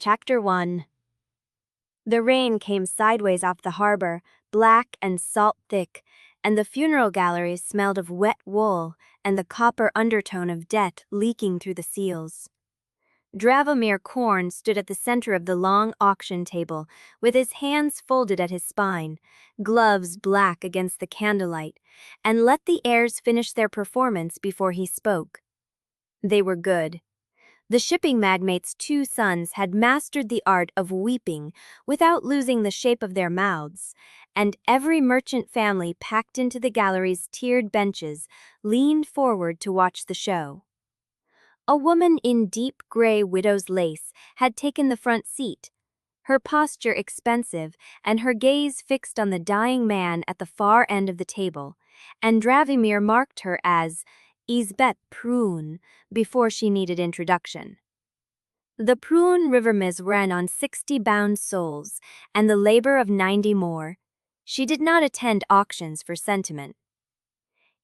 Chapter 1. The rain came sideways off the harbor, black and salt-thick, and the funeral galleries smelled of wet wool and the copper undertone of death leaking through the seals. Dravomir Korn stood at the center of the long auction table, with his hands folded at his spine, gloves black against the candlelight, and let the heirs finish their performance before he spoke. They were good. The shipping magnate's two sons had mastered the art of weeping without losing the shape of their mouths, and every merchant family packed into the gallery's tiered benches leaned forward to watch the show. A woman in deep gray widow's lace had taken the front seat, her posture expensive and her gaze fixed on the dying man at the far end of the table, and Dravomir marked her as Isbeth Prune before she needed introduction. The Prune River Miss ran on 60 bound souls and the labor of 90 more. She did not attend auctions for sentiment.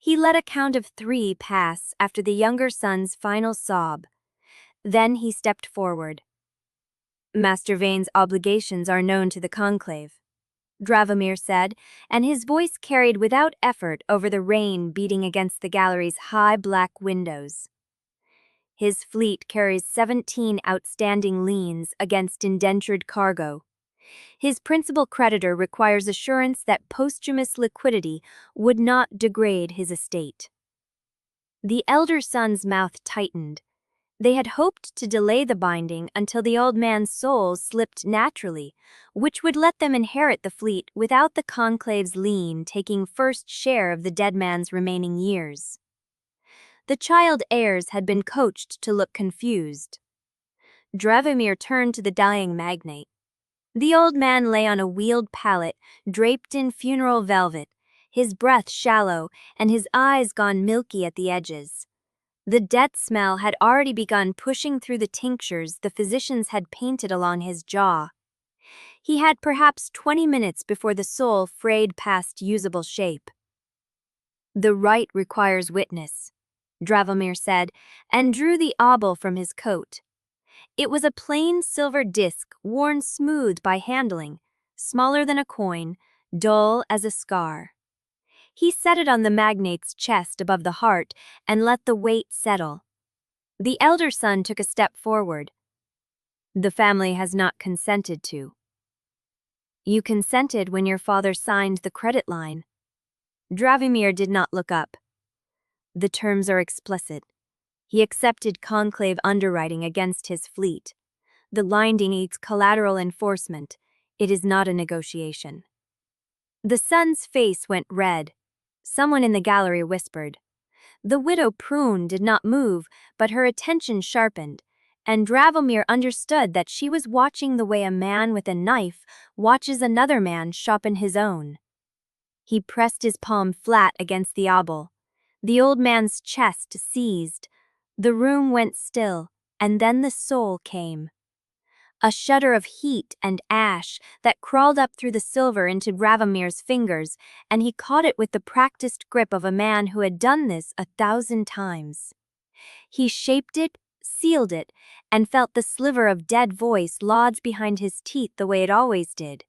He let a count of 3 pass after the younger son's final sob. Then he stepped forward. Master Vane's obligations are known to the conclave, Dravomir said, and his voice carried without effort over the rain beating against the gallery's high black windows. His fleet carries 17 outstanding liens against indentured cargo. His principal creditor requires assurance that posthumous liquidity would not degrade his estate. The elder son's mouth tightened. They had hoped to delay the binding until the old man's soul slipped naturally, which would let them inherit the fleet without the conclave's lien taking first share of the dead man's remaining years. The child heirs had been coached to look confused. Dravomir turned to the dying magnate. The old man lay on a wheeled pallet, draped in funeral velvet, his breath shallow and his eyes gone milky at the edges. The death smell had already begun pushing through the tinctures the physicians had painted along his jaw. He had perhaps 20 minutes before the soul frayed past usable shape. The rite requires witness, Dravomir said, and drew the obol from his coat. It was a plain silver disc worn smooth by handling, smaller than a coin, dull as a scar. He set it on the magnate's chest above the heart and let the weight settle. The elder son took a step forward. The family has not consented to. You consented when your father signed the credit line. Dravomir did not look up. The terms are explicit. He accepted conclave underwriting against his fleet. The line needs collateral enforcement. It is not a negotiation. The son's face went red. Someone in the gallery whispered. The widow Prune did not move, but her attention sharpened, and Dravomir understood that she was watching the way a man with a knife watches another man sharpen his own. He pressed his palm flat against the obol. The old man's chest seized. The room went still, and then the soul came. A shudder of heat and ash that crawled up through the silver into Dravomir's fingers, and he caught it with the practiced grip of a man who had done this 1,000 times. He shaped it, sealed it, and felt the sliver of dead voice lodge behind his teeth the way it always did.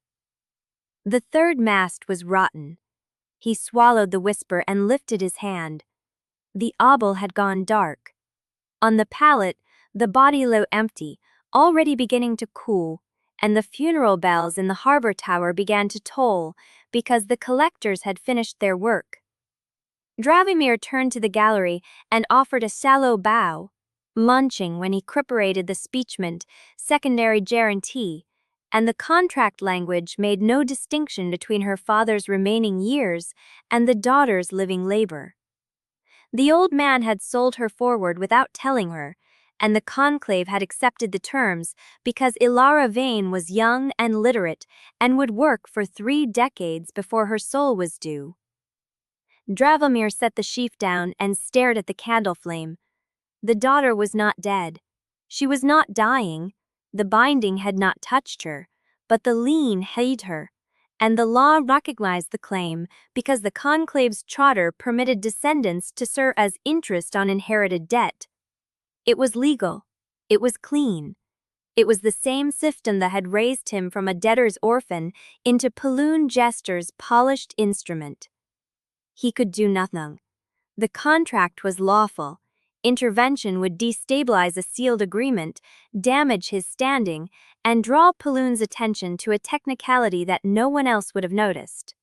The third mast was rotten. He swallowed the whisper and lifted his hand. The obol had gone dark. On the pallet, the body lay empty, already beginning to cool, and the funeral bells in the harbor tower began to toll because the collectors had finished their work. Dravomir turned to the gallery and offered a sallow bow, munching when he cripperated the speechment, secondary guarantee, and the contract language made no distinction between her father's remaining years and the daughter's living labor. The old man had sold her forward without telling her, and the conclave had accepted the terms because Ilara Vane was young and literate and would work for 3 decades before her soul was due. Dravomir set the sheaf down and stared at the candle flame. The daughter was not dead. She was not dying. The binding had not touched her, but the lien held her, and the law recognized the claim because the conclave's charter permitted descendants to serve as interest on inherited debt. It was legal. It was clean. It was the same system that had raised him from a debtor's orphan into Paloon Jester's polished instrument. He could do nothing. The contract was lawful. Intervention would destabilize a sealed agreement, damage his standing, and draw Paloon's attention to a technicality that no one else would have noticed.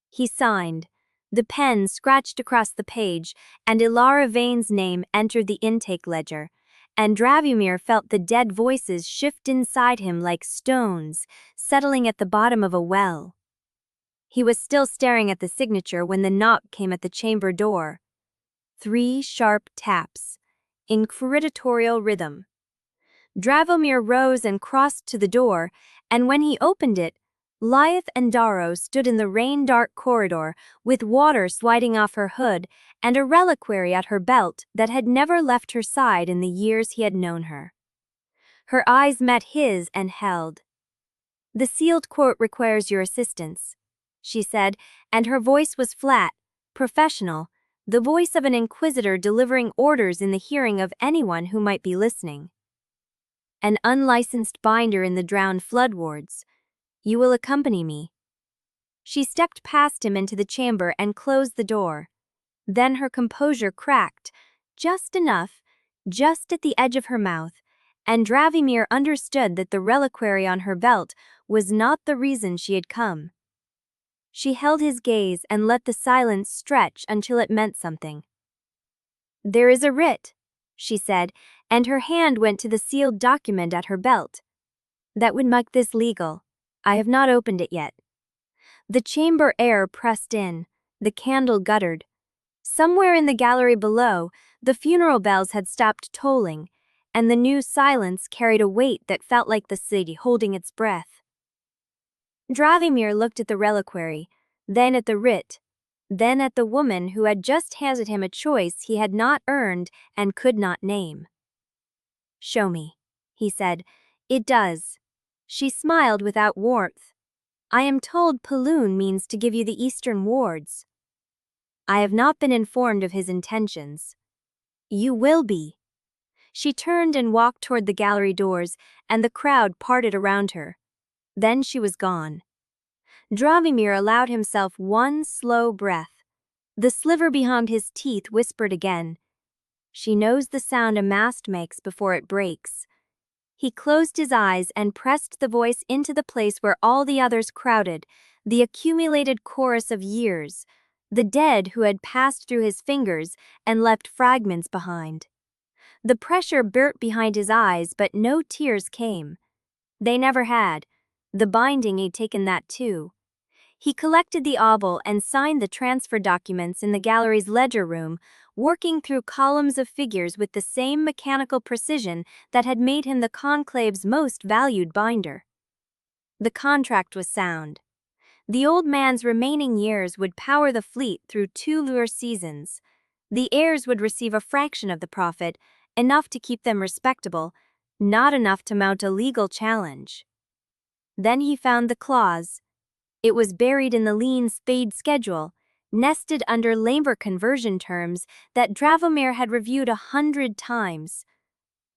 He signed. The pen scratched across the page, and Ilara Vane's name entered the intake ledger, and Dravomir felt the dead voices shift inside him like stones, settling at the bottom of a well. He was still staring at the signature when the knock came at the chamber door. 3 sharp taps, inquisitorial rhythm. Dravomir rose and crossed to the door, and when he opened it, Lyeth and Darrow stood in the rain-dark corridor with water sliding off her hood and a reliquary at her belt that had never left her side in the years he had known her. Her eyes met his and held. "The sealed court requires your assistance," she said, and her voice was flat, professional, the voice of an inquisitor delivering orders in the hearing of anyone who might be listening. "An unlicensed binder in the drowned flood wards. You will accompany me." She stepped past him into the chamber and closed the door. Then her composure cracked, just enough, just at the edge of her mouth, and Dravomir understood that the reliquary on her belt was not the reason she had come. She held his gaze and let the silence stretch until it meant something. "There is a writ," she said, and her hand went to the sealed document at her belt. "That would make this legal. I have not opened it yet." The chamber air pressed in, the candle guttered. Somewhere in the gallery below, the funeral bells had stopped tolling, and the new silence carried a weight that felt like the city holding its breath. Dravomir looked at the reliquary, then at the writ, then at the woman who had just handed him a choice he had not earned and could not name. "Show me," he said. "It does." She smiled without warmth. "I am told Paloon means to give you the eastern wards." "I have not been informed of his intentions." "You will be." She turned and walked toward the gallery doors, and the crowd parted around her. Then she was gone. Dravomir allowed himself one slow breath. The sliver behind his teeth whispered again. "She knows the sound a mast makes before it breaks." He closed his eyes and pressed the voice into the place where all the others crowded, the accumulated chorus of years, the dead who had passed through his fingers and left fragments behind. The pressure burnt behind his eyes, but no tears came. They never had. The binding had taken that too. He collected the obol and signed the transfer documents in the gallery's ledger room, working through columns of figures with the same mechanical precision that had made him the conclave's most valued binder. The contract was sound. The old man's remaining years would power the fleet through 2 lunar seasons. The heirs would receive a fraction of the profit, enough to keep them respectable, not enough to mount a legal challenge. Then he found the clause. It was buried in the lean spade schedule, nested under labor conversion terms that Dravomir had reviewed 100 times.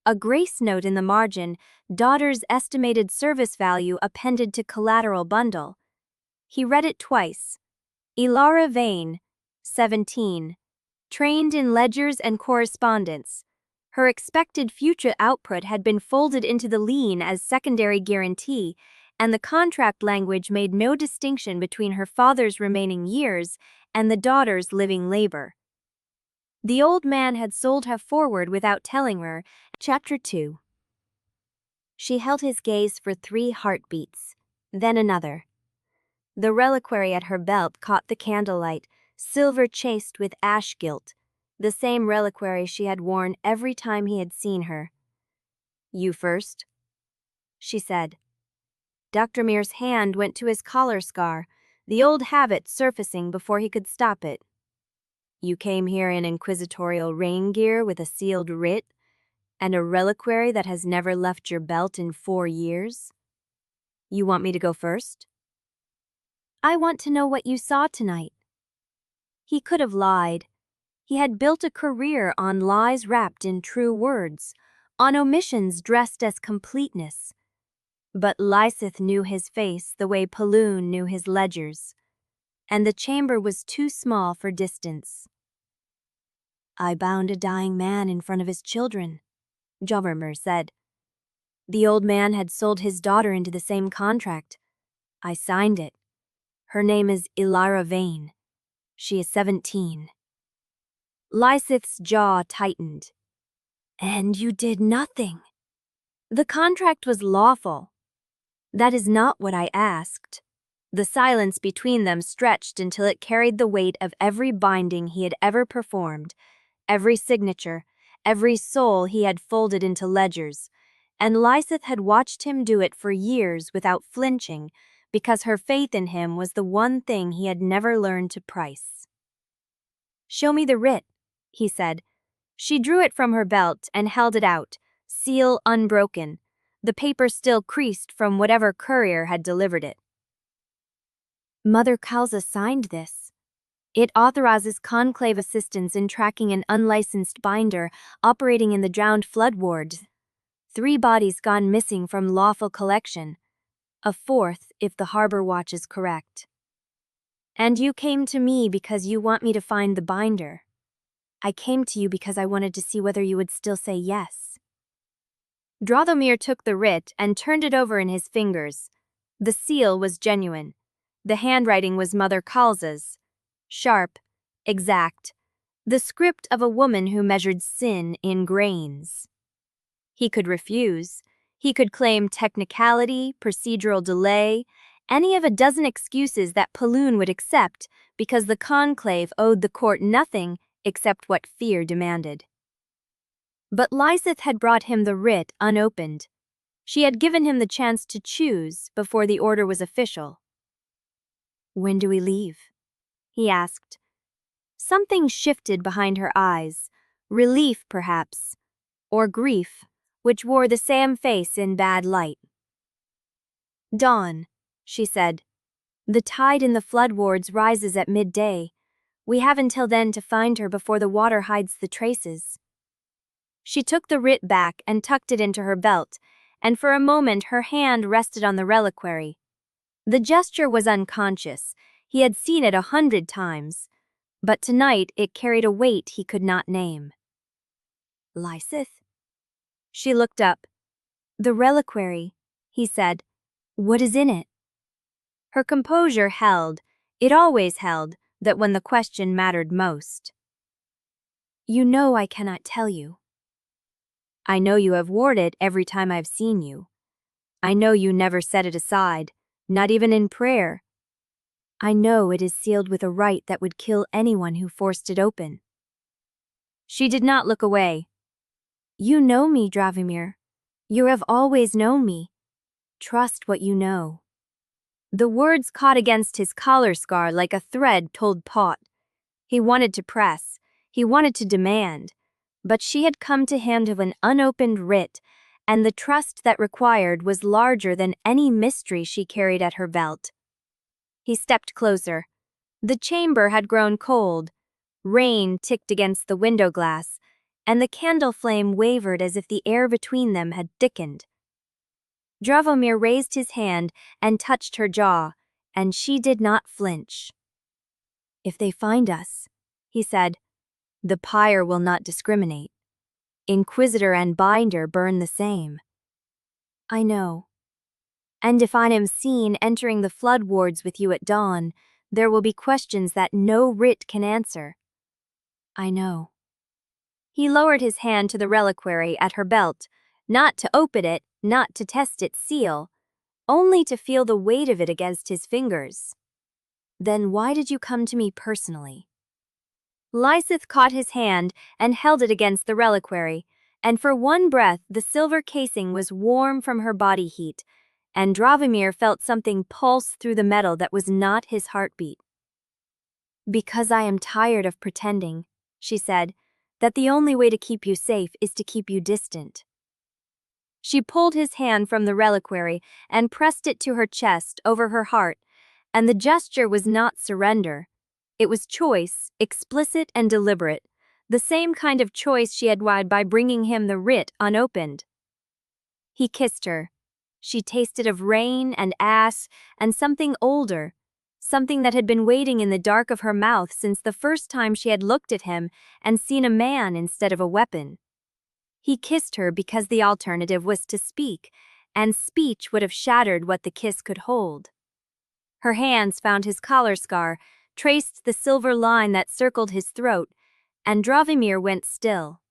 A grace note in the margin, daughter's estimated service value appended to collateral bundle. He read it twice. Ilara Vane, 17. Trained in ledgers and correspondence. Her expected future output had been folded into the lien as secondary guarantee, and the contract language made no distinction between her father's remaining years and the daughter's living labor. The old man had sold her forward without telling her. Chapter 2. She held his gaze for 3 heartbeats, then another. The reliquary at her belt caught the candlelight, silver chased with ash gilt, the same reliquary she had worn every time he had seen her. "You first," she said. Dr. Mear's hand went to his collar scar, the old habit surfacing before he could stop it. "You came here in inquisitorial rain gear with a sealed writ, and a reliquary that has never left your belt in 4 years? You want me to go first?" "I want to know what you saw tonight." He could have lied. He had built a career on lies wrapped in true words, on omissions dressed as completeness. But Lysith knew his face the way Paloon knew his ledgers, and the chamber was too small for distance. "I bound a dying man in front of his children," Jovermer said. "The old man had sold his daughter into the same contract. I signed it. Her name is Ilara Vane. She is 17. Lysith's jaw tightened. "And you did nothing." "The contract was lawful." "That is not what I asked." The silence between them stretched until it carried the weight of every binding he had ever performed, every signature, every soul he had folded into ledgers, and Lysith had watched him do it for years without flinching, because her faith in him was the one thing he had never learned to price. "Show me the writ," he said. She drew it from her belt and held it out, seal unbroken, the paper still creased from whatever courier had delivered it. "Mother Kalza signed this. It authorizes conclave assistance in tracking an unlicensed binder operating in the drowned flood wards. 3 bodies gone missing from lawful collection. A 4th if the harbor watch is correct. And you came to me because you want me to find the binder. I came to you because I wanted to see whether you would still say yes." Drothelmere took the writ and turned it over in his fingers. The seal was genuine. The handwriting was Mother Kalza's. Sharp, exact. The script of a woman who measured sin in grains. He could refuse. He could claim technicality, procedural delay, any of a dozen excuses that Paloon would accept because the conclave owed the court nothing except what fear demanded. But Lysith had brought him the writ unopened. She had given him the chance to choose before the order was official. "When do we leave?" he asked. Something shifted behind her eyes, relief perhaps, or grief, which wore the same face in bad light. "Dawn," she said. "The tide in the flood wards rises at midday. We have until then to find her before the water hides the traces." She took the writ back and tucked it into her belt, and for a moment her hand rested on the reliquary. The gesture was unconscious. He had seen it 100 times, but tonight it carried a weight he could not name. "Lysith?" She looked up. "The reliquary," he said. "What is in it?" Her composure held. It always held, that when the question mattered most. "You know I cannot tell you." "I know you have worn it every time I've seen you. I know you never set it aside, not even in prayer. I know it is sealed with a rite that would kill anyone who forced it open." She did not look away. "You know me, Drothelmere. You have always known me. Trust what you know." The words caught against his collar scar like a thread told taut. He wanted to press. He wanted to demand. But she had come to him with an unopened writ, and the trust that required was larger than any mystery she carried at her belt. He stepped closer. The chamber had grown cold. Rain ticked against the window glass, and the candle flame wavered as if the air between them had thickened. Drothelmere raised his hand and touched her jaw, and she did not flinch. "If they find us," he said, "the pyre will not discriminate. Inquisitor and binder burn the same." "I know. And if I am seen entering the flood wards with you at dawn, there will be questions that no writ can answer." "I know." He lowered his hand to the reliquary at her belt, not to open it, not to test its seal, only to feel the weight of it against his fingers. "Then why did you come to me personally?" Lysith caught his hand and held it against the reliquary, and for one breath the silver casing was warm from her body heat, and Drothelmere felt something pulse through the metal that was not his heartbeat. "Because I am tired of pretending," she said, "that the only way to keep you safe is to keep you distant." She pulled his hand from the reliquary and pressed it to her chest over her heart, and the gesture was not surrender. It was choice, explicit and deliberate, The same kind of choice she had made by bringing him the writ unopened. He kissed her. She tasted of rain and ash and something older, something that had been waiting in the dark of her mouth since the first time she had looked at him and seen a man instead of a weapon. He kissed her because the alternative was to speak, and speech would have shattered what the kiss could hold. Her hands found his collar scar, traced the silver line that circled his throat, and Dravimir went still.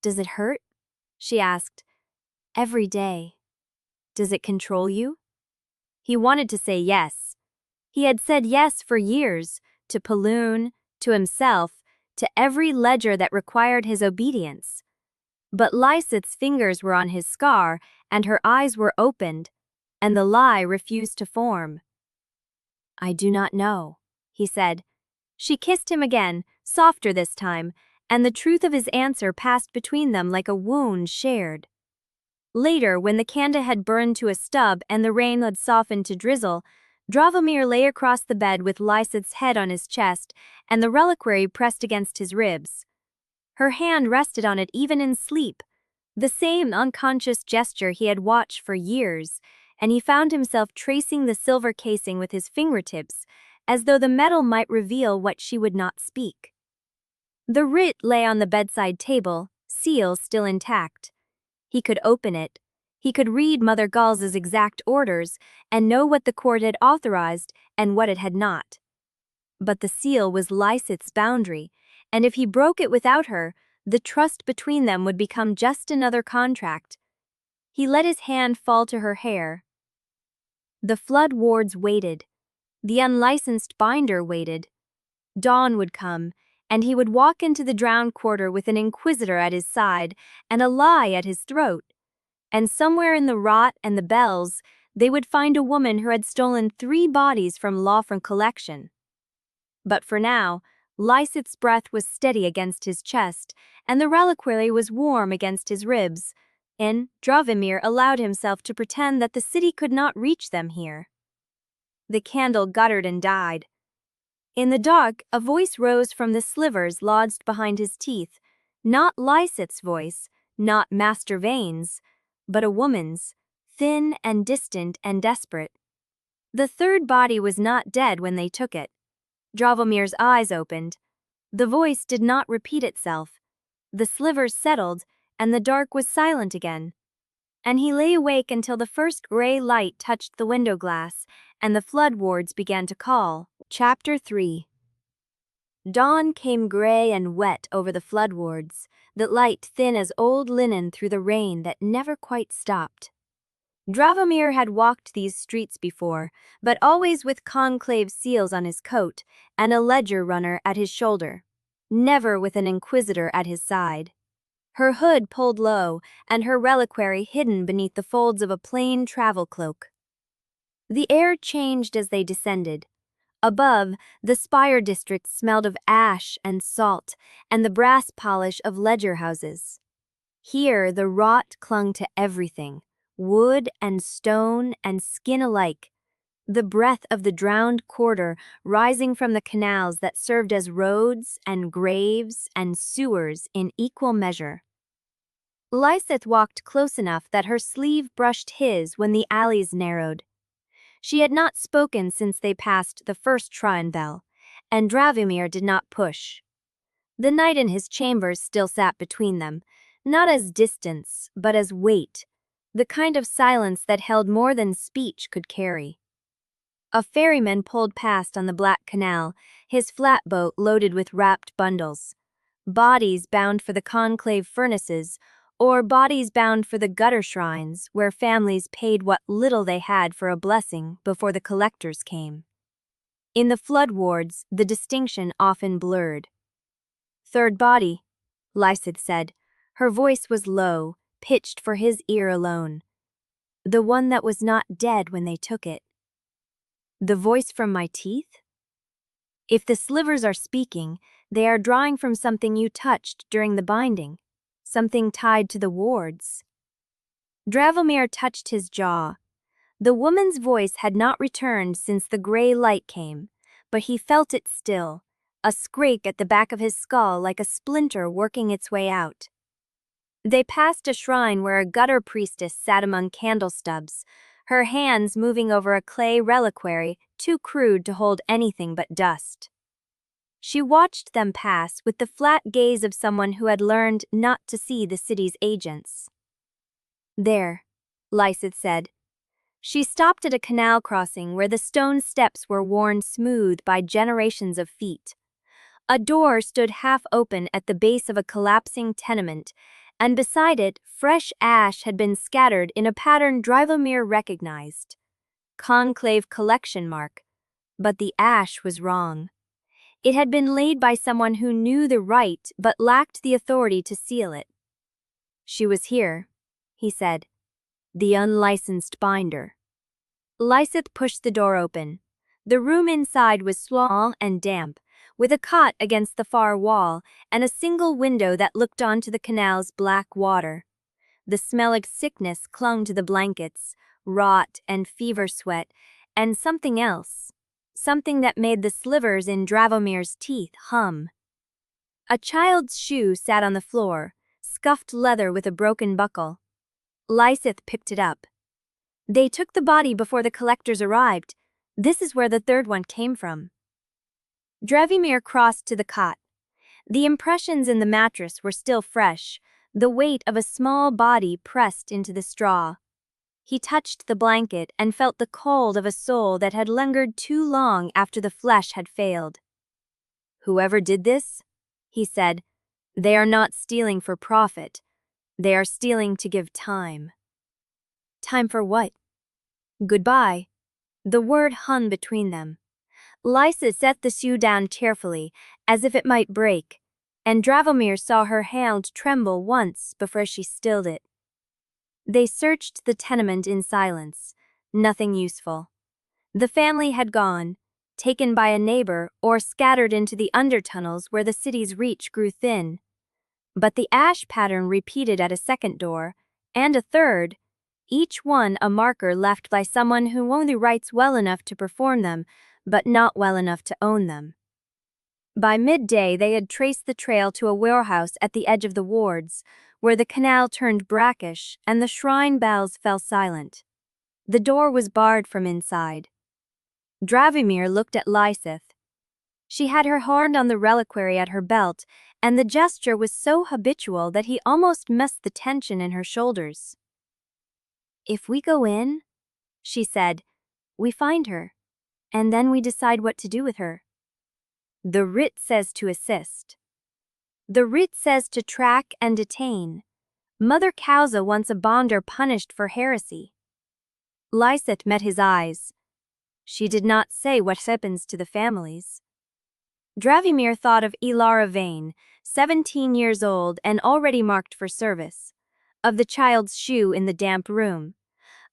"Does it hurt?" she asked. "Every day. Does it control you?" He wanted to say yes. He had said yes for years, to Paloon, to himself, to every ledger that required his obedience. But Lysith's fingers were on his scar, and her eyes were opened, and the lie refused to form. "I do not know," he said. She kissed him again, softer this time, and the truth of his answer passed between them like a wound shared. Later, when the candle had burned to a stub and the rain had softened to drizzle, Dravomir lay across the bed with Lysith's head on his chest and the reliquary pressed against his ribs. Her hand rested on it even in sleep, the same unconscious gesture he had watched for years, and he found himself tracing the silver casing with his fingertips, as though the metal might reveal what she would not speak. The writ lay on the bedside table, seal still intact. He could open it. He could read Mother Gall's exact orders and know what the court had authorized and what it had not. But the seal was Lysith's boundary, and if he broke it without her, the trust between them would become just another contract. He let his hand fall to her hair. The flood wards waited. The unlicensed binder waited. Dawn would come, and he would walk into the drowned quarter with an inquisitor at his side and a lie at his throat. And somewhere in the rot and the bells, they would find a woman who had stolen 3 bodies from Lawfern collection. But for now, Lysith's breath was steady against his chest, and the reliquary was warm against his ribs, and Dravimir allowed himself to pretend that the city could not reach them here. The candle guttered and died. In the dark, a voice rose from the slivers lodged behind his teeth, not Lysith's voice, not Master Vane's, but a woman's, thin and distant and desperate. The third body was not dead when they took it. Dravomir's eyes opened. The voice did not repeat itself. The slivers settled, and the dark was silent again. And he lay awake until the first gray light touched the window glass, and the flood wards began to call. Chapter 3. Dawn came gray and wet over the flood wards, the light thin as old linen through the rain that never quite stopped. Dravomir had walked these streets before, but always with conclave seals on his coat and a ledger runner at his shoulder, never with an inquisitor at his side. Her hood pulled low and her reliquary hidden beneath the folds of a plain travel cloak. The air changed as they descended. Above, the spire district smelled of ash and salt and the brass polish of ledger houses. Here, the rot clung to everything, wood and stone and skin alike, the breath of the drowned quarter rising from the canals that served as roads and graves and sewers in equal measure. Lysith walked close enough that her sleeve brushed his when the alleys narrowed. She had not spoken since they passed the first shrine bell, and Dravomir did not push. The night in his chambers still sat between them, not as distance, but as weight, the kind of silence that held more than speech could carry. A ferryman pulled past on the black canal, his flatboat loaded with wrapped bundles. Bodies bound for the conclave furnaces, or bodies bound for the gutter shrines where families paid what little they had for a blessing before the collectors came. In the flood wards, the distinction often blurred. "Third body," Lysith said. Her voice was low, pitched for his ear alone. "The one that was not dead when they took it." "The voice from my teeth?" "If the slivers are speaking, they are drawing from something you touched during the binding. Something tied to the wards." Dravomir touched his jaw. The woman's voice had not returned since the gray light came, but he felt it still, a scrape at the back of his skull like a splinter working its way out. They passed a shrine where a gutter priestess sat among candle stubs, her hands moving over a clay reliquary too crude to hold anything but dust. She watched them pass with the flat gaze of someone who had learned not to see the city's agents. "There," Lysith said. She stopped at a canal crossing where the stone steps were worn smooth by generations of feet. A door stood half open at the base of a collapsing tenement, and beside it, fresh ash had been scattered in a pattern Drivomir recognized. Conclave collection mark. But the ash was wrong. It had been laid by someone who knew the right but lacked the authority to seal it. "She was here," he said. "The unlicensed binder." Lysith pushed the door open. The room inside was small and damp, with a cot against the far wall and a single window that looked onto the canal's black water. The smell of sickness clung to the blankets, rot and fever sweat, and something else. Something that made the slivers in Dravomir's teeth hum. A child's shoe sat on the floor, scuffed leather with a broken buckle. Lysith picked it up. "They took the body before the collectors arrived. This is where the third one came from." Drevimir crossed to the cot. The impressions in the mattress were still fresh, the weight of a small body pressed into the straw. He touched the blanket and felt the cold of a soul that had lingered too long after the flesh had failed. "Whoever did this," he said, "they are not stealing for profit. They are stealing to give time." "Time for what?" "Goodbye." The word hung between them. Lysith set the shoe down carefully, as if it might break, and Dravomir saw her hand tremble once before she stilled it. They searched the tenement in silence. Nothing useful. The family had gone, taken by a neighbor or scattered into the undertunnels where the city's reach grew thin. But the ash pattern repeated at a second door, and a third, each one a marker left by someone who only writes well enough to perform them, but not well enough to own them. By midday they had traced the trail to a warehouse at the edge of the wards, where the canal turned brackish and the shrine bells fell silent. The door was barred from inside. Dravimir looked at Lysith. She had her hand on the reliquary at her belt, and the gesture was so habitual that he almost missed the tension in her shoulders. "If we go in," she said, "we find her, and then we decide what to do with her." "The writ says to assist." "The writ says to track and detain. Mother Kausa wants a bonder punished for heresy." Lysith met his eyes. "She did not say what happens to the families." Dravimir thought of Ilara Vane, 17 years old and already marked for service, of the child's shoe in the damp room,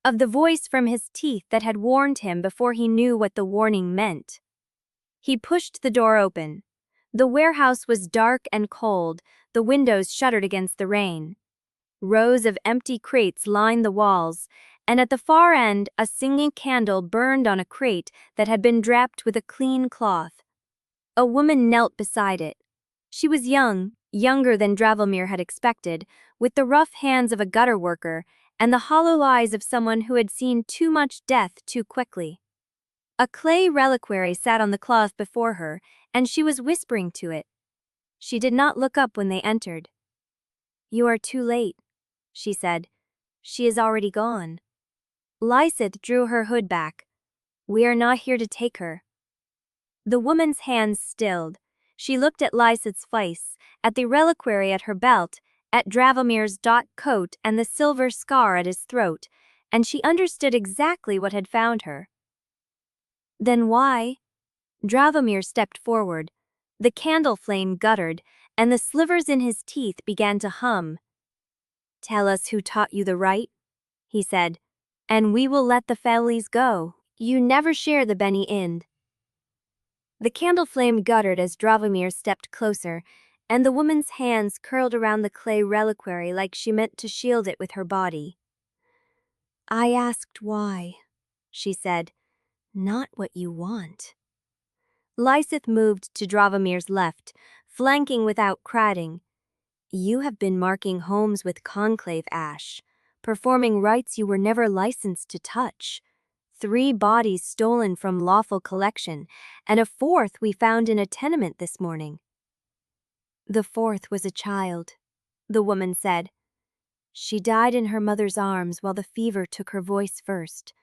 of the voice from his teeth that had warned him before he knew what the warning meant. He pushed the door open. The warehouse was dark and cold, the windows shuttered against the rain. Rows of empty crates lined the walls, and at the far end a singing candle burned on a crate that had been draped with a clean cloth. A woman knelt beside it. She was young, younger than Dravomir had expected, with the rough hands of a gutter worker and the hollow eyes of someone who had seen too much death too quickly. A clay reliquary sat on the cloth before her, and she was whispering to it. She did not look up when they entered. "You are too late," she said. "She is already gone." Lysith drew her hood back. "We are not here to take her." The woman's hands stilled. She looked at Lysith's face, at the reliquary at her belt, at Dravomir's coat and the silver scar at his throat, and she understood exactly what had found her. "Then why?" Dravomir stepped forward. The candle flame guttered, and the slivers in his teeth began to hum. "Tell us who taught you the right," he said, "and we will let the families go. You never share the Beni Ind." The candle flame guttered as Dravomir stepped closer, and the woman's hands curled around the clay reliquary like she meant to shield it with her body. "I asked why," she said, "not what you want." Lysith moved to Dravomir's left, flanking without cratting. You have been marking homes with conclave ash, performing rites you were never licensed to touch. 3 bodies stolen from lawful collection, and a 4th we found in a tenement this morning. The 4th was a child, the woman said. She died in her mother's arms while the fever took her voice first.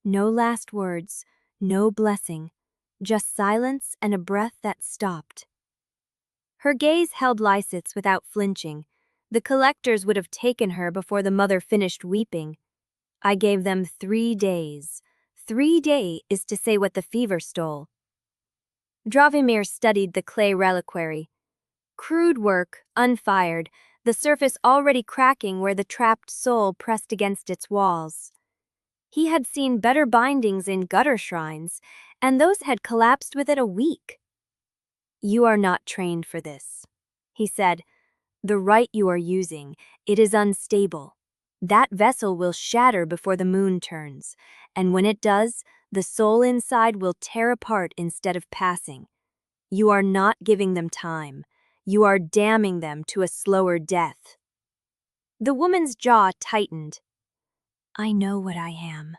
No last words, no blessing, just silence and a breath that stopped. Her gaze held Lysith's without flinching. The collectors would have taken her before the mother finished weeping. I gave them 3 days. 3 days to say what the fever stole. Dravimir studied the clay reliquary. Crude work, unfired, the surface already cracking where the trapped soul pressed against its walls. He had seen better bindings in gutter shrines, and those had collapsed within a week. You are not trained for this, he said. The rite you are using, it is unstable. That vessel will shatter before the moon turns, and when it does, the soul inside will tear apart instead of passing. You are not giving them time. You are damning them to a slower death. The woman's jaw tightened. I know what I am.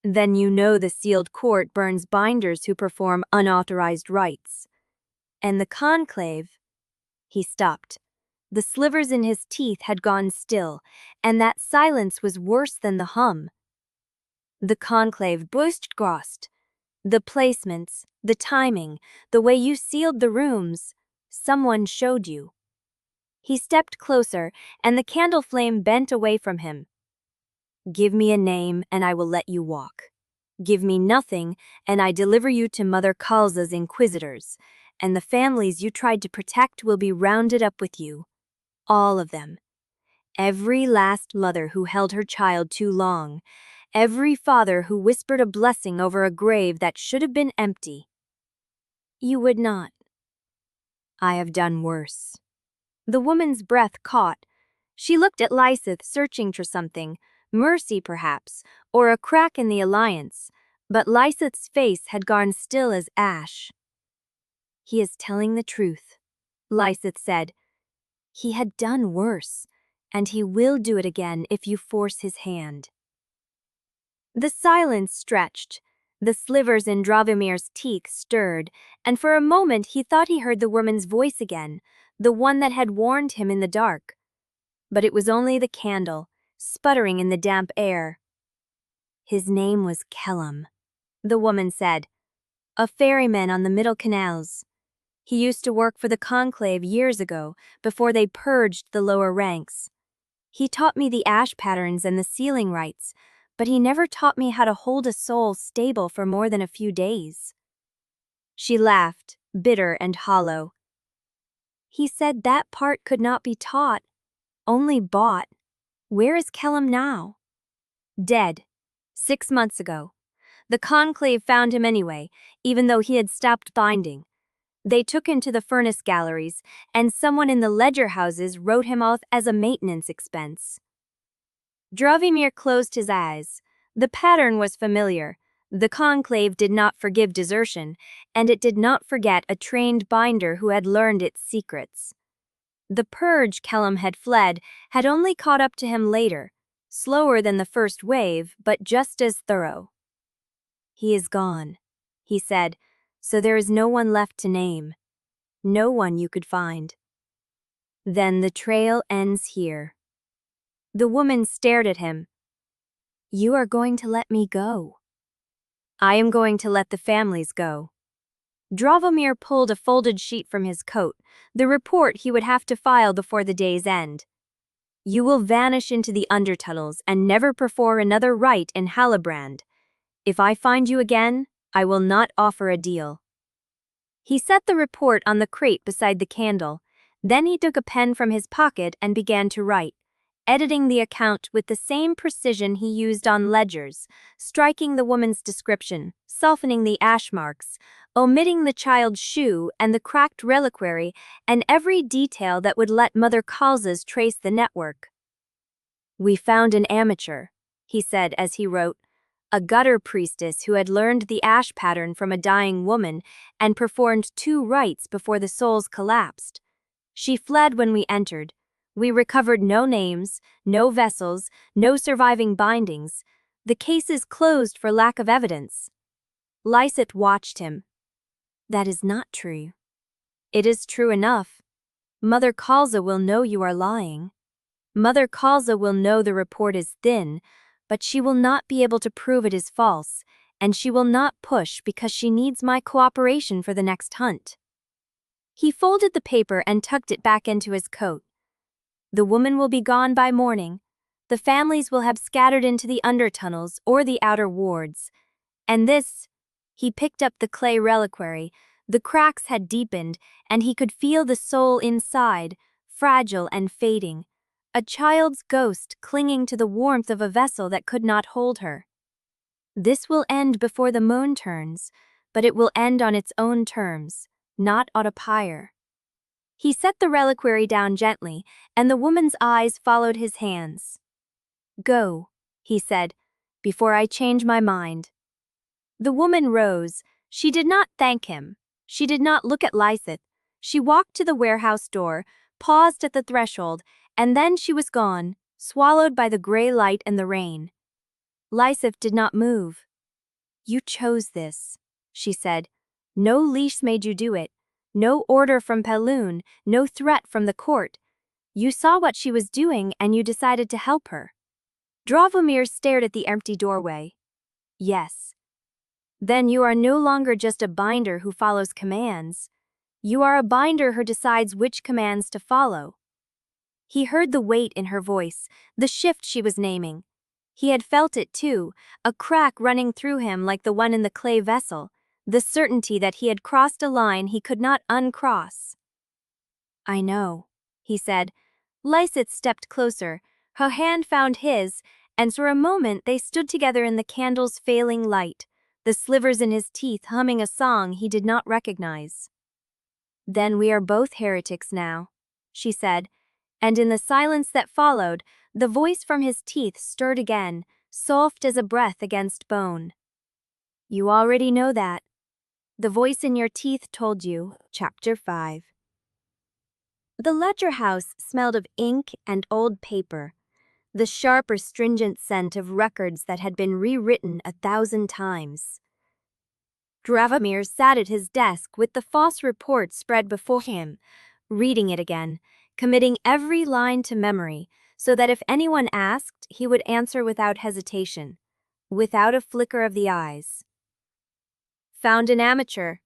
Then you know the sealed court burns binders who perform unauthorized rites. And the conclave... He stopped. The slivers in his teeth had gone still, and that silence was worse than the hum. The conclave Bustgrost. The placements, the timing, the way you sealed the rooms, someone showed you. He stepped closer, and the candle flame bent away from him. Give me a name, and I will let you walk. Give me nothing, and I deliver you to Mother Kalza's inquisitors, and the families you tried to protect will be rounded up with you. All of them. Every last mother who held her child too long. Every father who whispered a blessing over a grave that should have been empty. You would not. I have done worse. The woman's breath caught. She looked at Lysith, searching for something, mercy perhaps, or a crack in the alliance, but Lysith's face had gone still as ash. He is telling the truth, Lysith said. He had done worse, and he will do it again if you force his hand. The silence stretched. The slivers in Dravimir's teeth stirred, and for a moment he thought he heard the woman's voice again, the one that had warned him in the dark. But it was only the candle, sputtering in the damp air. His name was Kellum, the woman said. A ferryman on the middle canals. He used to work for the conclave years ago, before they purged the lower ranks. He taught me the ash patterns and the sealing rites, but he never taught me how to hold a soul stable for more than a few days. She laughed, bitter and hollow. He said that part could not be taught, only bought. Where is Kellum now? Dead. 6 months ago. The conclave found him anyway, even though he had stopped binding. They took him to the furnace galleries, and someone in the ledger houses wrote him off as a maintenance expense. Dravimir closed his eyes. The pattern was familiar. The conclave did not forgive desertion, and it did not forget a trained binder who had learned its secrets. The purge Kellum had fled had only caught up to him later, slower than the first wave, but just as thorough. He is gone, he said, so there is no one left to name. No one you could find. Then the trail ends here. The woman stared at him. You are going to let me go. I am going to let the families go. Dravomir pulled a folded sheet from his coat, the report he would have to file before the day's end. You will vanish into the undertunnels and never perform another rite in Hallebrand. If I find you again, I will not offer a deal. He set the report on the crate beside the candle. Then he took a pen from his pocket and began to write, editing the account with the same precision he used on ledgers, striking the woman's description, softening the ash marks, omitting the child's shoe and the cracked reliquary, and every detail that would let Mother Kalza's trace the network. We found an amateur, he said as he wrote, a gutter priestess who had learned the ash pattern from a dying woman and performed 2 rites before the souls collapsed. She fled when we entered. We recovered no names, no vessels, no surviving bindings. The case is closed for lack of evidence. Lysith watched him. That is not true. It is true enough. Mother Kalza will know you are lying. Mother Kalza will know the report is thin, but she will not be able to prove it is false, and she will not push because she needs my cooperation for the next hunt. He folded the paper and tucked it back into his coat. The woman will be gone by morning. The families will have scattered into the undertunnels or the outer wards. And this, he picked up the clay reliquary. The cracks had deepened, and he could feel the soul inside, fragile and fading. A child's ghost clinging to the warmth of a vessel that could not hold her. This will end before the moon turns, but it will end on its own terms, not on a pyre. He set the reliquary down gently, and the woman's eyes followed his hands. Go, he said, before I change my mind. The woman rose. She did not thank him. She did not look at Lysith. She walked to the warehouse door, paused at the threshold, and then she was gone, swallowed by the gray light and the rain. Lysith did not move. You chose this, she said. No leash made you do it. No order from Peloon, no threat from the court. You saw what she was doing and you decided to help her. Dravomir stared at the empty doorway. Yes. Then you are no longer just a binder who follows commands. You are a binder who decides which commands to follow. He heard the weight in her voice, the shift she was naming. He had felt it too, a crack running through him like the one in the clay vessel, the certainty that he had crossed a line he could not uncross. I know, he said. Lysith stepped closer. Her hand found his, and for a moment they stood together in the candle's failing light, the slivers in his teeth humming a song he did not recognize. Then we are both heretics now, she said, and in the silence that followed, the voice from his teeth stirred again, soft as a breath against bone. You already know that. The voice in your teeth told you. Chapter 5. The ledger house smelled of ink and old paper, the sharp astringent scent of records that had been rewritten 1,000 times. Dravomir sat at his desk with the false report spread before him, reading it again, committing every line to memory, so that if anyone asked, he would answer without hesitation, without a flicker of the eyes. Found an amateur,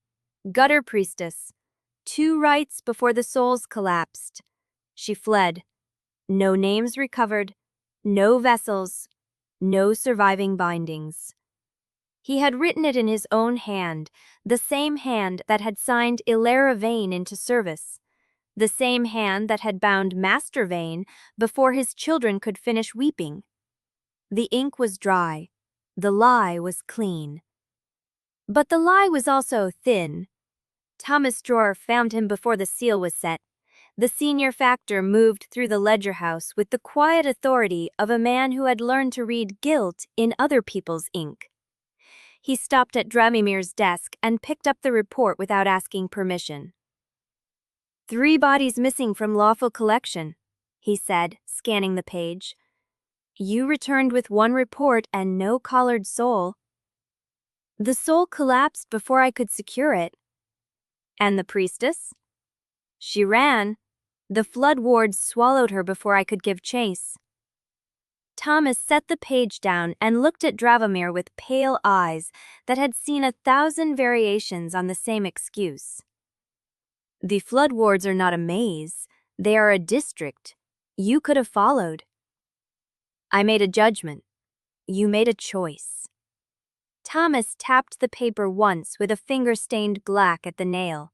gutter priestess, 2 rites before the souls collapsed. She fled. No names recovered, no vessels, no surviving bindings. He had written it in his own hand, the same hand that had signed Ilera Vane into service, the same hand that had bound Master Vane before his children could finish weeping. The ink was dry. The lie was clean. But the lie was also thin. Thomas Drawer found him before the seal was set. The senior factor moved through the ledger house with the quiet authority of a man who had learned to read guilt in other people's ink. He stopped at Dravomir's desk and picked up the report without asking permission. 3 bodies missing from lawful collection, he said, scanning the page. You returned with 1 report and no collared soul. The soul collapsed before I could secure it. And the priestess? She ran. The flood wards swallowed her before I could give chase. Thomas set the page down and looked at Dravomir with pale eyes that had seen 1,000 variations on the same excuse. The flood wards are not a maze. They are a district. You could have followed. I made a judgment. You made a choice. Thomas tapped the paper once with a finger stained black at the nail.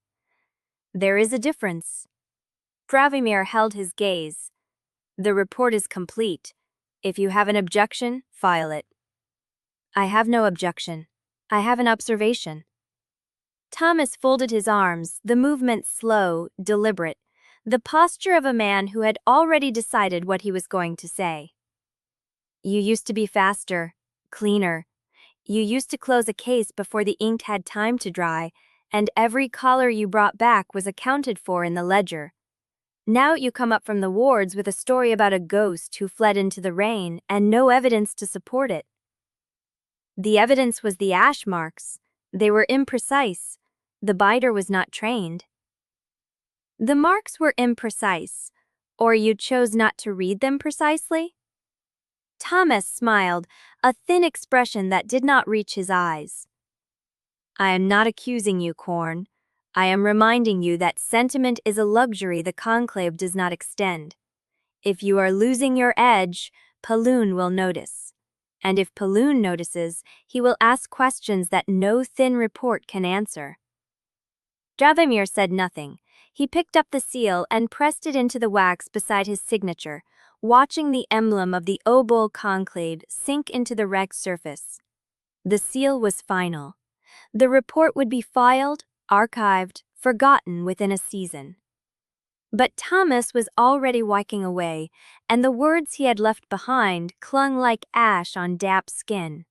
There is a difference. Dravomir held his gaze. The report is complete. If you have an objection, file it. I have no objection. I have an observation. Thomas folded his arms, the movement slow, deliberate, the posture of a man who had already decided what he was going to say. You used to be faster, cleaner. You used to close a case before the ink had time to dry, and every collar you brought back was accounted for in the ledger. Now you come up from the wards with a story about a ghost who fled into the rain and no evidence to support it. The evidence was the ash marks. They were imprecise. The biter was not trained. The marks were imprecise, or you chose not to read them precisely? Thomas smiled, a thin expression that did not reach his eyes. I am not accusing you, Corn. I am reminding you that sentiment is a luxury the conclave does not extend. If you are losing your edge, Paloon will notice. And if Paloon notices, he will ask questions that no thin report can answer. Dravamir said nothing. He picked up the seal and pressed it into the wax beside his signature, watching the emblem of the Obol conclave sink into the wrecked surface. The seal was final. The report would be filed, archived, forgotten within a season. But Thomas was already walking away, and the words he had left behind clung like ash on damp skin.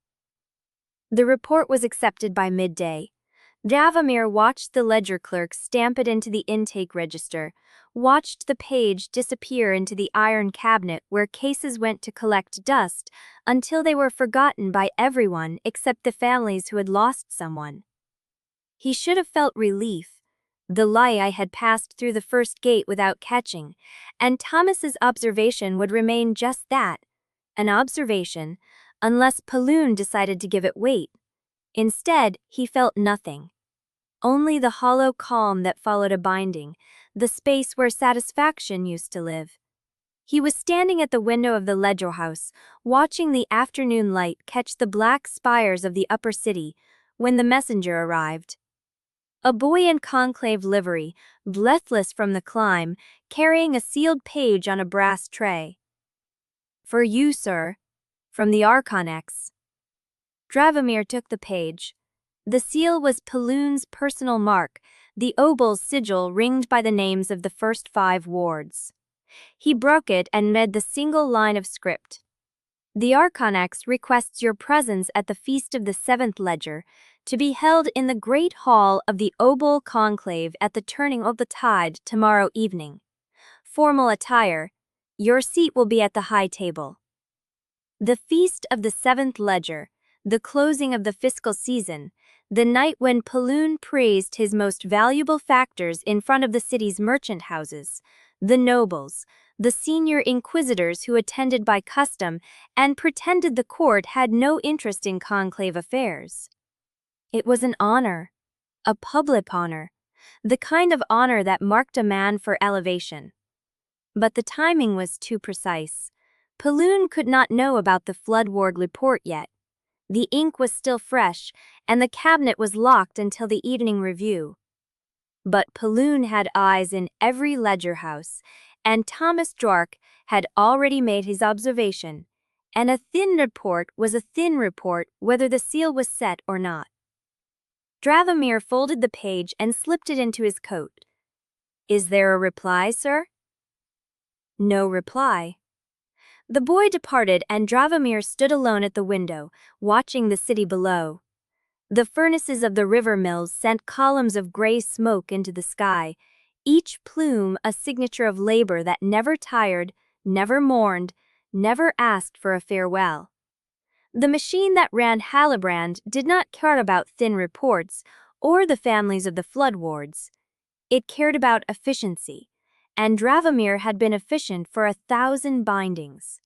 The report was accepted by midday. Dravamir watched the ledger clerk stamp it into the intake register, watched the page disappear into the iron cabinet where cases went to collect dust until they were forgotten by everyone except the families who had lost someone. He should have felt relief. The lie had passed through the first gate without catching, and Thomas's observation would remain just that, an observation, unless Paloon decided to give it weight. Instead, he felt nothing. Only the hollow calm that followed a binding, the space where satisfaction used to live. He was standing at the window of the ledger house, watching the afternoon light catch the black spires of the upper city, when the messenger arrived. A boy in conclave livery, breathless from the climb, carrying a sealed page on a brass tray. For you, sir. From the Archonix. Dravamir took the page. The seal was Paloon's personal mark, the Obols sigil ringed by the names of the first 5 wards. He broke it and read the single line of script. The Archonix requests your presence at the feast of the 7th ledger, to be held in the great hall of the Obol conclave at the turning of the tide tomorrow evening. Formal attire. Your seat will be at the high table. The feast of the 7th ledger, the closing of the fiscal season, the night when Paloon praised his most valuable factors in front of the city's merchant houses, the nobles, the senior inquisitors who attended by custom and pretended the court had no interest in conclave affairs. It was an honor, a public honor, the kind of honor that marked a man for elevation. But the timing was too precise. Paloon could not know about the flood ward report yet. The ink was still fresh, and the cabinet was locked until the evening review. But Paloon had eyes in every ledger house, and Thomas Drark had already made his observation, and a thin report was a thin report whether the seal was set or not. Dravamir folded the page and slipped it into his coat. Is there a reply, sir? No reply. The boy departed and Dravamir stood alone at the window, watching the city below. The furnaces of the river mills sent columns of gray smoke into the sky, each plume a signature of labor that never tired, never mourned, never asked for a farewell. The machine that ran Hallebrand did not care about thin reports or the families of the flood wards. It cared about efficiency, and Dravamir had been efficient for 1,000 bindings.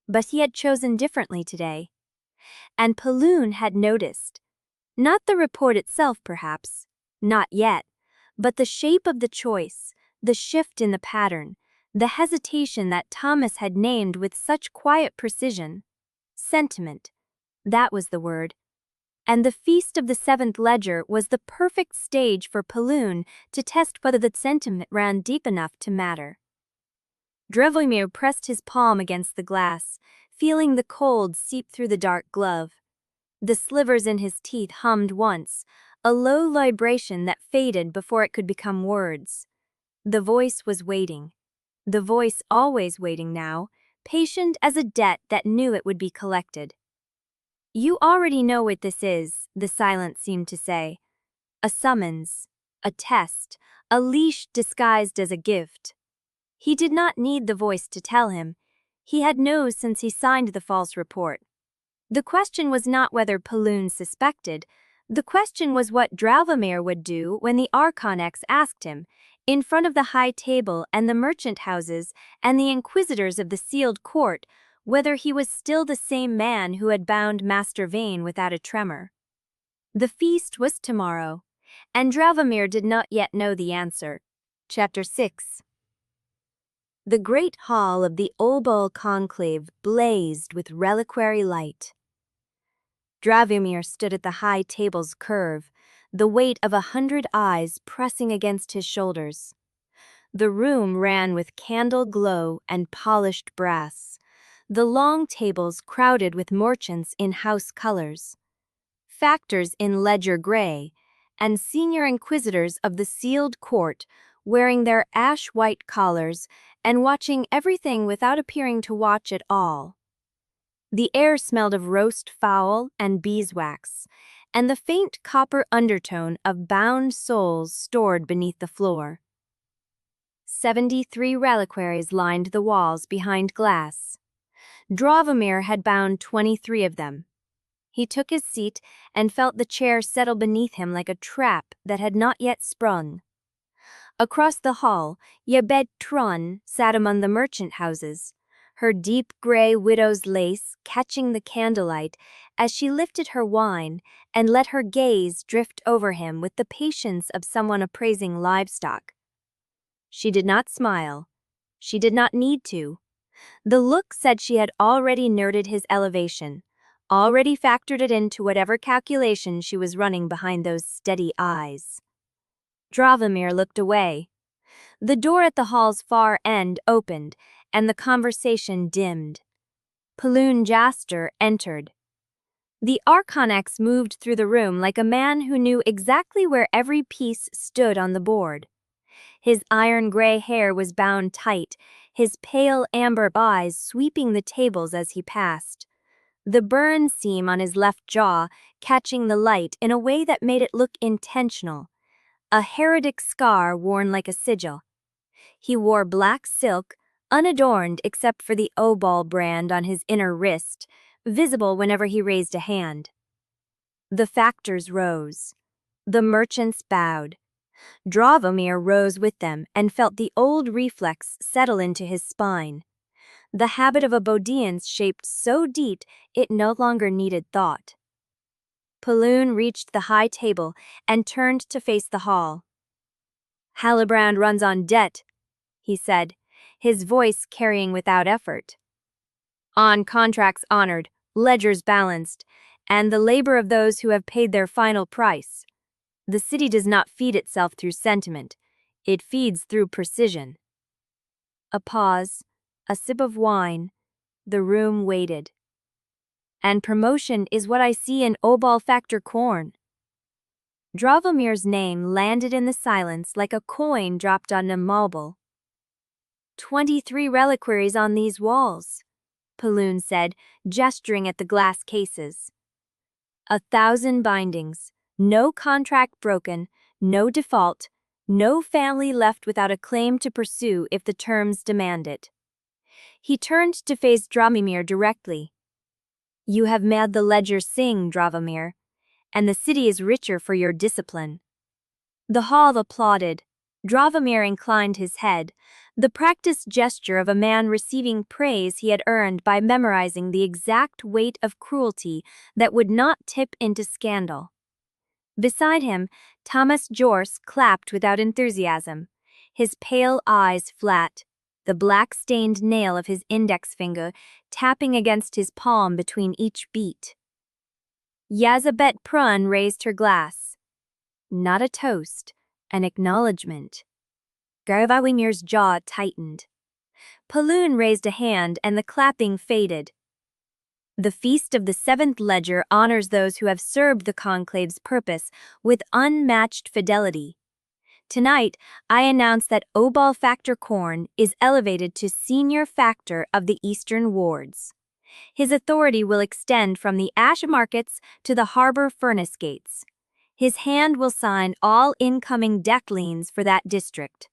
But he had chosen differently today. And Paloon had noticed. Not the report itself, perhaps, not yet, but the shape of the choice, the shift in the pattern, the hesitation that Thomas had named with such quiet precision. Sentiment. That was the word. And the feast of the 7th ledger was the perfect stage for Paloon to test whether the sentiment ran deep enough to matter. Dravamir pressed his palm against the glass, feeling the cold seep through the dark glove. The slivers in his teeth hummed once, a low vibration that faded before it could become words. The voice was waiting. The voice always waiting now, patient as a debt that knew it would be collected. You already know what this is, the silence seemed to say. A summons, a test, a leash disguised as a gift. He did not need the voice to tell him. He had known since he signed the false report. The question was not whether Paloon suspected. The question was what Dralvamir would do when the Archonix asked him, in front of the high table and the merchant houses and the inquisitors of the sealed court, whether he was still the same man who had bound Master Vane without a tremor. The feast was tomorrow, and Dralvamir did not yet know the answer. Chapter 6. The great hall of the Obol conclave blazed with reliquary light. Dralvamir stood at the high table's curve, the weight of 100 eyes pressing against his shoulders. The room ran with candle glow and polished brass, the long tables crowded with merchants in house colors, factors in ledger gray, and senior inquisitors of the sealed court wearing their ash-white collars and watching everything without appearing to watch at all. The air smelled of roast fowl and beeswax, and the faint copper undertone of bound souls stored beneath the floor. 73 reliquaries lined the walls behind glass. Dralvamir had bound 23 of them. He took his seat and felt the chair settle beneath him like a trap that had not yet sprung. Across the hall, Yabed Trun sat among the merchant houses, her deep gray widow's lace catching the candlelight as she lifted her wine and let her gaze drift over him with the patience of someone appraising livestock. She did not smile. She did not need to. The look said she had already noted his elevation, already factored it into whatever calculation she was running behind those steady eyes. Dralvamir looked away. The door at the hall's far end opened, and the conversation dimmed. Paloon Jaster entered. The Archonix moved through the room like a man who knew exactly where every piece stood on the board. His iron-gray hair was bound tight, his pale amber eyes sweeping the tables as he passed. The burn seam on his left jaw catching the light in a way that made it look intentional. A heraldic scar worn like a sigil. He wore black silk, unadorned except for the Obol brand on his inner wrist, visible whenever he raised a hand. The factors rose. The merchants bowed. Dralvamir rose with them and felt the old reflex settle into his spine. The habit of obedience shaped so deep it no longer needed thought. Paloon reached the high table and turned to face the hall. "Halbrand runs on debt," he said, his voice carrying without effort. "On contracts honored, ledgers balanced, and the labor of those who have paid their final price. The city does not feed itself through sentiment. It feeds through precision." A pause, a sip of wine. The room waited. "And promotion is what I see in Obol factor corn." Dralvamir's name landed in the silence like a coin dropped on a marble. 23 reliquaries on these walls," Paloon said, gesturing at the glass cases. 1,000 bindings, no contract broken, no default, no family left without a claim to pursue if the terms demand it. He turned to face Dralvamir directly. "You have made the ledger sing, Dralvamir, and the city is richer for your discipline." The hall applauded. Dralvamir inclined his head, the practiced gesture of a man receiving praise he had earned by memorizing the exact weight of cruelty that would not tip into scandal. Beside him, Thomas Jorce clapped without enthusiasm, his pale eyes flat, the black-stained nail of his index finger tapping against his palm between each beat. Yazabet Prun raised her glass. Not a toast, an acknowledgement. Dralvamir's jaw tightened. Paloon raised a hand and the clapping faded. "The Feast of the Seventh Ledger honors those who have served the conclave's purpose with unmatched fidelity. Tonight, I announce that Obol Factor Corn is elevated to Senior Factor of the Eastern Wards. His authority will extend from the ash markets to the harbor furnace gates. His hand will sign all incoming deck liens for that district.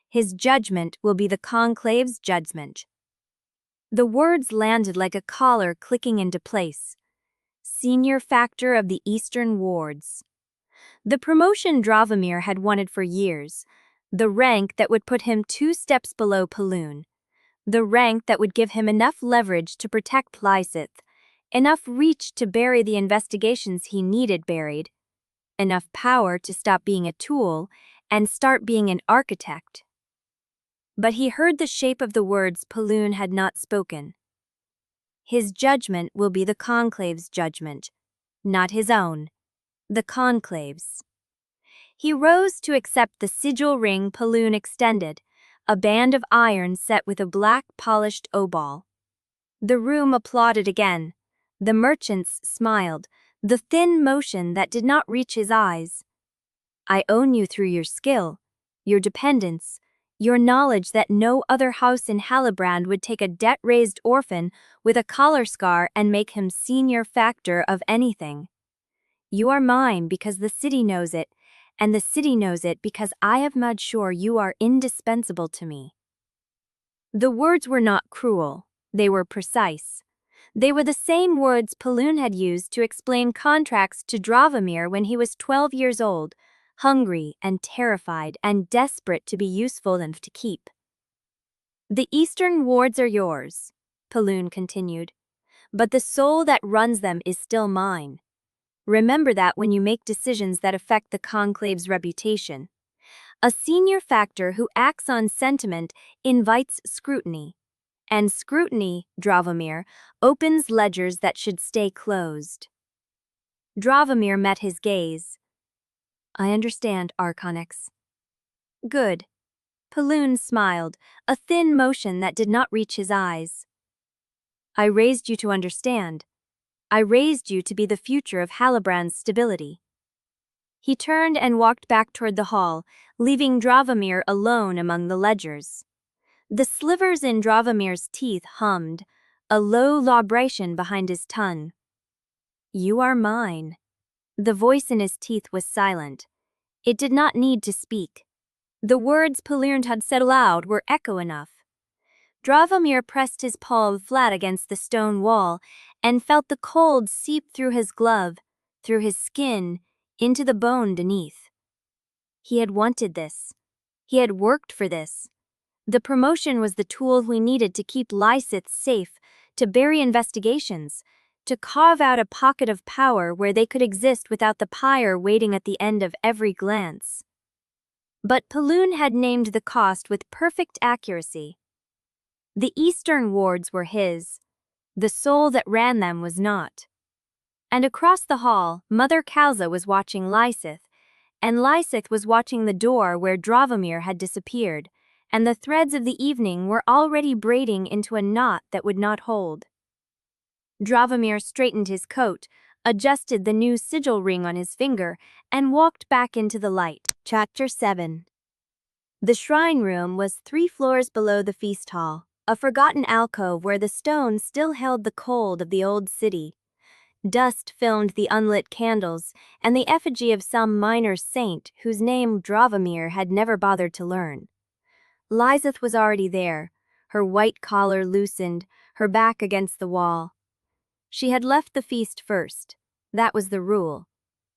His judgment will be the conclave's judgment. The words landed like a collar clicking into place. Senior factor of the Eastern Wards. The promotion Dravamir had wanted for years. The rank that would put him 2 steps below Paloon. The rank that would give him enough leverage to protect Lysith, enough reach to bury the investigations he needed buried, enough power to stop being a tool and start being an architect. But he heard the shape of the words Paloon had not spoken. His judgment will be the conclave's judgment, not his own, the conclave's. He rose to accept the sigil ring Paloon extended, a band of iron set with a black polished obol. The room applauded again. The merchants smiled, the thin motion that did not reach his eyes. I own you through your skill, your dependence, your knowledge that no other house in Hallebrand would take a debt-raised orphan with a collar scar and make him senior factor of anything. You are mine because the city knows it, and the city knows it because I have made sure you are indispensable to me. The words were not cruel, they were precise. They were the same words Paloon had used to explain contracts to Dravamir when he was 12 years old, hungry and terrified and desperate to be useful and to keep. The Eastern Wards are yours, Paloon continued, but the soul that runs them is still mine. Remember that when you make decisions that affect the conclave's reputation. A senior factor who acts on sentiment invites scrutiny. And scrutiny, Dravamir, opens ledgers that should stay closed. Dravamir met his gaze. I understand, Archonix. Good. Paloon smiled, a thin motion that did not reach his eyes. I raised you to understand. I raised you to be the future of Hallebrand's stability. He turned and walked back toward the hall, leaving Dravamir alone among the ledgers. The slivers in Dravamir's teeth hummed, a low vibration behind his tongue. You are mine. The voice in his teeth was silent. It did not need to speak. The words Paloon had said aloud were echo enough. Dravamir pressed his palm flat against the stone wall and felt the cold seep through his glove, through his skin, into the bone beneath. He had wanted this. He had worked for this. The promotion was the tool we needed to keep Lysith safe, to bury investigations, to carve out a pocket of power where they could exist without the pyre waiting at the end of every glance. But Paloon had named the cost with perfect accuracy. The Eastern Wards were his. The soul that ran them was not. And across the hall, Mother Kalza was watching Lysith, and Lysith was watching the door where Dravamir had disappeared, and the threads of the evening were already braiding into a knot that would not hold. Dravamir straightened his coat, adjusted the new sigil ring on his finger, and walked back into the light. Chapter 7. The shrine room was 3 floors below the feast hall, a forgotten alcove where the stone still held the cold of the old city. Dust filmed the unlit candles and the effigy of some minor saint whose name Dravamir had never bothered to learn. Lysith was already there, her white collar loosened, her back against the wall. She had left the feast first. That was the rule.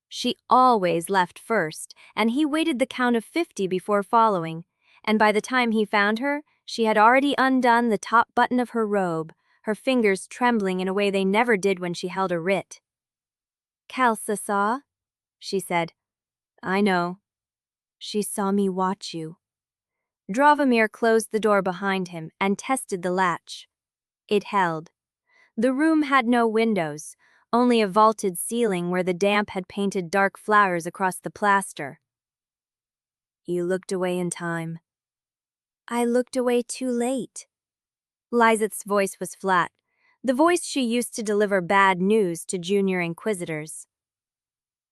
She always left first, and he waited the count of 50 before following, and by the time he found her, she had already undone the top button of her robe, her fingers trembling in a way they never did when she held a writ. Kalsa saw, she said. I know. She saw me watch you. Dravamir closed the door behind him and tested the latch. It held. The room had no windows, only a vaulted ceiling where the damp had painted dark flowers across the plaster. You looked away in time. I looked away too late. Lysith's voice was flat, the voice she used to deliver bad news to junior inquisitors.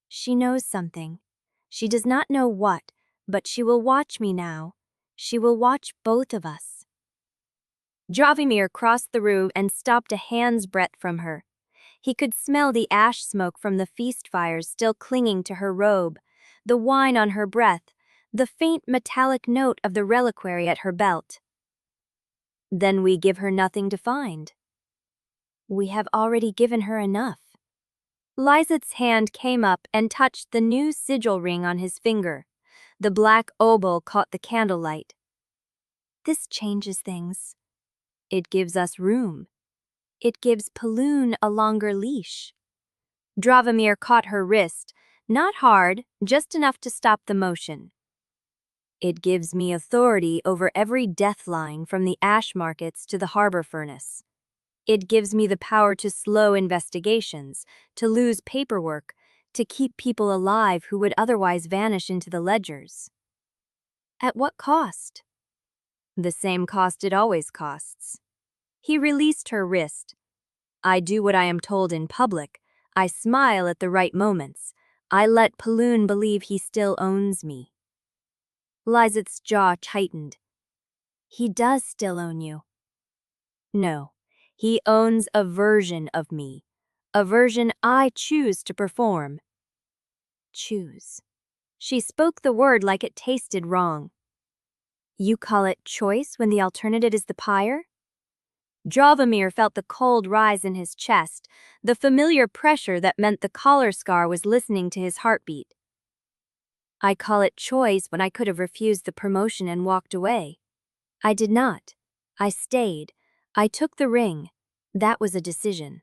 She knows something. She does not know what, but she will watch me now. She will watch both of us. Dravimir crossed the room and stopped a hand's breadth from her. He could smell the ash smoke from the feast fires still clinging to her robe, the wine on her breath, the faint metallic note of the reliquary at her belt. Then we give her nothing to find. We have already given her enough. Lyset's hand came up and touched the new sigil ring on his finger. The black obol caught the candlelight. This changes things. It gives us room. It gives Paloon a longer leash. Dravimir caught her wrist, not hard, just enough to stop the motion. It gives me authority over every death line from the ash markets to the harbor furnace. It gives me the power to slow investigations, to lose paperwork, to keep people alive who would otherwise vanish into the ledgers. At what cost? The same cost it always costs. He released her wrist. I do what I am told in public. I smile at the right moments. I let Paloon believe he still owns me. Lyset's jaw tightened. He does still own you. No, he owns a version of me. A version I choose to perform. Choose. She spoke the word like it tasted wrong. You call it choice when the alternative is the pyre? Dravimir felt the cold rise in his chest, the familiar pressure that meant the collar scar was listening to his heartbeat. I call it choice when I could have refused the promotion and walked away. I did not. I stayed. I took the ring. That was a decision.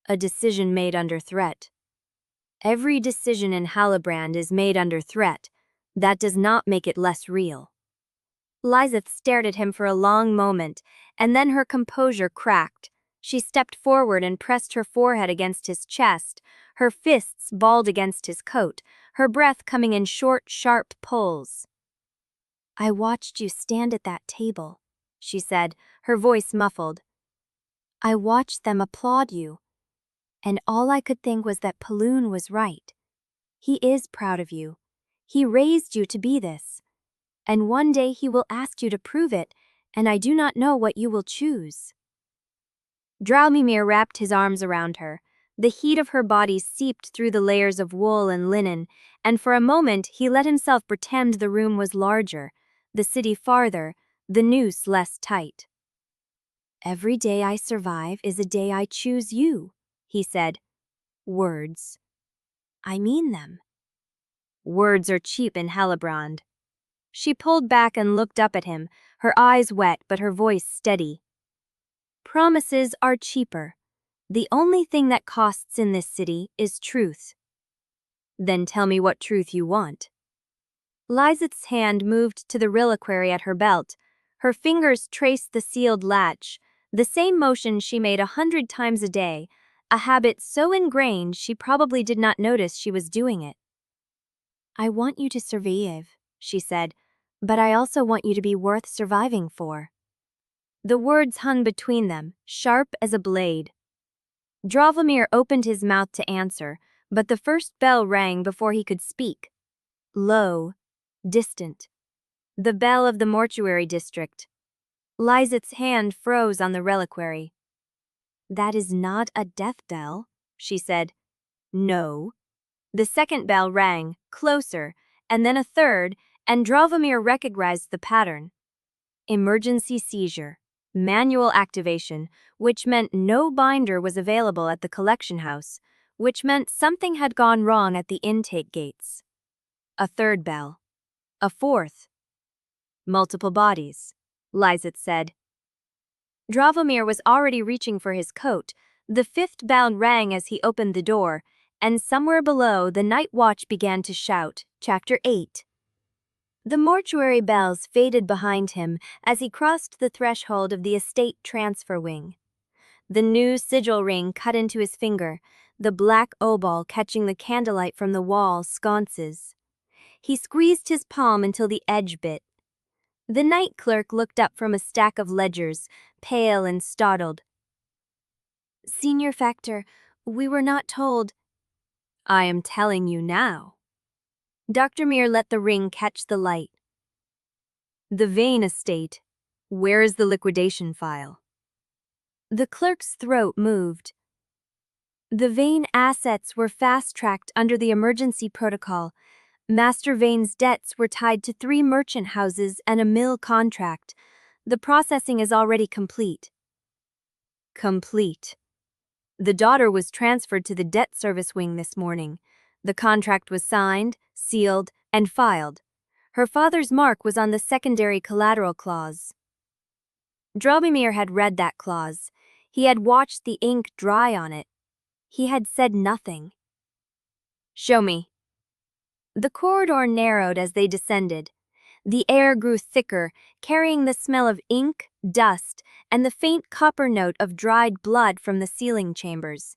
A decision made under threat. Every decision in Hallebrand is made under threat. That does not make it less real. Lyset stared at him for a long moment, and then her composure cracked. She stepped forward and pressed her forehead against his chest, her fists balled against his coat, her breath coming in short, sharp pulls. I watched you stand at that table, she said, her voice muffled. I watched them applaud you, and all I could think was that Paloon was right. He is proud of you. He raised you to be this. And one day he will ask you to prove it, and I do not know what you will choose. Dravimir wrapped his arms around her. The heat of her body seeped through the layers of wool and linen, and for a moment he let himself pretend the room was larger, the city farther, the noose less tight. Every day I survive is a day I choose you, he said. Words. I mean them. Words are cheap in Hallebrand. She pulled back and looked up at him, her eyes wet but her voice steady. Promises are cheaper. The only thing that costs in this city is truth. Then tell me what truth you want. Lyset's hand moved to the reliquary at her belt. Her fingers traced the sealed latch, the same motion she made 100 times a day, a habit so ingrained she probably did not notice she was doing it. I want you to survive, she said, but I also want you to be worth surviving for. The words hung between them, sharp as a blade. Dravimir opened his mouth to answer, but the first bell rang before he could speak. Low, distant. The bell of the mortuary district. Lyset's hand froze on the reliquary. That is not a death bell, she said. No. The second bell rang, closer, and then a third, and Dravimir recognized the pattern. Emergency seizure. Manual activation, which meant no binder was available at the collection house, which meant something had gone wrong at the intake gates. A third bell. A fourth. Multiple bodies, Lyset said. Dravimir was already reaching for his coat. The fifth bell rang as he opened the door, and somewhere below the night watch began to shout, Chapter 8. The mortuary bells faded behind him as he crossed the threshold of the estate transfer wing. The new sigil ring cut into his finger, the black obol catching the candlelight from the wall sconces. He squeezed his palm until the edge bit. The night clerk looked up from a stack of ledgers, pale and startled. Senior Factor, we were not told. I am telling you now. Dr. Mir let the ring catch the light. The Vane estate. Where is the liquidation file? The clerk's throat moved. The Vane assets were fast-tracked under the emergency protocol. Master Vane's debts were tied to 3 merchant houses and a mill contract. The processing is already complete. Complete. The daughter was transferred to the debt service wing this morning. The contract was signed, sealed, and filed. Her father's mark was on the secondary collateral clause. Dromimir had read that clause. He had watched the ink dry on it. He had said nothing. Show me. The corridor narrowed as they descended. The air grew thicker, carrying the smell of ink, dust, and the faint copper note of dried blood from the sealing chambers.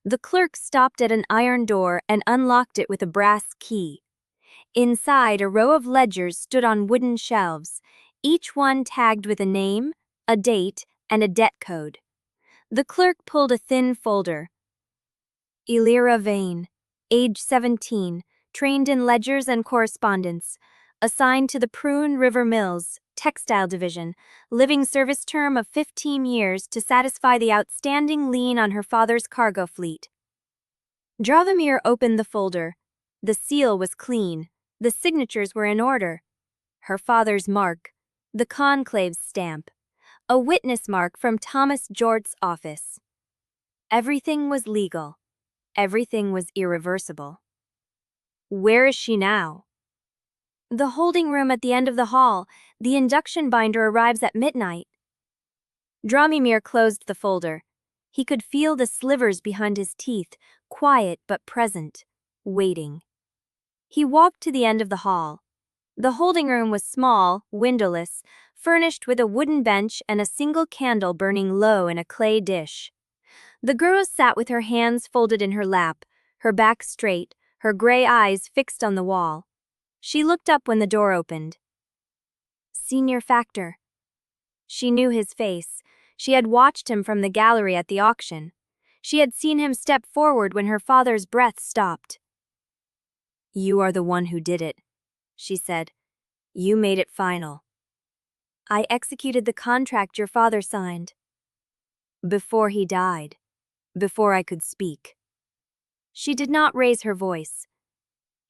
The clerk stopped at an iron door and unlocked it with a brass key. Inside, a row of ledgers stood on wooden shelves, each one tagged with a name, a date, and a debt code. The clerk pulled a thin folder. Elira Vane, age 17, trained in ledgers and correspondence, assigned to the Prune River Mills, Textile Division, living service term of 15 years to satisfy the outstanding lien on her father's cargo fleet. Dromimir opened the folder. The seal was clean. The signatures were in order. Her father's mark, the conclave's stamp, a witness mark from Thomas Jort's office. Everything was legal. Everything was irreversible. Where is she now? The holding room at the end of the hall. The induction binder arrives at midnight. Dromimir closed the folder. He could feel the slivers behind his teeth, quiet but present, waiting. He walked to the end of the hall. The holding room was small, windowless, furnished with a wooden bench and a single candle burning low in a clay dish. The girl sat with her hands folded in her lap, her back straight, her gray eyes fixed on the wall. She looked up when the door opened. Senior Factor. She knew his face. She had watched him from the gallery at the auction. She had seen him step forward when her father's breath stopped. You are the one who did it, she said. You made it final. I executed the contract your father signed. Before he died. Before I could speak. She did not raise her voice.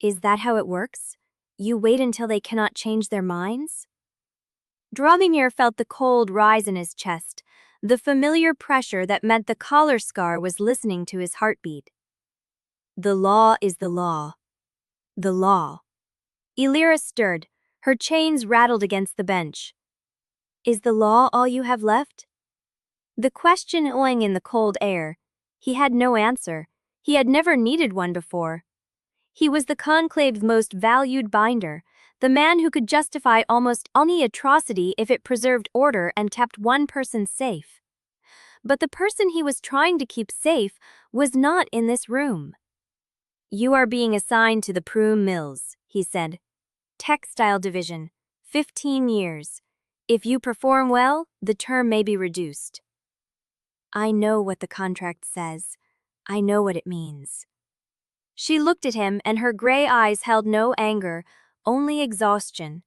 Is that how it works? You wait until they cannot change their minds? Dromimir felt the cold rise in his chest, the familiar pressure that meant the collar scar was listening to his heartbeat. The law is the law. The law. Elira stirred. Her chains rattled against the bench. Is the law all you have left? The question hung in the cold air. He had no answer. He had never needed one before. He was the conclave's most valued binder, the man who could justify almost any atrocity if it preserved order and kept one person safe. But the person he was trying to keep safe was not in this room. You are being assigned to the Prune Mills, he said. Textile Division, 15 years. If you perform well, the term may be reduced. I know what the contract says. I know what it means. She looked at him and her gray eyes held no anger, only exhaustion.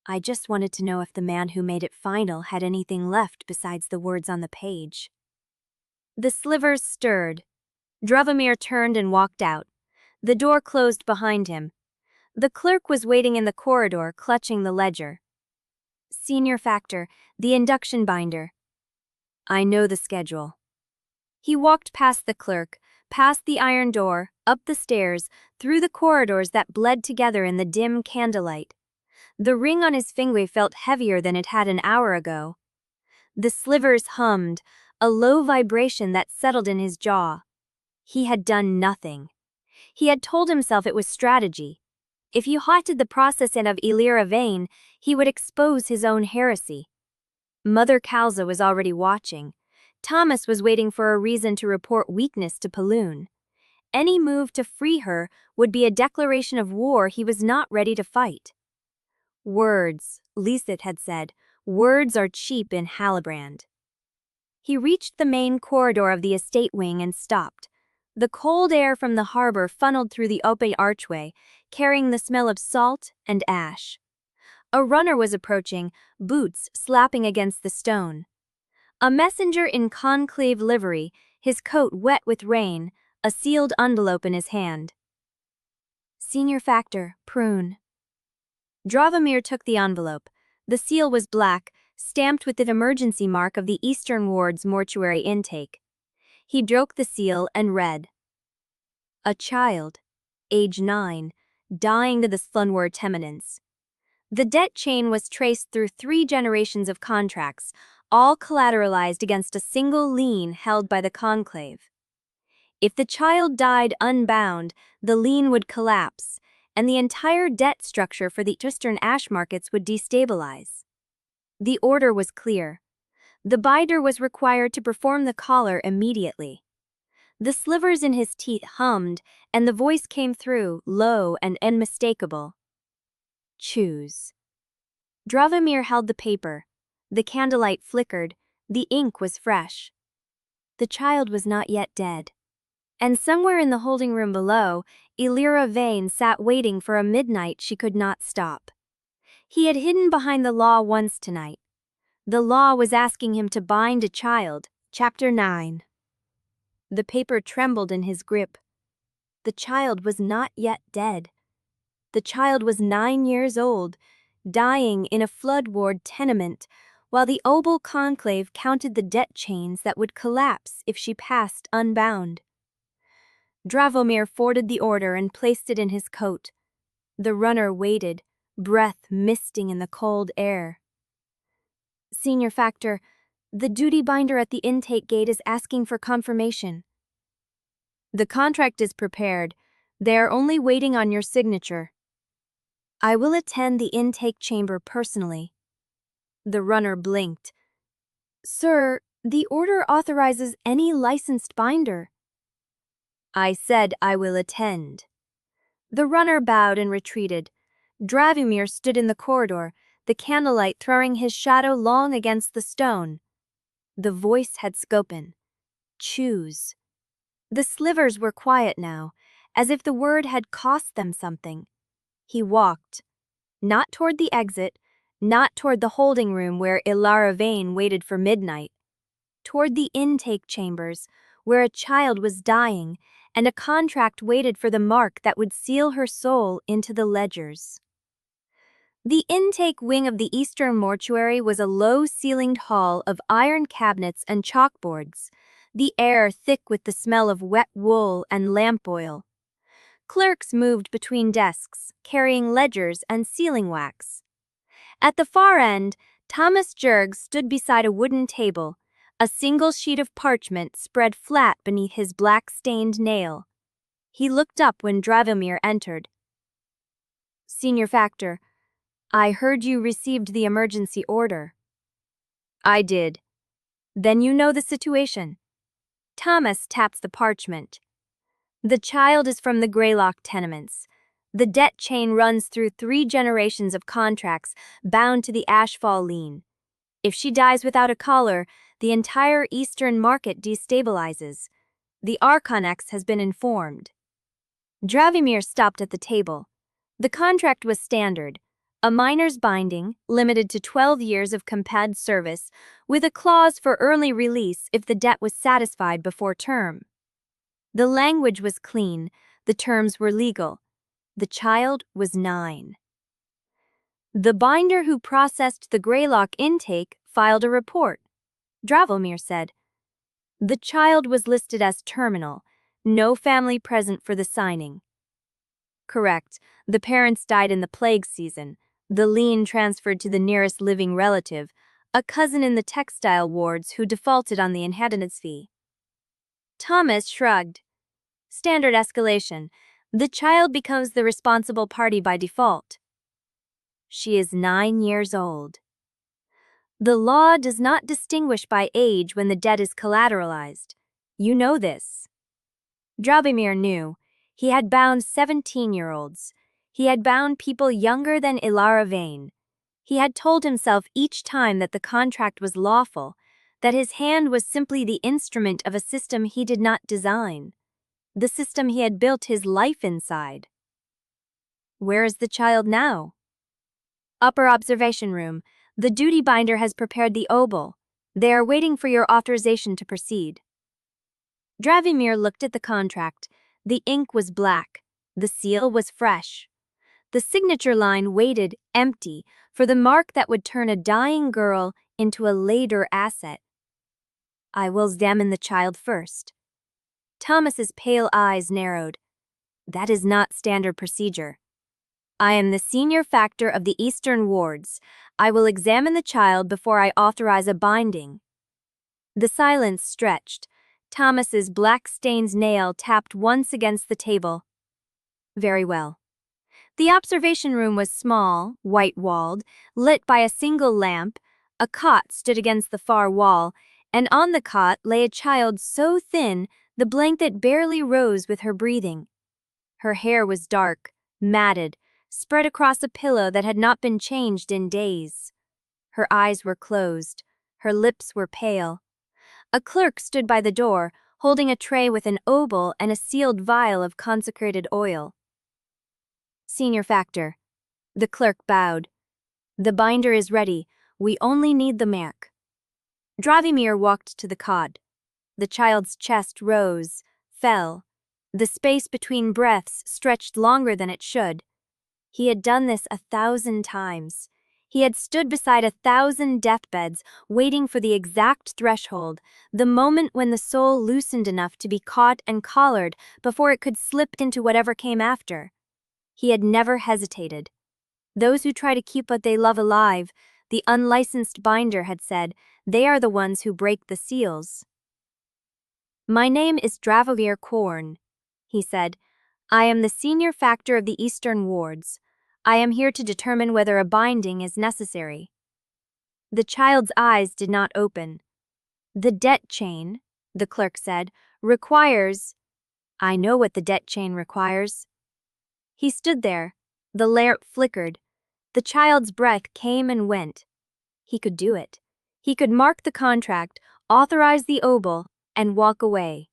I just wanted to know if the man who made it final had anything left besides the words on the page. The slivers stirred. Dromimir turned and walked out. The door closed behind him. The clerk was waiting in the corridor, clutching the ledger. Senior Factor, the induction binder. I know the schedule. He walked past the clerk, past the iron door, up the stairs, through the corridors that bled together in the dim candlelight. The ring on his finger felt heavier than it had an hour ago. The slivers hummed, a low vibration that settled in his jaw. He had done nothing. He had told himself it was strategy. If he halted the procession of Elira Vane, he would expose his own heresy. Mother Kalza was already watching. Thomas was waiting for a reason to report weakness to Paloon. Any move to free her would be a declaration of war he was not ready to fight. Words, Lisette had said, words are cheap in Halbrand. He reached the main corridor of the estate wing and stopped. The cold air from the harbor funneled through the open archway, carrying the smell of salt and ash. A runner was approaching, boots slapping against the stone. A messenger in conclave livery, his coat wet with rain, a sealed envelope in his hand. Senior Factor, Prune. Dravomir took the envelope. The seal was black, stamped with the emergency mark of the Eastern Ward's mortuary intake. He broke the seal and read. A child, age 9, dying to the Slunwar tenements. The debt chain was traced through 3 generations of contracts, all collateralized against a single lien held by the conclave. If the child died unbound, the lien would collapse, and the entire debt structure for the Eastern ash markets would destabilize. The order was clear. The binder was required to perform the collar immediately. The slivers in his teeth hummed, and the voice came through, low and unmistakable. Choose. Dravomir held the paper. The candlelight flickered. The ink was fresh. The child was not yet dead. And somewhere in the holding room below, Elira Vane sat waiting for a midnight she could not stop. He had hidden behind the law once tonight. The law was asking him to bind a child. Chapter 9. The paper trembled in his grip. The child was not yet dead. The child was 9 years old, dying in a flood ward tenement, while the Obol conclave counted the debt chains that would collapse if she passed unbound. Dravomir forwarded the order and placed it in his coat. The runner waited, breath misting in the cold air. Senior Factor, the duty binder at the intake gate is asking for confirmation. The contract is prepared. They are only waiting on your signature. I will attend the intake chamber personally. The runner blinked. Sir, the order authorizes any licensed binder. I said I will attend. The runner bowed and retreated. Dravomir stood in the corridor, the candlelight throwing his shadow long against the stone. The voice had spoken. Choose. The slivers were quiet now, as if the word had cost them something. He walked. Not toward the exit, not toward the holding room where Elira Vane waited for midnight. Toward the intake chambers, where a child was dying, and a contract waited for the mark that would seal her soul into the ledgers. The intake wing of the Eastern Mortuary was a low-ceilinged hall of iron cabinets and chalkboards, the air thick with the smell of wet wool and lamp oil. Clerks moved between desks, carrying ledgers and sealing wax. At the far end, Thomas Jurg stood beside a wooden table, a single sheet of parchment spread flat beneath his black-stained nail. He looked up when Dravomir entered. Senior Factor, I heard you received the emergency order. I did. Then you know the situation. Thomas tapped the parchment. The child is from the Greylock tenements. The debt chain runs through 3 generations of contracts bound to the Ashfall lien. If she dies without a collar, the entire Eastern market destabilizes. The Archonix has been informed. Dravomir stopped at the table. The contract was standard. A minor's binding, limited to 12 years of compad service, with a clause for early release if the debt was satisfied before term. The language was clean, the terms were legal. The child was 9. The binder who processed the Greylock intake filed a report. Dravomir said. The child was listed as terminal, no family present for the signing. Correct, the parents died in the plague season. The lien transferred to the nearest living relative, a cousin in the textile wards who defaulted on the inheritance fee. Thomas shrugged. Standard escalation. The child becomes the responsible party by default. She is 9 years old. The law does not distinguish by age when the debt is collateralized. You know this. Dravomir knew. He had bound 17-year-olds. He had bound people younger than Elira Vane. He had told himself each time that the contract was lawful, that his hand was simply the instrument of a system he did not design, the system he had built his life inside. Where is the child now? Upper observation room. The duty binder has prepared the obol. They are waiting for your authorization to proceed. Dravimir looked at the contract. The ink was black. The seal was fresh. The signature line waited, empty, for the mark that would turn a dying girl into a later asset. I will examine the child first. Thomas's pale eyes narrowed. That is not standard procedure. I am the senior factor of the Eastern Wards. I will examine the child before I authorize a binding. The silence stretched. Thomas's black-stained nail tapped once against the table. Very well. The observation room was small, white-walled, lit by a single lamp. A cot stood against the far wall, and on the cot lay a child so thin the blanket barely rose with her breathing. Her hair was dark, matted, spread across a pillow that had not been changed in days. Her eyes were closed. Her lips were pale. A clerk stood by the door, holding a tray with an obol and a sealed vial of consecrated oil. Senior Factor. The clerk bowed. The binder is ready. We only need the mark. Dravimir walked to the cot. The child's chest rose, fell. The space between breaths stretched longer than it should. He had done this 1,000 times. He had stood beside 1,000 deathbeds, waiting for the exact threshold, the moment when the soul loosened enough to be caught and collared before it could slip into whatever came after. He had never hesitated. Those who try to keep what they love alive, the unlicensed binder had said, they are the ones who break the seals. My name is Dravimir Korn, he said. I am the senior factor of the Eastern Wards. I am here to determine whether a binding is necessary. The child's eyes did not open. The debt chain, the clerk said, requires... I know what the debt chain requires. He stood there. The lamp flickered. The child's breath came and went. He could do it. He could mark the contract, authorize the obol, and walk away.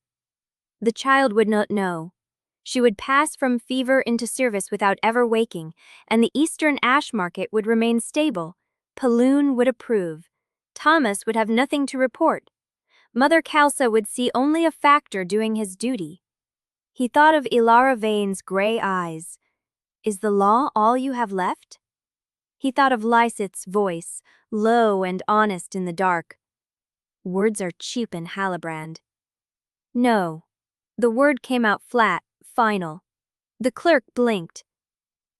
The child would not know. She would pass from fever into service without ever waking, and the Eastern Ash Market would remain stable. Paloon would approve. Thomas would have nothing to report. Mother Khalsa would see only a factor doing his duty. He thought of Ilara Vane's gray eyes. Is the law all you have left? He thought of Lysith's voice, low and honest in the dark. Words are cheap in Halbrand. No. The word came out flat, final. The clerk blinked.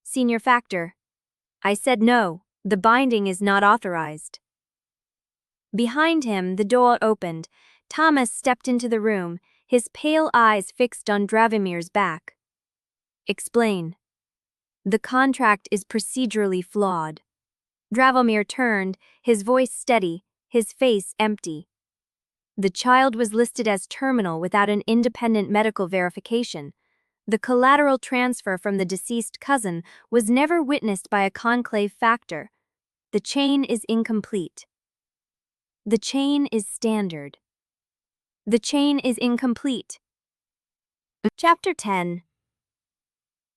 Senior Factor. I said no, the binding is not authorized. Behind him, the door opened. Thomas stepped into the room, his pale eyes fixed on Dravimir's back. Explain. The contract is procedurally flawed. Dravimir turned, his voice steady, his face empty. The child was listed as terminal without an independent medical verification. The collateral transfer from the deceased cousin was never witnessed by a conclave factor. The chain is incomplete. The chain is standard. The chain is incomplete. Chapter 10.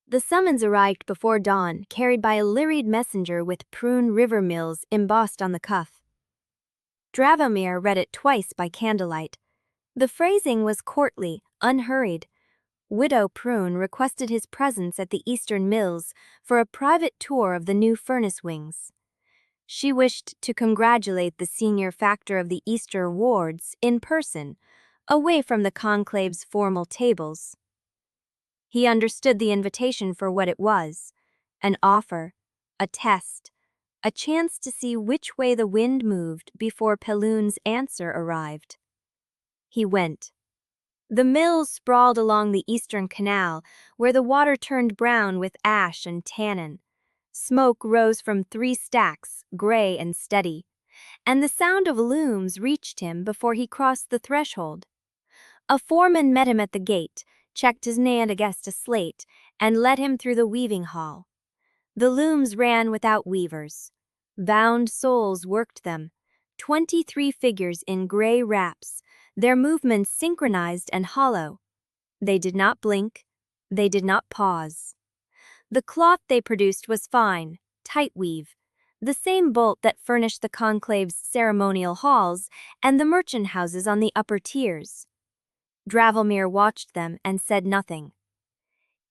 The summons arrived before dawn, carried by a lyried messenger with Prune River Mills embossed on the cuff. Dravimir read it twice by candlelight. The phrasing was courtly, unhurried. Widow Prune requested his presence at the Eastern Mills for a private tour of the new furnace wings. She wished to congratulate the senior factor of the Eastern Wards in person, away from the conclave's formal tables. He understood the invitation for what it was, an offer, a test, a chance to see which way the wind moved before Paloon's answer arrived. He went. The mills sprawled along the eastern canal, where the water turned brown with ash and tannin. Smoke rose from 3 stacks, gray and steady, and the sound of looms reached him before he crossed the threshold. A foreman met him at the gate, checked his name against a slate, and led him through the weaving hall. The looms ran without weavers. Bound souls worked them, 23 figures in gray wraps, their movements synchronized and hollow. They did not blink. They did not pause. The cloth they produced was fine, tight weave. the same bolt that furnished the conclave's ceremonial halls and the merchant houses on the upper tiers. Dravelmere watched them and said nothing.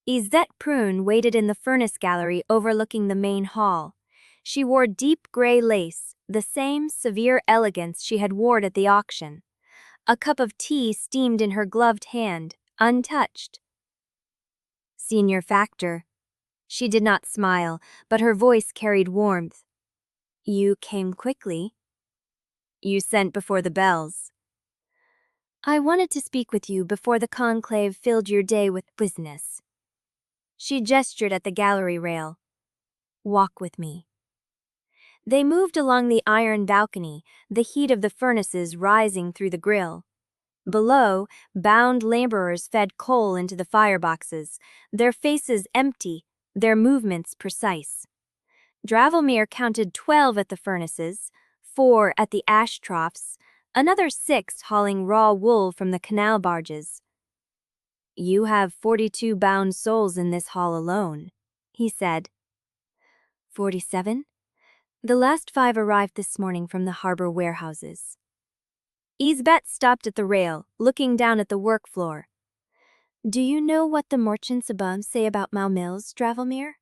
Isette Prune waited in the furnace gallery overlooking the main hall. She wore deep gray lace, the same severe elegance she had worn at the auction. A cup of tea steamed in her gloved hand, untouched. Senior Factor. She did not smile, but her voice carried warmth. You came quickly. You sent before the bells. I wanted to speak with you before the conclave filled your day with business. She gestured at the gallery rail. Walk with me. They moved along the iron balcony, the heat of the furnaces rising through the grill. Below, bound laborers fed coal into the fireboxes, their faces empty, their movements precise. Dravelmere counted 12 at the furnaces, 4 at the ash troughs, another 6 hauling raw wool from the canal barges. You have 42 bound souls in this hall alone, he said. 47? The last 5 arrived this morning from the harbor warehouses. Isbeth stopped at the rail, looking down at the work floor. Do you know what the merchants above say about Mau Mills, Dravelmere?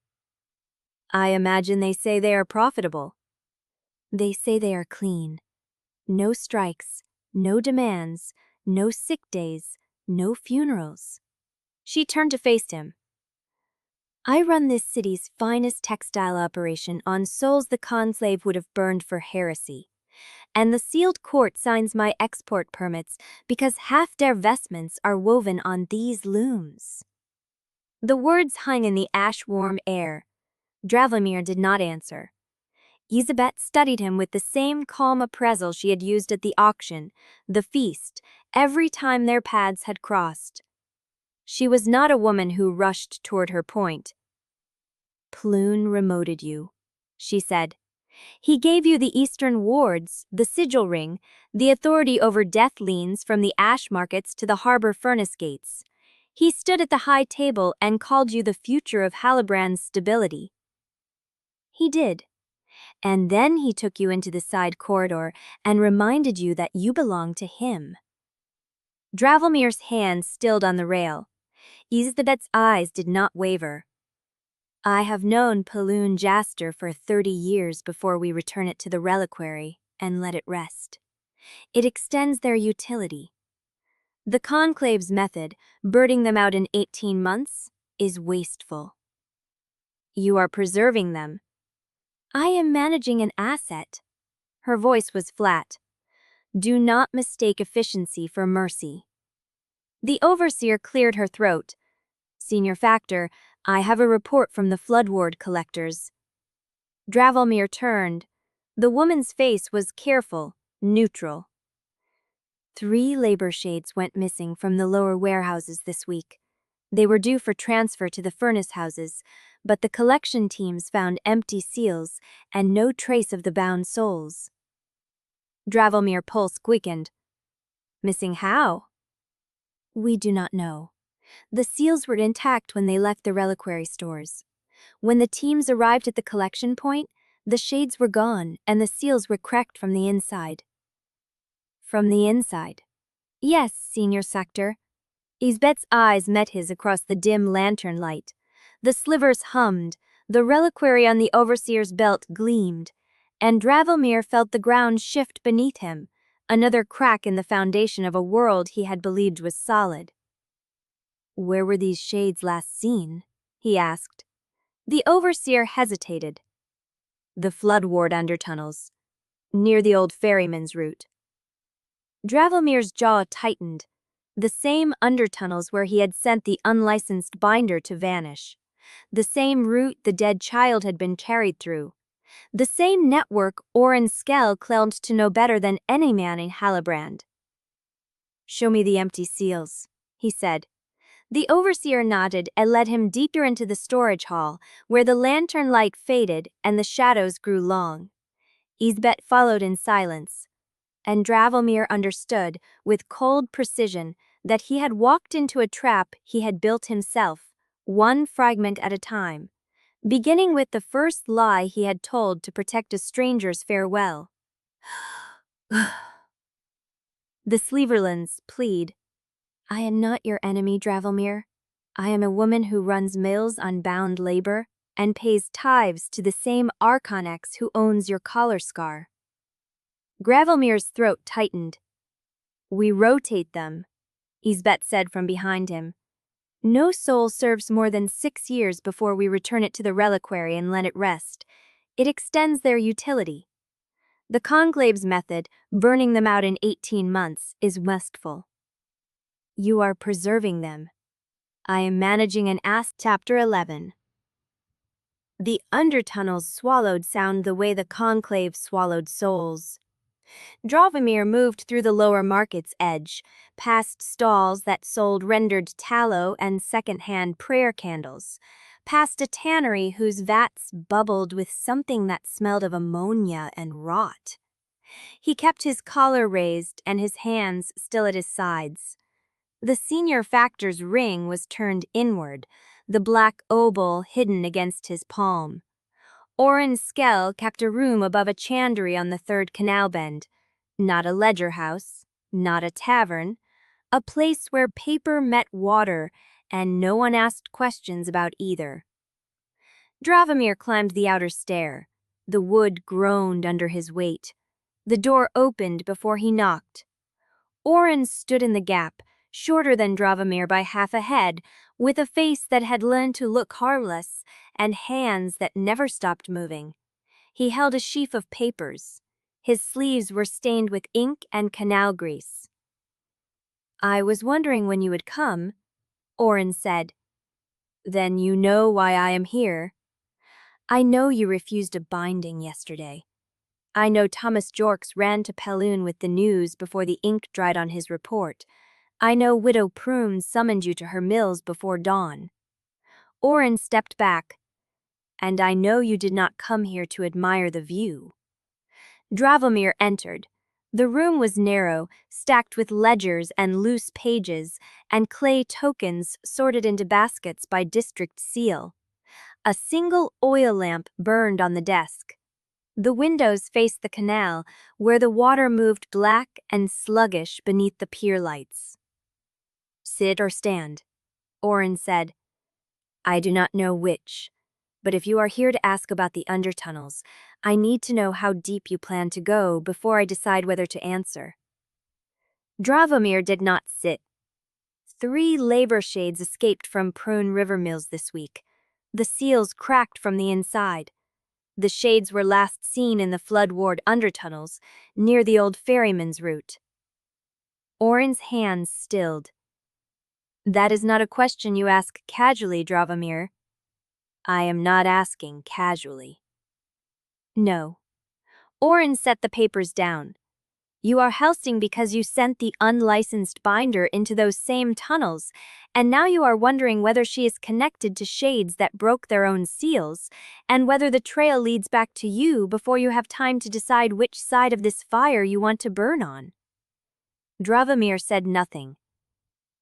I imagine they say they are profitable. They say they are clean. No strikes, no demands, no sick days, no funerals. She turned to face him. I run this city's finest textile operation on souls the conclave would have burned for heresy. And the sealed court signs my export permits because half their vestments are woven on these looms. The words hung in the ash-warm air. Dravelmere did not answer. Isabet studied him with the same calm appraisal she had used at the auction, the feast, every time their paths had crossed. She was not a woman who rushed toward her point. Plune remoted you, she said. He gave you the eastern wards, the sigil ring, the authority over death liens from the ash markets to the harbor furnace gates. He stood at the high table and called you the future of Halbrand's stability. He did. And then he took you into the side corridor and reminded you that you belonged to him. Dravelmere's hand stilled on the rail. Isabet's eyes did not waver. I have known Paloon Jaster for 30 years before we return it to the Reliquary and let it rest. It extends their utility. The Conclave's method, birding them out in 18 months, is wasteful. You are preserving them. I am managing an asset. Her voice was flat. Do not mistake efficiency for mercy. The overseer cleared her throat. Senior Factor, I have a report from the flood ward collectors. Dravelmere turned. The woman's face was careful, neutral. 3 labor shades went missing from the lower warehouses this week. They were due for transfer to the furnace houses, but the collection teams found empty seals and no trace of the bound souls. Dravelmere's pulse quickened. Missing how? We do not know. The seals were intact when they left the reliquary stores. When the teams arrived at the collection point, the shades were gone and the seals were cracked from the inside. From the inside? Yes, Senior Sector. Isbet's eyes met his across the dim lantern light. The slivers hummed, the reliquary on the overseer's belt gleamed, and Dravelmere felt the ground shift beneath him, another crack in the foundation of a world he had believed was solid. Where were these shades last seen? He asked. The overseer hesitated. The flood ward undertunnels, near the old ferryman's route. Dravelmere's jaw tightened. The same undertunnels where he had sent the unlicensed binder to vanish. The same route the dead child had been carried through. The same network Orrin Skell claimed to know better than any man in Halbrand. Show me the empty seals, he said. The overseer nodded and led him deeper into the storage hall, where the lantern light faded and the shadows grew long. Isbet followed in silence, and Dravelmere understood, with cold precision, that he had walked into a trap he had built himself, one fragment at a time. beginning with the first lie he had told to protect a stranger's farewell. The Sliverlands plead, "I am not your enemy, Dravelmere. I am a woman who runs mills on bound labor and pays tithes to the same Arconex who owns your collar scar." Gravelmere's throat tightened. "We rotate them," Isbeth said from behind him. "No soul serves more than 6 years before we return it to the Reliquary and let it rest. It extends their utility. The Conclave's method, burning them out in 18 months, is wasteful. You are preserving them. I am managing an Chapter 11. The undertunnels swallowed sound the way the Conclave swallowed souls. Dravamir moved through the lower market's edge, past stalls that sold rendered tallow and second-hand prayer candles, past a tannery whose vats bubbled with something that smelled of ammonia and rot. He kept his collar raised and his hands still at his sides. The senior factor's ring was turned inward, the black obol hidden against his palm. Orrin's skell kept a room above a chandery on the third canal bend. Not a ledger house, not a tavern, a place where paper met water and no one asked questions about either. Dravamir climbed the outer stair. The wood groaned under his weight. The door opened before he knocked. Orrin stood in the gap, shorter than Dravamir by half a head, with a face that had learned to look harmless and hands that never stopped moving. He held a sheaf of papers. His sleeves were stained with ink and canal grease. "I was wondering when you would come," Orrin said. "Then you know why I am here. I know you refused a binding yesterday. I know Thomas Jorks ran to Pelloun with the news before the ink dried on his report. I know Widow Prune summoned you to her mills before dawn." Orrin stepped back. "And I know you did not come here to admire the view." Dravamir entered. The room was narrow, stacked with ledgers and loose pages, and clay tokens sorted into baskets by district seal. A single oil lamp burned on the desk. The windows faced the canal, where the water moved black and sluggish beneath the pier lights. "Sit or stand," Orrin said. "I do not know which, but if you are here to ask about the undertunnels, I need to know how deep you plan to go before I decide whether to answer." Dravamir did not sit. 3 labor shades escaped from Prune River mills this week. The seals cracked from the inside. The shades were last seen in the flood ward undertunnels, near the old ferryman's route. Orrin's hands stilled. "That is not a question you ask casually, Dravamir." "I am not asking casually." "No." Orrin set the papers down. "You are Helsing because you sent the unlicensed binder into those same tunnels, and now you are wondering whether she is connected to shades that broke their own seals, and whether the trail leads back to you before you have time to decide which side of this fire you want to burn on." Dravamir said nothing.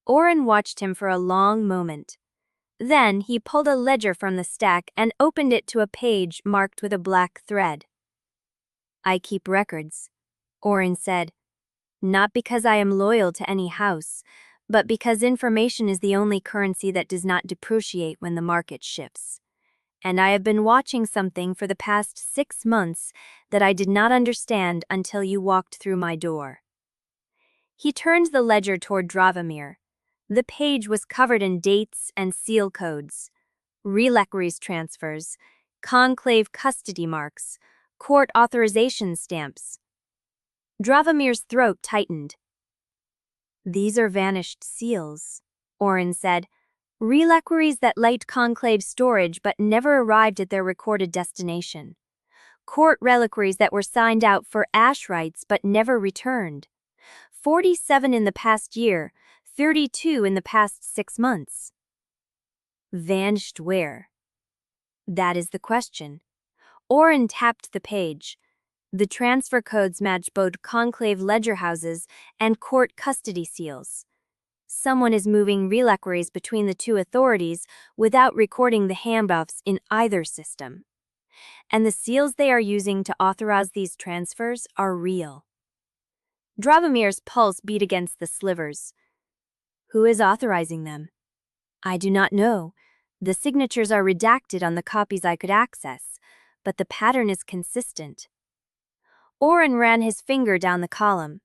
Orrin watched him for a long moment. Then he pulled a ledger from the stack and opened it to a page marked with a black thread. "I keep records," Orrin said. "Not because I am loyal to any house, but because information is the only currency that does not depreciate when the market shifts. And I have been watching something for the past 6 months that I did not understand until you walked through my door." He turned the ledger toward Dravamir. The page was covered in dates and seal codes, Reliquary's transfers, conclave custody marks, court authorization stamps. Dravamir's throat tightened. "These are vanished seals," Orrin said. "Reliquaries that light conclave storage but never arrived at their recorded destination. Court reliquaries that were signed out for ash rites but never returned. 47 in the past year, 32 in the past 6 months." "Vanished where?" "That is the question." Orrin tapped the page. The transfer codes match both conclave ledger houses and court custody seals. Someone is moving reliquaries between the two authorities without recording the handoffs in either system. And the seals they are using to authorize these transfers are real. Dravomir's pulse beat against the slivers. Who is authorizing them? I do not know. The signatures are redacted on the copies I could access, but the pattern is consistent. Orrin ran his finger down the column.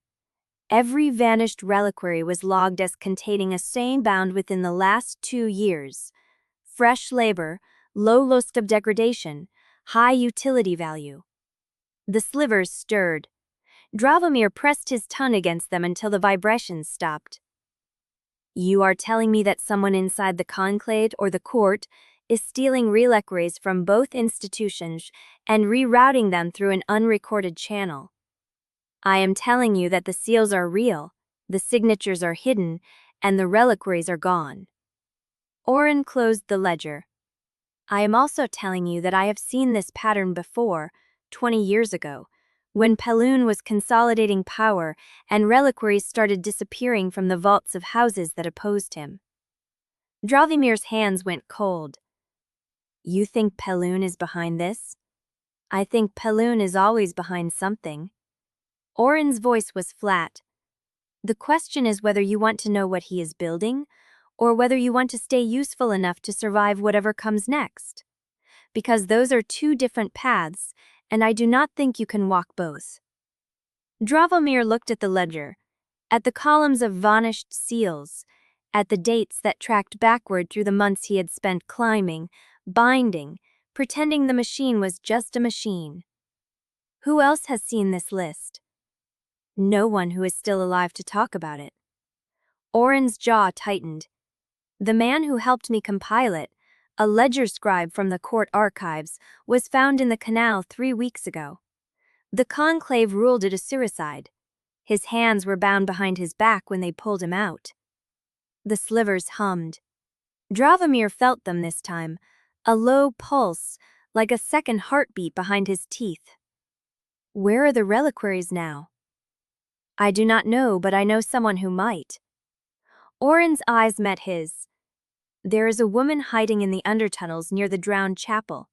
Every vanished reliquary was logged as containing a same bound within the last 2 years. Fresh labor, low risk of degradation, high utility value. The slivers stirred. Dravomir pressed his tongue against them until the vibrations stopped. You are telling me that someone inside the conclave or the court is stealing reliquaries from both institutions and rerouting them through an unrecorded channel. I am telling you that the seals are real, the signatures are hidden, and the reliquaries are gone. Orrin closed the ledger. I am also telling you that I have seen this pattern before, 20 years ago, when Pelun was consolidating power and reliquaries started disappearing from the vaults of houses that opposed him. Dravomir's hands went cold. You think Pelun is behind this? I think Pelun is always behind something. Orrin's voice was flat. The question is whether you want to know what he is building, or whether you want to stay useful enough to survive whatever comes next. Because those are two different paths, and I do not think you can walk both. Dravomir looked at the ledger, at the columns of vanished seals, at the dates that tracked backward through the months he had spent climbing, binding, pretending the machine was just a machine. Who else has seen this list? No one who is still alive to talk about it. Orrin's jaw tightened. The man who helped me compile it, a ledger scribe from the court archives, was found in the canal 3 weeks ago. The conclave ruled it a suicide. His hands were bound behind his back when they pulled him out. The slivers hummed. Dravomir felt them this time, a low pulse, like a second heartbeat behind his teeth. Where are the reliquaries now? I do not know, but I know someone who might. Orrin's eyes met his. There is a woman hiding in the undertunnels near the drowned chapel.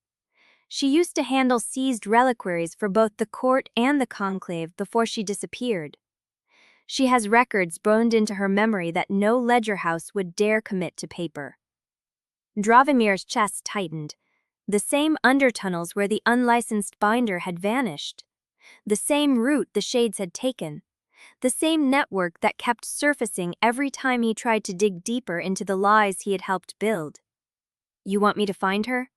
She used to handle seized reliquaries for both the court and the conclave before she disappeared. She has records burned into her memory that no ledger house would dare commit to paper. Dravomir's chest tightened. The same undertunnels where the unlicensed binder had vanished. The same route the shades had taken. The same network that kept surfacing every time he tried to dig deeper into the lies he had helped build. You want me to find her?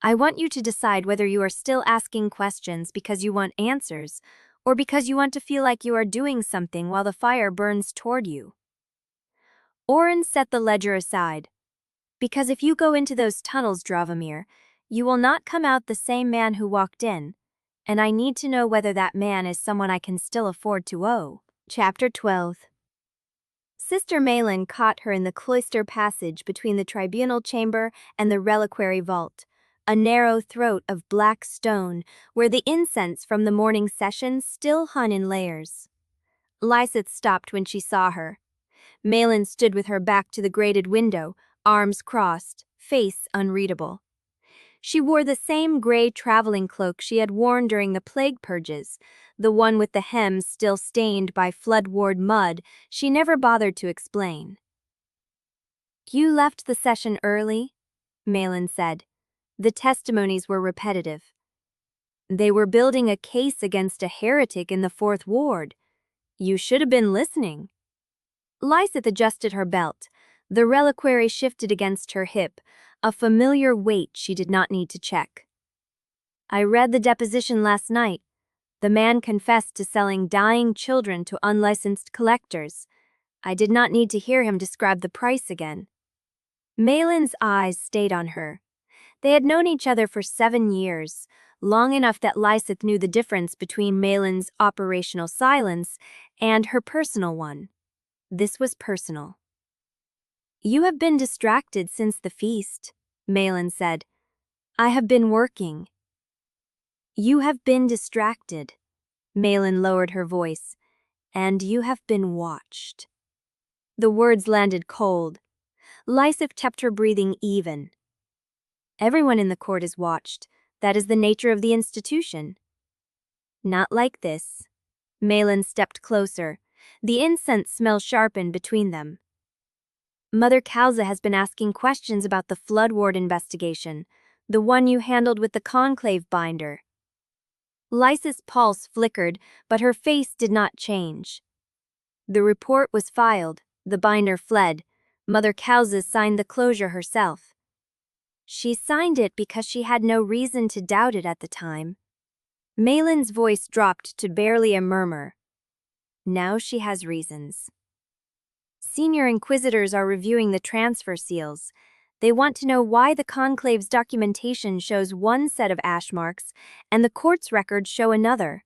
I want you to decide whether you are still asking questions because you want answers, or because you want to feel like you are doing something while the fire burns toward you. Orrin set the ledger aside. Because if you go into those tunnels, Dravomir, you will not come out the same man who walked in, and I need to know whether that man is someone I can still afford to owe. Chapter 12. Sister Malin caught her in the cloister passage between the tribunal chamber and the reliquary vault, a narrow throat of black stone where the incense from the morning session still hung in layers. Lysith stopped when she saw her. Malin stood with her back to the grated window, arms crossed, face unreadable. She wore the same gray traveling cloak she had worn during the plague purges, the one with the hem still stained by flood-ward mud she never bothered to explain. You left the session early, Malin said. The testimonies were repetitive. They were building a case against a heretic in the 4th Ward. You should have been listening. Lysith adjusted her belt. The reliquary shifted against her hip, a familiar weight she did not need to check. I read the deposition last night. The man confessed to selling dying children to unlicensed collectors. I did not need to hear him describe the price again. Malin's eyes stayed on her. They had known each other for 7 years, long enough that Lysith knew the difference between Malin's operational silence and her personal one. This was personal. You have been distracted since the feast, Malin said. I have been working. You have been distracted. Malin lowered her voice. And you have been watched. The words landed cold. Lysith kept her breathing even. Everyone in the court is watched. That is the nature of the institution. Not like this. Malin stepped closer. The incense smell sharpened between them. Mother Kalza has been asking questions about the Flood Ward investigation, the one you handled with the conclave binder. Lysith's pulse flickered, but her face did not change. The report was filed, the binder fled. Mother Kalza signed the closure herself. She signed it because she had no reason to doubt it at the time. Malin's voice dropped to barely a murmur. Now she has reasons. Senior Inquisitors are reviewing the transfer seals. They want to know why the Conclave's documentation shows one set of ash marks and the court's records show another.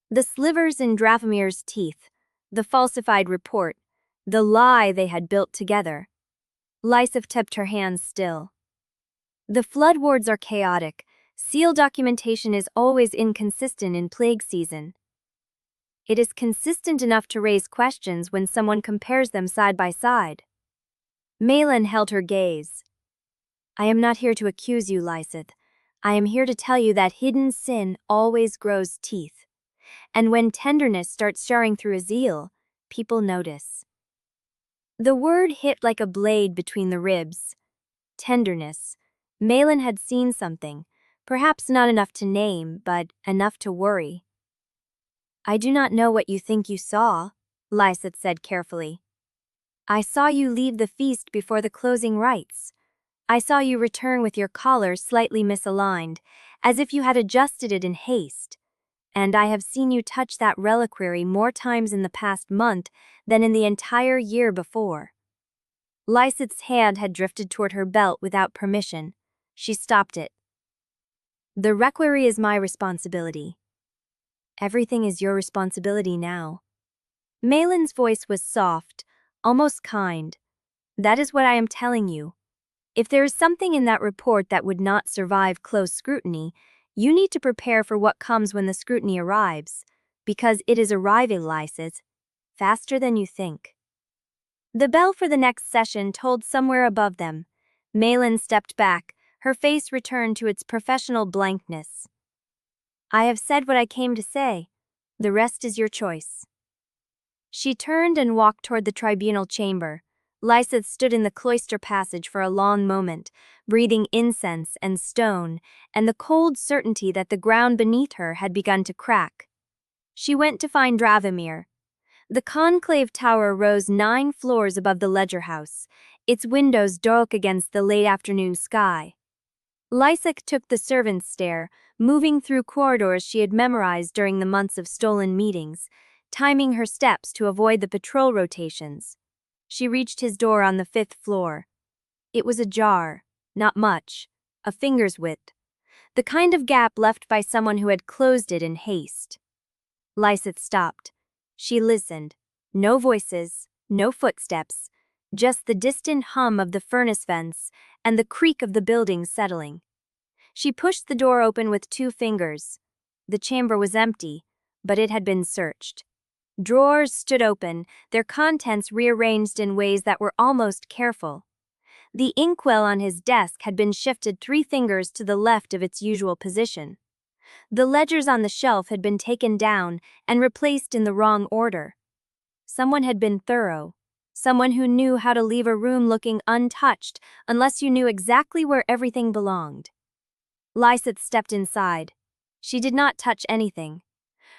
The slivers in Dravimir's teeth, the falsified report, the lie they had built together. Lysith kept her hands still. The flood wards are chaotic. Seal documentation is always inconsistent in plague season. It is consistent enough to raise questions when someone compares them side by side. Malin held her gaze. I am not here to accuse you, Lysith. I am here to tell you that hidden sin always grows teeth. And when tenderness starts showing through a zeal, people notice. The word hit like a blade between the ribs. Tenderness. Malin had seen something, perhaps not enough to name, but enough to worry. I do not know what you think you saw, Lysith said carefully. I saw you leave the feast before the closing rites. I saw you return with your collar slightly misaligned, as if you had adjusted it in haste. And I have seen you touch that reliquary more times in the past month than in the entire year before. Lysith's hand had drifted toward her belt without permission. She stopped it. The reliquary is my responsibility. Everything is your responsibility now. Malin's voice was soft, almost kind. That is what I am telling you. If there is something in that report that would not survive close scrutiny, you need to prepare for what comes when the scrutiny arrives, because it is arriving, Lysith, faster than you think. The bell for the next session tolled somewhere above them. Malin stepped back, her face returned to its professional blankness. I have said what I came to say. The rest is your choice. She turned and walked toward the tribunal chamber. Lysith stood in the cloister passage for a long moment, breathing incense and stone, and the cold certainty that the ground beneath her had begun to crack. She went to find Dravimir. The conclave tower rose 9 floors above the ledger house, its windows dark against the late afternoon sky. Lysith took the servants' stair, moving through corridors she had memorized during the months of stolen meetings, timing her steps to avoid the patrol rotations. She reached his door on the 5th floor. It was ajar, not much, a finger's width, the kind of gap left by someone who had closed it in haste. Lysith stopped. She listened. No voices, no footsteps, just the distant hum of the furnace vents and the creak of the building settling. She pushed the door open with 2 fingers. The chamber was empty, but it had been searched. Drawers stood open, their contents rearranged in ways that were almost careful. The inkwell on his desk had been shifted 3 fingers to the left of its usual position. The ledgers on the shelf had been taken down and replaced in the wrong order. Someone had been thorough. Someone who knew how to leave a room looking untouched unless you knew exactly where everything belonged. Lysith stepped inside. She did not touch anything.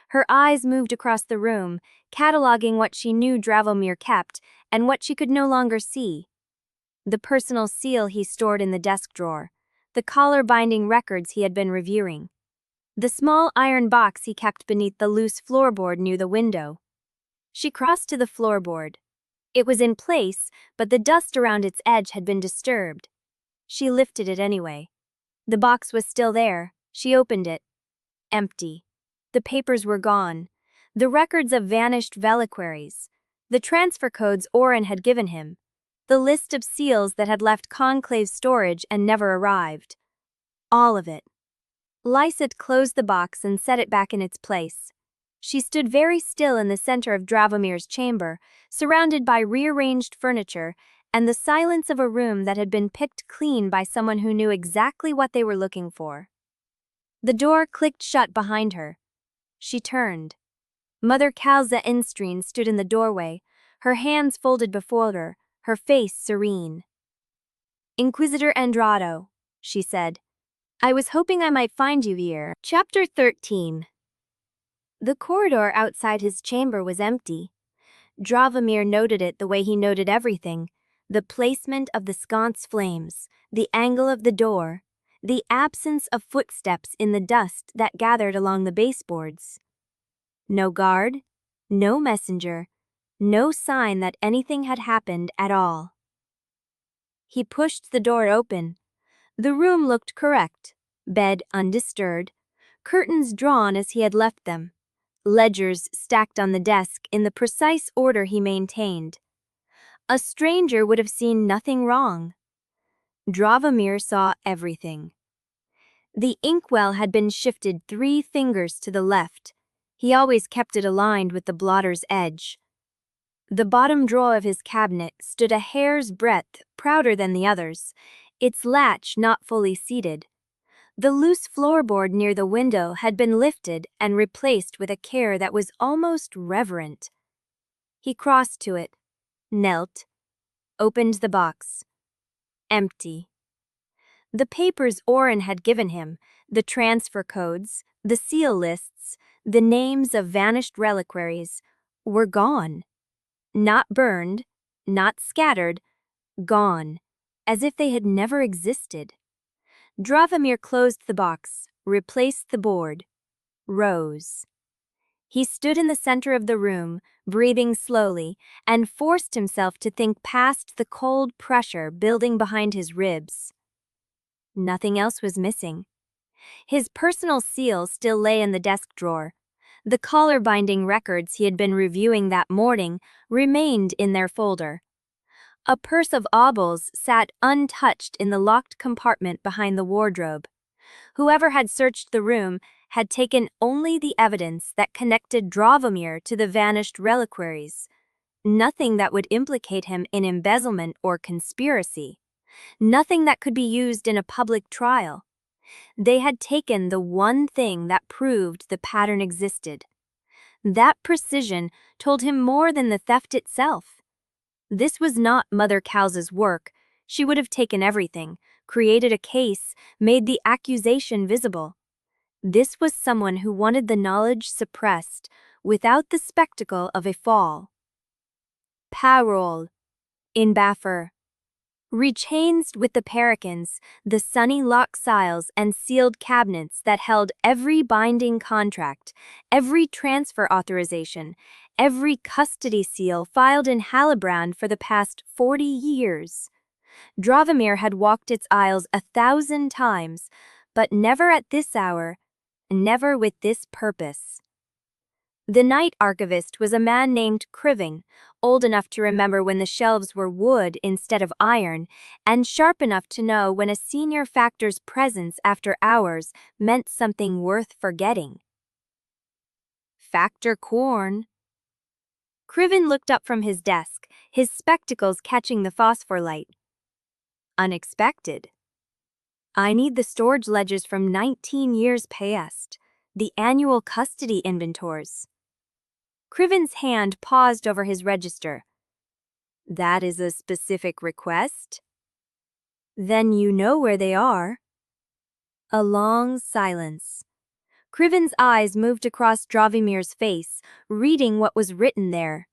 Her eyes moved across the room, cataloging what she knew Dravimir kept and what she could no longer see. The personal seal he stored in the desk drawer, the collar-binding records he had been reviewing, the small iron box he kept beneath the loose floorboard near the window. She crossed to the floorboard. It was in place, but the dust around its edge had been disturbed. She lifted it anyway. The box was still there. She opened it. Empty. The papers were gone. The records of vanished reliquaries. The transfer codes Orrin had given him. The list of seals that had left Conclave storage and never arrived. All of it. Lysith closed the box and set it back in its place. She stood very still in the center of Dravomir's chamber, surrounded by rearranged furniture and the silence of a room that had been picked clean by someone who knew exactly what they were looking for. The door clicked shut behind her. She turned. Mother Kalza Instreen stood in the doorway, her hands folded before her face serene. "Inquisitor Andrado," she said. "I was hoping I might find you here." Chapter 13. The corridor outside his chamber was empty. Dravomir noted it the way he noted everything: the placement of the sconce flames, the angle of the door, the absence of footsteps in the dust that gathered along the baseboards. No guard, no messenger, no sign that anything had happened at all. He pushed the door open. The room looked correct: bed undisturbed, curtains drawn as he had left them, ledgers stacked on the desk in the precise order he maintained. A stranger would have seen nothing wrong. Dravomir saw everything. The inkwell had been shifted 3 fingers to the left. He always kept it aligned with the blotter's edge. The bottom drawer of his cabinet stood a hair's breadth prouder than the others, its latch not fully seated. The loose floorboard near the window had been lifted and replaced with a care that was almost reverent. He crossed to it, knelt, opened the box. Empty. The papers Orrin had given him, the transfer codes, the seal lists, the names of vanished reliquaries, were gone. Not burned, not scattered, gone, as if they had never existed. Dravomir closed the box, replaced the board, rose. He stood in the center of the room, breathing slowly, and forced himself to think past the cold pressure building behind his ribs. Nothing else was missing. His personal seal still lay in the desk drawer. The collar-binding records he had been reviewing that morning remained in their folder. A purse of Obols sat untouched in the locked compartment behind the wardrobe. Whoever had searched the room had taken only the evidence that connected Dravomir to the vanished reliquaries. Nothing that would implicate him in embezzlement or conspiracy. Nothing that could be used in a public trial. They had taken the one thing that proved the pattern existed. That precision told him more than the theft itself. This was not Mother Kalza's work. She would have taken everything, created a case, made the accusation visible. This was someone who wanted the knowledge suppressed, without the spectacle of a fall. Parole. In Baffer. Rechained with the paragons, the sunny lock siles and sealed cabinets that held every binding contract, every transfer authorization, every custody seal filed in Halbrand for the past 40 years. Dravomir had walked its aisles 1,000 times, but never at this hour, never with this purpose. The night archivist was a man named Criving, old enough to remember when the shelves were wood instead of iron, and sharp enough to know when a senior factor's presence after hours meant something worth forgetting. Factor Corn. Crivin looked up from his desk, his spectacles catching the phosphor light. Unexpected. I need the storage ledgers from 19 years past, the annual custody inventories. Criven's hand paused over his register. That is a specific request? Then you know where they are. A long silence. Criven's eyes moved across Dravomir's face, reading what was written there.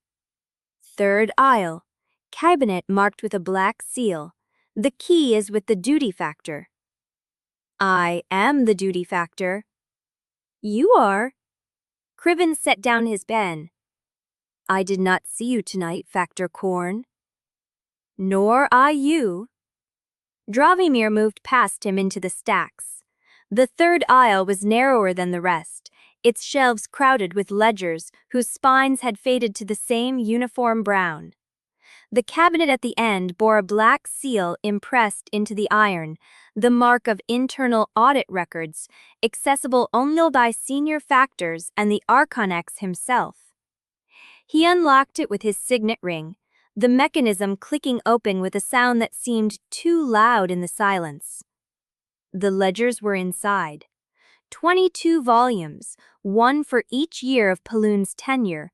Third aisle. Cabinet marked with a black seal. The key is with the duty factor. I am the duty factor. You are. Criven set down his pen. I did not see you tonight, Factor Corn. Nor I you. Dravomir moved past him into the stacks. The third aisle was narrower than the rest, its shelves crowded with ledgers whose spines had faded to the same uniform brown. The cabinet at the end bore a black seal impressed into the iron, the mark of internal audit records, accessible only by senior factors and the Archonix himself. He unlocked it with his signet ring, the mechanism clicking open with a sound that seemed too loud in the silence. The ledgers were inside. 22 volumes, one for each year of Paloon's tenure,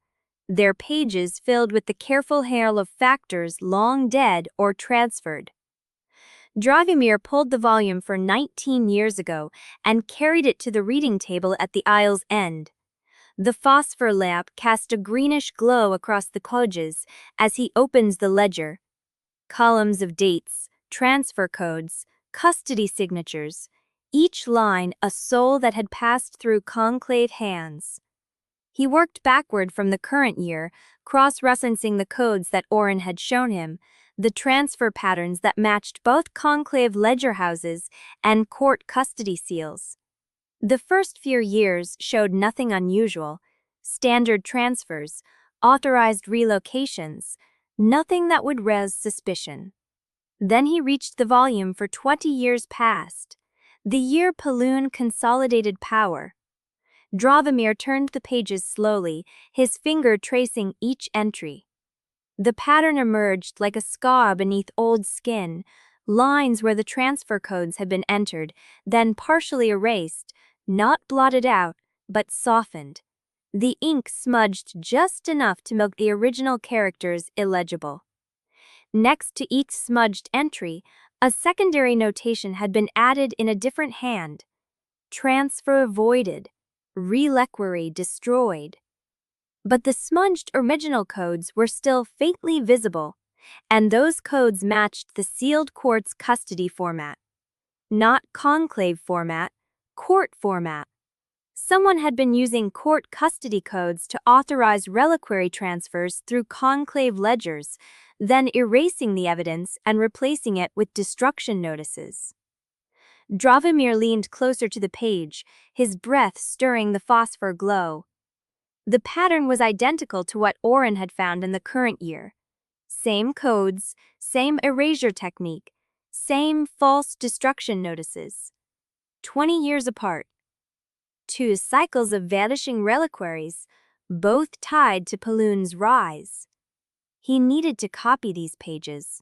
their pages filled with the careful hail of factors long dead or transferred. Dravimir pulled the volume for 19 years ago and carried it to the reading table at the aisle's end. The phosphor lamp cast a greenish glow across the pages as he opens the ledger. Columns of dates, transfer codes, custody signatures, each line a soul that had passed through conclave hands. He worked backward from the current year, cross-referencing the codes that Orrin had shown him, the transfer patterns that matched both conclave ledger houses and court custody seals. The first few years showed nothing unusual: standard transfers, authorized relocations, nothing that would raise suspicion. Then he reached the volume for 20 years past, the year Paloon consolidated power. Dravimir turned the pages slowly, his finger tracing each entry. The pattern emerged like a scar beneath old skin, lines where the transfer codes had been entered, then partially erased, not blotted out, but softened. The ink smudged just enough to make the original characters illegible. Next to each smudged entry, a secondary notation had been added in a different hand: transfer avoided, Reliquary destroyed. But the smudged original codes were still faintly visible, and those codes matched the sealed court's custody format. Not conclave format, court format. Someone had been using court custody codes to authorize reliquary transfers through conclave ledgers, then erasing the evidence and replacing it with destruction notices. Dravimir leaned closer to the page, his breath stirring the phosphor glow. The pattern was identical to what Orrin had found in the current year. Same codes, same erasure technique, same false destruction notices. 20 years apart. 2 cycles of vanishing reliquaries, both tied to Paloon's rise. He needed to copy these pages.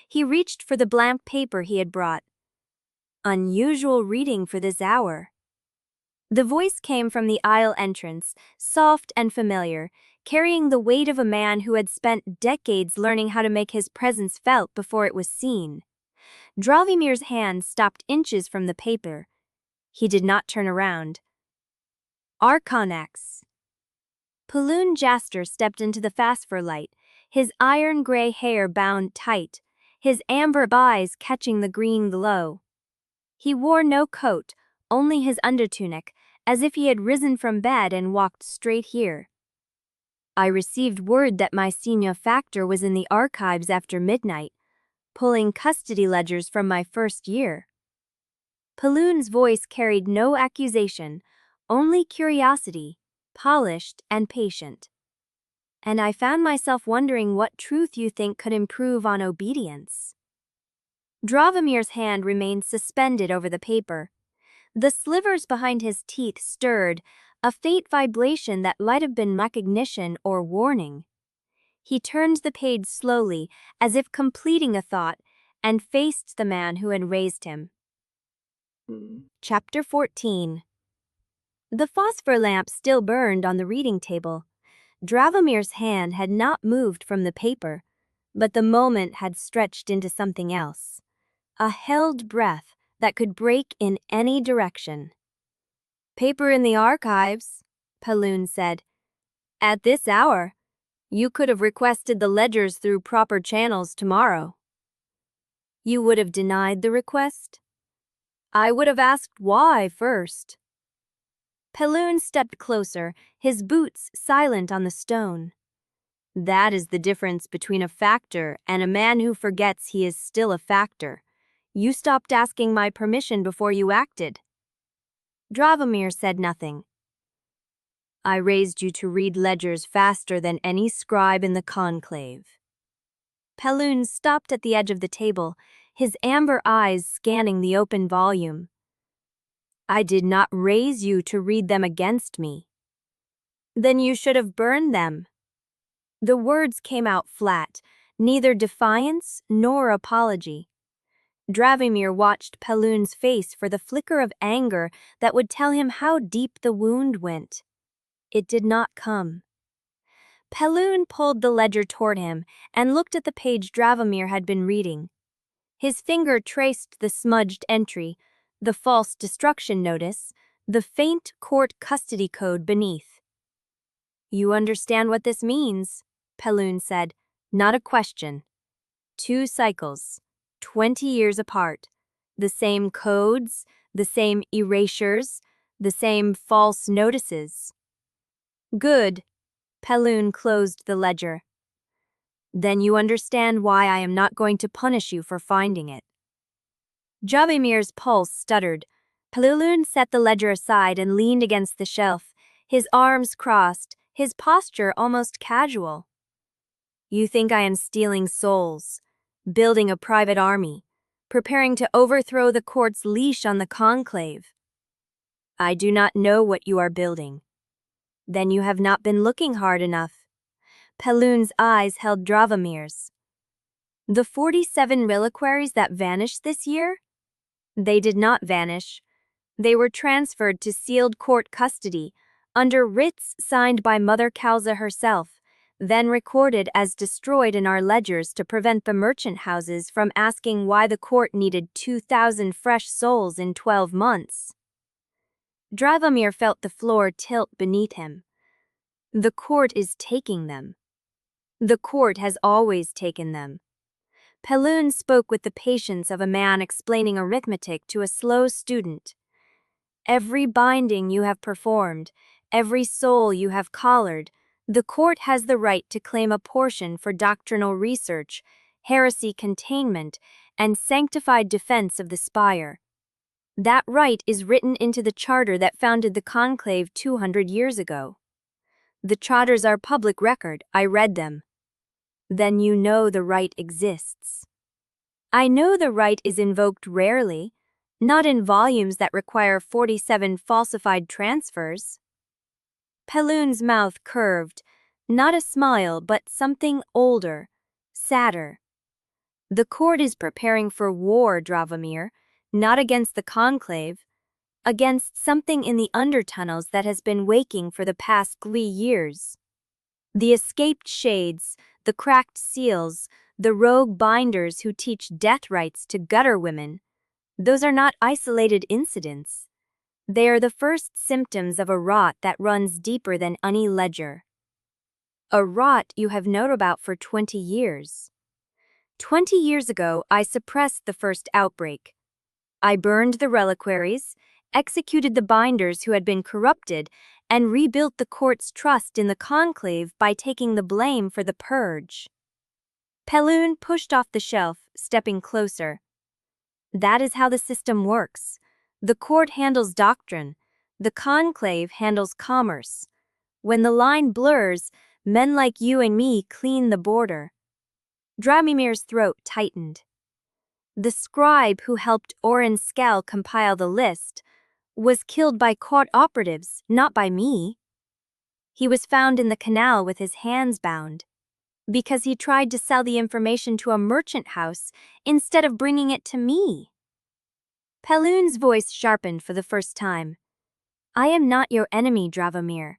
He reached for the blank paper he had brought. Unusual reading for this hour. The voice came from the aisle entrance, soft and familiar, carrying the weight of a man who had spent decades learning how to make his presence felt before it was seen. Dravimir's hand stopped inches from the paper. He did not turn around. Archonix. Paloon Jaster stepped into the phosphor light, his iron-gray hair bound tight, his amber eyes catching the green glow. He wore no coat, only his undertunic, as if he had risen from bed and walked straight here. I received word that my senior factor was in the archives after midnight, pulling custody ledgers from my first year. Paloon's voice carried no accusation, only curiosity, polished and patient. And I found myself wondering what truth you think could improve on obedience. Dravimir's hand remained suspended over the paper. The slivers behind his teeth stirred, a faint vibration that might have been recognition or warning. He turned the page slowly, as if completing a thought, and faced the man who had raised him. Chapter 14. The phosphor lamp still burned on the reading table. Dravimir's hand had not moved from the paper, but the moment had stretched into something else. A held breath that could break in any direction. Paper in the archives, Paloon said. At this hour, you could have requested the ledgers through proper channels tomorrow. You would have denied the request? I would have asked why first. Paloon stepped closer, his boots silent on the stone. That is the difference between a factor and a man who forgets he is still a factor. You stopped asking my permission before you acted. Dravimir said nothing. I raised you to read ledgers faster than any scribe in the conclave. Peloon stopped at the edge of the table, his amber eyes scanning the open volume. I did not raise you to read them against me. Then you should have burned them. The words came out flat, neither defiance nor apology. Dravimir watched Peloon's face for the flicker of anger that would tell him how deep the wound went. It did not come. Peloon pulled the ledger toward him and looked at the page Dravimir had been reading. His finger traced the smudged entry, the false destruction notice, the faint court custody code beneath. You understand what this means, Peloon said, not a question. 2 cycles, 20 years apart, the same codes, the same erasures, the same false notices. Good. Peloon closed the ledger. Then you understand why I am not going to punish you for finding it. Dravimir's pulse stuttered. Peloon set the ledger aside and leaned against the shelf, his arms crossed, his posture almost casual. You think I am stealing souls, building a private army, preparing to overthrow the court's leash on the conclave. I do not know what you are building. Then you have not been looking hard enough. Peloon's eyes held Dravimir's. The 47 reliquaries that vanished this year? They did not vanish. They were transferred to sealed court custody, under writs signed by Mother Kalza herself, then recorded as destroyed in our ledgers to prevent the merchant houses from asking why the court needed 2,000 fresh souls in 12 months. Dravimir felt the floor tilt beneath him. The court is taking them. The court has always taken them. Peloon spoke with the patience of a man explaining arithmetic to a slow student. Every binding you have performed, every soul you have collared, the court has the right to claim a portion for doctrinal research, heresy containment, and sanctified defense of the spire. That right is written into the charter that founded the conclave 200 years ago. The charters are public record, I read them. Then you know the right exists. I know the right is invoked rarely, not in volumes that require 47 falsified transfers. Peloon's mouth curved, not a smile but something older, sadder. The court is preparing for war, Dravimir, not against the conclave, against something in the undertunnels that has been waking for the past 3 years. The escaped shades, the cracked seals, the rogue binders who teach death rites to gutter women, those are not isolated incidents. They are the first symptoms of a rot that runs deeper than any ledger. A rot you have known about for 20 years. 20 years ago, I suppressed the first outbreak. I burned the reliquaries, executed the binders who had been corrupted, and rebuilt the court's trust in the conclave by taking the blame for the purge. Peloon pushed off the shelf, stepping closer. That is how the system works. The court handles doctrine. The conclave handles commerce. When the line blurs, men like you and me clean the border. Dramimir's throat tightened. The scribe who helped Orrin Skell compile the list was killed by court operatives, not by me. He was found in the canal with his hands bound, because he tried to sell the information to a merchant house instead of bringing it to me. Peloon's voice sharpened for the first time. I am not your enemy, Dravimir.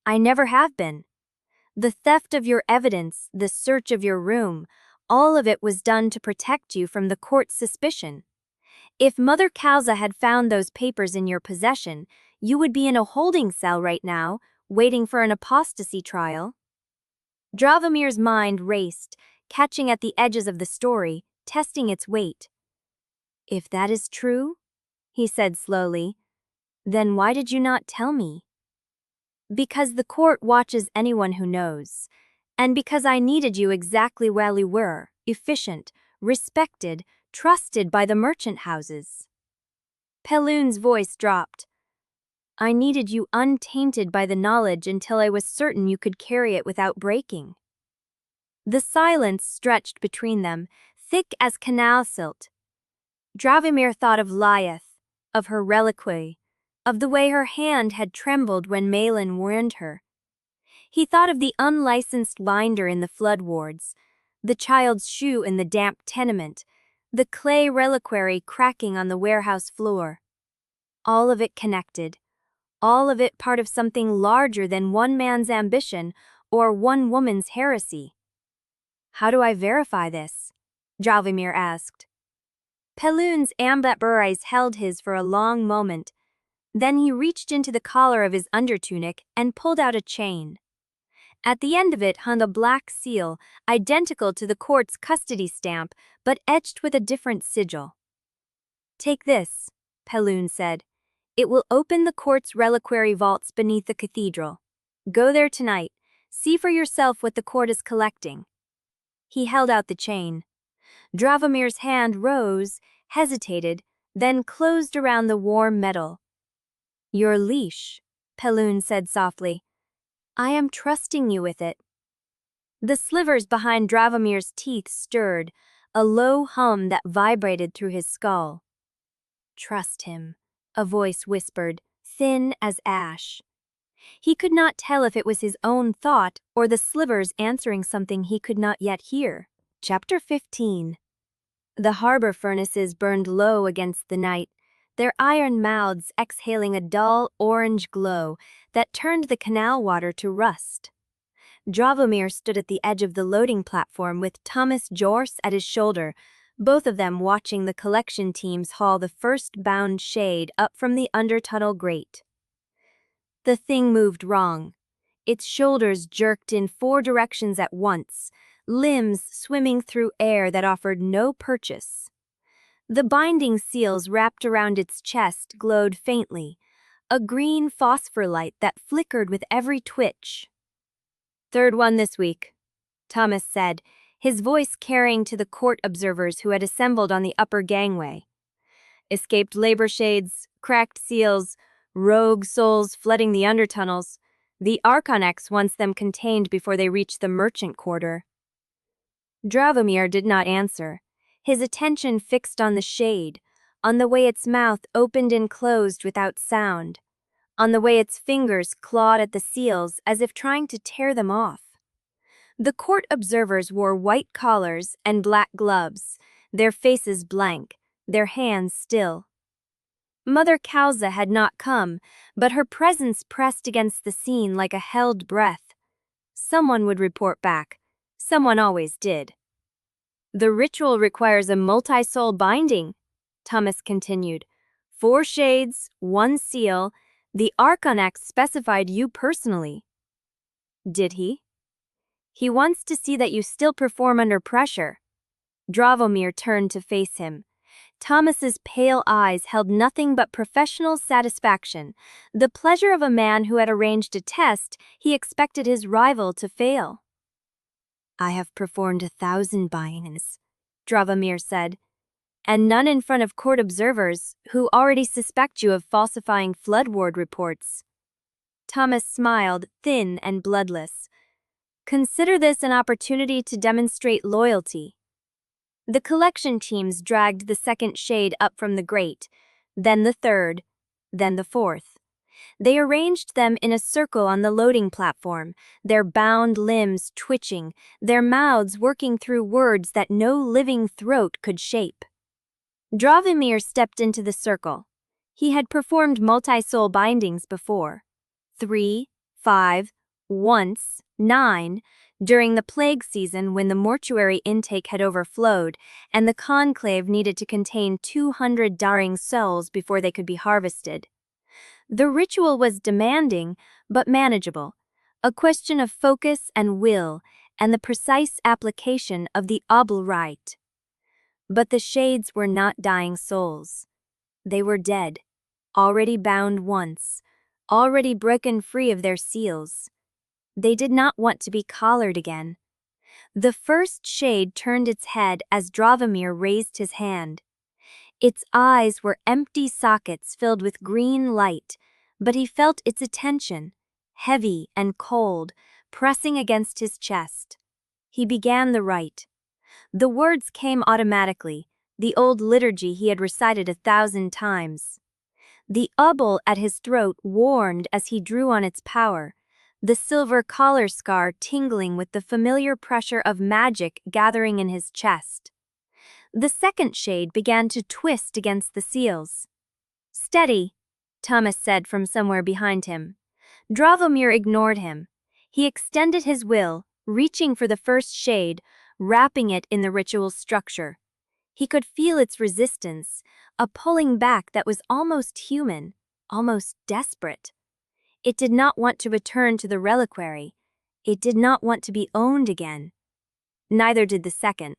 I never have been. The theft of your evidence, the search of your room, all of it was done to protect you from the court's suspicion. If Mother Kalza had found those papers in your possession, you would be in a holding cell right now, waiting for an apostasy trial. Dravimir's mind raced, catching at the edges of the story, testing its weight. If that is true, he said slowly, then why did you not tell me? Because the court watches anyone who knows, and because I needed you exactly where you were, efficient, respected, trusted by the merchant houses. Peloon's voice dropped. I needed you untainted by the knowledge until I was certain you could carry it without breaking. The silence stretched between them, thick as canal silt. Dravimir thought of Lyath, of her reliquary, of the way her hand had trembled when Malin warned her. He thought of the unlicensed binder in the flood wards, the child's shoe in the damp tenement, the clay reliquary cracking on the warehouse floor. All of it connected, all of it part of something larger than one man's ambition or one woman's heresy. How do I verify this? Dravimir asked. Pelun's amber eyes held his for a long moment. Then he reached into the collar of his undertunic and pulled out a chain. At the end of it hung a black seal, identical to the court's custody stamp, but etched with a different sigil. Take this, Pelun said. It will open the court's reliquary vaults beneath the cathedral. Go there tonight. See for yourself what the court is collecting. He held out the chain. Dravomir's hand rose, hesitated, then closed around the warm metal. Your leash, Pelun said softly. I am trusting you with it. The slivers behind Dravomir's teeth stirred, a low hum that vibrated through his skull. Trust him, a voice whispered, thin as ash. He could not tell if it was his own thought or the slivers answering something he could not yet hear. Chapter 15. The harbor furnaces burned low against the night, their iron mouths exhaling a dull orange glow that turned the canal water to rust. Dravomir stood at the edge of the loading platform with Thomas Jorce at his shoulder, both of them watching the collection teams haul the first bound shade up from the undertunnel grate. The thing moved wrong. Its shoulders jerked in 4 directions at once, limbs swimming through air that offered no purchase. The binding seals wrapped around its chest glowed faintly, a green phosphor light that flickered with every twitch. Third one this week, Thomas said, his voice carrying to the court observers who had assembled on the upper gangway. Escaped labor shades, cracked seals, rogue souls flooding the undertunnels. The Archonix wants them contained before they reach the merchant quarter. Dravomir did not answer, his attention fixed on the shade, on the way its mouth opened and closed without sound, on the way its fingers clawed at the seals as if trying to tear them off. The court observers wore white collars and black gloves, their faces blank, their hands still. Mother Kauza had not come, but her presence pressed against the scene like a held breath. Someone would report back. Someone always did. The ritual requires a multi-soul binding, Thomas continued. 4 shades, 1 seal. The Archonix specified you personally. Did he? He wants to see that you still perform under pressure. Dravomir turned to face him. Thomas's pale eyes held nothing but professional satisfaction, the pleasure of a man who had arranged a test he expected his rival to fail. I have performed 1,000 bindings, Dravomir said, and none in front of court observers who already suspect you of falsifying flood ward reports. Thomas smiled, thin and bloodless. Consider this an opportunity to demonstrate loyalty. The collection teams dragged the second shade up from the grate, then the third, then the fourth. They arranged them in a circle on the loading platform, their bound limbs twitching, their mouths working through words that no living throat could shape. Dravomir stepped into the circle. He had performed multi-soul bindings before. 3, 5, once, 9, during the plague season when the mortuary intake had overflowed and the conclave needed to contain 200 dying souls before they could be harvested. The ritual was demanding, but manageable, a question of focus and will and the precise application of the Obol rite. But the shades were not dying souls. They were dead, already bound once, already broken free of their seals. They did not want to be collared again. The first shade turned its head as Dravomir raised his hand. Its eyes were empty sockets filled with green light, but he felt its attention, heavy and cold, pressing against his chest. He began the rite. The words came automatically, the old liturgy he had recited 1,000 times. The obol at his throat warmed as he drew on its power, the silver collar scar tingling with the familiar pressure of magic gathering in his chest. The second shade began to twist against the seals. "Steady," Thomas said from somewhere behind him. Dravomir ignored him. He extended his will, reaching for the first shade, wrapping it in the ritual's structure. He could feel its resistance, a pulling back that was almost human, almost desperate. It did not want to return to the Reliquary. It did not want to be owned again. Neither did the second,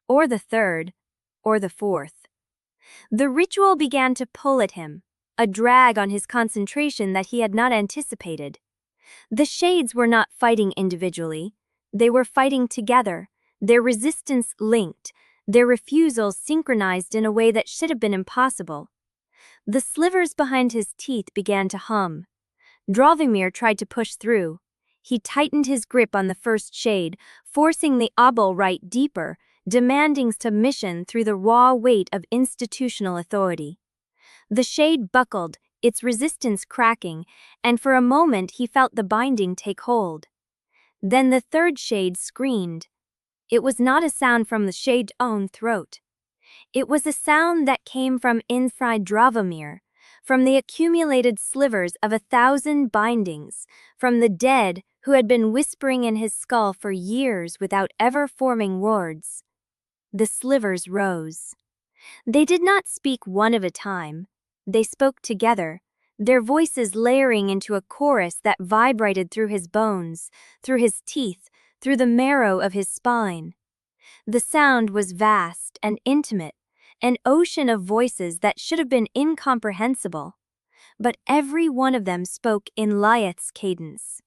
or the third, or the fourth. The ritual began to pull at him, a drag on his concentration that he had not anticipated. The shades were not fighting individually. They were fighting together, their resistance linked, their refusal synchronized in a way that should have been impossible. The slivers behind his teeth began to hum. Dravomir tried to push through. He tightened his grip on the first shade, forcing the obol right deeper, demanding submission through the raw weight of institutional authority. The shade buckled, its resistance cracking, and for a moment he felt the binding take hold. Then the third shade screamed. It was not a sound from the shade's own throat. It was a sound that came from inside Dravomir, from the accumulated slivers of 1,000 bindings, from the dead who had been whispering in his skull for years without ever forming words. The slivers rose. They did not speak one at a time. They spoke together, their voices layering into a chorus that vibrated through his bones, through his teeth, through the marrow of his spine. The sound was vast and intimate, an ocean of voices that should have been incomprehensible. But every one of them spoke in Lyeth's cadence.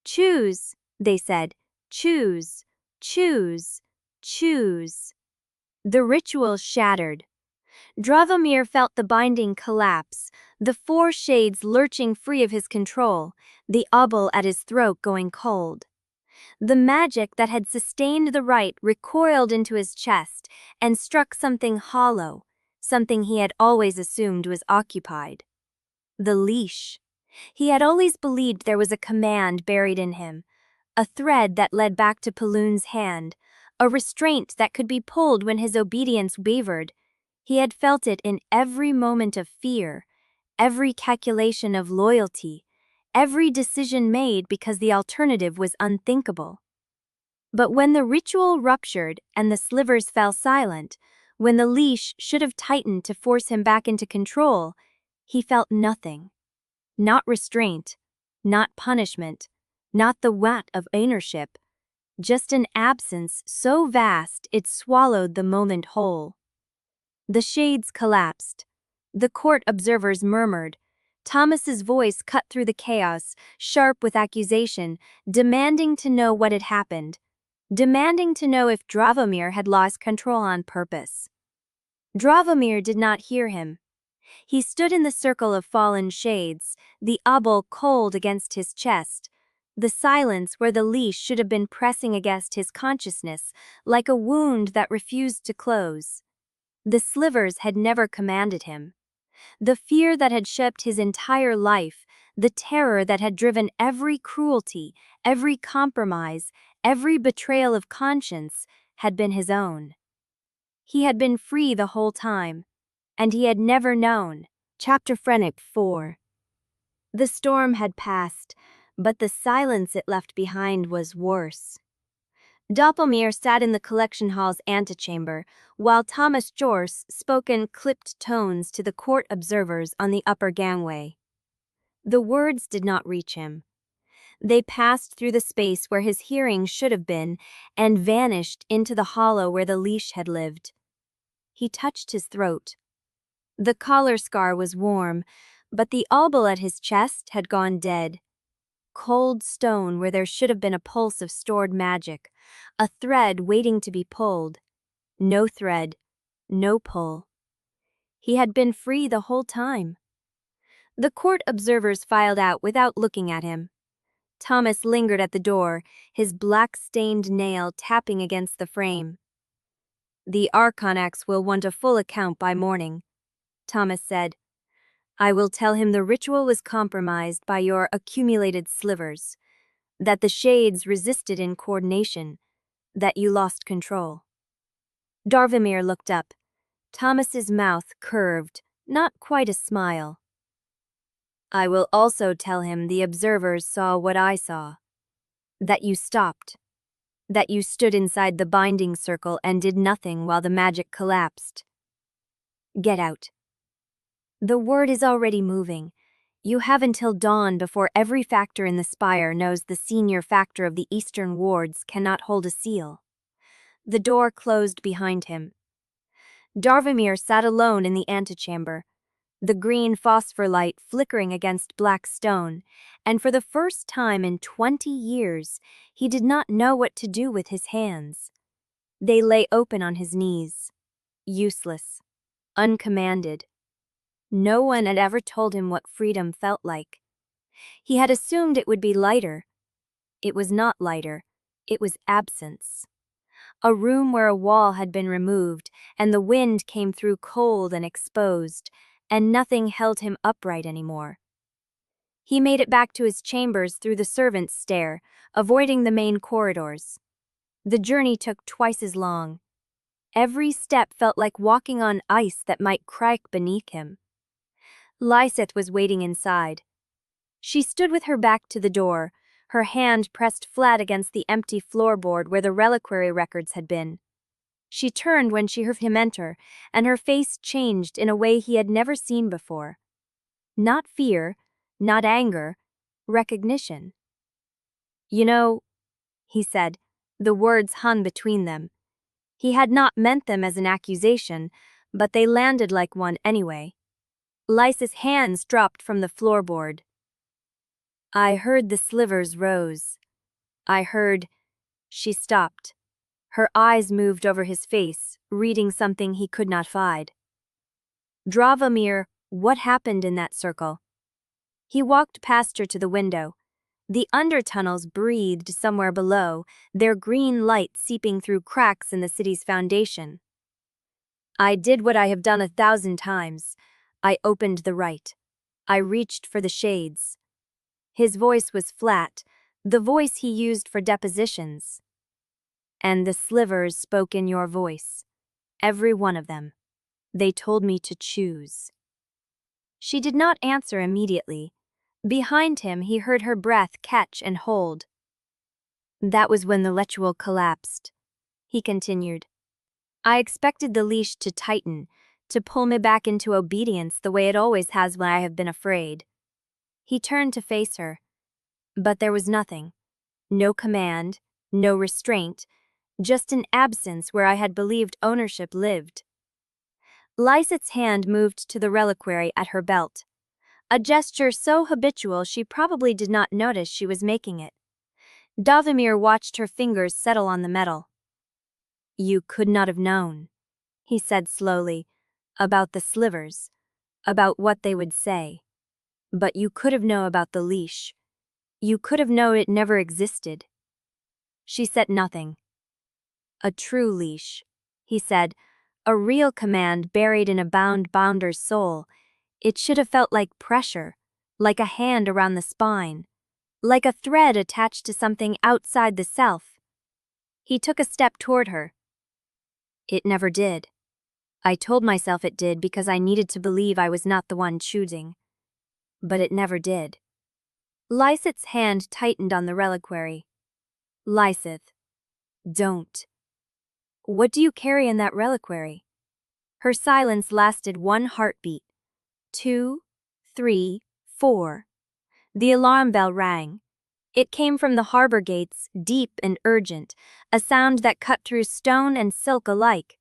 "Choose," they said. "Choose, choose, choose." The ritual shattered. Dravomir felt the binding collapse, the four shades lurching free of his control, the obol at his throat going cold. The magic that had sustained the rite recoiled into his chest and struck something hollow, something he had always assumed was occupied. The leash. He had always believed there was a command buried in him, a thread that led back to Paloon's hand, a restraint that could be pulled when his obedience wavered. He had felt it in every moment of fear, every calculation of loyalty, every decision made because the alternative was unthinkable. But when the ritual ruptured and the slivers fell silent, when the leash should have tightened to force him back into control, he felt nothing. Not restraint, not punishment, not the weight of ownership, just an absence so vast it swallowed the moment whole. The shades collapsed. The court observers murmured. Thomas's voice cut through the chaos, sharp with accusation, demanding to know what had happened, demanding to know if Dravomir had lost control on purpose. Dravomir did not hear him. He stood in the circle of fallen shades, the obol cold against his chest, the silence where the leash should have been pressing against his consciousness, like a wound that refused to close. The slivers had never commanded him. The fear that had shaped his entire life, the terror that had driven every cruelty, every compromise, every betrayal of conscience, had been his own. He had been free the whole time, and he had never known. Chapter 4. The storm had passed, but the silence it left behind was worse. Doppelmayr sat in the collection hall's antechamber, while Thomas Jorce spoke in clipped tones to the court observers on the upper gangway. The words did not reach him. They passed through the space where his hearing should have been and vanished into the hollow where the leash had lived. He touched his throat. The collar scar was warm, but the obol at his chest had gone dead. Cold stone where there should have been a pulse of stored magic, a thread waiting to be pulled. No thread, no pull. He had been free the whole time. The court observers filed out without looking at him. Thomas lingered at the door, his black-stained nail tapping against the frame. "The Archonix will want a full account by morning," Thomas said. "I will tell him the ritual was compromised by your accumulated slivers, that the shades resisted in coordination, that you lost control." Darvamir looked up. Thomas's mouth curved, not quite a smile. "I will also tell him the observers saw what I saw. That you stopped. That you stood inside the binding circle and did nothing while the magic collapsed. Get out. The word is already moving. You have until dawn before every factor in the spire knows the senior factor of the eastern wards cannot hold a seal." The door closed behind him. Darvamir sat alone in the antechamber, the green phosphor light flickering against black stone, and for the first time in 20 years, he did not know what to do with his hands. They lay open on his knees, useless, uncommanded. No one had ever told him what freedom felt like. He had assumed it would be lighter. It was not lighter, it was absence. A room where a wall had been removed, and the wind came through cold and exposed, and nothing held him upright anymore. He made it back to his chambers through the servants' stair, avoiding the main corridors. The journey took twice as long. Every step felt like walking on ice that might crack beneath him. Lysith was waiting inside. She stood with her back to the door, her hand pressed flat against the empty floorboard where the Reliquary records had been. She turned when she heard him enter, and her face changed in a way he had never seen before. Not fear, not anger, recognition. "You know," he said, the words hung between them. He had not meant them as an accusation, but they landed like one anyway. Lysith's hands dropped from the floorboard. "I heard the slivers rose. I heard..." She stopped. Her eyes moved over his face, reading something he could not find. "Dravamir, what happened in that circle?" He walked past her to the window. The undertunnels breathed somewhere below, their green light seeping through cracks in the city's foundation. "I did what I have done 1,000 times. I opened the rite. I reached for the shades." His voice was flat, the voice he used for depositions. "And the slivers spoke in your voice. Every one of them. They told me to choose." She did not answer immediately. Behind him, he heard her breath catch and hold. "That was when the ritual collapsed," he continued. "I expected the leash to tighten, to pull me back into obedience the way it always has when I have been afraid." He turned to face her. But there was nothing. No command, no restraint, just an absence where I had believed ownership lived. Lysith's hand moved to the reliquary at her belt. A gesture so habitual she probably did not notice she was making it. Darvamir watched her fingers settle on the metal. "You could not have known," he said slowly, "about the slivers, about what they would say. But you could have known about the leash. You could have known it never existed." She said nothing. "A true leash," he said, "a real command buried in a bounder's soul. It should have felt like pressure, like a hand around the spine, like a thread attached to something outside the self." He took a step toward her. "It never did. I told myself it did because I needed to believe I was not the one choosing. But it never did." Lysith's hand tightened on the reliquary. "Lysith, don't. What do you carry in that reliquary?" Her silence lasted 1 heartbeat. 2, 3, 4. The alarm bell rang. It came from the harbor gates, deep and urgent, a sound that cut through stone and silk alike.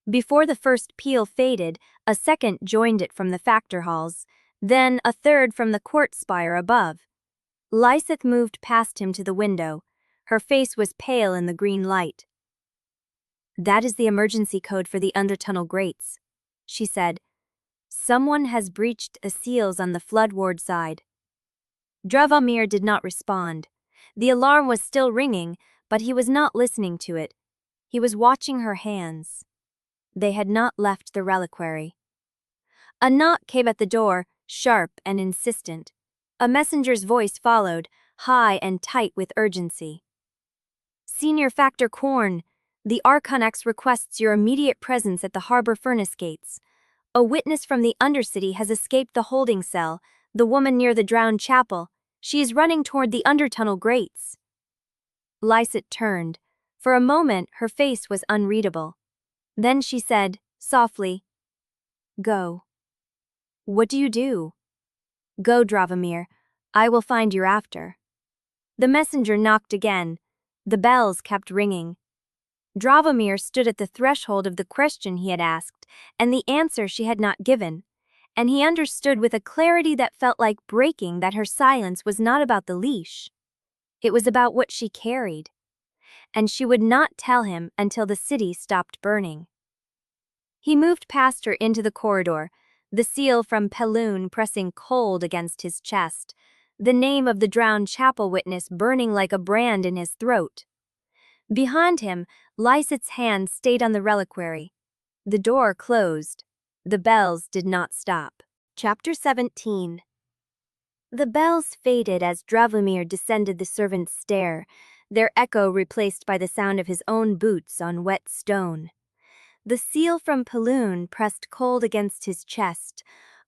Before the first peal faded, a second joined it from the factor halls, then a third from the court spire above. Lysith moved past him to the window. Her face was pale in the green light. "That is the emergency code for the undertunnel grates," she said. "Someone has breached the seals on the flood ward side." Dravamir did not respond. The alarm was still ringing, but he was not listening to it. He was watching her hands. They had not left the reliquary. A knock came at the door, sharp and insistent. A messenger's voice followed, high and tight with urgency. Senior Factor Korn, the Archonix requests your immediate presence at the harbor furnace gates. A witness from the Undercity has escaped the holding cell, the woman near the drowned chapel. She is running toward the undertunnel grates. Lysette turned. For a moment, her face was unreadable. Then she said, softly, "Go." "What do you do?" "Go, Dravomir. I will find you after." The messenger knocked again. The bells kept ringing. Dravomir stood at the threshold of the question he had asked, and the answer she had not given, and he understood with a clarity that felt like breaking that her silence was not about the leash. It was about what she carried. And she would not tell him until the city stopped burning. He moved past her into the corridor, the seal from Pelune pressing cold against his chest, the name of the drowned chapel witness burning like a brand in his throat. Behind him, Lysette's hand stayed on the reliquary. The door closed. The bells did not stop. Chapter 17. The bells faded as Dravomir descended the servant's stair, their echo replaced by the sound of his own boots on wet stone. The seal from Pelune pressed cold against his chest,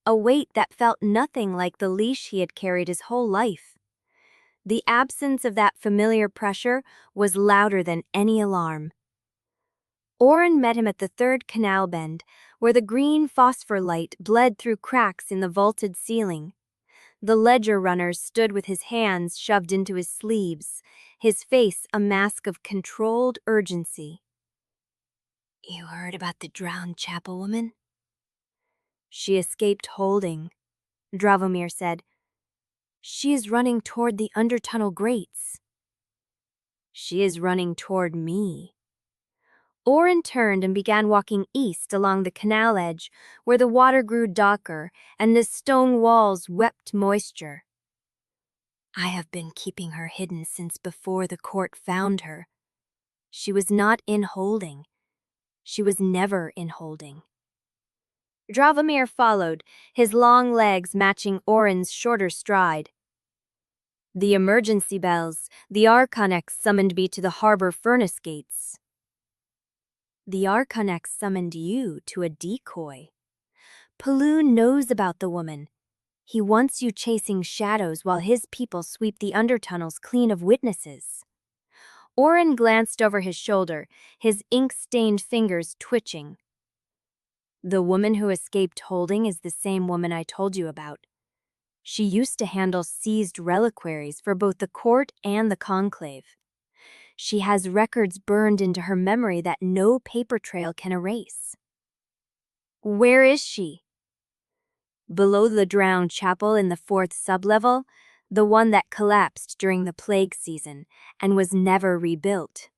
a weight that felt nothing like the leash he had carried his whole life. The absence of that familiar pressure was louder than any alarm. Orrin met him at the third canal bend, where the green phosphor light bled through cracks in the vaulted ceiling. The ledger runner stood with his hands shoved into his sleeves, his face a mask of controlled urgency. "You heard about the drowned chapel woman?" "She escaped holding," Dravomir said. "She is running toward the undertunnel grates." "She is running toward me." Orrin turned and began walking east along the canal edge, where the water grew darker and the stone walls wept moisture. "I have been keeping her hidden since before the court found her. She was not in holding. She was never in holding." Dravomir followed, his long legs matching Orrin's shorter stride. "The emergency bells, the Archonix summoned me to the harbor furnace gates." "The Archonix summoned you to a decoy. Pelune knows about the woman. He wants you chasing shadows while his people sweep the undertunnels clean of witnesses." Orrin glanced over his shoulder, his ink-stained fingers twitching. "The woman who escaped holding is the same woman I told you about. She used to handle seized reliquaries for both the court and the conclave. She has records burned into her memory that no paper trail can erase." "Where is she?" "Below the drowned chapel in the 4th sublevel, the one that collapsed during the plague season and was never rebuilt."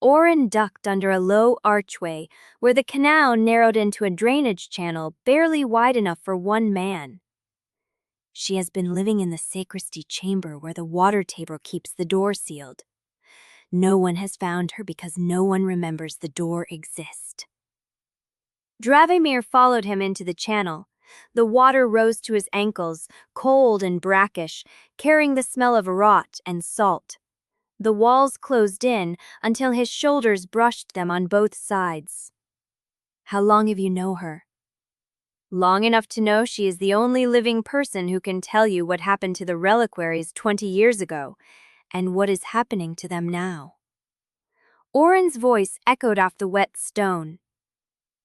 Orrin ducked under a low archway where the canal narrowed into a drainage channel barely wide enough for one man. "She has been living in the sacristy chamber where the water table keeps the door sealed. No one has found her because no one remembers the door exists." Dravomir followed him into the channel. The water rose to his ankles, cold and brackish, carrying the smell of rot and salt. The walls closed in until his shoulders brushed them on both sides. "How long have you known her?" "Long enough to know she is the only living person who can tell you what happened to the reliquaries 20 years ago, and what is happening to them now." Orrin's voice echoed off the wet stone.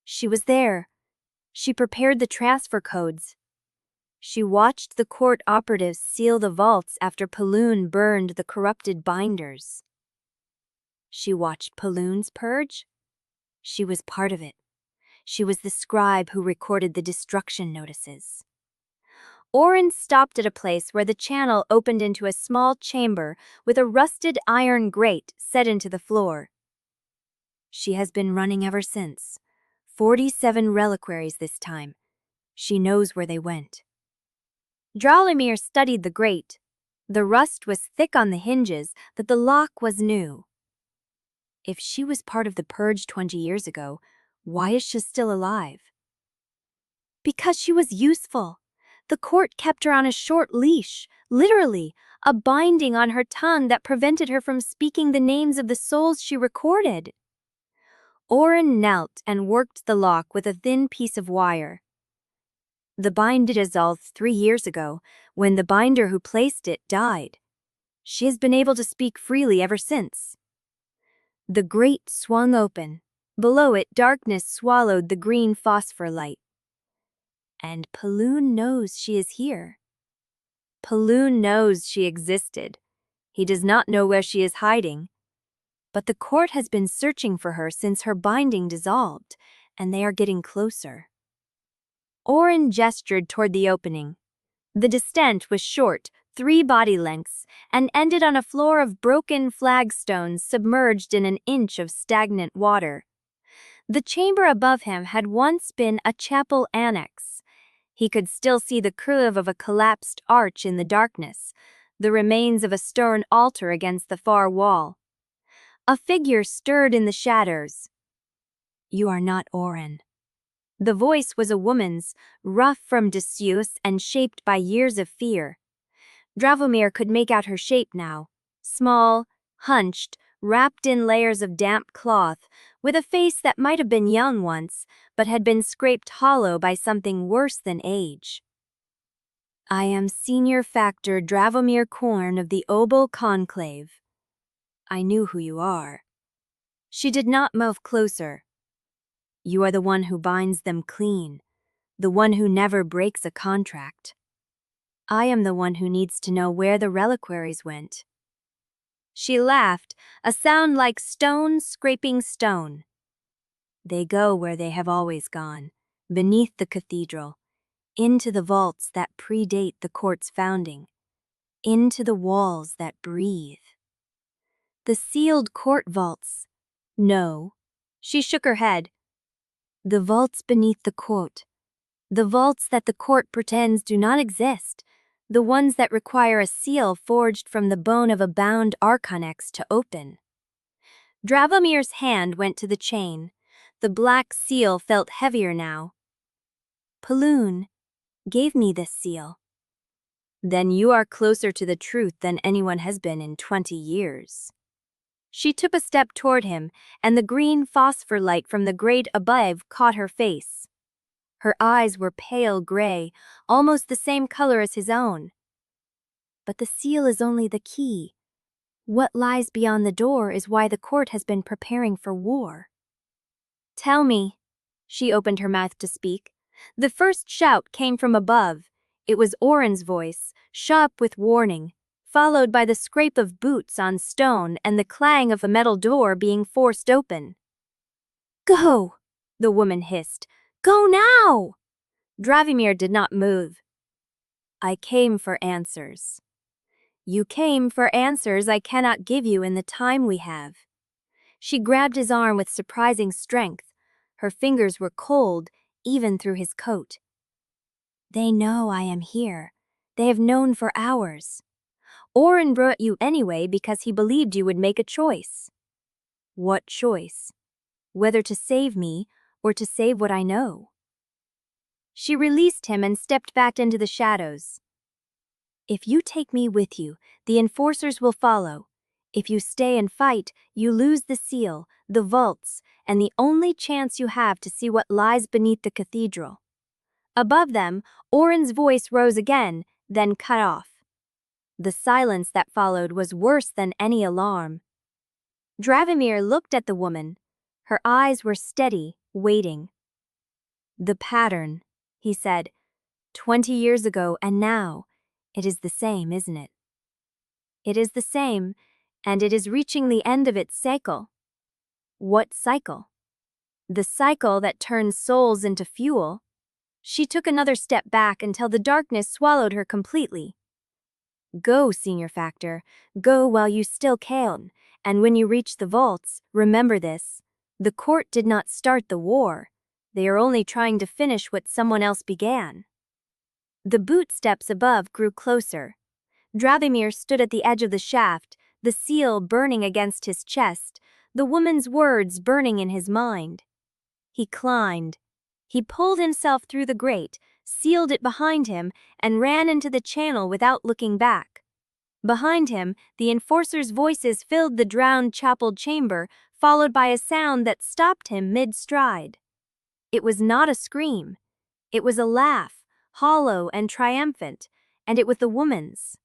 "She was there. She prepared the transfer codes. She watched the court operatives seal the vaults after Pelune burned the corrupted binders." "She watched Pelune's purge?" "She was part of it. She was the scribe who recorded the destruction notices." Orrin stopped at a place where the channel opened into a small chamber with a rusted iron grate set into the floor. "She has been running ever since. 47 reliquaries this time. She knows where they went." Dravomir studied the grate. The rust was thick on the hinges, but the lock was new. If she was part of the purge 20 years ago, why is she still alive? Because she was useful. The court kept her on a short leash, literally, a binding on her tongue that prevented her from speaking the names of the souls she recorded. Orrin knelt and worked the lock with a thin piece of wire. The bind dissolved 3 years ago, when the binder who placed it died. She has been able to speak freely ever since. The grate swung open. Below it, darkness swallowed the green phosphor light. And Paloon knows she is here. Paloon knows she existed. He does not know where she is hiding. But the court has been searching for her since her binding dissolved, and they are getting closer. Orrin gestured toward the opening. The descent was short, 3 body lengths, and ended on a floor of broken flagstones submerged in an inch of stagnant water. The chamber above him had once been a chapel annex. He could still see the curve of a collapsed arch in the darkness, the remains of a stone altar against the far wall. A figure stirred in the shadows. "You are not Orrin." The voice was a woman's, rough from disuse and shaped by years of fear. Dravomir could make out her shape now, small, hunched, wrapped in layers of damp cloth, with a face that might have been young once, but had been scraped hollow by something worse than age. "I am Senior Factor Dravomir Korn of the Obol Conclave. I knew who you are." She did not move closer. "You are the one who binds them clean, the one who never breaks a contract. I am the one who needs to know where the reliquaries went." She laughed, a sound like stone scraping stone. "They go where they have always gone, beneath the cathedral, into the vaults that predate the court's founding, into the walls that breathe." "The sealed court vaults." "No." She shook her head. "The vaults beneath the court. The vaults that the court pretends do not exist. The ones that require a seal forged from the bone of a bound Arconex to open." Dravomir's hand went to the chain. The black seal felt heavier now. "Paloon gave me this seal." "Then you are closer to the truth than anyone has been in 20 years. She took a step toward him, and the green phosphor light from the grate above caught her face. Her eyes were pale gray, almost the same color as his own. "But the seal is only the key. What lies beyond the door is why the court has been preparing for war." "Tell me." She opened her mouth to speak. The first shout came from above. It was Orrin's voice, sharp with warning, followed by the scrape of boots on stone and the clang of a metal door being forced open. "Go!" the woman hissed. "Go now!" Dravomir did not move. "I came for answers." "You came for answers I cannot give you in the time we have." She grabbed his arm with surprising strength. Her fingers were cold, even through his coat. "They know I am here. They have known for hours. Orrin brought you anyway because he believed you would make a choice." "What choice? Whether to save me or to save what I know?" She released him and stepped back into the shadows. "If you take me with you, the enforcers will follow. If you stay and fight, you lose the seal, the vaults, and the only chance you have to see what lies beneath the cathedral." Above them, Orrin's voice rose again, then cut off. The silence that followed was worse than any alarm. Dravomir looked at the woman. Her eyes were steady, waiting. "The pattern," he said. 20 years ago and now, it is the same, isn't it?" "It is the same, and it is reaching the end of its cycle." "What cycle?" "The cycle that turns souls into fuel." She took another step back until the darkness swallowed her completely. "Go, Senior Factor. Go while you still can, and when you reach the vaults, remember this. The court did not start the war. They are only trying to finish what someone else began." The boot steps above grew closer. Dravimir stood at the edge of the shaft, the seal burning against his chest, the woman's words burning in his mind. He climbed. He pulled himself through the grate, sealed it behind him, and ran into the channel without looking back. Behind him, the enforcers' voices filled the drowned chapel chamber, followed by a sound that stopped him mid-stride. It was not a scream. It was a laugh, hollow and triumphant, and it was the woman's.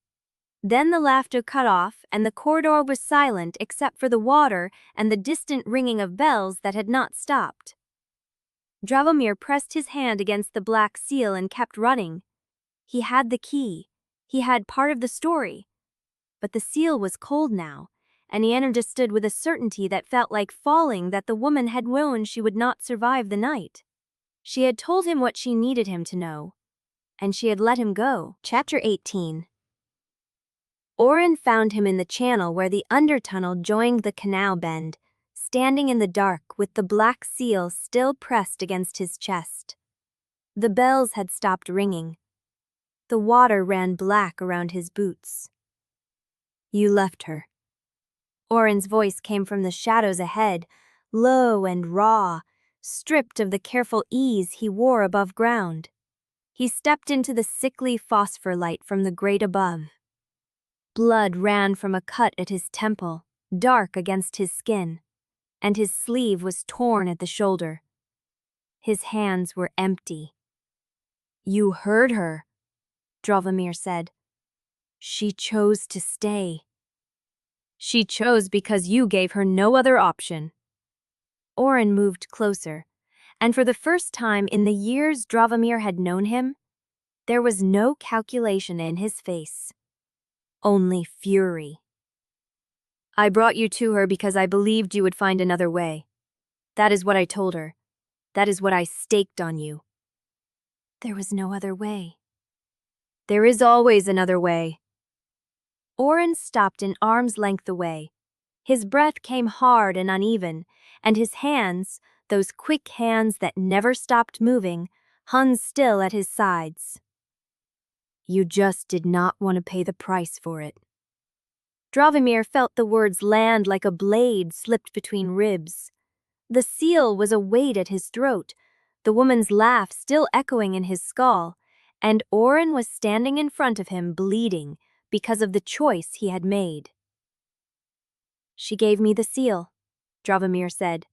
Then the laughter cut off, and the corridor was silent except for the water and the distant ringing of bells that had not stopped. Dravomir pressed his hand against the black seal and kept running. He had the key. He had part of the story. But the seal was cold now, and he understood with a certainty that felt like falling that the woman had known she would not survive the night. She had told him what she needed him to know, and she had let him go. Chapter 18. Orrin found him in the channel where the undertunnel joined the canal bend, standing in the dark with the black seal still pressed against his chest. The bells had stopped ringing. The water ran black around his boots. "You left her." Orrin's voice came from the shadows ahead, low and raw, stripped of the careful ease he wore above ground. He stepped into the sickly phosphor light from the grate above. Blood ran from a cut at his temple, dark against his skin, and his sleeve was torn at the shoulder. His hands were empty. "You heard her," Dravomir said. "She chose to stay." "She chose because you gave her no other option." Orrin moved closer, and for the first time in the years Dravomir had known him, there was no calculation in his face. Only fury. "I brought you to her because I believed you would find another way. That is what I told her. That is what I staked on you." "There was no other way." "There is always another way." Orrin stopped an arm's length away. His breath came hard and uneven, and his hands, those quick hands that never stopped moving, hung still at his sides. "You just did not want to pay the price for it." Dravomir felt the words land like a blade slipped between ribs. The seal was a weight at his throat, the woman's laugh still echoing in his skull, and Orrin was standing in front of him bleeding because of the choice he had made. "She gave me the seal," Dravomir said.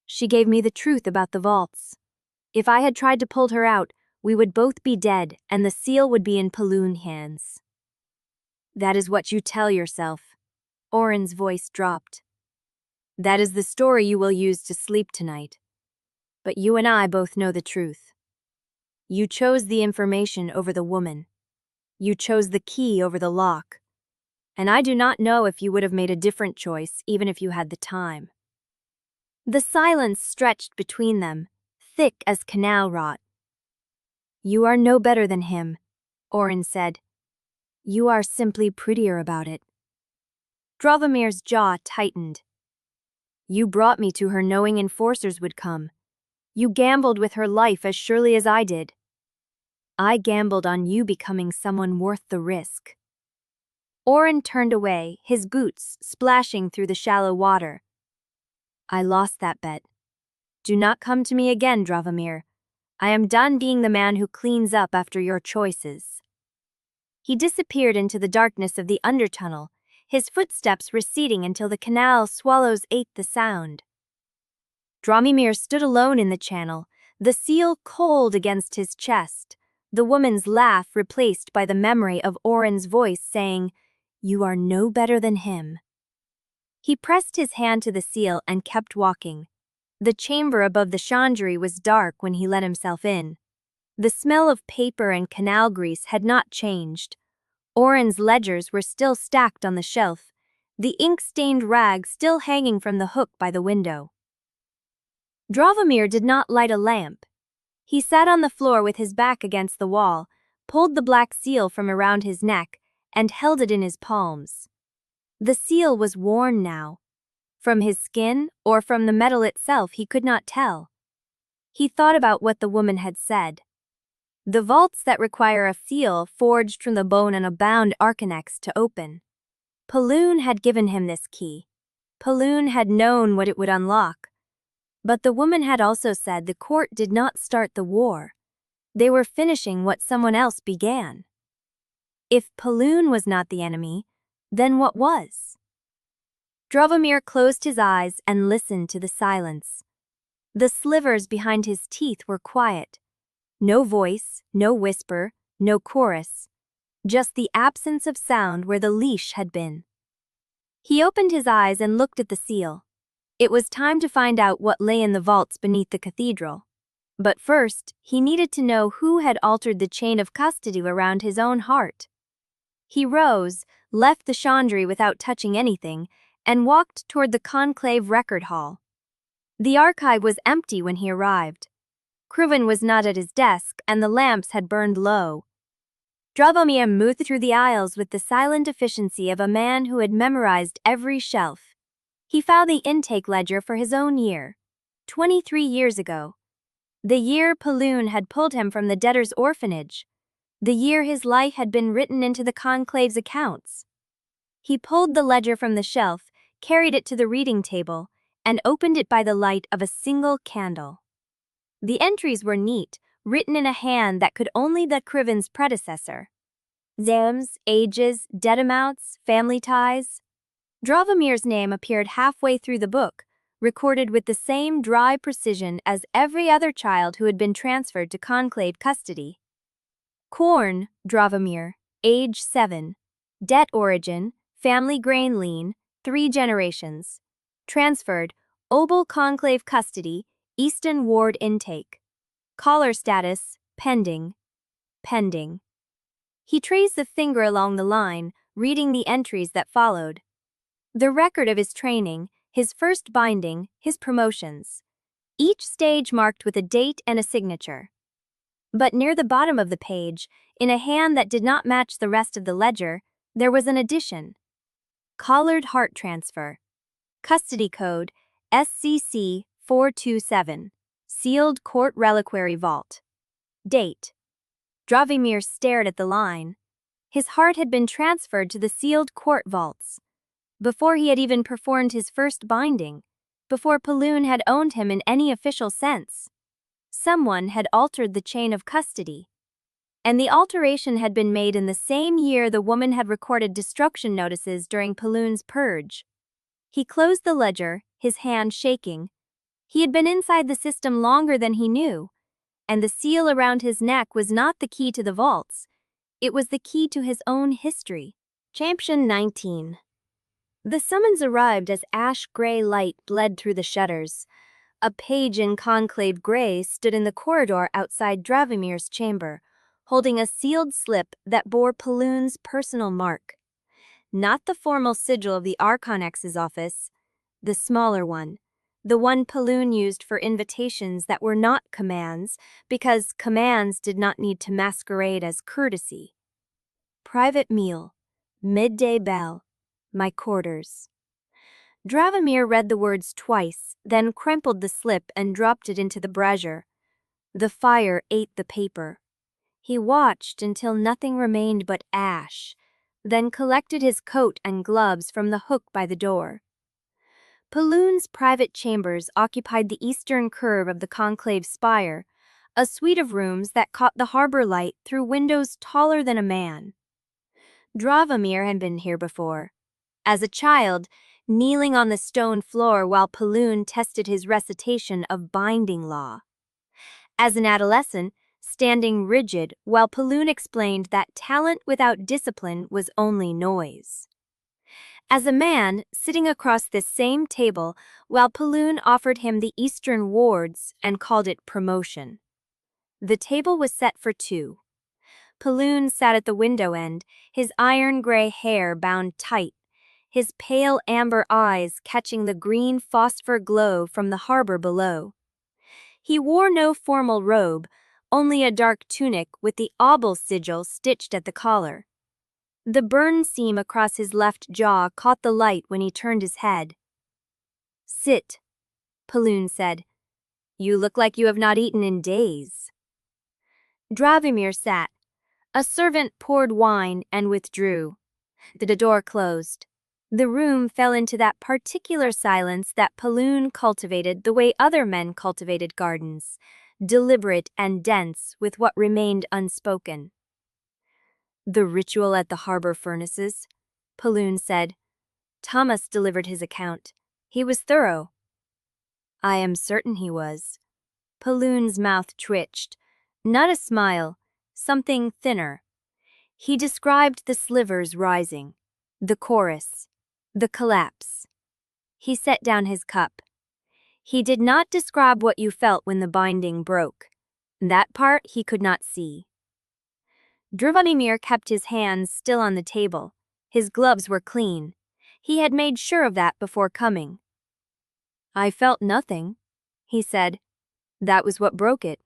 "She gave me the truth about the vaults. If I had tried to pull her out, we would both be dead and the seal would be in Paloon hands." "That is what you tell yourself." Orrin's voice dropped. "That is the story you will use to sleep tonight. But you and I both know the truth. You chose the information over the woman. You chose the key over the lock. And I do not know if you would have made a different choice even if you had the time." The silence stretched between them, thick as canal rot. "You are no better than him," Orrin said. "You are simply prettier about it." Dravomir's jaw tightened. "You brought me to her knowing enforcers would come. You gambled with her life as surely as I did. I gambled on you becoming someone worth the risk." Orrin turned away, his boots splashing through the shallow water. "I lost that bet. Do not come to me again, Dravomir. I am done being the man who cleans up after your choices." He disappeared into the darkness of the undertunnel, his footsteps receding until the canal swallows ate the sound. Dravomir stood alone in the channel, the seal cold against his chest, the woman's laugh replaced by the memory of Orrin's voice saying, "You are no better than him." He pressed his hand to the seal and kept walking. The chamber above the chandlery was dark when he let himself in. The smell of paper and canal grease had not changed. Orrin's ledgers were still stacked on the shelf, the ink-stained rag still hanging from the hook by the window. Dravomir did not light a lamp. He sat on the floor with his back against the wall, pulled the black seal from around his neck, and held it in his palms. The seal was worn now. From his skin or from the metal itself he could not tell. He thought about what the woman had said. The vaults that require a seal forged from the bone and a bound arcanex to open. Paloon had given him this key. Paloon had known what it would unlock. But the woman had also said the court did not start the war. They were finishing what someone else began. If Paloon was not the enemy, then what was? Dragomir closed his eyes and listened to the silence. The slivers behind his teeth were quiet. No voice, no whisper, no chorus. Just the absence of sound where the leash had been. He opened his eyes and looked at the seal. It was time to find out what lay in the vaults beneath the cathedral. But first, he needed to know who had altered the chain of custody around his own heart. He rose, left the chandri without touching anything, and walked toward the conclave record hall. The archive was empty when he arrived. Cruvin was not at his desk, and the lamps had burned low. Dragomir moved through the aisles with the silent efficiency of a man who had memorized every shelf. He found the intake ledger for his own year, 23 years ago. The year Paloon had pulled him from the debtor's orphanage. The year his life had been written into the conclave's accounts. He pulled the ledger from the shelf, carried it to the reading table, and opened it by the light of a single candle. The entries were neat, written in a hand that could only the Cruvin's predecessor. Names, ages, debt amounts, family ties. Dragomir's name appeared halfway through the book, recorded with the same dry precision as every other child who had been transferred to conclave custody. Korn, Dragomir, age 7. Debt origin, family grain lien, 3 generations. Transferred, Obol conclave custody, Easton ward intake. Collar status, pending. Pending. He traced the finger along the line, reading the entries that followed. The record of his training, his first binding, his promotions. Each stage marked with a date and a signature. But near the bottom of the page, in a hand that did not match the rest of the ledger, there was an addition. Collared heart transfer. Custody code, SCC 427. Sealed court reliquary vault. Date. Dragomir stared at the line. His heart had been transferred to the sealed court vaults. Before he had even performed his first binding. Before Paloon had owned him in any official sense. Someone had altered the chain of custody. And the alteration had been made in the same year the woman had recorded destruction notices during Paloon's purge. He closed the ledger, his hand shaking. He had been inside the system longer than he knew, and the seal around his neck was not the key to the vaults. It was the key to his own history. Champion 19. The summons arrived as ash-gray light bled through the shutters. A page in conclave gray stood in the corridor outside Dragomir's chamber, holding a sealed slip that bore Paloon's personal mark. Not the formal sigil of the Archonex's office, the smaller one. The one Paloon used for invitations that were not commands, because commands did not need to masquerade as courtesy. Private meal, midday bell, my quarters. Dragomir read the words twice, then crumpled the slip and dropped it into the brazier. The fire ate the paper. He watched until nothing remained but ash, then collected his coat and gloves from the hook by the door. Paloon's private chambers occupied the eastern curve of the conclave spire, a suite of rooms that caught the harbor light through windows taller than a man. Dragomir had been here before. As a child, kneeling on the stone floor while Paloon tested his recitation of binding law. As an adolescent, standing rigid while Paloon explained that talent without discipline was only noise. As a man, sitting across this same table while Paloon offered him the eastern wards and called it promotion. The table was set for 2. Paloon sat at the window end, his iron-gray hair bound tight, his pale amber eyes catching the green phosphor glow from the harbor below. He wore no formal robe, only a dark tunic with the Obols sigil stitched at the collar. The burn seam across his left jaw caught the light when he turned his head. "Sit," Paloon said. "You look like you have not eaten in days." Dravimir sat. A servant poured wine and withdrew. The door closed. The room fell into that particular silence that Paloon cultivated the way other men cultivated gardens, deliberate and dense with what remained unspoken. "The ritual at the harbor furnaces," Paloon said. Thomas delivered his account. He was thorough. "I am certain he was." Paloon's mouth twitched. Not a smile, something thinner. He described the slivers rising, the chorus, the collapse. He set down his cup. He did not describe what you felt when the binding broke. That part he could not see. Dravimir kept his hands still on the table. His gloves were clean. He had made sure of that before coming. "I felt nothing," he said. "That was what broke it."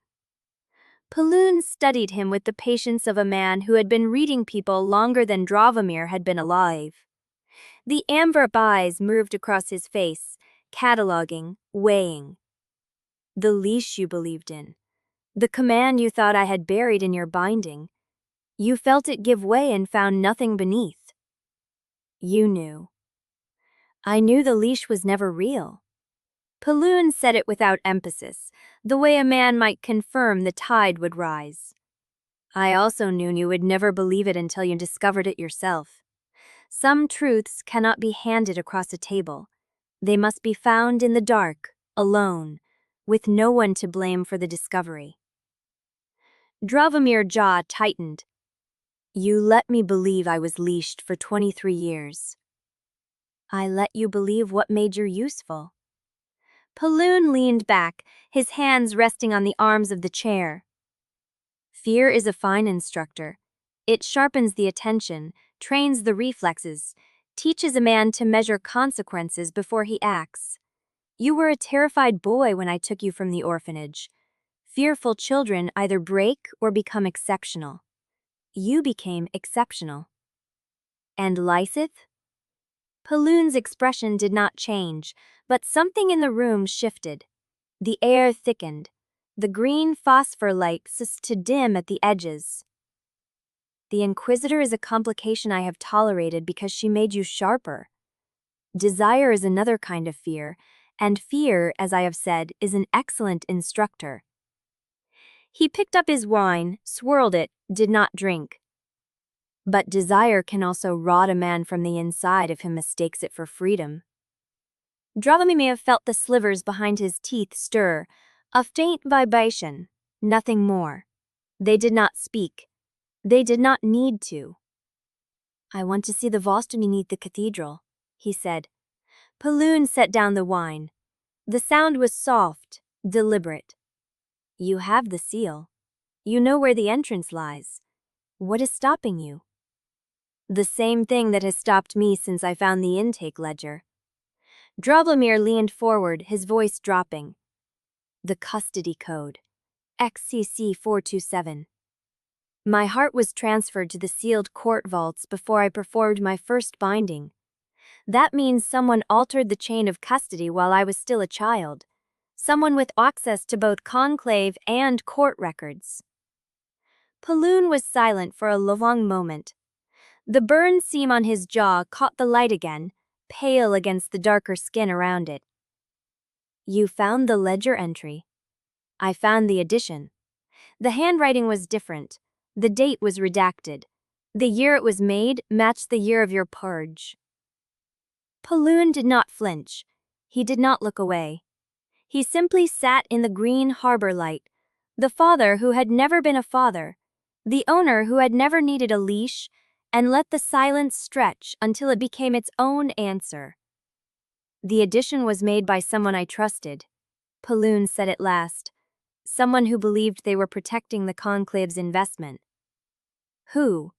Paloon studied him with the patience of a man who had been reading people longer than Dravimir had been alive. The amber eyes moved across his face, cataloging, weighing. "The leash you believed in. The command you thought I had buried in your binding. You felt it give way and found nothing beneath. You knew." "I knew the leash was never real." Paloon said it without emphasis, the way a man might confirm the tide would rise. "I also knew you would never believe it until you discovered it yourself. Some truths cannot be handed across a table. They must be found in the dark, alone, with no one to blame for the discovery." Dravimir's jaw tightened. "You let me believe I was leashed for 23 years. I let you believe what made you useful." Paloon leaned back, his hands resting on the arms of the chair. "Fear is a fine instructor. It sharpens the attention, trains the reflexes, teaches a man to measure consequences before he acts. You were a terrified boy when I took you from the orphanage. Fearful children either break or become exceptional. You became exceptional." "And Lysith?" Paloon's expression did not change, but something in the room shifted. The air thickened. The green phosphor light ceased to dim at the edges. "The Inquisitor is a complication I have tolerated because she made you sharper. Desire is another kind of fear, and fear, as I have said, is an excellent instructor." He picked up his wine, swirled it, did not drink. "But desire can also rot a man from the inside if he mistakes it for freedom." Dravimir felt the slivers behind his teeth stir, a faint vibration, nothing more. They did not speak. They did not need to. "I want to see the vault beneath the cathedral," he said. Paloon set down the wine. The sound was soft, deliberate. "You have the seal. You know where the entrance lies. What is stopping you?" "The same thing that has stopped me since I found the intake ledger." Dravimir leaned forward, his voice dropping. "The custody code. XCC 427. My heart was transferred to the sealed court vaults before I performed my first binding. That means someone altered the chain of custody while I was still a child. Someone with access to both conclave and court records." Paloon was silent for a long moment. The burn seam on his jaw caught the light again, pale against the darker skin around it. "You found the ledger entry." "I found the addition. The handwriting was different. The date was redacted. The year it was made matched the year of your purge." Paloon did not flinch. He did not look away. He simply sat in the green harbor light, the father who had never been a father, the owner who had never needed a leash, and let the silence stretch until it became its own answer. "The addition was made by someone I trusted," Paloon said at last. "Someone who believed they were protecting the Conclave's investment." "Who?"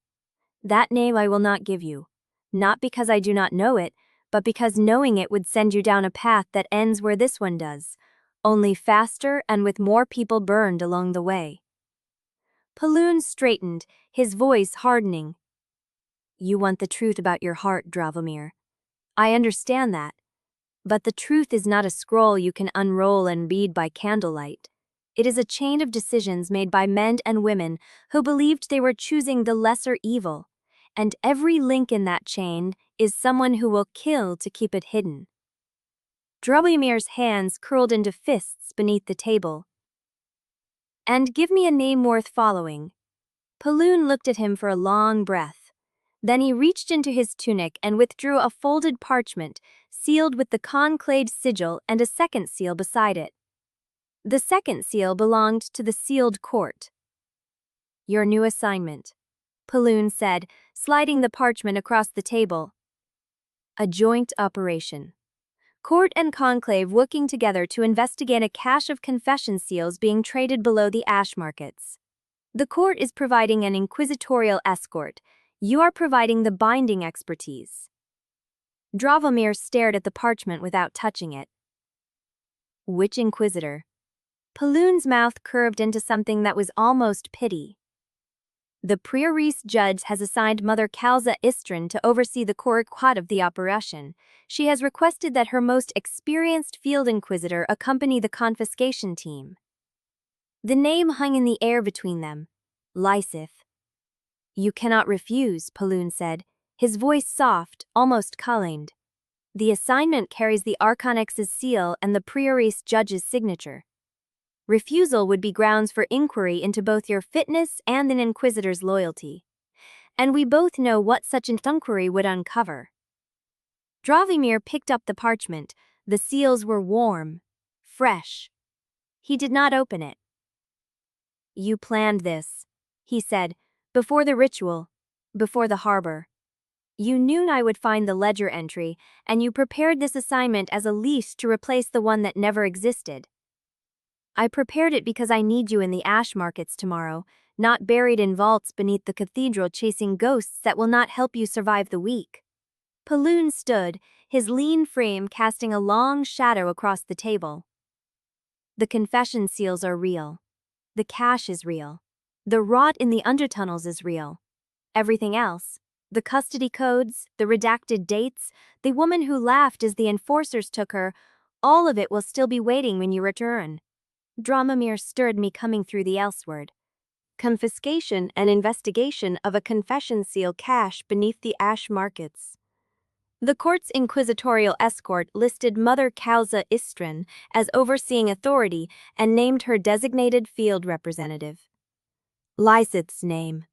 "That name I will not give you. Not because I do not know it, but because knowing it would send you down a path that ends where this one does, only faster and with more people burned along the way." Paloon straightened, his voice hardening. "You want the truth about your heart, Dravimir. I understand that. But the truth is not a scroll you can unroll and read by candlelight. It is a chain of decisions made by men and women who believed they were choosing the lesser evil, and every link in that chain is someone who will kill to keep it hidden. Drobomir's hands curled into fists beneath the table. And give me a name worth following. Paloon looked at him for a long breath. Then he reached into his tunic and withdrew a folded parchment, sealed with the conclave sigil and a second seal beside it. The second seal belonged to the sealed court. Your new assignment, Paloon said, sliding the parchment across the table. A joint operation. Court and Conclave working together to investigate a cache of confession seals being traded below the ash markets. The court is providing an inquisitorial escort. You are providing the binding expertise. Dravomir stared at the parchment without touching it. Which inquisitor? Paloon's mouth curved into something that was almost pity. The Prioris judge has assigned Mother Kalza Istrin to oversee the quad of the operation. She has requested that her most experienced field inquisitor accompany the confiscation team. The name hung in the air between them. Lysith. You cannot refuse, Paloon said, his voice soft, almost culling. The assignment carries the Archonix's seal and the Prioris judge's signature. Refusal would be grounds for inquiry into both your fitness and an inquisitor's loyalty. And we both know what such an inquiry would uncover. Dravomir picked up the parchment. The seals were warm, fresh. He did not open it. You planned this, he said, before the ritual, before the harbor. You knew I would find the ledger entry, and you prepared this assignment as a leash to replace the one that never existed. I prepared it because I need you in the ash markets tomorrow, not buried in vaults beneath the cathedral chasing ghosts that will not help you survive the week. Paloon stood, his lean frame casting a long shadow across the table. The confession seals are real. The cache is real. The rot in the undertunnels is real. Everything else, the custody codes, the redacted dates, the woman who laughed as the enforcers took her, all of it will still be waiting when you return. Dravomir stirred me coming through the elseword. Confiscation and investigation of a confession seal cache beneath the ash markets. The court's inquisitorial escort listed Mother Kalza Istrin as overseeing authority and named her designated field representative. Lysith's name.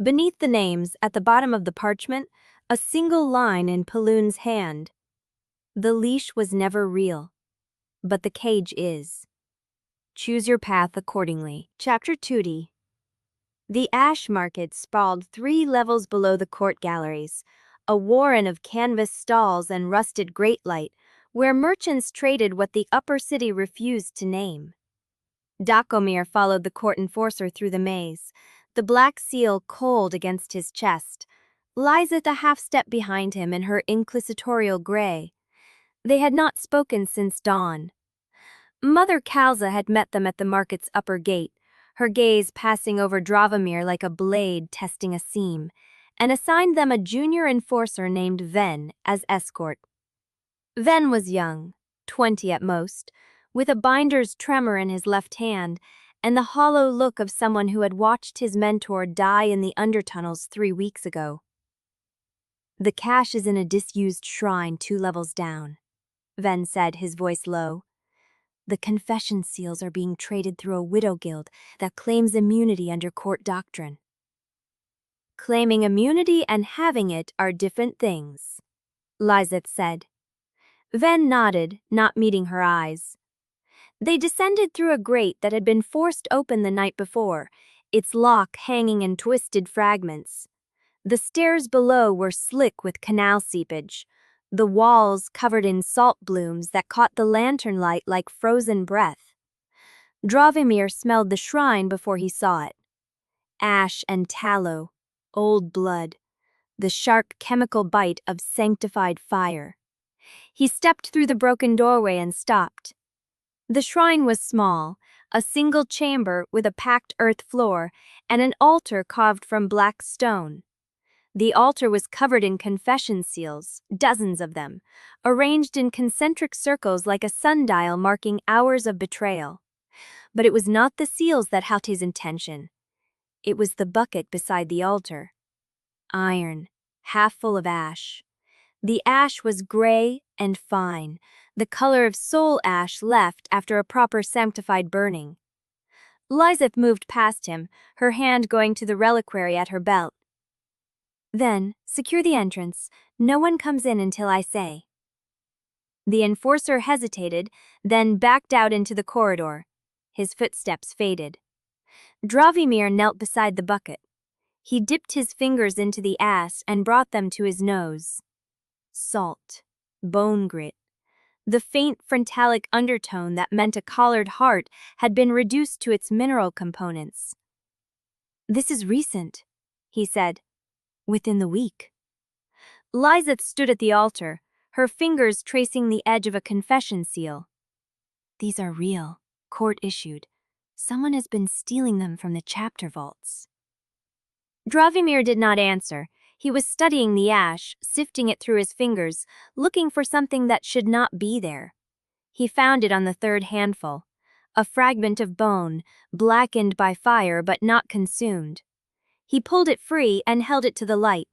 Beneath the names, at the bottom of the parchment, a single line in Paloon's hand. The leash was never real, but the cage is. Choose your path accordingly. Chapter 2D. The ash market sprawled 3 levels below the court galleries, a warren of canvas stalls and rusted grate light, where merchants traded what the upper city refused to name. Dakomir followed the court enforcer through the maze, the black seal cold against his chest, Lysith a half-step behind him in her inquisitorial gray. They had not spoken since dawn. Mother Kalza had met them at the market's upper gate, her gaze passing over Dravomir like a blade testing a seam, and assigned them a junior enforcer named Ven as escort. Ven was young, 20 at most, with a binder's tremor in his left hand and the hollow look of someone who had watched his mentor die in the undertunnels 3 weeks ago. The cache is in a disused shrine 2 levels down, Ven said, his voice low. The confession seals are being traded through a widow guild that claims immunity under court doctrine. Claiming immunity and having it are different things, Lysith said. Ven nodded, not meeting her eyes. They descended through a grate that had been forced open the night before, its lock hanging in twisted fragments. The stairs below were slick with canal seepage, the walls covered in salt blooms that caught the lantern light like frozen breath. Dravomir smelled the shrine before he saw it. Ash and tallow, old blood, the sharp chemical bite of sanctified fire. He stepped through the broken doorway and stopped. The shrine was small, a single chamber with a packed earth floor and an altar carved from black stone. The altar was covered in confession seals, dozens of them, arranged in concentric circles like a sundial marking hours of betrayal. But it was not the seals that held his attention. It was the bucket beside the altar. Iron, half full of ash. The ash was gray and fine, the color of soul ash left after a proper sanctified burning. Lizeth moved past him, her hand going to the reliquary at her belt. Then, secure the entrance. No one comes in until I say. The enforcer hesitated, then backed out into the corridor. His footsteps faded. Dravimir knelt beside the bucket. He dipped his fingers into the ash and brought them to his nose. Salt, bone grit. The faint frontalic undertone that meant a collared heart had been reduced to its mineral components. This is recent, he said. Within the week. Lizeth stood at the altar, her fingers tracing the edge of a confession seal. These are real, court-issued. Someone has been stealing them from the chapter vaults. Dravimir did not answer. He was studying the ash, sifting it through his fingers, looking for something that should not be there. He found it on the third handful. A fragment of bone, blackened by fire but not consumed. He pulled it free and held it to the light.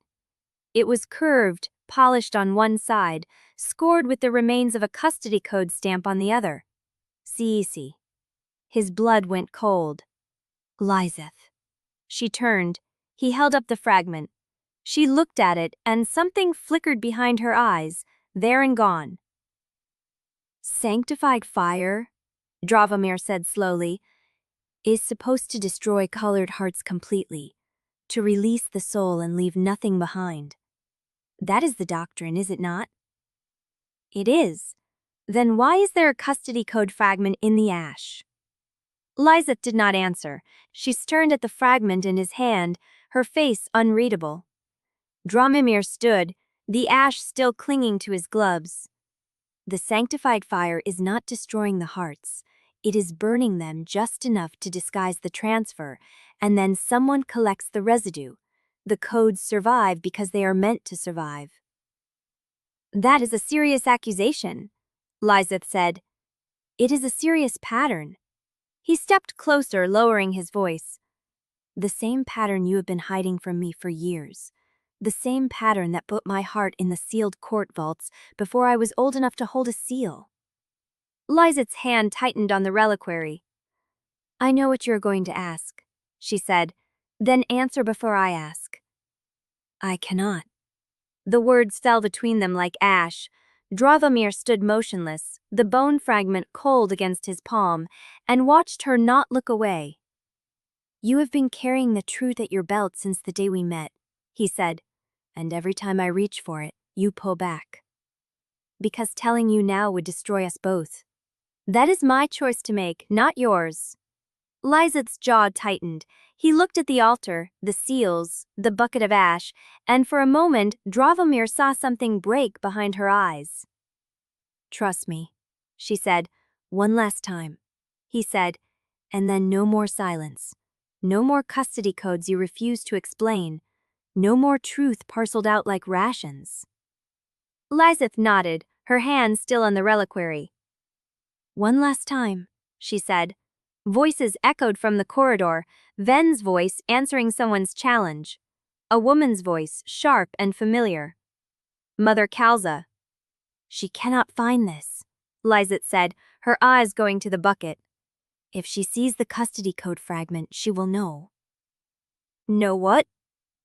It was curved, polished on one side, scored with the remains of a custody code stamp on the other. Cece. His blood went cold. Lizeth. She turned. He held up the fragment. She looked at it, and something flickered behind her eyes, there and gone. Sanctified fire, Dravimir said slowly, is supposed to destroy colored hearts completely, to release the soul and leave nothing behind. That is the doctrine, is it not? It is. Then why is there a custody code fragment in the ash? Lizeth did not answer. She stared at the fragment in his hand, her face unreadable. Dravimir stood, the ash still clinging to his gloves. The sanctified fire is not destroying the hearts. It is burning them just enough to disguise the transfer, and then someone collects the residue. The codes survive because they are meant to survive. That is a serious accusation, Lizeth said. It is a serious pattern. He stepped closer, lowering his voice. The same pattern you have been hiding from me for years. The same pattern that put my heart in the sealed court vaults before I was old enough to hold a seal. Lizeth's hand tightened on the reliquary. I know what you are going to ask, she said. Then answer before I ask. I cannot. The words fell between them like ash. Dravimir stood motionless, the bone fragment cold against his palm, and watched her not look away. You have been carrying the truth at your belt since the day we met, he said, and every time I reach for it, you pull back. Because telling you now would destroy us both. That is my choice to make, not yours. Lizeth's jaw tightened. He looked at the altar, the seals, the bucket of ash, and for a moment Dravimir saw something break behind her eyes. Trust me, she said. One last time. He said, and then no more silence. No more custody codes you refuse to explain. No more truth parceled out like rations. Lizeth nodded, her hand still on the reliquary. One last time, she said. Voices echoed from the corridor, Ven's voice answering someone's challenge. A woman's voice, sharp and familiar. Mother Kalza. She cannot find this, Lizeth said, her eyes going to the bucket. If she sees the custody code fragment, she will know. Know what?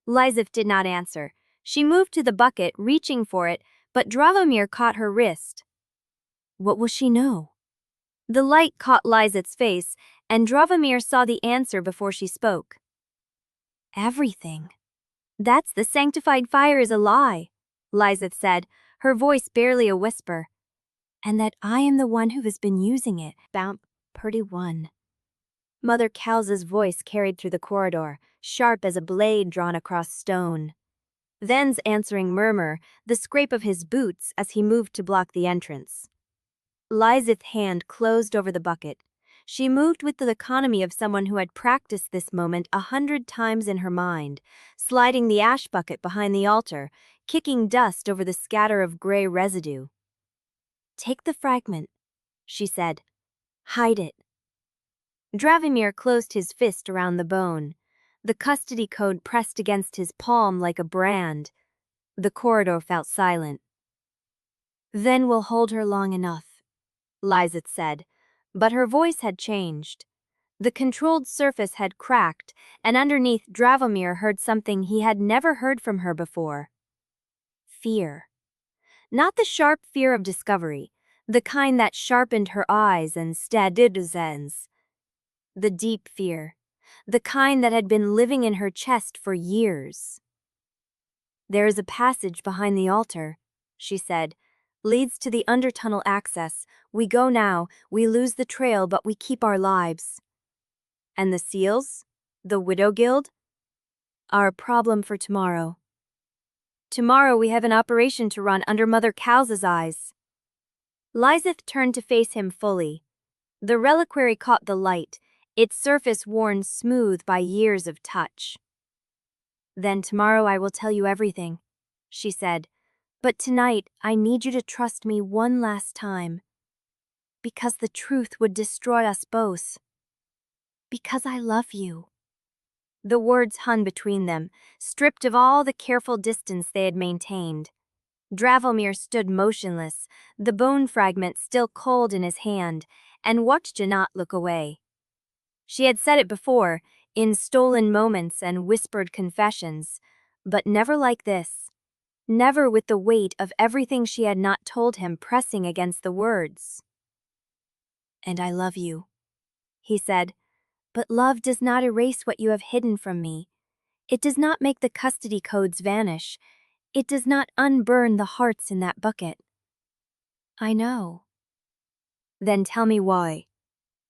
Lizeth did not answer. She moved to the bucket, reaching for it, but Dravimir caught her wrist. What will she know? The light caught Lizeth's face, and Dravimir saw the answer before she spoke. Everything. That's the sanctified fire is a lie, Lizeth said, her voice barely a whisper. And that I am the one who has been using it. Bound, pretty one. Mother Kalza's voice carried through the corridor, sharp as a blade drawn across stone. Ven's answering murmur, the scrape of his boots as he moved to block the entrance. Lizeth's hand closed over the bucket. She moved with the economy of someone who had practiced this moment 100 times in her mind, sliding the ash bucket behind the altar, kicking dust over the scatter of gray residue. Take the fragment, she said. Hide it. Dravimir closed his fist around the bone. The custody code pressed against his palm like a brand. The corridor felt silent. "Then we'll hold her long enough," Lizeth said, but her voice had changed. The controlled surface had cracked, and underneath Dravimir heard something he had never heard from her before. Fear. Not the sharp fear of discovery, the kind that sharpened her eyes and steadied his ends. The deep fear, the kind that had been living in her chest for years. "There is a passage behind the altar," she said. "Leads to the undertunnel access. We go now, we lose the trail, but we keep our lives." "And the seals? The Widow Guild?" "Are a problem for tomorrow. Tomorrow we have an operation to run under Mother Cows's eyes." Lizeth turned to face him fully. The reliquary caught the light, its surface worn smooth by years of touch. "Then tomorrow I will tell you everything," she said. "But tonight I need you to trust me one last time. Because the truth would destroy us both. Because I love you." The words hung between them, stripped of all the careful distance they had maintained. Dravimir stood motionless, the bone fragment still cold in his hand, and watched Janat look away. She had said it before, in stolen moments and whispered confessions, but never like this. Never with the weight of everything she had not told him pressing against the words. "And I love you," he said. "But love does not erase what you have hidden from me. It does not make the custody codes vanish. It does not unburn the hearts in that bucket." "I know." "Then tell me why."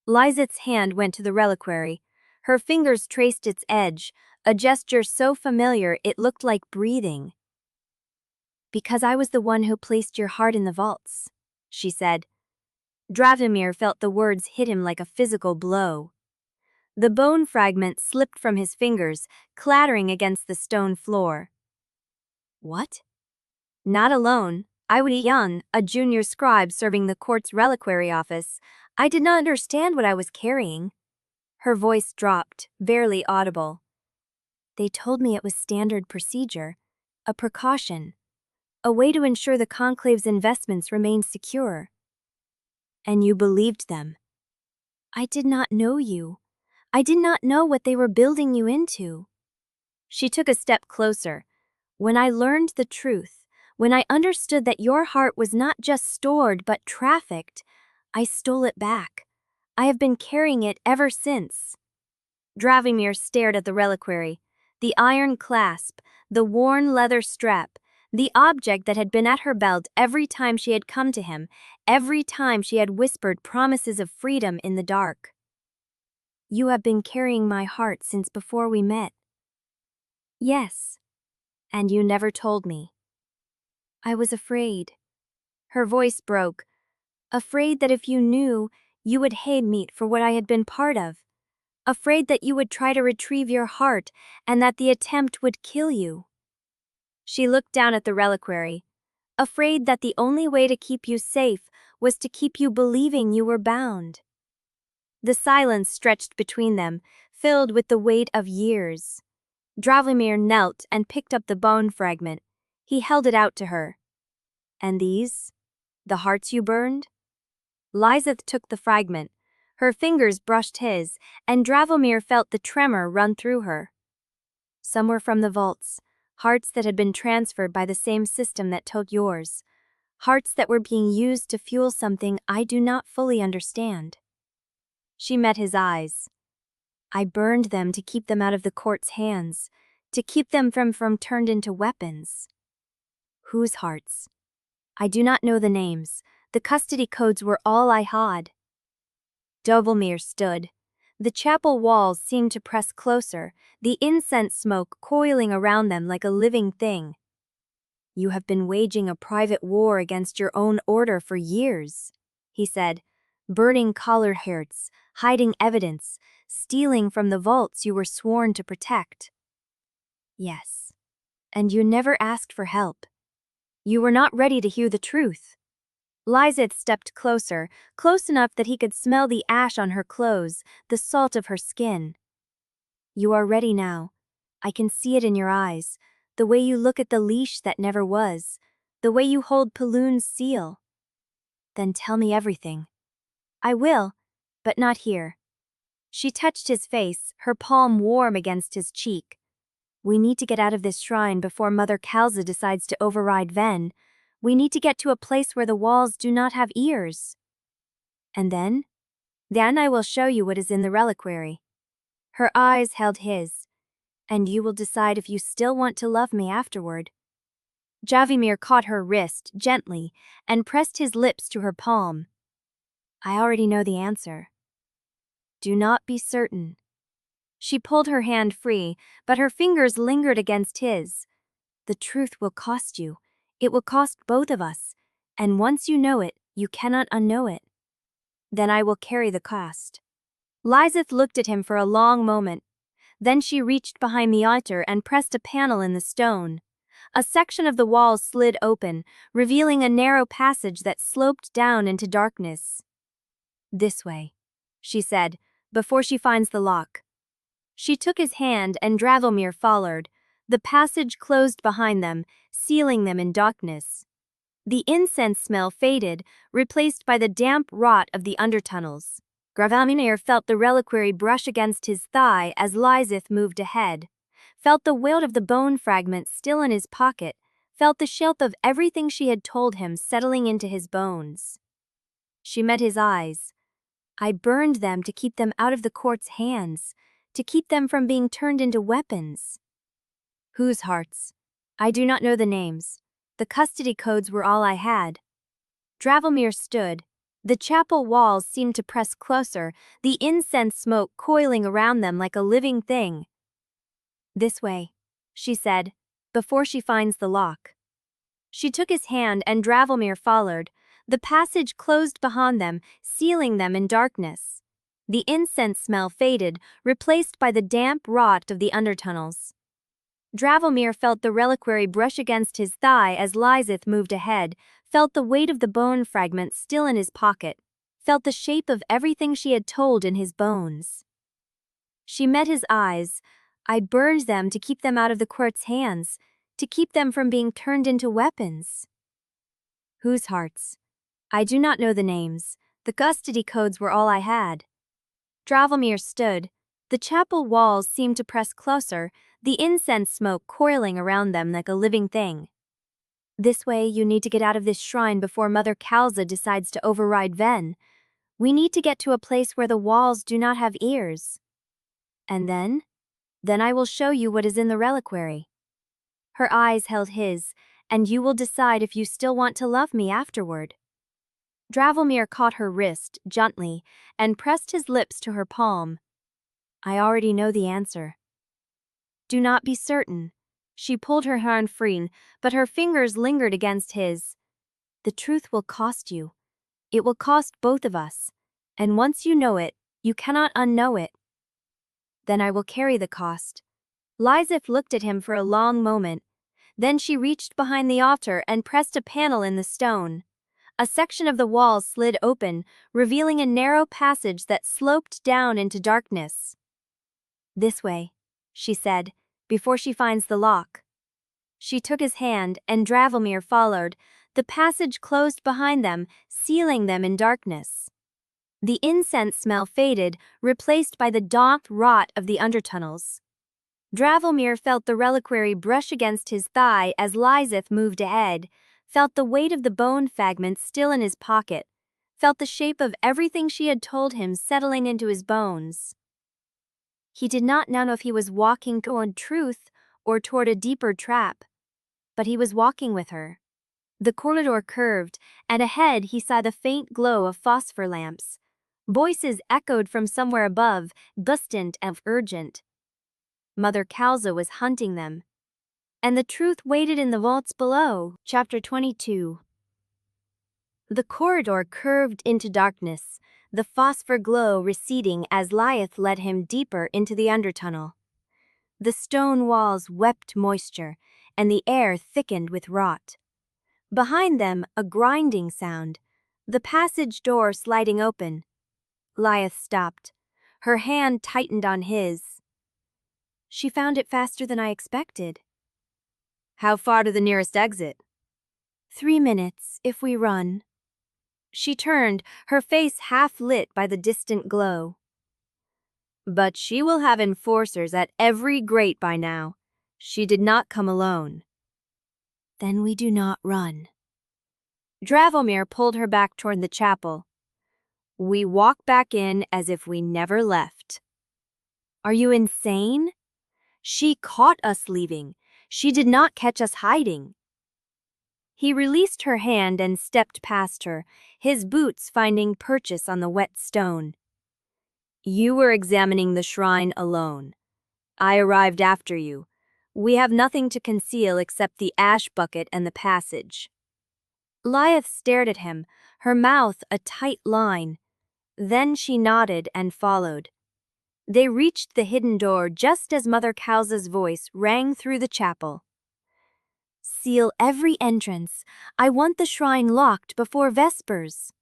Lizeth's hand went to the reliquary. Her fingers traced its edge, a gesture so familiar it looked like breathing. "Because I was the one who placed your heart in the vaults," she said. Dravimir felt the words hit him like a physical blow. The bone fragment slipped from his fingers, clattering against the stone floor. "What?" "Not alone. I was young, a junior scribe serving the court's reliquary office. I did not understand what I was carrying." Her voice dropped, barely audible. "They told me it was standard procedure, a precaution, a way to ensure the Conclave's investments remained secure." "And you believed them?" "I did not know you. I did not know what they were building you into." She took a step closer. "When I learned the truth, when I understood that your heart was not just stored but trafficked, I stole it back. I have been carrying it ever since." Dravimir stared at the reliquary. The iron clasp, the worn leather strap, the object that had been at her belt every time she had come to him, every time she had whispered promises of freedom in the dark. "You have been carrying my heart since before we met." "Yes. And you never told me." "I was afraid." Her voice broke. "Afraid that if you knew, you would hate me for what I had been part of. Afraid that you would try to retrieve your heart and that the attempt would kill you." She looked down at the reliquary. "Afraid that the only way to keep you safe was to keep you believing you were bound." The silence stretched between them, filled with the weight of years. Dravimir knelt and picked up the bone fragment. He held it out to her. "And these? The hearts you burned?" Lizeth took the fragment. Her fingers brushed his, and Dravimir felt the tremor run through her. "Some were from the vaults, hearts that had been transferred by the same system that took yours. Hearts that were being used to fuel something I do not fully understand." She met his eyes. "I burned them to keep them out of the court's hands, to keep them from turned into weapons." "Whose hearts?" "I do not know the names. The custody codes were all I had." Dobelmir stood. The chapel walls seemed to press closer, the incense smoke coiling around them like a living thing. "You have been waging a private war against your own order for years," he said, "burning collar hearts, hiding evidence, stealing from the vaults you were sworn to protect." "Yes. And you never asked for help. You were not ready to hear the truth." Lizeth stepped closer, close enough that he could smell the ash on her clothes, the salt of her skin. You are ready now. I can see it in your eyes, the way you look at the leash that never was, the way you hold Paloon's seal. Then tell me everything. I will, but not here. She touched his face, her palm warm against his cheek. We need to get out of this shrine before Mother Kalza decides to override Ven. We need to get to a place where the walls do not have ears. And then? Then I will show you what is in the reliquary. Her eyes held his. And you will decide if you still want to love me afterward. Javimir caught her wrist gently and pressed his lips to her palm. I already know the answer. Do not be certain. She pulled her hand free, but her fingers lingered against his. The truth will cost you. It will cost both of us. And once you know it, you cannot unknow it. Then I will carry the cost. Lizeth looked at him for a long moment. Then she reached behind the altar and pressed a panel in the stone. A section of the wall slid open, revealing a narrow passage that sloped down into darkness. This way, she said, before she finds the lock. She took his hand and Dravomir followed. The passage closed behind them, sealing them in darkness. The incense smell faded, replaced by the damp rot of the undertunnels. Dravomir felt the reliquary brush against his thigh as Lizeth moved ahead. Felt the weight of the bone fragment still in his pocket, felt the shape of everything she had told him settling into his bones. She met his eyes. I burned them to keep them out of the court's hands, to keep them from being turned into weapons. Whose hearts? I do not know the names. The custody codes were all I had. Dravomir stood. The chapel walls seemed to press closer, the incense smoke coiling around them like a living thing. This way, she said, before she finds the lock. She took his hand and Dravomir followed. The passage closed behind them, sealing them in darkness. The incense smell faded, replaced by the damp rot of the undertunnels. Dravomir felt the reliquary brush against his thigh as Lizeth moved ahead, felt the weight of the bone fragment still in his pocket, felt the shape of everything she had told in his bones. She met his eyes. I burned them to keep them out of the court's hands, to keep them from being turned into weapons. Whose hearts? I do not know the names. The custody codes were all I had. Dravomir stood. The chapel walls seemed to press closer, the incense smoke coiling around them like a living thing. This way, you need to get out of this shrine before Mother Kalza decides to override Ven. We need to get to a place where the walls do not have ears. And then? Then I will show you what is in the reliquary. Her eyes held his, and you will decide if you still want to love me afterward. Dravomir caught her wrist gently and pressed his lips to her palm. I already know the answer. Do not be certain. She pulled her hand free, but her fingers lingered against his. The truth will cost you. It will cost both of us. And once you know it, you cannot unknow it. Then I will carry the cost. Lizeth looked at him for a long moment. Then she reached behind the altar and pressed a panel in the stone. A section of the wall slid open, revealing a narrow passage that sloped down into darkness. This way, she said, before she finds the lock. She took his hand and Dravomir followed. The passage closed behind them, sealing them in darkness. The incense smell faded, replaced by the damp rot of the undertunnels. Dravomir felt the reliquary brush against his thigh as Lizeth moved ahead, felt the weight of the bone fragment still in his pocket, felt the shape of everything she had told him settling into his bones. He did not know if he was walking toward truth or toward a deeper trap, but he was walking with her. The corridor curved, and ahead he saw the faint glow of phosphor lamps. Voices echoed from somewhere above, distant and urgent. Mother Kalza was hunting them. And the truth waited in the vaults below. Chapter 22. The corridor curved into darkness, the phosphor glow receding as Lizeth led him deeper into the undertunnel. The stone walls wept moisture, and the air thickened with rot. Behind them, a grinding sound, The passage door sliding open. Lyath stopped. Her hand tightened on his. She found it faster than I expected. How far to the nearest exit? 3 minutes, if we run. She turned, her face half lit by the distant glow. But she will have enforcers at every grate by now. She did not come alone. Then we do not run. Dravomir pulled her back toward the chapel. We walk back in as if we never left. Are you insane? She caught us leaving. She did not catch us hiding. He released her hand and stepped past her, his boots finding purchase on the wet stone. You were examining the shrine alone. I arrived after you. We have nothing to conceal except the ash bucket and the passage. Lyath stared at him, her mouth a tight line. Then she nodded and followed. They reached the hidden door just as Mother Kalza's voice rang through the chapel. Seal every entrance. I want the shrine locked before Vespers.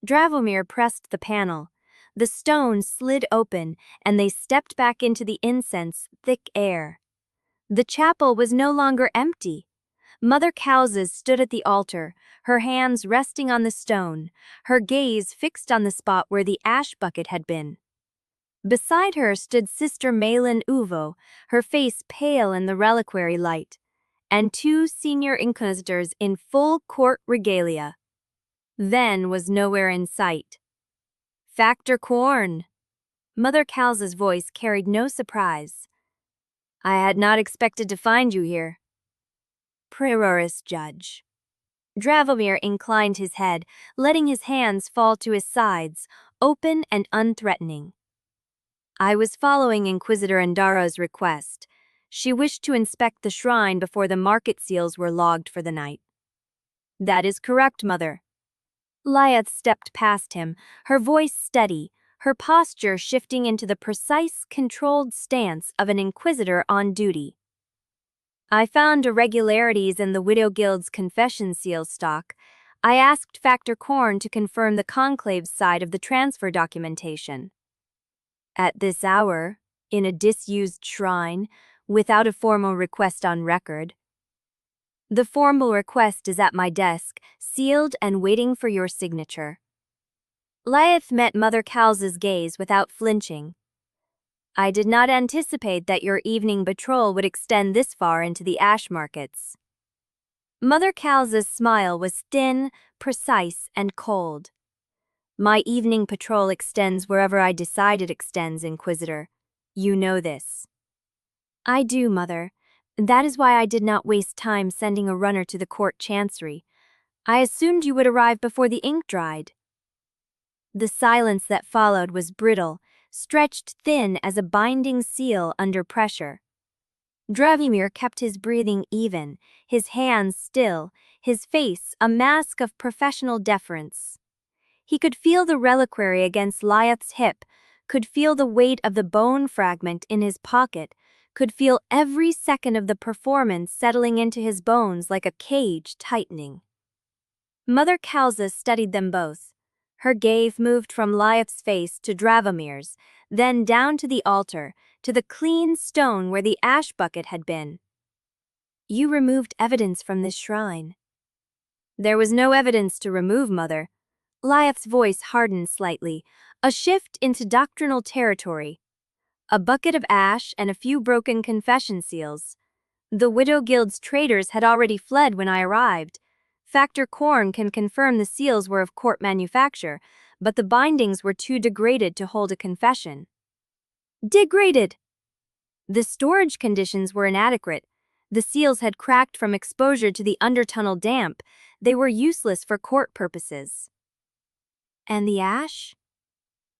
Dravomir pressed the panel. The stone slid open, and they stepped back into the incense-thick air. The chapel was no longer empty. Mother Kalza stood at the altar, her hands resting on the stone, her gaze fixed on the spot where the ash bucket had been. Beside her stood Sister Malin Uvo, her face pale in the reliquary light, and 2 senior inquisitors in full court regalia. Ven was nowhere in sight. Factor Corn. Mother Kalza's voice carried no surprise. I had not expected to find you here. Praeroris Judge. Dravomir inclined his head, letting his hands fall to his sides, open and unthreatening. I was following Inquisitor Andara's request. She wished to inspect the shrine before the market seals were logged for the night. That is correct, Mother. Lyath stepped past him, her voice steady, her posture shifting into the precise, controlled stance of an inquisitor on duty. I found irregularities in the Widow Guild's confession seal stock. I asked Factor Korn to confirm the Conclave's side of the transfer documentation. At this hour, in a disused shrine, without a formal request on record. The formal request is at my desk, sealed and waiting for your signature. Lyath met Mother Kalza's gaze without flinching. I did not anticipate that your evening patrol would extend this far into the ash markets. Mother Kalza's smile was thin, precise, and cold. My evening patrol extends wherever I decide it extends, Inquisitor. You know this. I do, Mother. That is why I did not waste time sending a runner to the court chancery. I assumed you would arrive before the ink dried. The silence that followed was brittle, stretched thin as a binding seal under pressure. Dravomir kept his breathing even, his hands still, his face a mask of professional deference. He could feel the reliquary against Lyath's hip, could feel the weight of the bone fragment in his pocket, could feel every second of the performance settling into his bones like a cage tightening. Mother Kalza studied them both. Her gaze moved from Lyath's face to Dravomir's, then down to the altar, to the clean stone where the ash bucket had been. You removed evidence from this shrine. There was no evidence to remove, Mother. Lyath's voice hardened slightly, a shift into doctrinal territory. A bucket of ash and a few broken confession seals. The Widow Guild's traitors had already fled when I arrived. Factor Korn can confirm the seals were of court manufacture, but the bindings were too degraded to hold a confession. Degraded! The storage conditions were inadequate. The seals had cracked from exposure to the undertunnel damp. They were useless for court purposes. And the ash?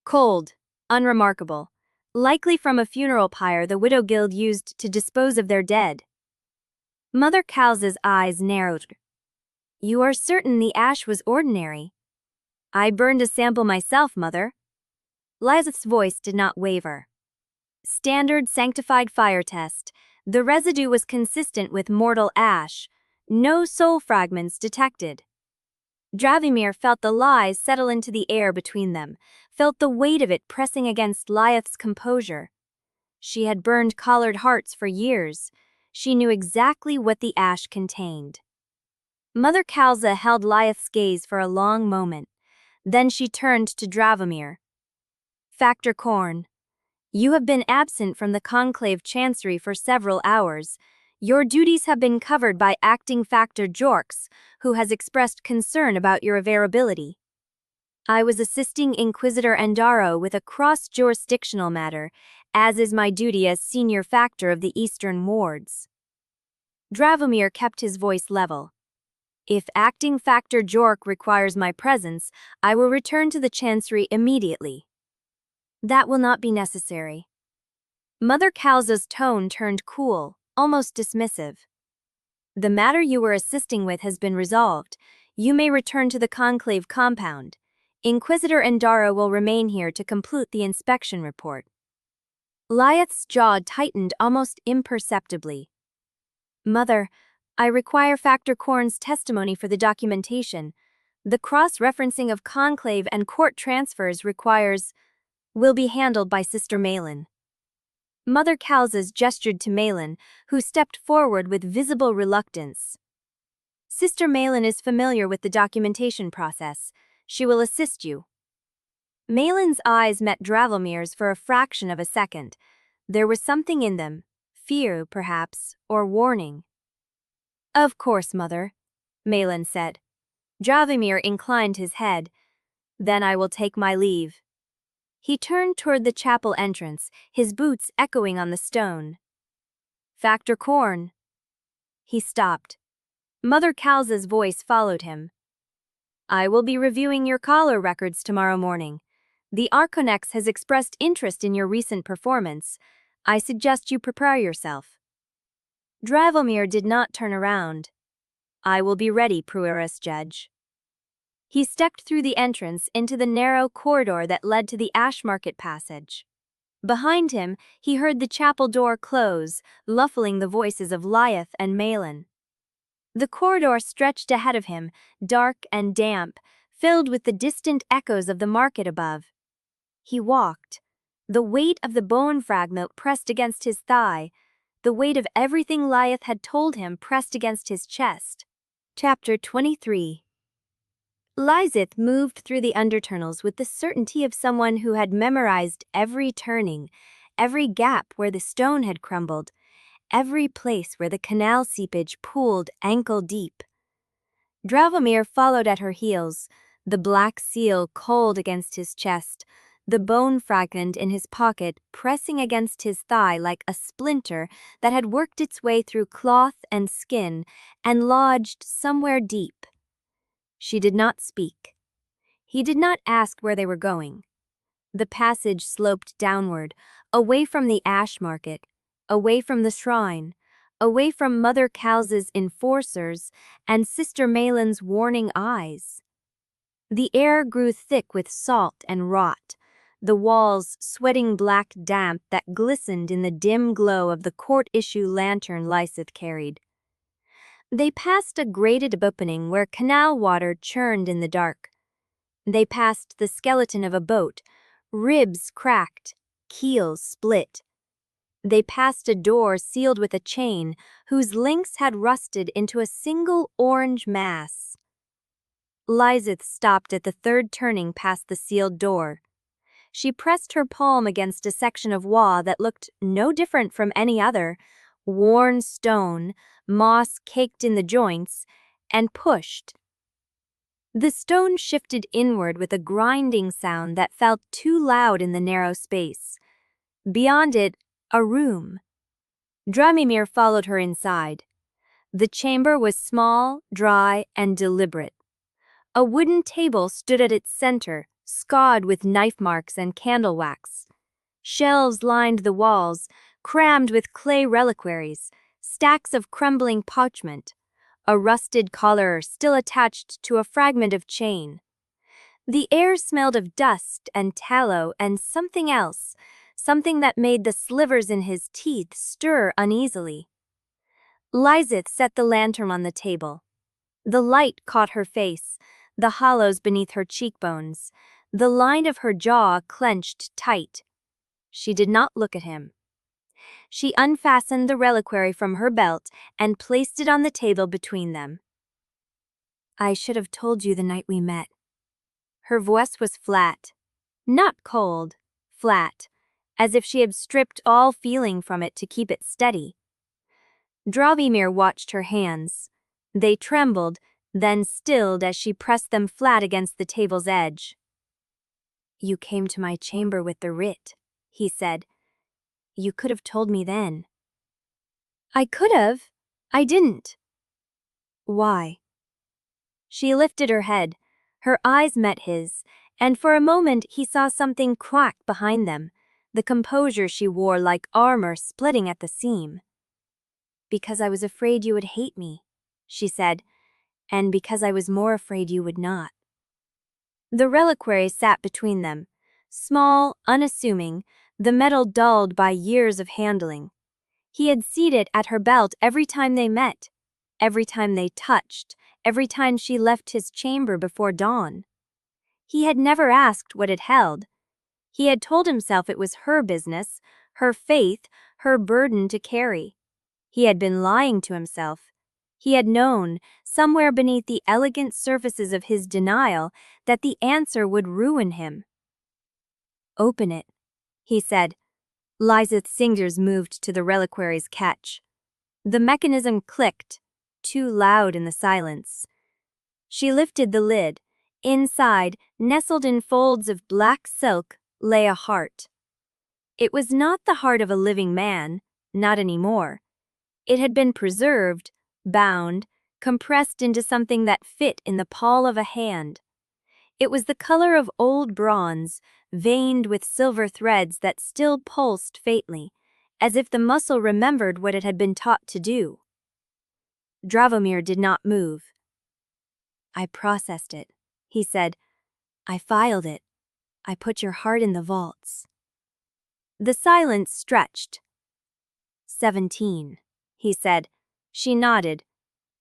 Cold, unremarkable. Likely from a funeral pyre the Widow Guild used to dispose of their dead. Mother Kalza's eyes narrowed. You are certain the ash was ordinary? I burned a sample myself, Mother. Lyath's voice did not waver. Standard sanctified fire test. The residue was consistent with mortal ash. No soul fragments detected. Dravimir felt the lies settle into the air between them, felt the weight of it pressing against Lyath's composure. She had burned collared hearts for years. She knew exactly what the ash contained. Mother Kalza held Lyath's gaze for a long moment. Then she turned to Dravimir. Factor Korn, you have been absent from the Conclave Chancery for several hours. Your duties have been covered by Acting Factor Jorks, who has expressed concern about your availability. I was assisting Inquisitor Endaro with a cross-jurisdictional matter, as is my duty as Senior Factor of the Eastern Wards. Dravimir kept his voice level. If Acting Factor Jork requires my presence, I will return to the Chancery immediately. That will not be necessary. Mother Kalza's tone turned cool, almost dismissive. The matter you were assisting with has been resolved. You may return to the Conclave compound. Inquisitor Endaro will remain here to complete the inspection report. Lyath's jaw tightened almost imperceptibly. Mother, I require Factor Korn's testimony for the documentation. The cross-referencing of Conclave and court transfers will be handled by Sister Malin. Mother Kalzas gestured to Malin, who stepped forward with visible reluctance. Sister Malin is familiar with the documentation process. She will assist you. Malin's eyes met Dravimir's for a fraction of a second. There was something in them, fear, perhaps, or warning. Of course, Mother, Malin said. Dravimir inclined his head. Then I will take my leave. He turned toward the chapel entrance, his boots echoing on the stone. Factor Korn. He stopped. Mother Kalza's voice followed him. I will be reviewing your collar records tomorrow morning. The Arconex has expressed interest in your recent performance. I suggest you prepare yourself. Dravimir did not turn around. I will be ready, Prueris Judge. He stepped through the entrance into the narrow corridor that led to the Ash Market passage. Behind him, he heard the chapel door close, muffling the voices of Lyath and Malin. The corridor stretched ahead of him, dark and damp, filled with the distant echoes of the market above. He walked. The weight of the bone fragment pressed against his thigh, the weight of everything Lyath had told him pressed against his chest. Chapter 23. Lysith moved through the undertunnels with the certainty of someone who had memorized every turning, every gap where the stone had crumbled, every place where the canal seepage pooled ankle-deep. Dravimir followed at her heels, the black seal cold against his chest, the bone fragment in his pocket pressing against his thigh like a splinter that had worked its way through cloth and skin and lodged somewhere deep. She did not speak. He did not ask where they were going. The passage sloped downward, away from the Ash Market, away from the shrine, away from Mother Kalza's enforcers and Sister Malin's warning eyes. The air grew thick with salt and rot, the walls sweating black damp that glistened in the dim glow of the court-issue lantern Lysith carried. They passed a grated opening where canal water churned in the dark. They passed the skeleton of a boat, ribs cracked, keels split. They passed a door sealed with a chain whose links had rusted into a single orange mass. Lysith stopped at the third turning past the sealed door. She pressed her palm against a section of wall that looked no different from any other, worn stone, moss caked in the joints, and pushed. The stone shifted inward with a grinding sound that felt too loud in the narrow space. Beyond it, a room. Dravimir followed her inside. The chamber was small, dry, and deliberate. A wooden table stood at its center, scarred with knife marks and candle wax. Shelves lined the walls, crammed with clay reliquaries, stacks of crumbling parchment, a rusted collar still attached to a fragment of chain. The air smelled of dust and tallow and something else, something that made the slivers in his teeth stir uneasily. Lysith set the lantern on the table. The light caught her face, the hollows beneath her cheekbones, the line of her jaw clenched tight. She did not look at him. She unfastened the reliquary from her belt and placed it on the table between them. "I should have told you the night we met." Her voice was flat. Not cold, flat, as if she had stripped all feeling from it to keep it steady. Dravimir watched her hands. They trembled, then stilled as she pressed them flat against the table's edge. "You came to my chamber with the writ," he said. "You could have told me then." "I could have. I didn't." "Why?" She lifted her head. Her eyes met his, and for a moment he saw something crack behind them, the composure she wore like armor splitting at the seam. "Because I was afraid you would hate me," she said, "and because I was more afraid you would not." The reliquary sat between them, small, unassuming, the metal dulled by years of handling. He had seen it at her belt every time they met, every time they touched, every time she left his chamber before dawn. He had never asked what it held. He had told himself it was her business, her faith, her burden to carry. He had been lying to himself. He had known, somewhere beneath the elegant surfaces of his denial, that the answer would ruin him. "Open it," he said. Lysith's fingers moved to the reliquary's catch. The mechanism clicked, too loud in the silence. She lifted the lid. Inside, nestled in folds of black silk, lay a heart. It was not the heart of a living man, not anymore. It had been preserved, bound, compressed into something that fit in the palm of a hand. It was the color of old bronze, veined with silver threads that still pulsed faintly, as if the muscle remembered what it had been taught to do. Dravomir did not move. "I processed it," he said. "I filed it. I put your heart in the vaults." The silence stretched. 17, he said. She nodded.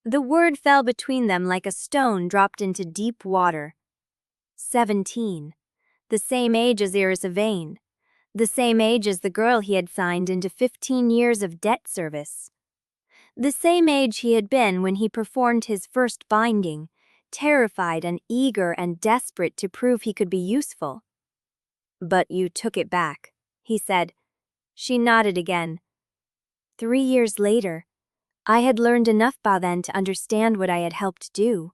The word fell between them like a stone dropped into deep water. 17. The same age as Iris Yvain. The same age as the girl he had signed into 15 years of debt service. The same age he had been when he performed his first binding, terrified and eager and desperate to prove he could be useful. "But you took it back," he said. She nodded again. 3 years later, I had learned enough by then to understand what I had helped do.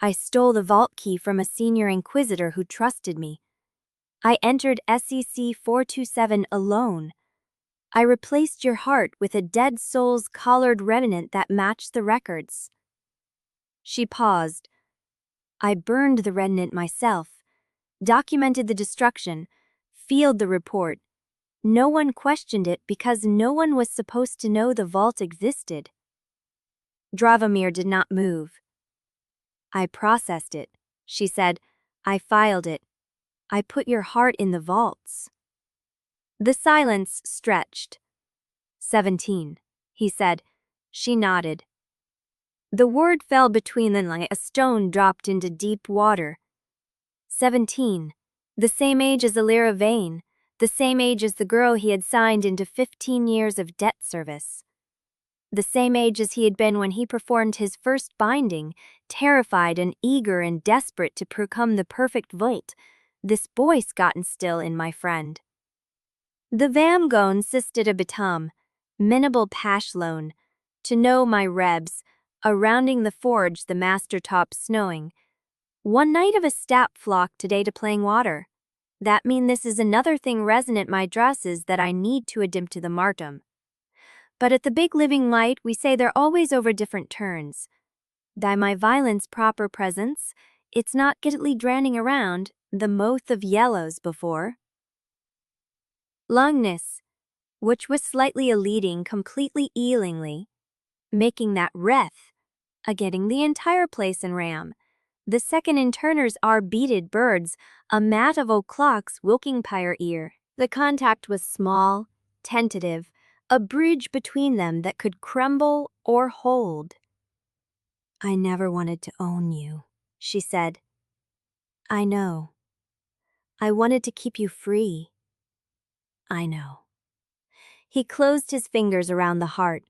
I stole the vault key from a senior inquisitor who trusted me. I entered SEC 427 alone. I replaced your heart with a dead soul's collared remnant that matched the records." She paused. "I burned the remnant myself, documented the destruction, filed the report. No one questioned it because no one was supposed to know the vault existed." Dravomir did not move. "I processed it," she said. "I filed it. I put your heart in the vaults." The silence stretched. 17, he said. She nodded. The word fell between them like a stone dropped into deep water. 17. The same age as Iris Yvain, the same age as the girl he had signed into 15 years of debt service. The same age as he had been when he performed his first binding, terrified and eager and desperate to become the perfect vault. This boy's gotten still in my friend. The Vamgon sisted a bitam, minable pashlone, to know my rebs, arounding the forge the master top snowing. One night of a stap flock today to playing water. That mean this is another thing resonant my dresses that I need to adim to the martum. But at the big living light we say they're always over different turns. By my violence proper presence, it's not giddily drowning around the moth of yellows before. Lungness, which was slightly a leading completely eelingly, making that wreath, a getting the entire place in ram. The second interners are beaded birds, a mat of o'clocks wilking pyre ear. The contact was small, tentative, a bridge between them that could crumble or hold. "I never wanted to own you," she said. I know. I wanted to keep you free. I know. He closed his fingers around the heart.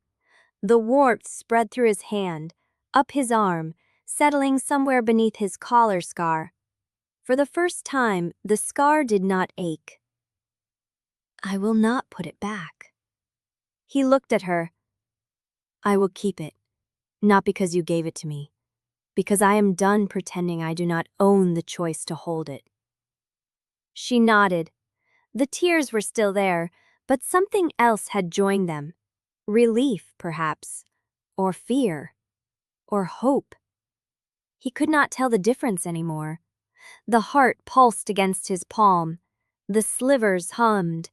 The warmth spread through his hand, up his arm, settling somewhere beneath his collar scar. For the first time, the scar did not ache. I will not put it back. He looked at her. I will keep it, not because you gave it to me, because I am done pretending I do not own the choice to hold it. She nodded. The tears were still there, but something else had joined them. Relief, perhaps, or fear, or hope. He could not tell the difference anymore. The heart pulsed against his palm. The slivers hummed.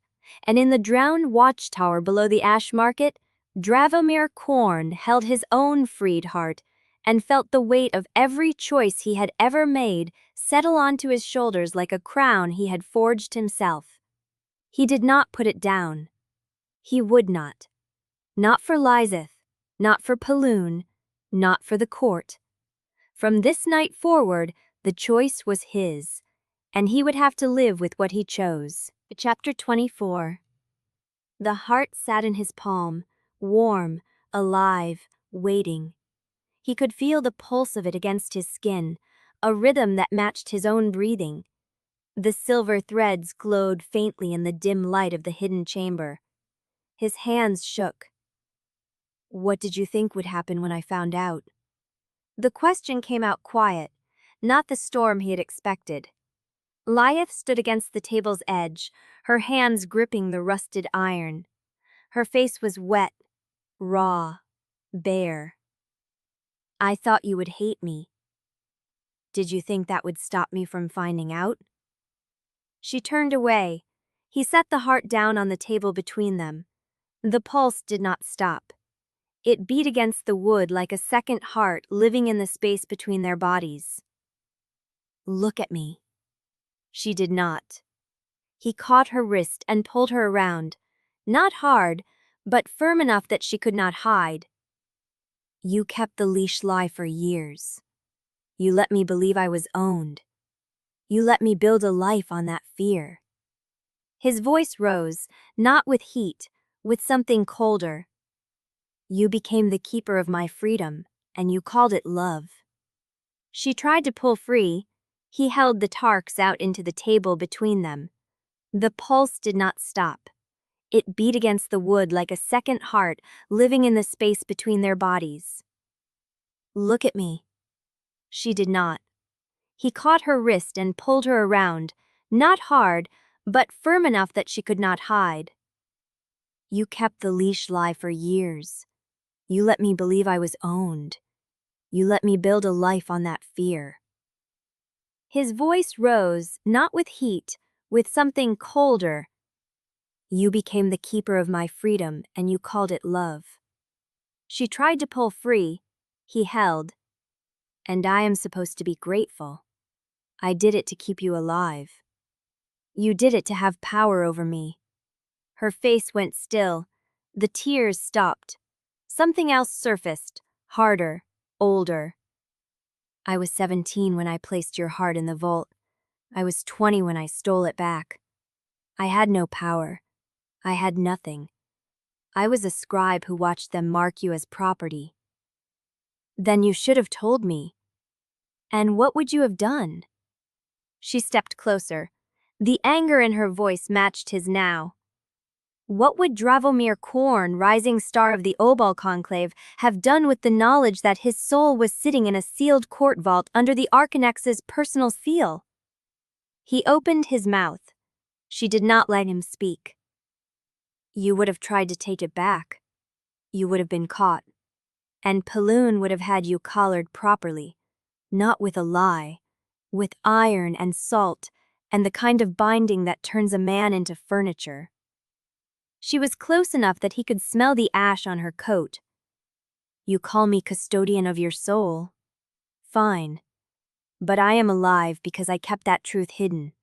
And in the drowned watchtower below the ash market, Dravomir Korn held his own freed heart and felt the weight of every choice he had ever made settle onto his shoulders like a crown he had forged himself. He did not put it down. He would not. Not for Lizeth, not for Paloon, not for the court. From this night forward, the choice was his, and he would have to live with what he chose. Chapter 24. The heart sat in his palm, warm, alive, waiting. He could feel the pulse of it against his skin, a rhythm that matched his own breathing. The silver threads glowed faintly in the dim light of the hidden chamber. His hands shook. What did you think would happen when I found out? The question came out quiet, not the storm he had expected. Lizeth stood against the table's edge, her hands gripping the rusted iron. Her face was wet, raw, bare. I thought you would hate me. Did you think that would stop me from finding out? She turned away. He set the heart down on the table between them. The pulse did not stop. It beat against the wood like a second heart living in the space between their bodies. Look at me. She did not. He caught her wrist and pulled her around, not hard, but firm enough that she could not hide. You kept the leash lie for years. You let me believe I was owned. You let me build a life on that fear. His voice rose, not with heat, with something colder. You became the keeper of my freedom, and you called it love. She tried to pull free. He held the tarks out into the table between them. The pulse did not stop. It beat against the wood like a second heart living in the space between their bodies. Look at me. She did not. He caught her wrist and pulled her around, not hard, but firm enough that she could not hide. You kept the leash lie for years. You let me believe I was owned. You let me build a life on that fear. His voice rose, not with heat, with something colder. You became the keeper of my freedom, and you called it love. She tried to pull free. He held. And I am supposed to be grateful. I did it to keep you alive. You did it to have power over me. Her face went still. The tears stopped. Something else surfaced, harder, older. I was 17 when I placed your heart in the vault. I was 20 when I stole it back. I had no power. I had nothing. I was a scribe who watched them mark you as property. Then you should have told me. And what would you have done? She stepped closer. The anger in her voice matched his now. What would Dravomir Korn, rising star of the Obol conclave, have done with the knowledge that his soul was sitting in a sealed court vault under the Arcanex's personal seal? He opened his mouth. She did not let him speak. You would have tried to take it back. You would have been caught. And Paloon would have had you collared properly, not with a lie, with iron and salt, and the kind of binding that turns a man into furniture. She was close enough that he could smell the ash on her coat. You call me custodian of your soul. Fine. But I am alive because I kept that truth hidden.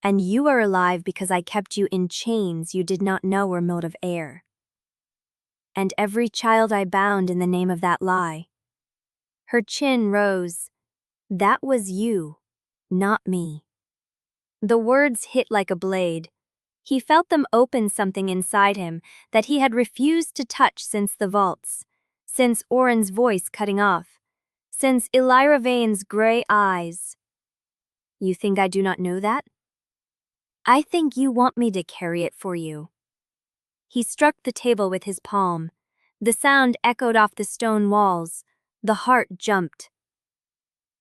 And you are alive because I kept you in chains you did not know were made of air. And every child I bound in the name of that lie. Her chin rose. That was you, not me. The words hit like a blade. He felt them open something inside him that he had refused to touch since the vaults, since Orrin's voice cutting off, since Elira Vane's gray eyes. You think I do not know that? I think you want me to carry it for you. He struck the table with his palm. The sound echoed off the stone walls. The heart jumped.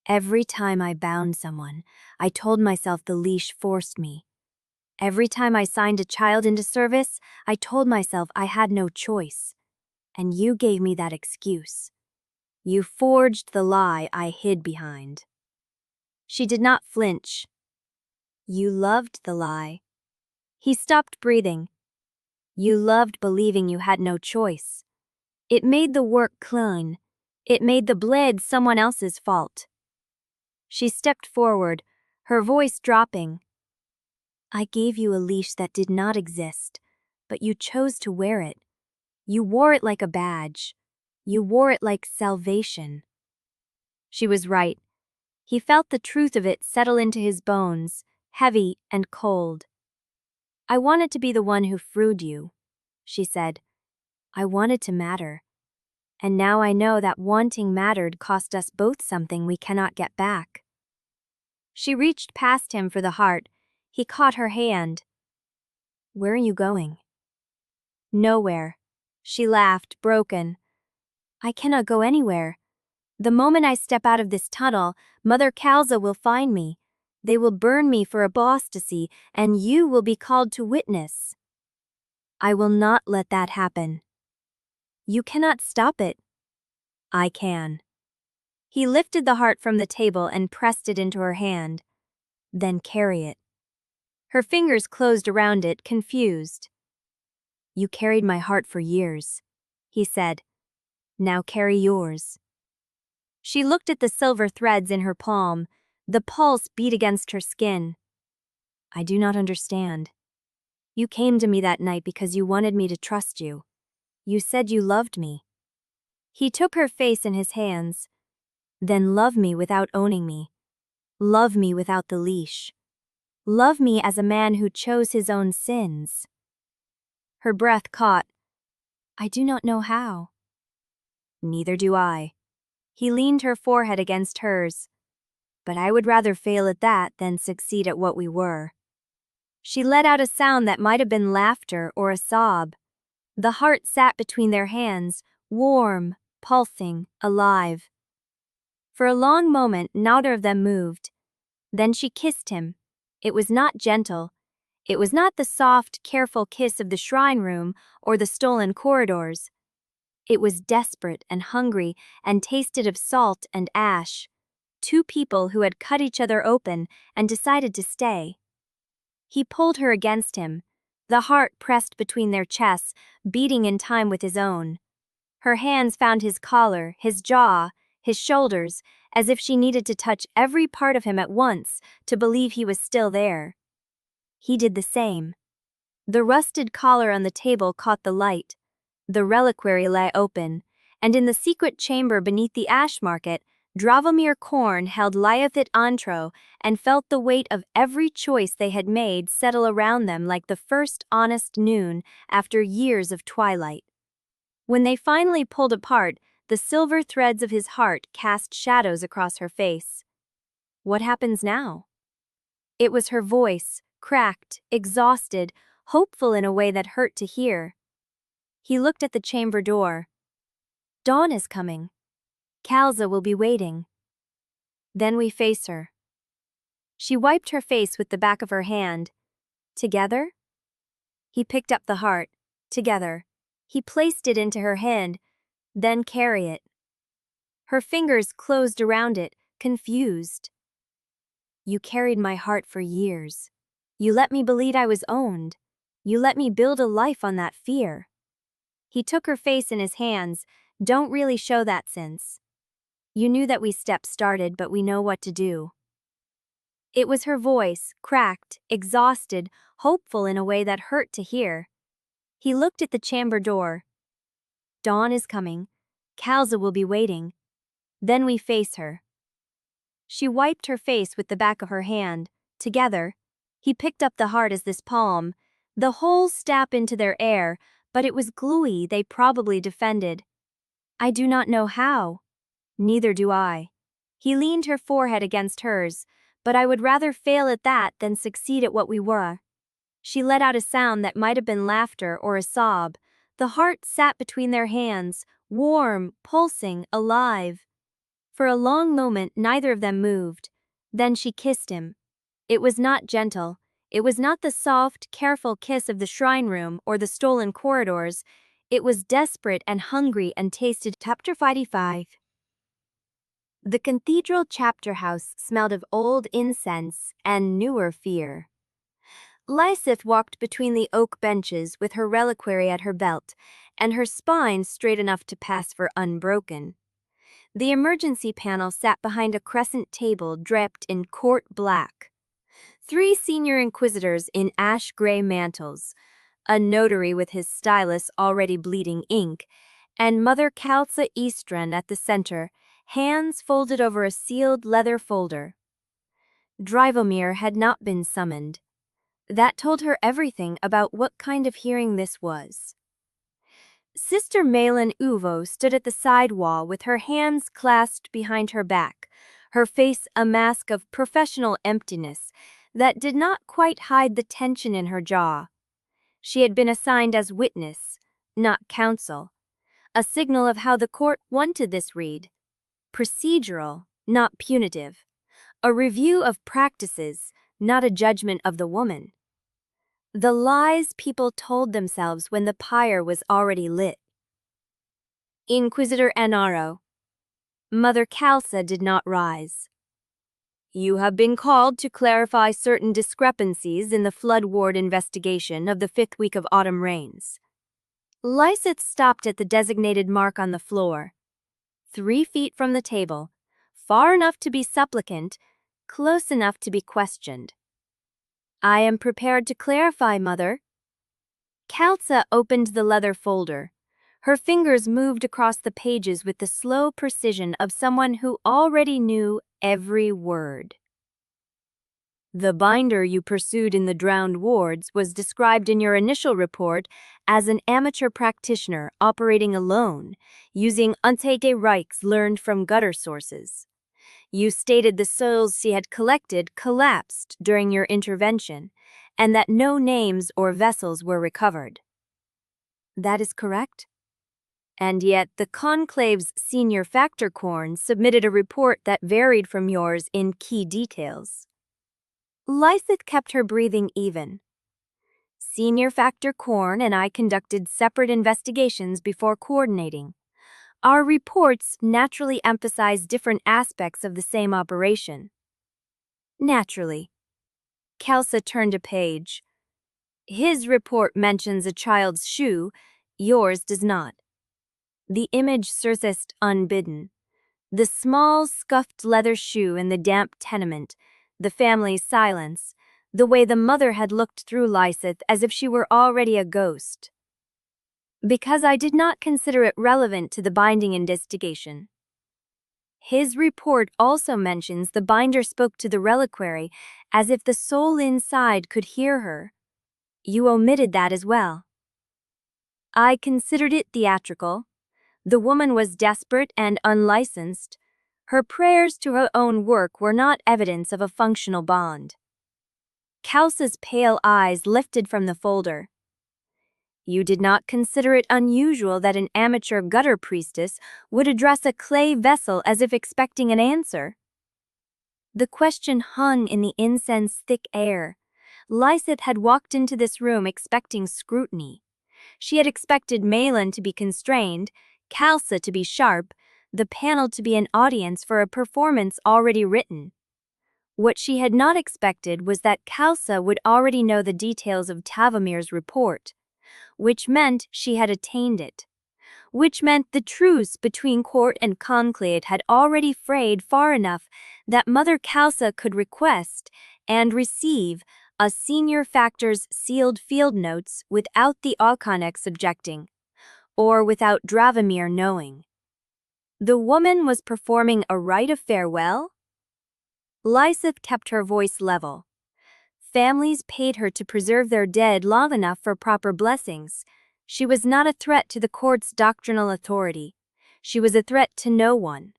Every time I bound someone, I told myself the leash forced me. Every time I signed a child into service, I told myself I had no choice. And you gave me that excuse. You forged the lie I hid behind. She did not flinch. You loved the lie. He stopped breathing. You loved believing you had no choice. It made the work clean. It made the blade someone else's fault. She stepped forward, her voice dropping. I gave you a leash that did not exist, but you chose to wear it. You wore it like a badge. You wore it like salvation. She was right. He felt the truth of it settle into his bones, heavy and cold. I wanted to be the one who freed you, she said. I wanted to matter. And now I know that wanting mattered cost us both something we cannot get back. She reached past him for the heart. He caught her hand. Where are you going? Nowhere. She laughed, broken. I cannot go anywhere. The moment I step out of this tunnel, Mother Kalza will find me. They will burn me for apostasy, and you will be called to witness. I will not let that happen. You cannot stop it. I can. He lifted the heart from the table and pressed it into her hand. Then carry it. Her fingers closed around it, confused. You carried my heart for years, he said. Now carry yours. She looked at the silver threads in her palm. The pulse beat against her skin. I do not understand. You came to me that night because you wanted me to trust you. You said you loved me. He took her face in his hands. Then love me without owning me. Love me without the leash. Love me as a man who chose his own sins. Her breath caught. I do not know how. Neither do I. He leaned her forehead against hers. But I would rather fail at that than succeed at what we were. She let out a sound that might have been laughter or a sob. The heart sat between their hands, warm, pulsing, alive. For a long moment, neither of them moved. Then she kissed him. It was not gentle. It was not the soft, careful kiss of the shrine room or the stolen corridors. It was desperate and hungry and tasted of salt and ash. Two people who had cut each other open and decided to stay. He pulled her against him, the heart pressed between their chests, beating in time with his own. Her hands found his collar, his jaw, his shoulders, as if she needed to touch every part of him at once to believe he was still there. He did the same. The rusted collar on the table caught the light. The reliquary lay open, and in the secret chamber beneath the ash market, Dravomir Korn held Lyethit Antro and felt the weight of every choice they had made settle around them like the first honest noon after years of twilight. When they finally pulled apart, the silver threads of his heart cast shadows across her face. What happens now? It was her voice, cracked, exhausted, hopeful in a way that hurt to hear. He looked at the chamber door. Dawn is coming. Kalza will be waiting. Then we face her. She wiped her face with the back of her hand. Together? He picked up the heart. Together. He placed it into her hand. Then carry it. Her fingers closed around it, confused. You carried my heart for years. You let me believe I was owned. You let me build a life on that fear. He took her face in his hands. Don't really show that since. You knew that we steps started, but we know what to do. It was her voice, cracked, exhausted, hopeful in a way that hurt to hear. He looked at the chamber door. Dawn is coming. Kalza will be waiting. Then we face her. She wiped her face with the back of her hand. Together, he picked up the heart as this palm. The holes stab into their air, but it was gluey, they probably defended. I do not know how. Neither do I. He leaned her forehead against hers, but I would rather fail at that than succeed at what we were. She let out a sound that might have been laughter or a sob. The heart sat between their hands, warm, pulsing, alive. For a long moment neither of them moved. Then she kissed him. It was not gentle. It was not the soft, careful kiss of the shrine room or the stolen corridors. It was desperate and hungry and tasted. Chapter 55. The cathedral chapter house smelled of old incense and newer fear. Lysith walked between the oak benches with her reliquary at her belt, and her spine straight enough to pass for unbroken. The emergency panel sat behind a crescent table draped in court black. 3 senior inquisitors in ash-gray mantles, a notary with his stylus already bleeding ink, and Mother Kalsa Eastrand at the center, hands folded over a sealed leather folder. Drivomir had not been summoned. That told her everything about what kind of hearing this was. Sister Malin Uvo stood at the side wall with her hands clasped behind her back, her face a mask of professional emptiness that did not quite hide the tension in her jaw. She had been assigned as witness, not counsel, a signal of how the court wanted this read. Procedural, not punitive. A review of practices, not a judgment of the woman. The lies people told themselves when the pyre was already lit. Inquisitor Anaro. Mother Kalsa did not rise. You have been called to clarify certain discrepancies in the flood ward investigation of the 5th week of autumn rains. Lysith stopped at the designated mark on the floor. 3 feet from the table, far enough to be supplicant, close enough to be questioned. I am prepared to clarify, Mother. Kalsa opened the leather folder. Her fingers moved across the pages with the slow precision of someone who already knew every word. The binder you pursued in the drowned wards was described in your initial report as an amateur practitioner operating alone, using Antike Reichs learned from gutter sources. You stated the souls she had collected collapsed during your intervention, and that no names or vessels were recovered. That is correct. And yet the Conclave's senior factor Korn submitted a report that varied from yours in key details. Lysith kept her breathing even. Senior factor Korn and I conducted separate investigations before coordinating. Our reports naturally emphasize different aspects of the same operation. Naturally. Kalsa turned a page. His report mentions a child's shoe, yours does not. The image surfaced unbidden. The small, scuffed leather shoe in the damp tenement, the family's silence, the way the mother had looked through Lysith as if she were already a ghost. Because I did not consider it relevant to the binding investigation. His report also mentions the binder spoke to the reliquary as if the soul inside could hear her. You omitted that as well. I considered it theatrical. The woman was desperate and unlicensed. Her prayers to her own work were not evidence of a functional bond. Kalsa's pale eyes lifted from the folder. You did not consider it unusual that an amateur gutter priestess would address a clay vessel as if expecting an answer. The question hung in the incense-thick air. Lysith had walked into this room expecting scrutiny. She had expected Malin to be constrained, Kalsa to be sharp, the panel to be an audience for a performance already written. What she had not expected was that Kalsa would already know the details of Tavomir's report, which meant she had attained it, which meant the truce between court and conclave had already frayed far enough that Mother Kalsa could request and receive a senior factor's sealed field notes without the Alconex objecting, or without Dravomir knowing. The woman was performing a rite of farewell? Lysith kept her voice level. Families paid her to preserve their dead long enough for proper blessings. She was not a threat to the court's doctrinal authority. She was a threat to no one.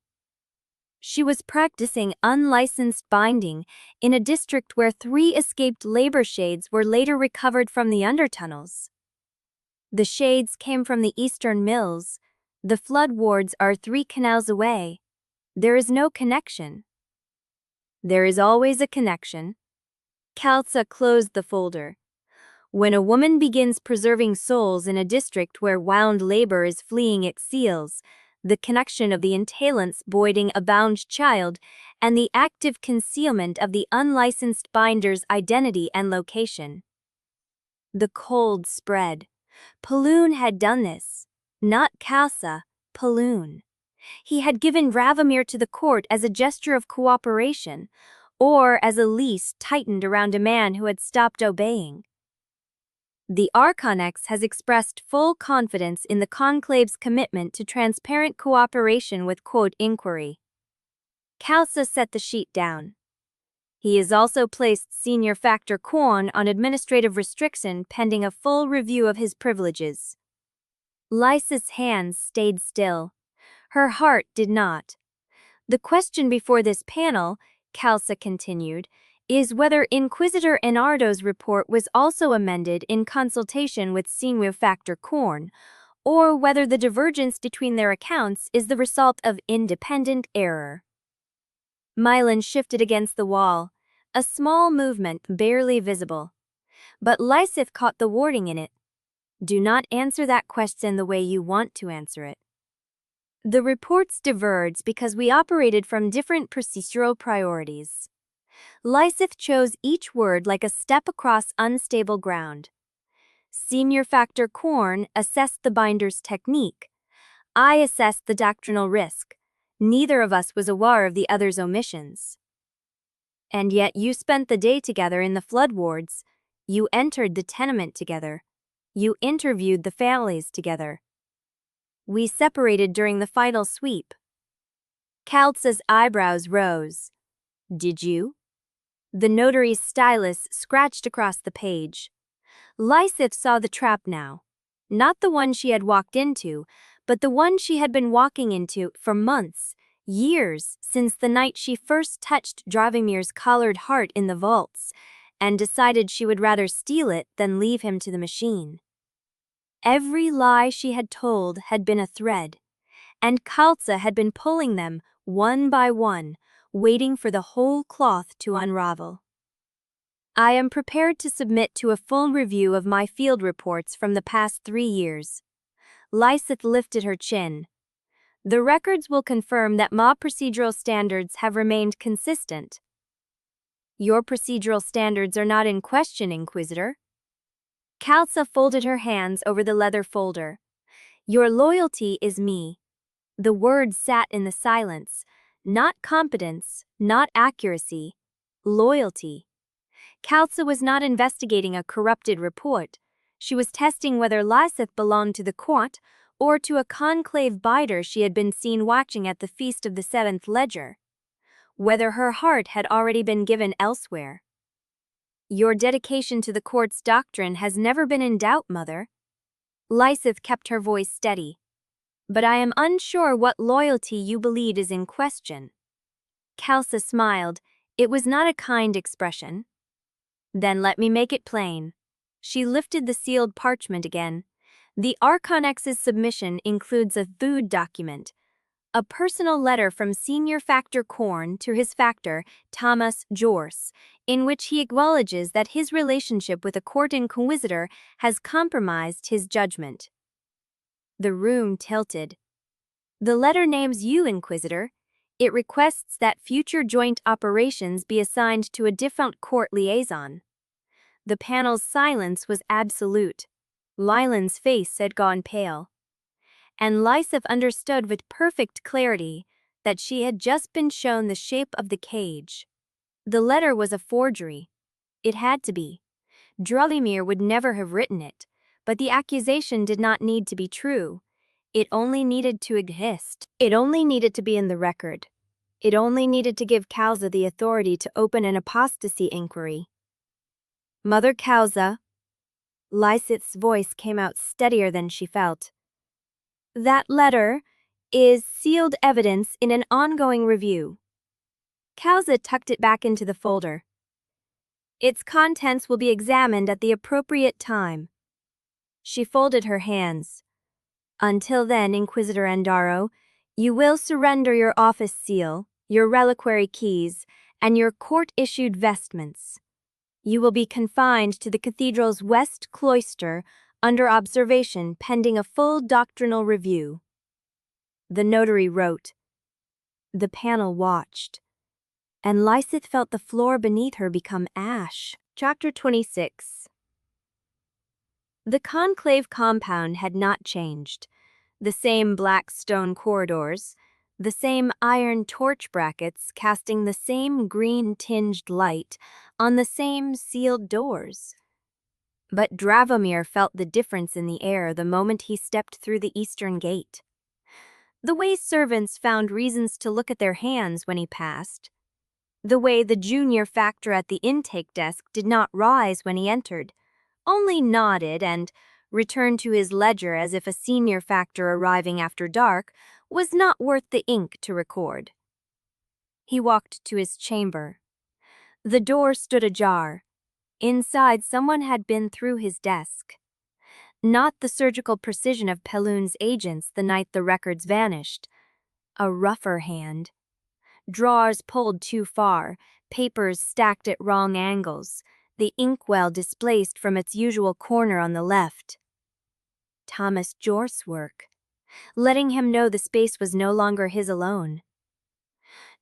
She was practicing unlicensed binding in a district where 3 escaped labor shades were later recovered from the undertunnels. The shades came from the eastern mills. The flood wards are 3 canals away. There is no connection. There is always a connection. Khalsa closed the folder. When a woman begins preserving souls in a district where wound labor is fleeing its seals, the connection of the entailants voiding a bound child, and the active concealment of the unlicensed binder's identity and location. The cold spread. Paloon had done this. Not Khalsa, Paloon. He had given Ravamir to the court as a gesture of cooperation, or as a leash tightened around a man who had stopped obeying. The Archonix has expressed full confidence in the Conclave's commitment to transparent cooperation with inquiry. Khalsa set the sheet down. He has also placed Senior Factor Korn on administrative restriction pending a full review of his privileges. Lysith's hands stayed still. Her heart did not. The question before this panel, Khalsa continued, is whether Inquisitor Enardo's report was also amended in consultation with Senior Factor Korn, or whether the divergence between their accounts is the result of independent error. Mylan shifted against the wall, a small movement barely visible. But Lysith caught the warning in it. Do not answer that question the way you want to answer it. The reports diverged because we operated from different procedural priorities. Lysith chose each word like a step across unstable ground. Senior Factor Korn assessed the binder's technique. I assessed the doctrinal risk. Neither of us was aware of the other's omissions. And yet you spent the day together in the flood wards. You entered the tenement together. You interviewed the families together. We separated during the final sweep. Khalsa's eyebrows rose. Did you? The notary's stylus scratched across the page. Lysith saw the trap now. Not the one she had walked into, but the one she had been walking into for months, years, since the night she first touched Dravimir's collared heart in the vaults, and decided she would rather steal it than leave him to the machine. Every lie she had told had been a thread, and Khalsa had been pulling them, one by one, waiting for the whole cloth to unravel. I am prepared to submit to a full review of my field reports from the past 3 years. Lysith lifted her chin. The records will confirm that my procedural standards have remained consistent. Your procedural standards are not in question, Inquisitor. Khalsa folded her hands over the leather folder. Your loyalty is me. The words sat in the silence. Not competence, not accuracy. Loyalty. Khalsa was not investigating a corrupted report. She was testing whether Lysith belonged to the court or to a conclave bider she had been seen watching at the Feast of the Seventh Ledger. Whether her heart had already been given elsewhere. Your dedication to the court's doctrine has never been in doubt, Mother. Lysith kept her voice steady. But I am unsure what loyalty you believe is in question. Khalsa smiled. It was not a kind expression. Then let me make it plain. She lifted the sealed parchment again. The Archonix's submission includes a food document, a personal letter from Senior Factor Korn to his factor, Thomas Jorse, in which he acknowledges that his relationship with a court inquisitor has compromised his judgment. The room tilted. The letter names you, Inquisitor. It requests that future joint operations be assigned to a different court liaison. The panel's silence was absolute. Lylan's face had gone pale. And Lysith understood with perfect clarity that she had just been shown the shape of the cage. The letter was a forgery. It had to be. Druvimir would never have written it, but the accusation did not need to be true. It only needed to exist. It only needed to be in the record. It only needed to give Kalza the authority to open an apostasy inquiry. Mother Kalza. Lysith's voice came out steadier than she felt. That letter is sealed evidence in an ongoing review. Kalza tucked it back into the folder. Its contents will be examined at the appropriate time. She folded her hands. Until then, Inquisitor Andaro, you will surrender your office seal, your reliquary keys, and your court-issued vestments. You will be confined to the cathedral's west cloister under observation pending a full doctrinal review. The notary wrote. The panel watched, and Lysith felt the floor beneath her become ash. Chapter 26. The conclave compound had not changed. The same black stone corridors, the same iron torch brackets casting the same green-tinged light on the same sealed doors. But Dravomir felt the difference in the air the moment he stepped through the eastern gate. The way servants found reasons to look at their hands when he passed. The way the junior factor at the intake desk did not rise when he entered, only nodded and returned to his ledger as if a senior factor arriving after dark was not worth the ink to record. He walked to his chamber. The door stood ajar. Inside, someone had been through his desk. Not the surgical precision of Pelun's agents the night the records vanished. A rougher hand. Drawers pulled too far, papers stacked at wrong angles, the inkwell displaced from its usual corner on the left. Thomas Jorce's work, letting him know the space was no longer his alone.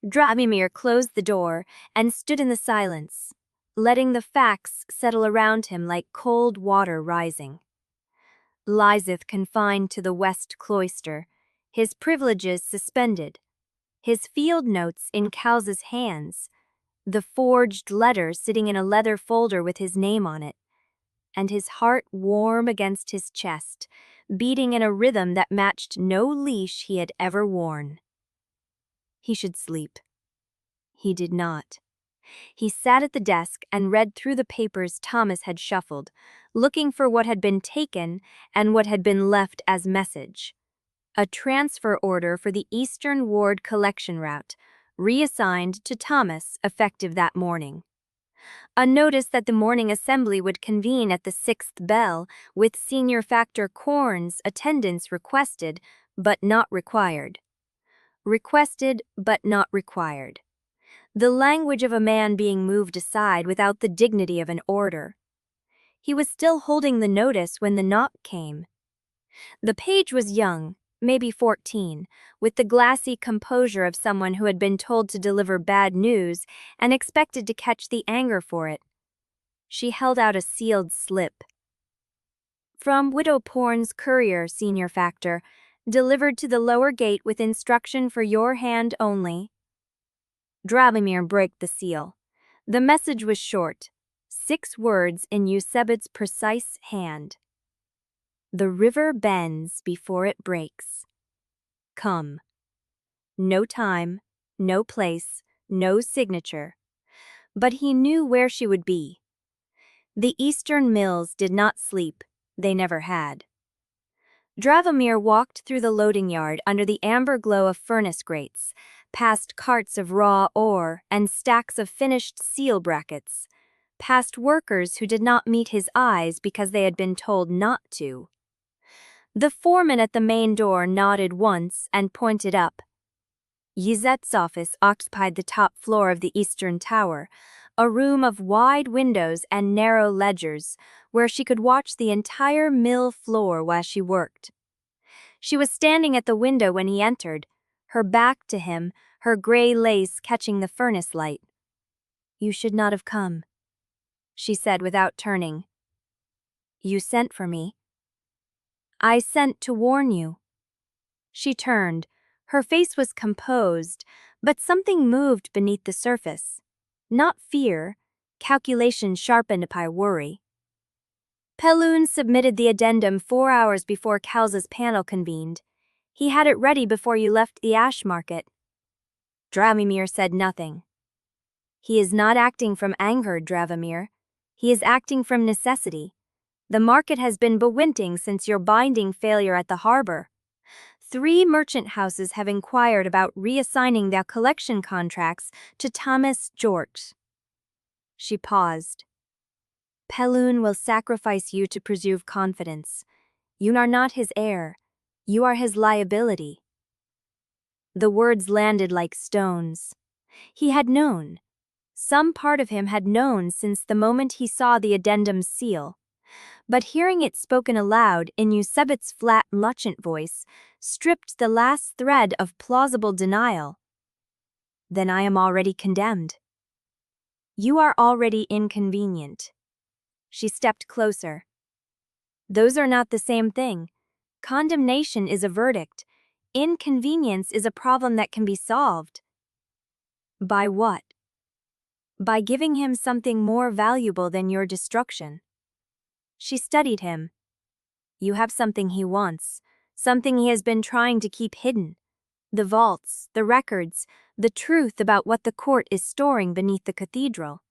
Dravomir closed the door and stood in the silence, letting the facts settle around him like cold water rising. Lysith confined to the west cloister, his privileges suspended, his field notes in Kalza's hands, the forged letter sitting in a leather folder with his name on it, and his heart warm against his chest, beating in a rhythm that matched no leash he had ever worn. He should sleep. He did not. He sat at the desk and read through the papers Thomas had shuffled, looking for what had been taken and what had been left as message. A transfer order for the Eastern Ward collection route, reassigned to Thomas effective that morning. A notice that the morning assembly would convene at the 6th bell with Senior Factor Korn's attendance requested but not required. Requested but not required. The language of a man being moved aside without the dignity of an order. He was still holding the notice when the knock came. The page was young, maybe 14, with the glassy composure of someone who had been told to deliver bad news and expected to catch the anger for it. She held out a sealed slip. From Widow Porn's courier, Senior Factor, delivered to the lower gate with instruction for your hand only. Dravomir broke the seal. The message was short, 6 words in Eusebet's precise hand. The river bends before it breaks. Come. No time, no place, no signature. But he knew where she would be. The Eastern Mills did not sleep, they never had. Dravomir walked through the loading yard under the amber glow of furnace grates, past carts of raw ore and stacks of finished seal brackets, past workers who did not meet his eyes because they had been told not to. The foreman at the main door nodded once and pointed up. Yizette's office occupied the top floor of the eastern tower, a room of wide windows and narrow ledgers, where she could watch the entire mill floor while she worked. She was standing at the window when he entered, her back to him, her gray lace catching the furnace light. You should not have come, she said without turning. You sent for me. I sent to warn you. She turned. Her face was composed, but something moved beneath the surface. Not fear, calculation sharpened by worry. Pelun submitted the addendum 4 hours before Kalza's panel convened. He had it ready before you left the ash market. Dravomir said nothing. He is not acting from anger, Dravomir. He is acting from necessity. The market has been bewinting since your binding failure at the harbor. 3 merchant houses have inquired about reassigning their collection contracts to Thomas Jorks. She paused. Pelun will sacrifice you to preserve confidence. You are not his heir. You are his liability. The words landed like stones. He had known. Some part of him had known since the moment he saw the addendum's seal. But hearing it spoken aloud in Eusebet's flat, muchant voice stripped the last thread of plausible denial. Then I am already condemned. You are already inconvenient. She stepped closer. Those are not the same thing. Condemnation is a verdict. Inconvenience is a problem that can be solved. By what? By giving him something more valuable than your destruction. She studied him. You have something he wants, something he has been trying to keep hidden. The vaults, the records, the truth about what the court is storing beneath the cathedral.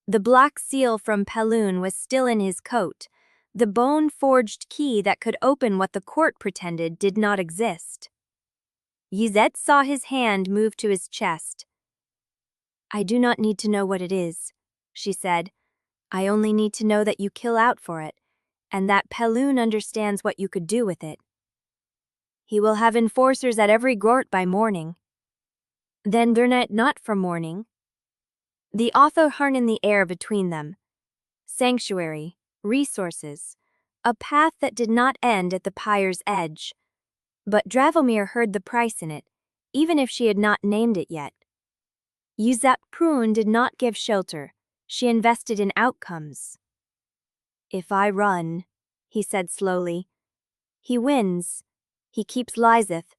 The black seal from Pelun was still in his coat, the bone-forged key that could open what the court pretended did not exist. Yzette saw his hand move to his chest. I do not need to know what it is, she said. I only need to know that you kill out for it, and that Pelun understands what you could do with it. He will have enforcers at every gort by morning. Then Dernet not for morning. The author hung in the air between them. Sanctuary, resources, a path that did not end at the pyre's edge. But Dravomir heard the price in it, even if she had not named it yet. Yzette Prune did not give shelter. She invested in outcomes. If I run, he said slowly, he wins. He keeps Lyseth.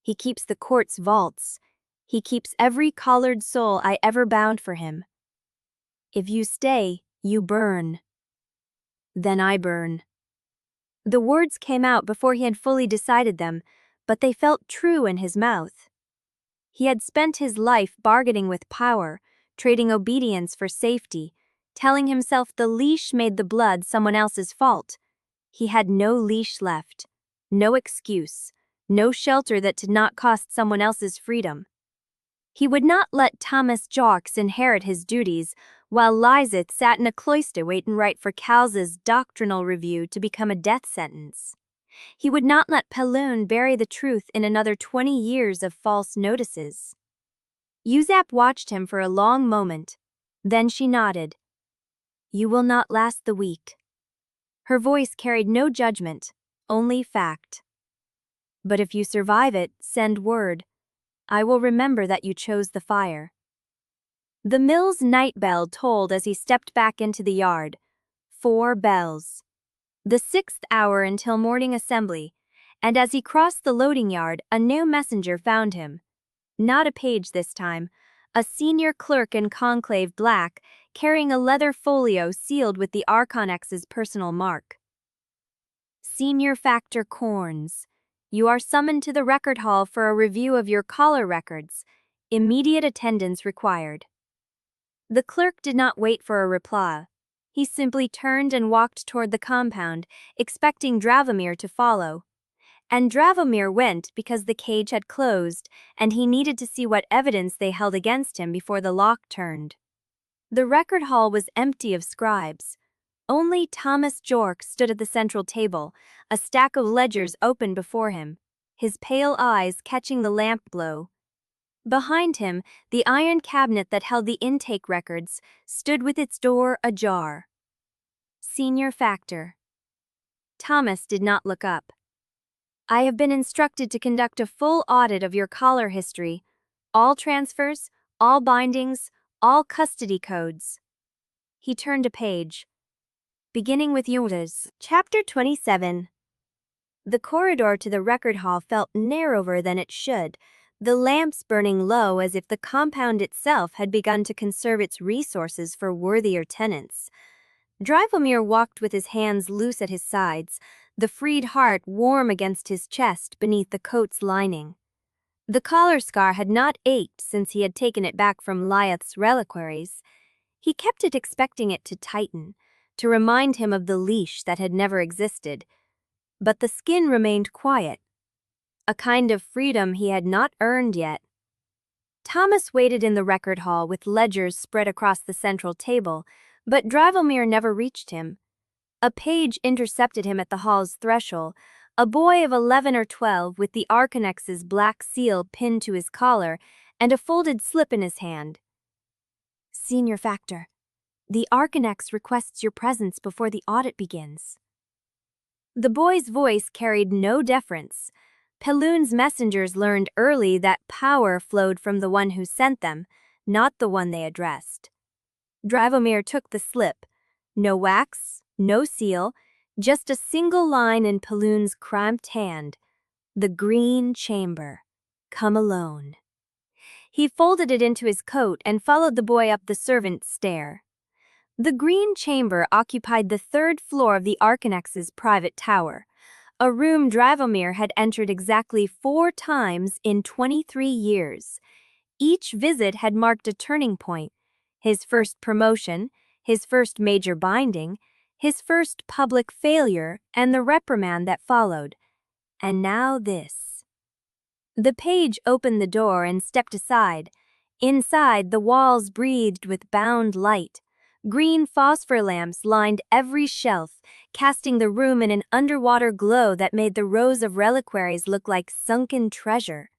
He keeps the court's vaults. He keeps every collared soul I ever bound for him. If you stay, you burn. Then I burn. The words came out before he had fully decided them, but they felt true in his mouth. He had spent his life bargaining with power, trading obedience for safety, telling himself the leash made the blood someone else's fault. He had no leash left, no excuse, no shelter that did not cost someone else's freedom. He would not let Thomas Jorks inherit his duties, while Lyseth sat in a cloister waiting right for Calza's doctrinal review to become a death sentence. He would not let Pelun bury the truth in another 20 years of false notices. Yuzap watched him for a long moment. Then she nodded. You will not last the week. Her voice carried no judgment, only fact. But if you survive it, send word. I will remember that you chose the fire. The mill's night bell tolled as he stepped back into the yard. 4 bells. The 6th hour until morning assembly, and as he crossed the loading yard, a new messenger found him. Not a page this time, a senior clerk in conclave black, carrying a leather folio sealed with the Archonex's personal mark. Senior Factor Corns, you are summoned to the record hall for a review of your collar records. Immediate attendance required. The clerk did not wait for a reply. He simply turned and walked toward the compound, expecting Dravomir to follow. And Dravomir went because the cage had closed, and he needed to see what evidence they held against him before the lock turned. The record hall was empty of scribes. Only Thomas Jorks stood at the central table, a stack of ledgers open before him, his pale eyes catching the lamp glow. Behind him, the iron cabinet that held the intake records stood with its door ajar. Senior Factor. Thomas did not look up. I have been instructed to conduct a full audit of your collar history, all transfers, all bindings, all custody codes. He turned a page. Beginning with yours. Chapter 27. The corridor to the record hall felt narrower than it should, the lamps burning low as if the compound itself had begun to conserve its resources for worthier tenants. Dravomir walked with his hands loose at his sides, the freed heart warm against his chest beneath the coat's lining. The collar scar had not ached since he had taken it back from Lyeth's reliquaries. He kept it expecting it to tighten, to remind him of the leash that had never existed. But the skin remained quiet, a kind of freedom he had not earned yet. Thomas waited in the record hall with ledgers spread across the central table, but Drivomir never reached him. A page intercepted him at the hall's threshold, a boy of 11 or 12 with the Arcanex's black seal pinned to his collar and a folded slip in his hand. Senior Factor, the Arcanex requests your presence before the audit begins. The boy's voice carried no deference. Peloon's messengers learned early that power flowed from the one who sent them, not the one they addressed. Drivomir took the slip. No wax, no seal, just a single line in Peloon's cramped hand. The Green Chamber. Come alone. He folded it into his coat and followed the boy up the servant's stair. The Green Chamber occupied the third floor of the Arcanex's private tower, a room Drivomir had entered exactly 4 times in 23 years. Each visit had marked a turning point: his first promotion, his first major binding, his first public failure, and the reprimand that followed. And now this. The page opened the door and stepped aside. Inside, the walls breathed with bound light. Green phosphor lamps lined every shelf, casting the room in an underwater glow that made the rows of reliquaries look like sunken treasure.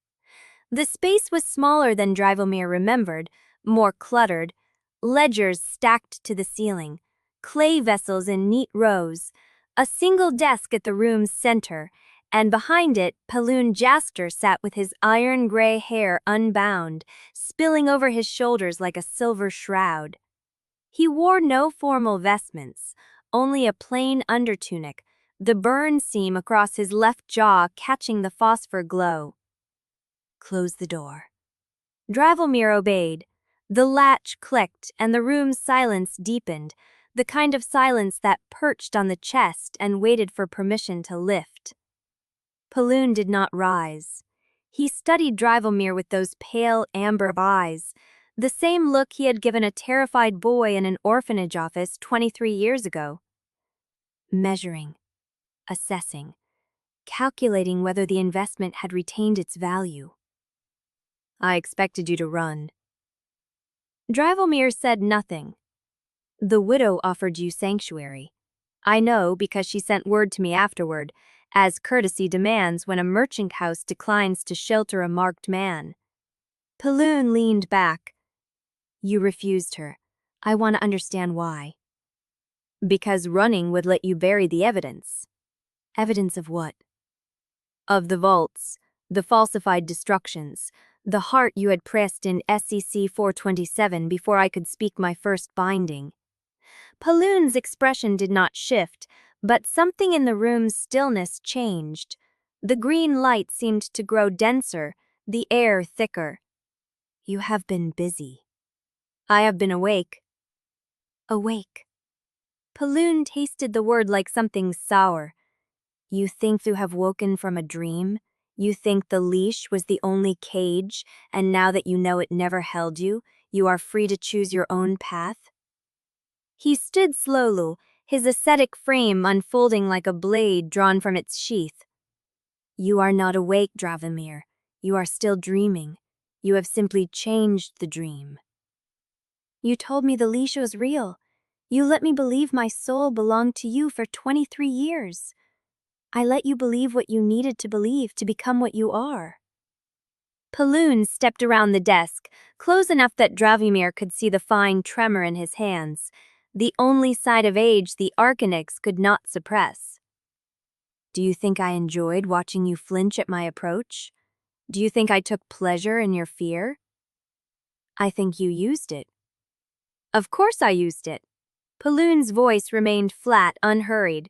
The space was smaller than Drivomir remembered, more cluttered. Ledgers stacked to the ceiling, clay vessels in neat rows, a single desk at the room's center, and behind it, Peloon Jaster sat with his iron-gray hair unbound, spilling over his shoulders like a silver shroud. He wore no formal vestments, only a plain undertunic, the burn seam across his left jaw catching the phosphor glow. Close the door. Drivomir obeyed. The latch clicked and the room's silence deepened, the kind of silence that perched on the chest and waited for permission to lift. Peloon did not rise. He studied Drivomir with those pale amber eyes, the same look he had given a terrified boy in an orphanage office 23 years ago. Measuring, assessing, calculating whether the investment had retained its value. I expected you to run. Drivomir said nothing. The widow offered you sanctuary. I know because she sent word to me afterward, as courtesy demands when a merchant house declines to shelter a marked man. Peloon leaned back. You refused her. I want to understand why. Because running would let you bury the evidence. Evidence of what? Of the vaults, the falsified destructions, the heart you had pressed in SCC 427 before I could speak my first binding. Peloon's expression did not shift, but something in the room's stillness changed. The green light seemed to grow denser, the air thicker. You have been busy. I have been awake. Awake. Peloon tasted the word like something sour. You think you have woken from a dream? You think the leash was the only cage, and now that you know it never held you, you are free to choose your own path? He stood slowly, his ascetic frame unfolding like a blade drawn from its sheath. You are not awake, Drivomir. You are still dreaming. You have simply changed the dream. You told me the leash was real. You let me believe my soul belonged to you for 23 years. I let you believe what you needed to believe to become what you are. Peloon stepped around the desk, close enough that Drivomir could see the fine tremor in his hands, the only side of age the Arcanex could not suppress. Do you think I enjoyed watching you flinch at my approach? Do you think I took pleasure in your fear? I think you used it. Of course I used it. Peloon's voice remained flat, unhurried.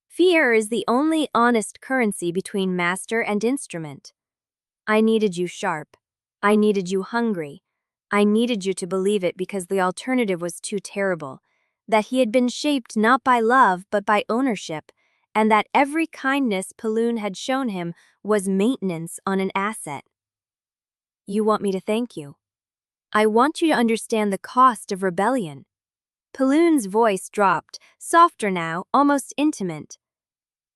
Fear is the only honest currency between master and instrument. I needed you sharp. I needed you hungry. I needed you to believe it because the alternative was too terrible, that he had been shaped not by love but by ownership, and that every kindness Peloon had shown him was maintenance on an asset. You want me to thank you. I want you to understand the cost of rebellion. Paloon's voice dropped, softer now, almost intimate.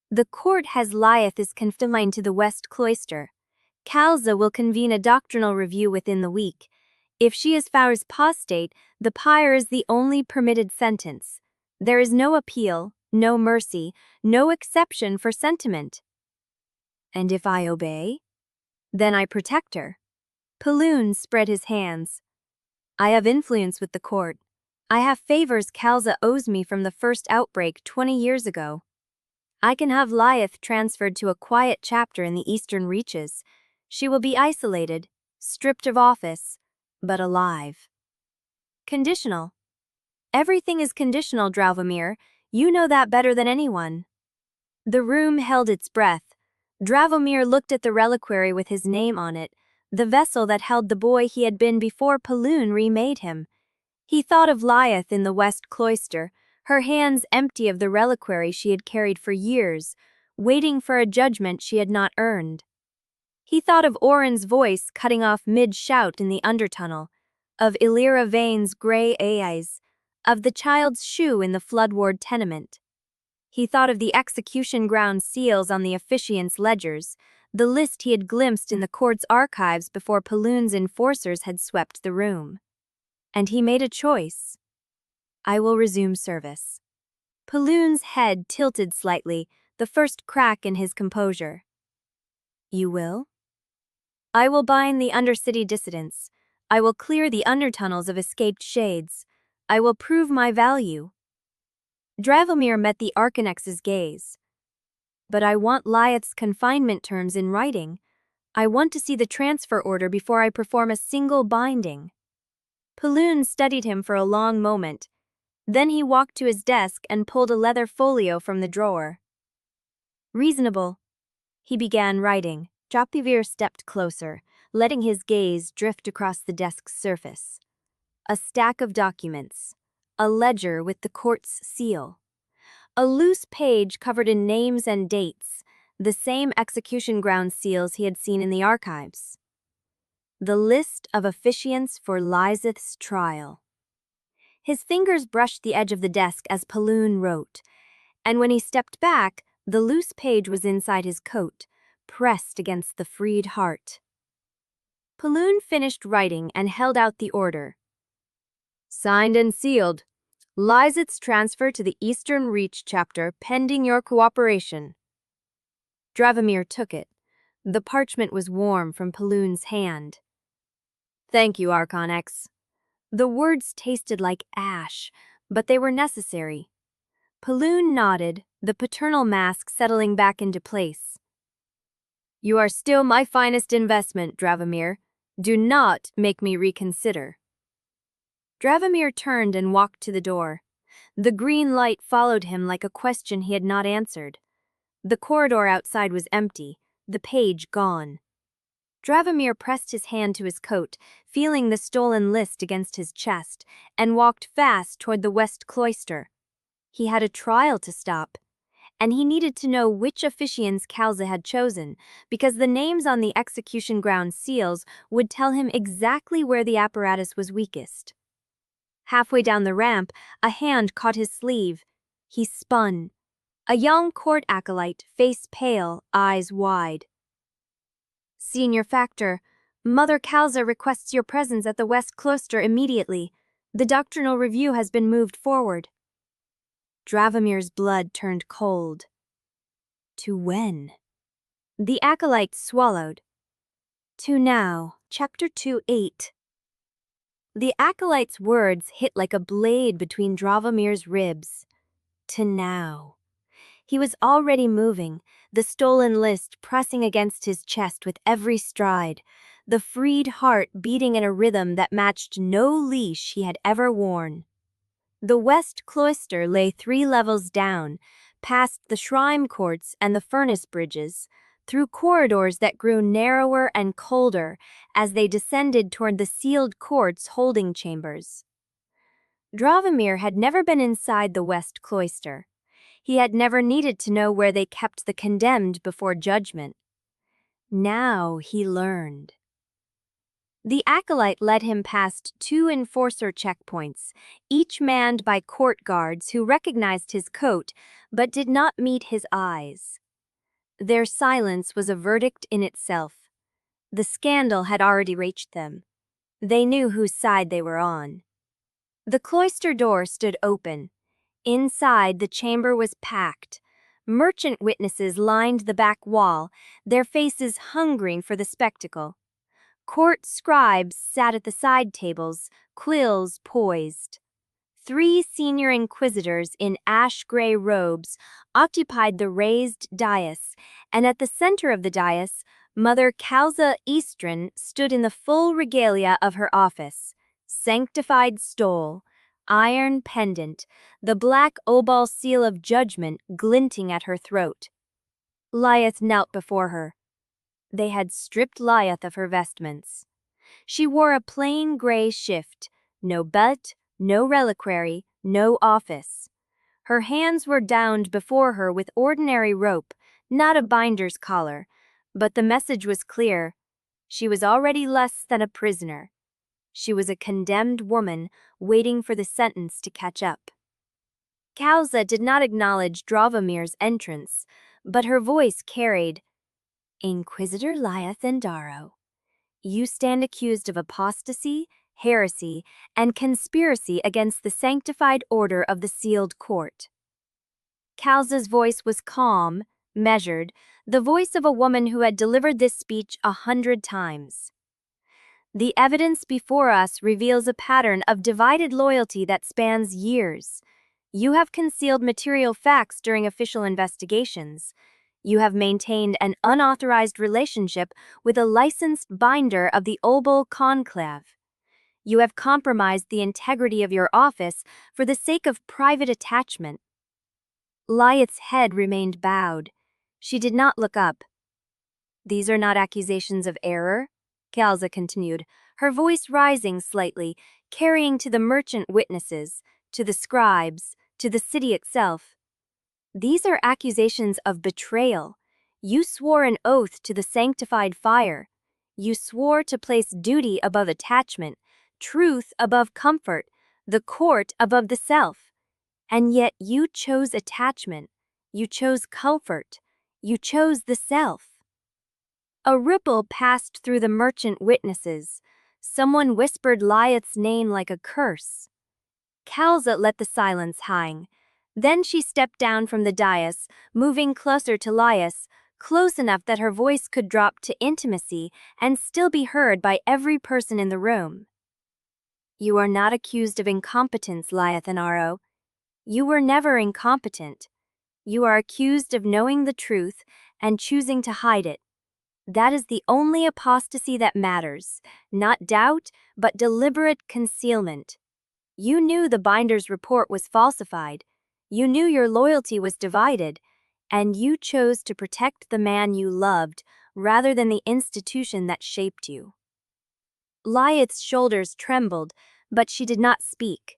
The court has Lyeth is confined to the West Cloister. Kalza will convene a doctrinal review within the week. If she is found as apostate, the pyre is the only permitted sentence. There is no appeal, no mercy, no exception for sentiment. And if I obey? Then I protect her. Paloon spread his hands. I have influence with the court. I have favors Kalza owes me from the first outbreak 20 years ago. I can have Lyeth transferred to a quiet chapter in the eastern reaches. She will be isolated, stripped of office, but alive. Conditional. Everything is conditional, Dravomir. You know that better than anyone. The room held its breath. Dravomir looked at the reliquary with his name on it, the vessel that held the boy he had been before Paloon remade him. He thought of Lyeth in the West Cloister, her hands empty of the reliquary she had carried for years, waiting for a judgment she had not earned. He thought of Orrin's voice cutting off mid-shout in the undertunnel, of Illyra Vane's grey eyes, of the child's shoe in the floodward tenement. He thought of the execution ground seals on the officiant's ledgers, the list he had glimpsed in the court's archives before Paloon's enforcers had swept the room. And he made a choice. I will resume service. Paloon's head tilted slightly, the first crack in his composure. You will? I will bind the Undercity dissidents. I will clear the undertunnels of escaped shades. I will prove my value. Dravomir met the Arcanex's gaze. But I want Lyeth's confinement terms in writing. I want to see the transfer order before I perform a single binding. Paloon studied him for a long moment. Then he walked to his desk and pulled a leather folio from the drawer. Reasonable. He began writing. Dravomir stepped closer, letting his gaze drift across the desk's surface. A stack of documents. A ledger with the court's seal. A loose page covered in names and dates, the same execution ground seals he had seen in the archives. The list of officiants for Lyeth's trial. His fingers brushed the edge of the desk as Paloon wrote, and when he stepped back, the loose page was inside his coat, pressed against the freed heart. Paloon finished writing and held out the order. Signed and sealed. Lyeth's transfer to the Eastern Reach chapter pending your cooperation. Dravomir took it. The parchment was warm from Paloon's hand. Thank you, Arcanex. The words tasted like ash, but they were necessary. Paloon nodded, the paternal mask settling back into place. You are still my finest investment, Dravomir. Do not make me reconsider. Dravomir turned and walked to the door. The green light followed him like a question he had not answered. The corridor outside was empty, the page gone. Dravomir pressed his hand to his coat, feeling the stolen list against his chest, and walked fast toward the West Cloister. He had a trial to stop, and he needed to know which officiants Kalza had chosen, because the names on the execution ground seals would tell him exactly where the apparatus was weakest. Halfway down the ramp, a hand caught his sleeve. He spun. A young court acolyte, face pale, eyes wide. Senior Factor, Mother Kalza requests your presence at the West Cloister immediately. The doctrinal review has been moved forward. Dravomir's blood turned cold. To when? The acolyte swallowed. To now, Chapter 2:8. The acolyte's words hit like a blade between Dravomir's ribs. To now. He was already moving, the stolen list pressing against his chest with every stride, the freed heart beating in a rhythm that matched no leash he had ever worn. The West Cloister lay 3 levels down, past the shrine courts and the furnace bridges, through corridors that grew narrower and colder as they descended toward the sealed court's holding chambers. Dravomir had never been inside the West Cloister. He had never needed to know where they kept the condemned before judgment. Now he learned. The acolyte led him past 2 enforcer checkpoints, each manned by court guards who recognized his coat but did not meet his eyes. Their silence was a verdict in itself. The scandal had already reached them. They knew whose side they were on. The cloister door stood open. Inside, the chamber was packed. Merchant witnesses lined the back wall, their faces hungering for the spectacle. Court scribes sat at the side tables, quills poised. 3 senior inquisitors in ash-gray robes occupied the raised dais, and at the center of the dais, Mother Kalza Eastron stood in the full regalia of her office. Sanctified stole, iron pendant, the black Obol seal of judgment glinting at her throat. Lyath knelt before her. They had stripped Lyath of her vestments. She wore a plain gray shift, no belt, no reliquary, no office. Her hands were bound before her with ordinary rope, not a binder's collar, but the message was clear. She was already less than a prisoner. She was a condemned woman waiting for the sentence to catch up. Kalza did not acknowledge Dravamir's entrance, but her voice carried, "Inquisitor Lyath Endaro, you stand accused of apostasy, heresy, and conspiracy against the sanctified order of the sealed court." Kalza's voice was calm, measured, the voice of a woman who had delivered this speech 100 times. The evidence before us reveals a pattern of divided loyalty that spans years. You have concealed material facts during official investigations. You have maintained an unauthorized relationship with a licensed binder of the Obol conclave. You have compromised the integrity of your office for the sake of private attachment. Lyath's head remained bowed. She did not look up. "These are not accusations of error," Kalza continued, her voice rising slightly, carrying to the merchant witnesses, to the scribes, to the city itself. "These are accusations of betrayal. You swore an oath to the sanctified fire. You swore to place duty above attachment, truth above comfort, the court above the self. And yet you chose attachment. You chose comfort. You chose the self." A ripple passed through the merchant witnesses. Someone whispered Lyath's name like a curse. Kalza let the silence hang. Then she stepped down from the dais, moving closer to Lyath, close enough that her voice could drop to intimacy and still be heard by every person in the room. "You are not accused of incompetence, Lyath Endaro. You were never incompetent. You are accused of knowing the truth and choosing to hide it. That is the only apostasy that matters, not doubt, but deliberate concealment. You knew the binder's report was falsified. You knew your loyalty was divided, and you chose to protect the man you loved rather than the institution that shaped you." Lyath's shoulders trembled, but she did not speak.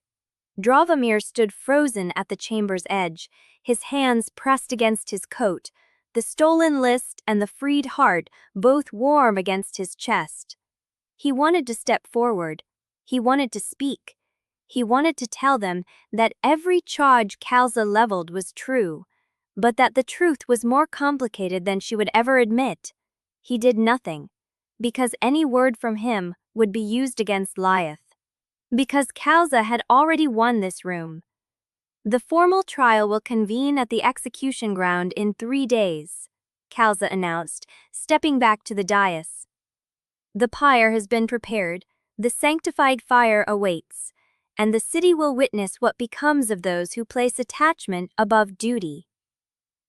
Dravamir stood frozen at the chamber's edge, his hands pressed against his coat, the stolen list and the freed heart both warm against his chest. He wanted to step forward. He wanted to speak. He wanted to tell them that every charge Kalza leveled was true, but that the truth was more complicated than she would ever admit. He did nothing, because any word from him would be used against Lyath. Because Kalza had already won this room. "The formal trial will convene at the execution ground in 3 days, Kalza announced, stepping back to the dais. "The pyre has been prepared, the sanctified fire awaits, and the city will witness what becomes of those who place attachment above duty."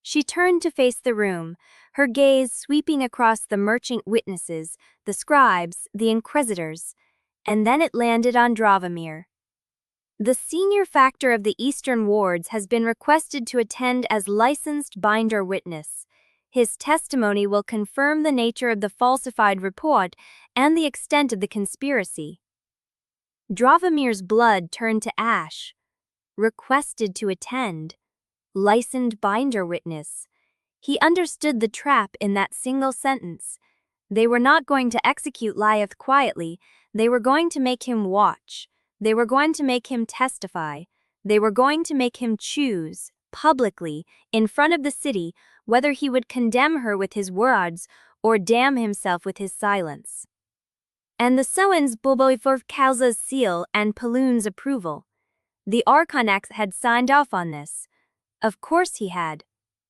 She turned to face the room, her gaze sweeping across the merchant witnesses, the scribes, the inquisitors, and then it landed on Dravamir. "The senior factor of the Eastern wards has been requested to attend as licensed binder witness. His testimony will confirm the nature of the falsified report and the extent of the conspiracy." Dravamir's blood turned to ash. Requested to attend. Licensed binder witness. He understood the trap in that single sentence. They were not going to execute Lyath quietly, they were going to make him watch. They were going to make him testify. They were going to make him choose, publicly, in front of the city, whether he would condemn her with his words or damn himself with his silence. And the summons Bobo for Kalza's seal and Paloon's approval. The Archonix had signed off on this. Of course he had.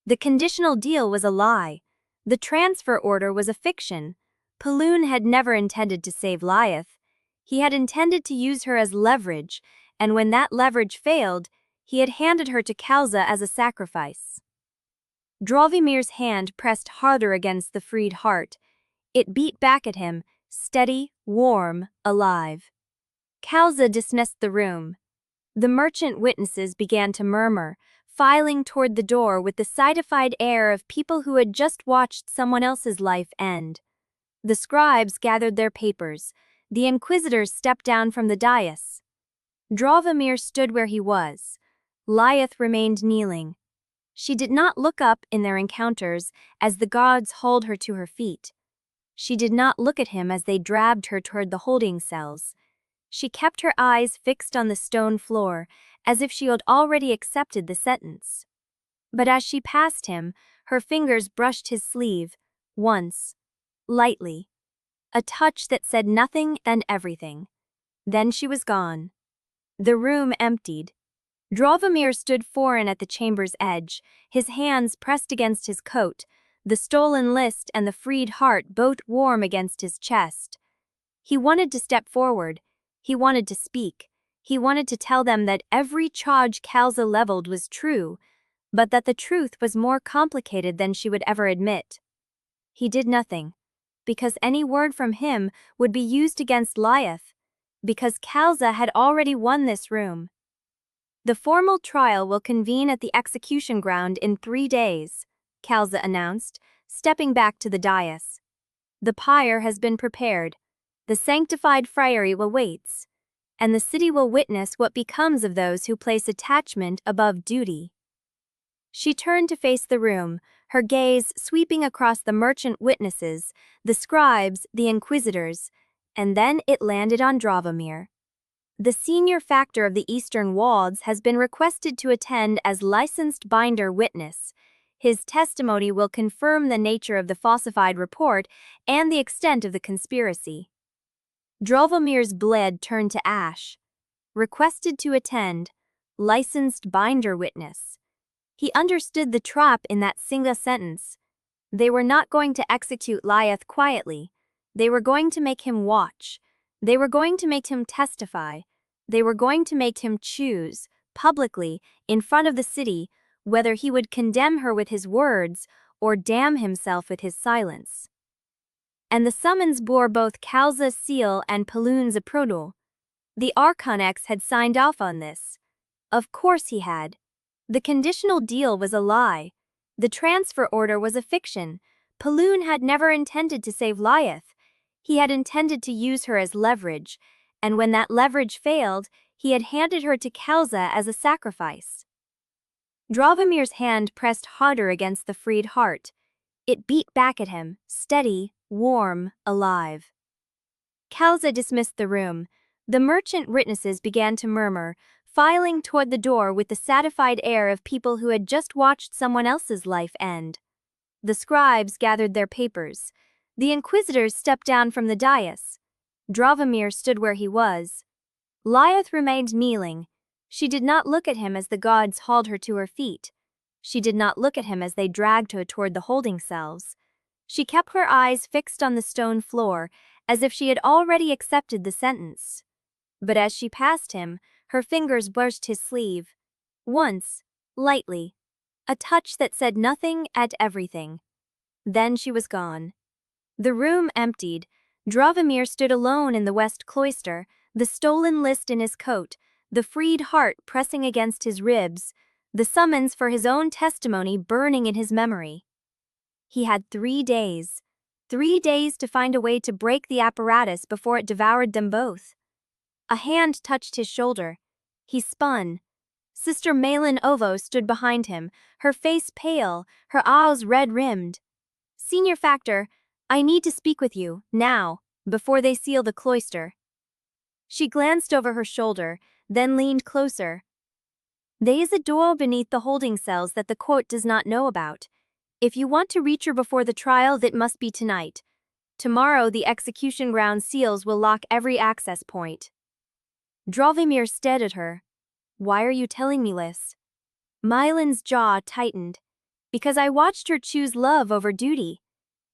The conditional deal was a lie. The transfer order was a fiction. Paloon had never intended to save Lyath. He had intended to use her as leverage, and when that leverage failed, he had handed her to Kalza as a sacrifice. Drovimir's hand pressed harder against the freed heart. It beat back at him, steady, warm, alive. Kalza dismissed the room. The merchant witnesses began to murmur, filing toward the door with the satisfied air of people who had just watched someone else's life end. The scribes gathered their papers. The inquisitors stepped down from the dais. Drovimir stood where he was. Lyath remained kneeling. She did not look up in their encounters as the gods hauled her to her feet. She did not look at him as they dragged her toward the holding cells. She kept her eyes fixed on the stone floor, as if she had already accepted the sentence. But as she passed him, her fingers brushed his sleeve, once, lightly. A touch that said nothing and everything. Then she was gone. The room emptied. Drovimir stood foreign at the chamber's edge, his hands pressed against his coat, the stolen list and the freed heart both warm against his chest. He wanted to step forward. He wanted to speak. He wanted to tell them that every charge Kalza leveled was true, but that the truth was more complicated than she would ever admit. He did nothing, because any word from him would be used against Lyath, because Kalza had already won this room. The formal trial will convene at the execution ground in 3 days, Kalza announced, stepping back to the dais. The pyre has been prepared. The sanctified friary awaits, and the city will witness what becomes of those who place attachment above duty. She turned to face the room, her gaze sweeping across the merchant witnesses, the scribes, the inquisitors, and then it landed on Drovimir. The senior factor of the Eastern Walds has been requested to attend as licensed binder witness. His testimony will confirm the nature of the falsified report and the extent of the conspiracy. Drovimir's blood turned to ash. Requested to attend, licensed binder witness. He understood the trap in that single sentence. They were not going to execute Lyath quietly. They were going to make him watch. They were going to make him testify. They were going to make him choose, publicly, in front of the city, whether he would condemn her with his words or damn himself with his silence. And the summons bore both Kalza's seal and Paloon's approval. The Archonix had signed off on this. Of course he had. The conditional deal was a lie. The transfer order was a fiction. Paloon had never intended to save Lyath. He had intended to use her as leverage, and when that leverage failed, he had handed her to Kalza as a sacrifice. Drovimir's hand pressed harder against the freed heart. It beat back at him, steady, warm, alive. Kalza dismissed the room. The merchant witnesses began to murmur, filing toward the door with the satisfied air of people who had just watched someone else's life end. The scribes gathered their papers. The inquisitors stepped down from the dais. Drovimir stood where he was. Lyath remained kneeling. She did not look at him as the gods hauled her to her feet. She did not look at him as they dragged her toward the holding cells. She kept her eyes fixed on the stone floor, as if she had already accepted the sentence. But as she passed him, her fingers brushed his sleeve. Once, lightly. A touch that said nothing and everything. Then she was gone. The room emptied. Drovimir stood alone in the west cloister, the stolen list in his coat, the freed heart pressing against his ribs, the summons for his own testimony burning in his memory. He had 3 days. 3 days to find a way to break the apparatus before it devoured them both. A hand touched his shoulder. He spun. Sister Malin Ovo stood behind him, her face pale, her eyes red-rimmed. Senior Factor, I need to speak with you, now, before they seal the cloister. She glanced over her shoulder, then leaned closer. There is a door beneath the holding cells that the court does not know about. If you want to reach her before the trial, that must be tonight. Tomorrow, the execution ground seals will lock every access point. Dravomir stared at her. Why are you telling me this? Mylan's jaw tightened. Because I watched her choose love over duty.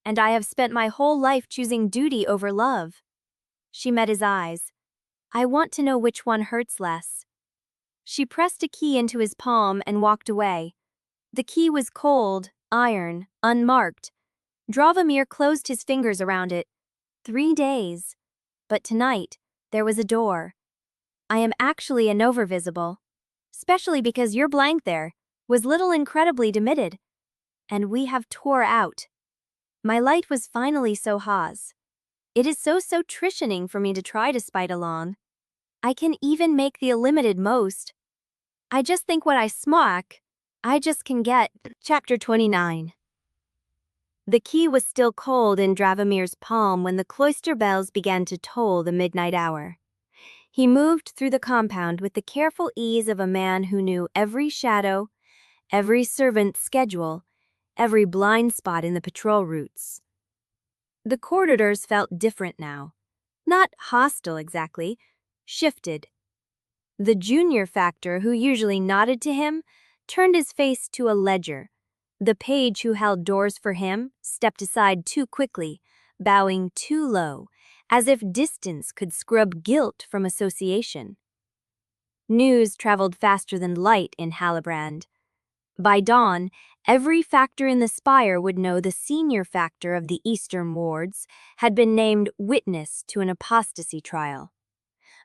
And I have spent my whole life choosing duty over love. She met his eyes. I want to know which one hurts less. She pressed a key into his palm and walked away. The key was cold, iron, unmarked. Dravomir closed his fingers around it. 3 days. But tonight, there was a door. I am actually a Nova visible. Especially because your blank there was little incredibly demitted. And we have tore out. My light was finally so Haas. It is so tritioning for me to try to spite along. I can even make the illimited most. I just think what I smock, I just can get. Chapter 29. The key was still cold in Dravomir's palm when the cloister bells began to toll the midnight hour. He moved through the compound with the careful ease of a man who knew every shadow, every servant's schedule, every blind spot in the patrol routes. The corridors felt different now. Not hostile exactly, shifted. The junior factor who usually nodded to him turned his face to a ledger. The page who held doors for him stepped aside too quickly, bowing too low, as if distance could scrub guilt from association. News traveled faster than light in Hallebrand. By dawn, every factor in the spire would know the senior factor of the Eastern wards had been named witness to an apostasy trial.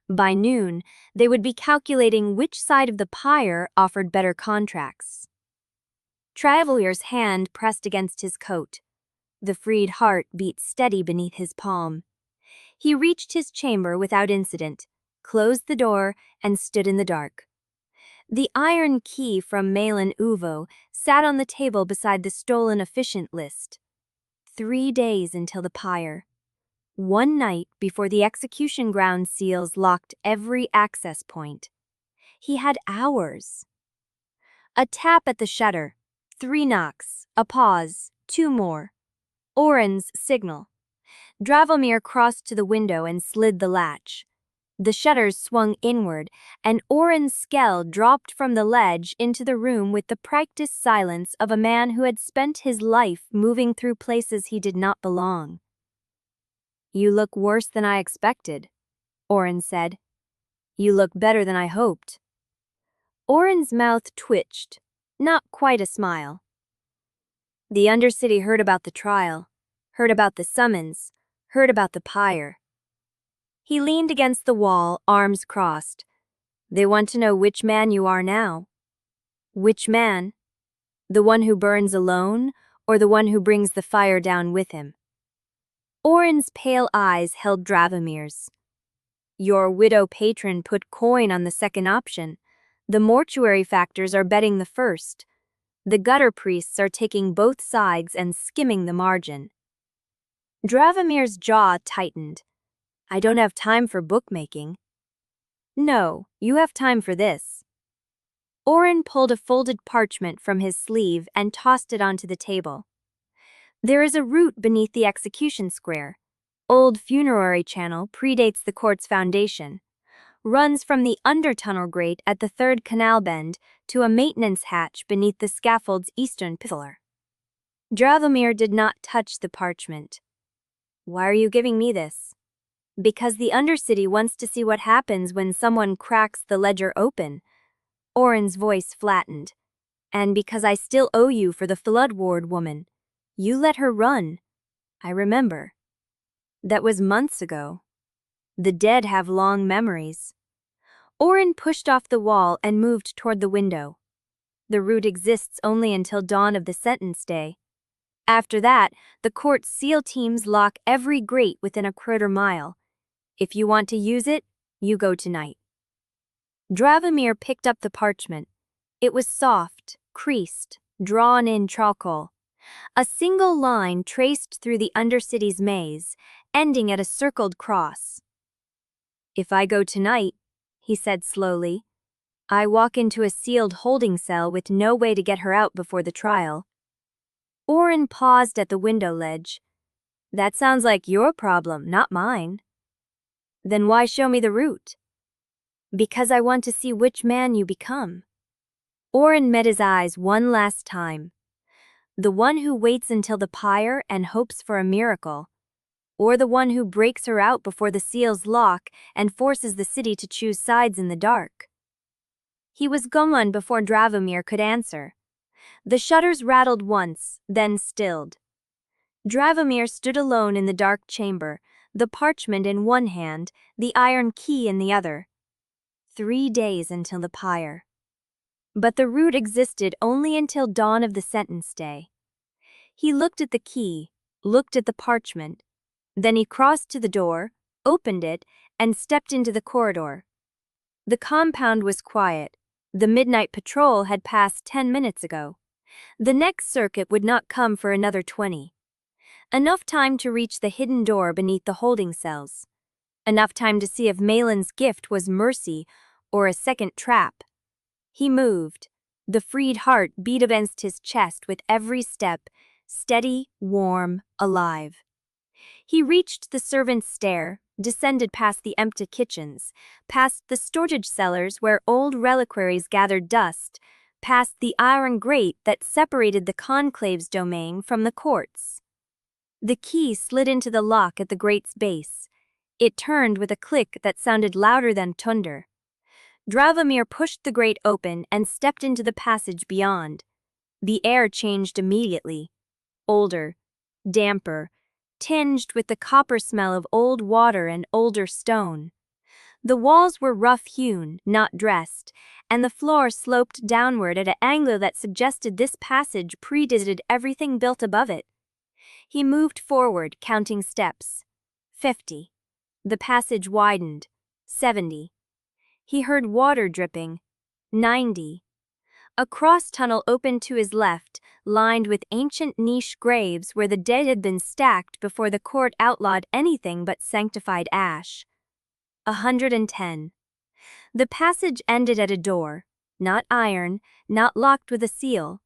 By noon, they would be calculating which side of the pyre offered better contracts. Travelier's hand pressed against his coat. The freed heart beat steady beneath his palm. He reached his chamber without incident, closed the door, and stood in the dark. The iron key from Malin Uvo sat on the table beside the stolen efficient list. 3 days until the pyre. 1 night before the execution ground seals locked every access point. He had hours. A tap at the shutter. 3 knocks. A pause. 2 more. Orrin's signal. Dravomir crossed to the window and slid the latch. The shutters swung inward, and Orrin's skell dropped from the ledge into the room with the practiced silence of a man who had spent his life moving through places he did not belong. You look worse than I expected, Orrin said. You look better than I hoped. Orrin's mouth twitched, not quite a smile. The Undercity heard about the trial, heard about the summons, heard about the pyre. He leaned against the wall, arms crossed. They want to know which man you are now. Which man? The one who burns alone, or the one who brings the fire down with him? Orrin's pale eyes held Dravomir's. Your widow patron put coin on the second option. The mortuary factors are betting the first. The gutter priests are taking both sides and skimming the margin. Dravomir's jaw tightened. I don't have time for bookmaking. No, you have time for this. Orrin pulled a folded parchment from his sleeve and tossed it onto the table. There is a route beneath the execution square. Old funerary channel predates the court's foundation. Runs from the undertunnel grate at the 3rd canal bend to a maintenance hatch beneath the scaffold's eastern pillar. Dravomir did not touch the parchment. Why are you giving me this? Because the Undercity wants to see what happens when someone cracks the ledger open. Orrin's voice flattened. And because I still owe you for the Flood Ward woman. You let her run. I remember. That was months ago. The dead have long memories. Orrin pushed off the wall and moved toward the window. The route exists only until dawn of the sentence day. After that, the court's SEAL teams lock every grate within a quarter-mile. If you want to use it, you go tonight. Dravomir picked up the parchment. It was soft, creased, drawn in charcoal. A single line traced through the Undercity's maze, ending at a circled cross. "If I go tonight," he said slowly, "I walk into a sealed holding cell with no way to get her out before the trial." Orrin paused at the window ledge. "That sounds like your problem, not mine." "Then why show me the route?" "Because I want to see which man you become." Orrin met his eyes one last time. The one who waits until the pyre and hopes for a miracle, or the one who breaks her out before the seals lock and forces the city to choose sides in the dark. He was gone before Dravomir could answer. The shutters rattled once, then stilled. Dravomir stood alone in the dark chamber, the parchment in one hand, the iron key in the other. 3 days until the pyre. But the route existed only until dawn of the sentence day. He looked at the key, looked at the parchment. Then he crossed to the door, opened it, and stepped into the corridor. The compound was quiet. The midnight patrol had passed 10 minutes ago. The next circuit would not come for another 20. Enough time to reach the hidden door beneath the holding cells. Enough time to see if Malin's gift was mercy or a second trap. He moved. The freed heart beat against his chest with every step, steady, warm, alive. He reached the servants' stair, descended past the empty kitchens, past the storage cellars where old reliquaries gathered dust, past the iron grate that separated the conclave's domain from the court's. The key slid into the lock at the grate's base. It turned with a click that sounded louder than thunder. Dravomir pushed the grate open and stepped into the passage beyond. The air changed immediately. Older, damper, tinged with the copper smell of old water and older stone. The walls were rough-hewn, not dressed, and the floor sloped downward at an angle that suggested this passage predated everything built above it. He moved forward, counting steps. 50. The passage widened. 70. He heard water dripping. 90. A cross-tunnel opened to his left, lined with ancient niche graves where the dead had been stacked before the court outlawed anything but sanctified ash. 110. The passage ended at a door, not iron, not locked with a seal.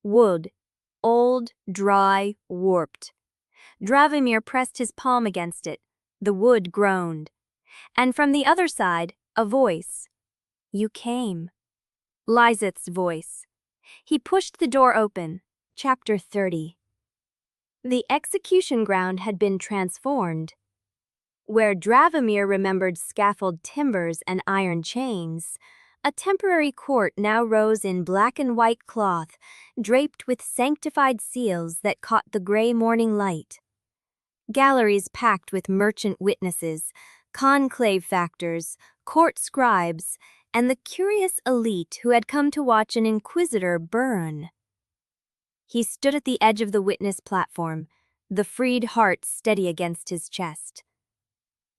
Wood. Old, dry, warped. Dravomir pressed his palm against it. The wood groaned. And from the other side, a voice. "You came." Lizeth's voice. He pushed the door open. Chapter 30. The execution ground had been transformed. Where Dravomir remembered scaffold timbers and iron chains, a temporary court now rose in black and white cloth, draped with sanctified seals that caught the gray morning light. Galleries packed with merchant witnesses, conclave factors, court scribes, and the curious elite who had come to watch an inquisitor burn. He stood at the edge of the witness platform, the freed heart steady against his chest.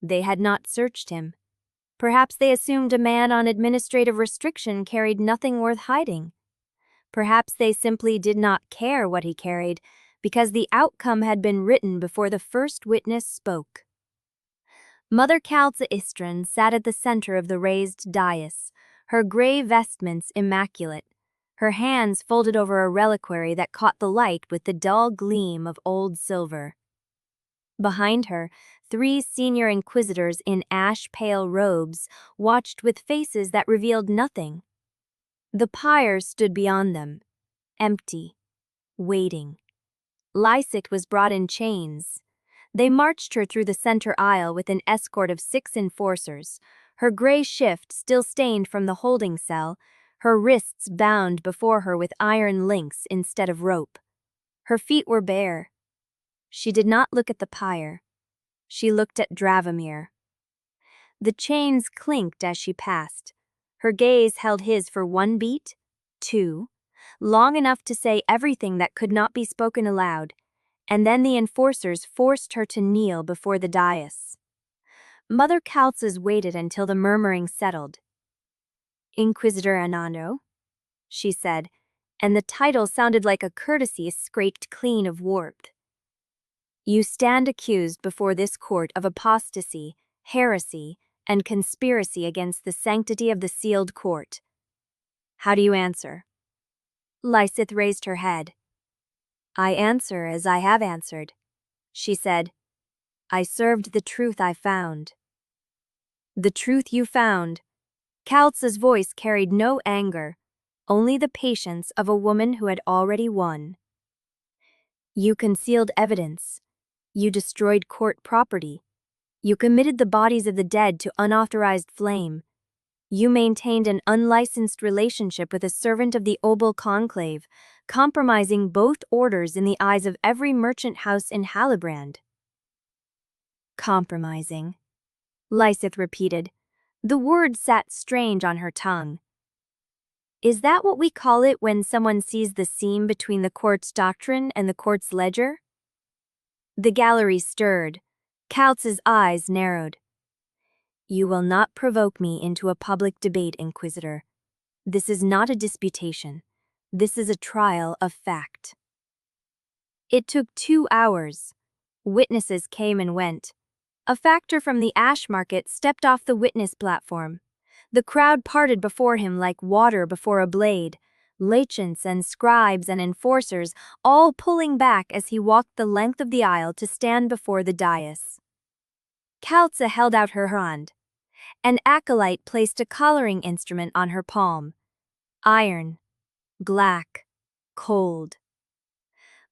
They had not searched him. Perhaps they assumed a man on administrative restriction carried nothing worth hiding. Perhaps they simply did not care what he carried, because the outcome had been written before the first witness spoke. Mother Kalza Istran sat at the center of the raised dais, her gray vestments immaculate, her hands folded over a reliquary that caught the light with the dull gleam of old silver. Behind her, 3 senior inquisitors in ash-pale robes watched with faces that revealed nothing. The pyre stood beyond them, empty, waiting. Lysith was brought in chains. They marched her through the center aisle with an escort of 6 enforcers, her gray shift still stained from the holding cell, her wrists bound before her with iron links instead of rope. Her feet were bare. She did not look at the pyre. She looked at Dravomir. The chains clinked as she passed. Her gaze held his for 1 beat, 2, long enough to say everything that could not be spoken aloud, and then the enforcers forced her to kneel before the dais. Mother Kalzas waited until the murmuring settled. "Inquisitor Anando," she said, and the title sounded like a courtesy scraped clean of warmth. You stand accused before this court of apostasy, heresy, and conspiracy against the sanctity of the sealed court. How do you answer? Lysith raised her head. I answer as I have answered, she said. I served the truth I found. The truth you found. Kaltza's voice carried no anger, only the patience of a woman who had already won. You concealed evidence. You destroyed court property. You committed the bodies of the dead to unauthorized flame. You maintained an unlicensed relationship with a servant of the Obol conclave, compromising both orders in the eyes of every merchant house in Hallebrand. Compromising, Lysith repeated. The word sat strange on her tongue. Is that what we call it when someone sees the seam between the court's doctrine and the court's ledger? The gallery stirred. Kaltz's eyes narrowed. You will not provoke me into a public debate, Inquisitor. This is not a disputation. This is a trial of fact. It took 2 hours. Witnesses came and went. A factor from the ash market stepped off the witness platform. The crowd parted before him like water before a blade, lachants and scribes and enforcers all pulling back as he walked the length of the aisle to stand before the dais. Kaltza held out her hand. An acolyte placed a collaring instrument on her palm. Iron. Black. Cold.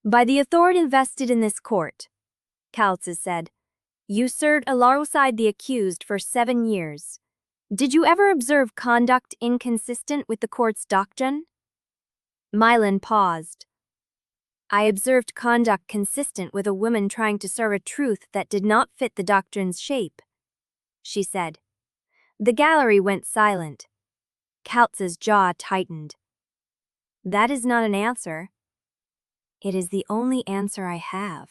By the authority vested in this court, Kaltza said, you served alongside the accused for 7 years. Did you ever observe conduct inconsistent with the court's doctrine? Mylan paused. I observed conduct consistent with a woman trying to serve a truth that did not fit the doctrine's shape, she said. The gallery went silent. Kaltza's jaw tightened. That is not an answer. It is the only answer I have.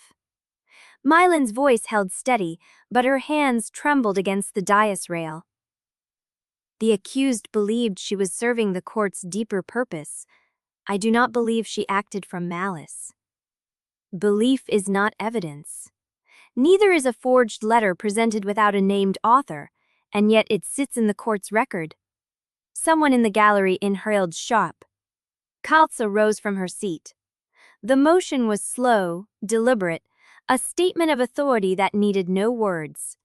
Mylan's voice held steady, but her hands trembled against the dais rail. The accused believed she was serving the court's deeper purpose. I do not believe she acted from malice. Belief is not evidence. Neither is a forged letter presented without a named author, and yet it sits in the court's record. Someone in the gallery inhaled sharp. Kaltza rose from her seat. The motion was slow, deliberate, a statement of authority that needed no words.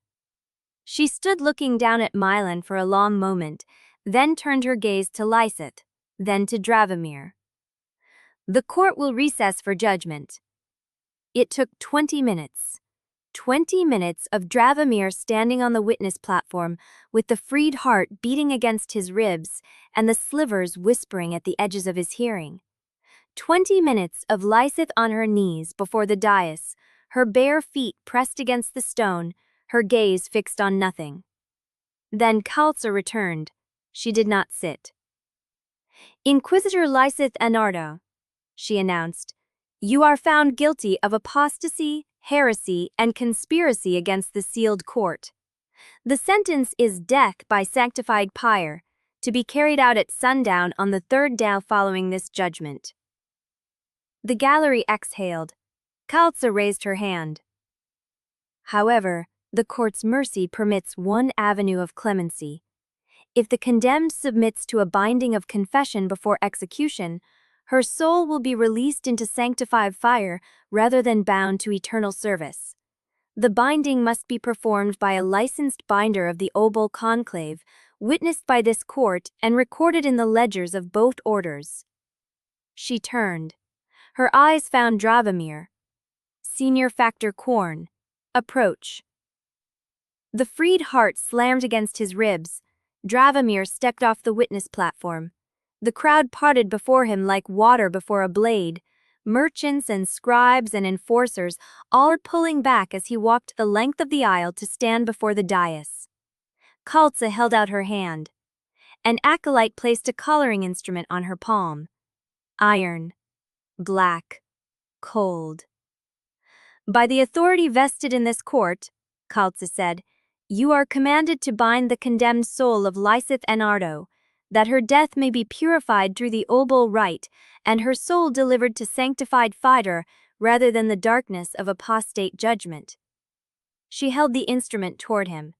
She stood looking down at Mylan for a long moment, then turned her gaze to Lysith, then to Dravomir. The court will recess for judgment. It took 20 minutes. 20 minutes of Dravomir standing on the witness platform with the freed heart beating against his ribs and the slivers whispering at the edges of his hearing. 20 minutes of Lysith on her knees before the dais, her bare feet pressed against the stone, her gaze fixed on nothing. Then Kaltza returned. She did not sit. Inquisitor Lysith Anardo, she announced, you are found guilty of apostasy, heresy, and conspiracy against the sealed court. The sentence is death by sanctified pyre, to be carried out at sundown on the 3rd day following this judgment. The gallery exhaled. Kaltza raised her hand. However, the court's mercy permits one avenue of clemency. If the condemned submits to a binding of confession before execution, her soul will be released into sanctified fire rather than bound to eternal service. The binding must be performed by a licensed binder of the Obol conclave, witnessed by this court and recorded in the ledgers of both orders. She turned. Her eyes found Dravomir. Senior Factor Korn. Approach. The freed heart slammed against his ribs. Dravomir stepped off the witness platform. The crowd parted before him like water before a blade. Merchants and scribes and enforcers all pulling back as he walked the length of the aisle to stand before the dais. Kaltza held out her hand. An acolyte placed a collaring instrument on her palm. Iron. Black. Cold. By the authority vested in this court, Kaltza said, you are commanded to bind the condemned soul of Lysith Anardo, that her death may be purified through the Obol rite, and her soul delivered to sanctified fire rather than the darkness of apostate judgment. She held the instrument toward him.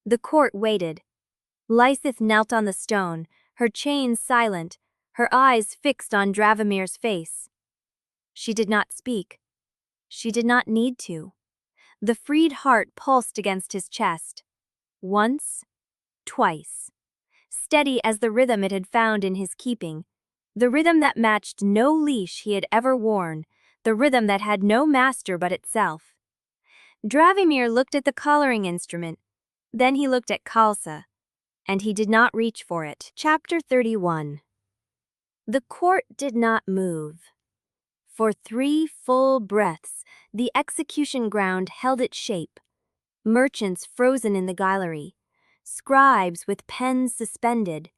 The court waited. Lysith knelt on the stone, her chains silent, her eyes fixed on Dravomir's face. She did not speak. She did not need to. The freed heart pulsed against his chest. Once, twice. Steady as the rhythm it had found in his keeping. The rhythm that matched no leash he had ever worn. The rhythm that had no master but itself. Dravomir looked at the collaring instrument. Then he looked at Khalsa. And he did not reach for it. Chapter 31. The court did not move. For 3 full breaths, the execution ground held its shape. Merchants frozen in the gallery. Scribes with pens suspended.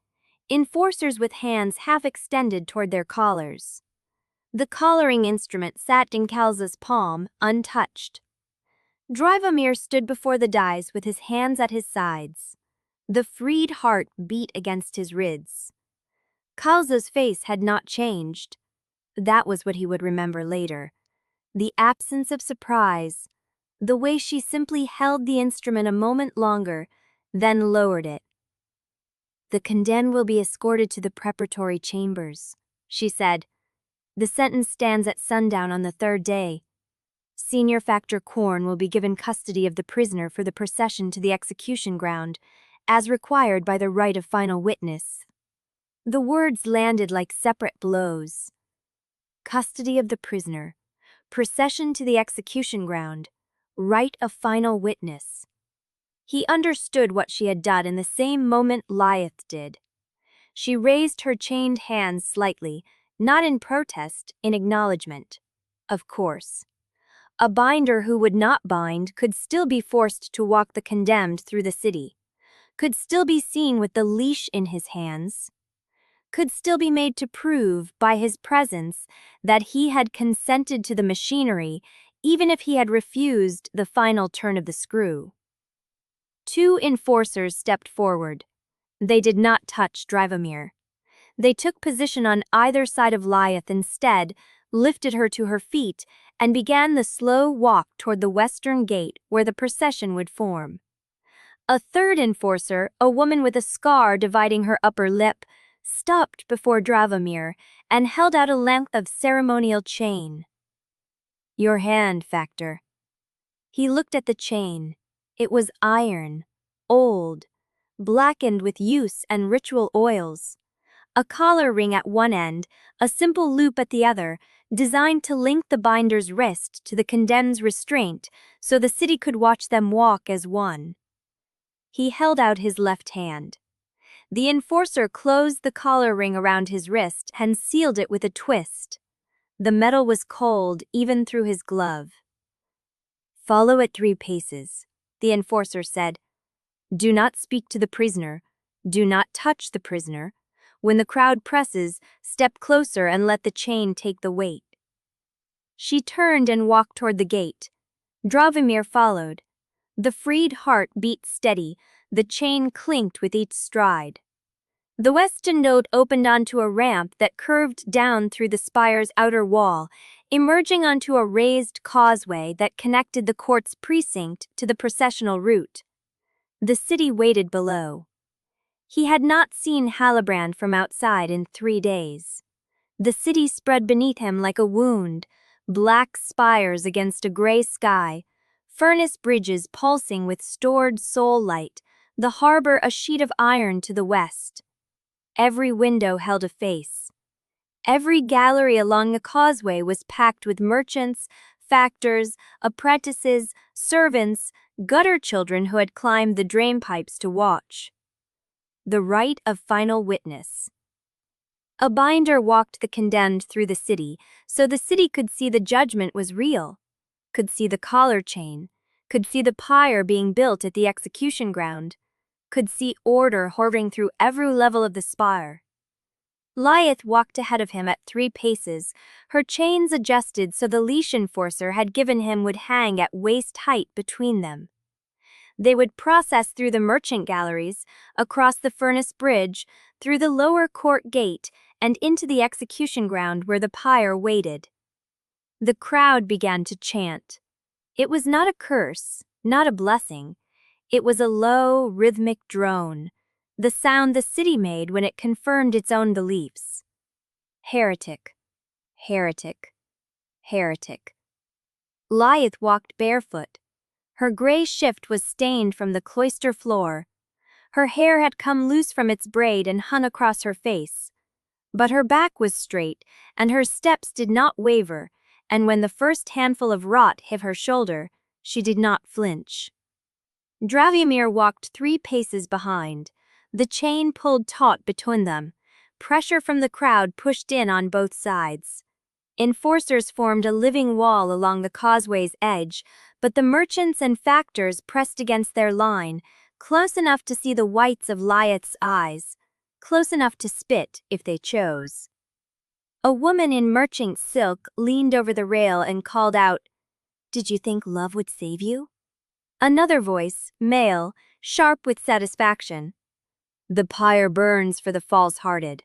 Enforcers with hands half extended toward their collars. The collaring instrument sat in Khalsa's palm, untouched. Drivomir stood before the dice with his hands at his sides. The freed heart beat against his ribs. Khalsa's face had not changed. That was what he would remember later. The absence of surprise. The way she simply held the instrument a moment longer, then lowered it. "The condemned will be escorted to the preparatory chambers," she said. "The sentence stands at sundown on the 3rd day. Senior Factor Korn will be given custody of the prisoner for the procession to the execution ground, as required by the right of final witness." The words landed like separate blows. Custody of the prisoner, procession to the execution ground, right of final witness. He understood what she had done in the same moment Lysith did. She raised her chained hands slightly, not in protest, in acknowledgement. Of course. A binder who would not bind could still be forced to walk the condemned through the city. Could still be seen with the leash in his hands. Could still be made to prove, by his presence, that he had consented to the machinery, even if he had refused the final turn of the screw. 2 enforcers stepped forward. They did not touch Drivomir. They took position on either side of Lysith instead, lifted her to her feet, and began the slow walk toward the western gate where the procession would form. A 3rd enforcer, a woman with a scar dividing her upper lip, stopped before Drivomir and held out a length of ceremonial chain. "Your hand, Factor." He looked at the chain. It was iron, old, blackened with use and ritual oils. A collar ring at one end, a simple loop at the other, designed to link the binder's wrist to the condemned's restraint so the city could watch them walk as one. He held out his left hand. The enforcer closed the collar ring around his wrist and sealed it with a twist. The metal was cold even through his glove. "Follow at 3 paces, the enforcer said. "Do not speak to the prisoner. Do not touch the prisoner. When the crowd presses, step closer and let the chain take the weight." She turned and walked toward the gate. Drivomir followed. The freed heart beat steady, the chain clinked with each stride. The western node opened onto a ramp that curved down through the spire's outer wall, emerging onto a raised causeway that connected the court's precinct to the processional route. The city waited below. He had not seen Halbrand from outside in 3 days. The city spread beneath him like a wound, black spires against a gray sky, furnace bridges pulsing with stored soul light, the harbor a sheet of iron to the west. Every window held a face. Every gallery along the causeway was packed with merchants, factors, apprentices, servants, gutter children who had climbed the drainpipes to watch. The right of final witness. A binder walked the condemned through the city, so the city could see the judgment was real, could see the collar chain, could see the pyre being built at the execution ground, could see order hovering through every level of the spire. Lysith walked ahead of him at 3 paces, her chains adjusted so the leash enforcer had given him would hang at waist height between them. They would process through the merchant galleries, across the furnace bridge, through the lower court gate, and into the execution ground where the pyre waited. The crowd began to chant. It was not a curse, not a blessing. It was a low, rhythmic drone, the sound the city made when it confirmed its own beliefs. Heretic, heretic, heretic. Lilith walked barefoot. Her gray shift was stained from the cloister floor. Her hair had come loose from its braid and hung across her face. But her back was straight, and her steps did not waver, and when the first handful of rot hit her shoulder, she did not flinch. Dravimir walked 3 paces behind. The chain pulled taut between them. Pressure from the crowd pushed in on both sides. Enforcers formed a living wall along the causeway's edge, but the merchants and factors pressed against their line, close enough to see the whites of Lilith's eyes, close enough to spit if they chose. A woman in merchant silk leaned over the rail and called out, "Did you think love would save you?" Another voice, male, sharp with satisfaction, "The pyre burns for the false-hearted."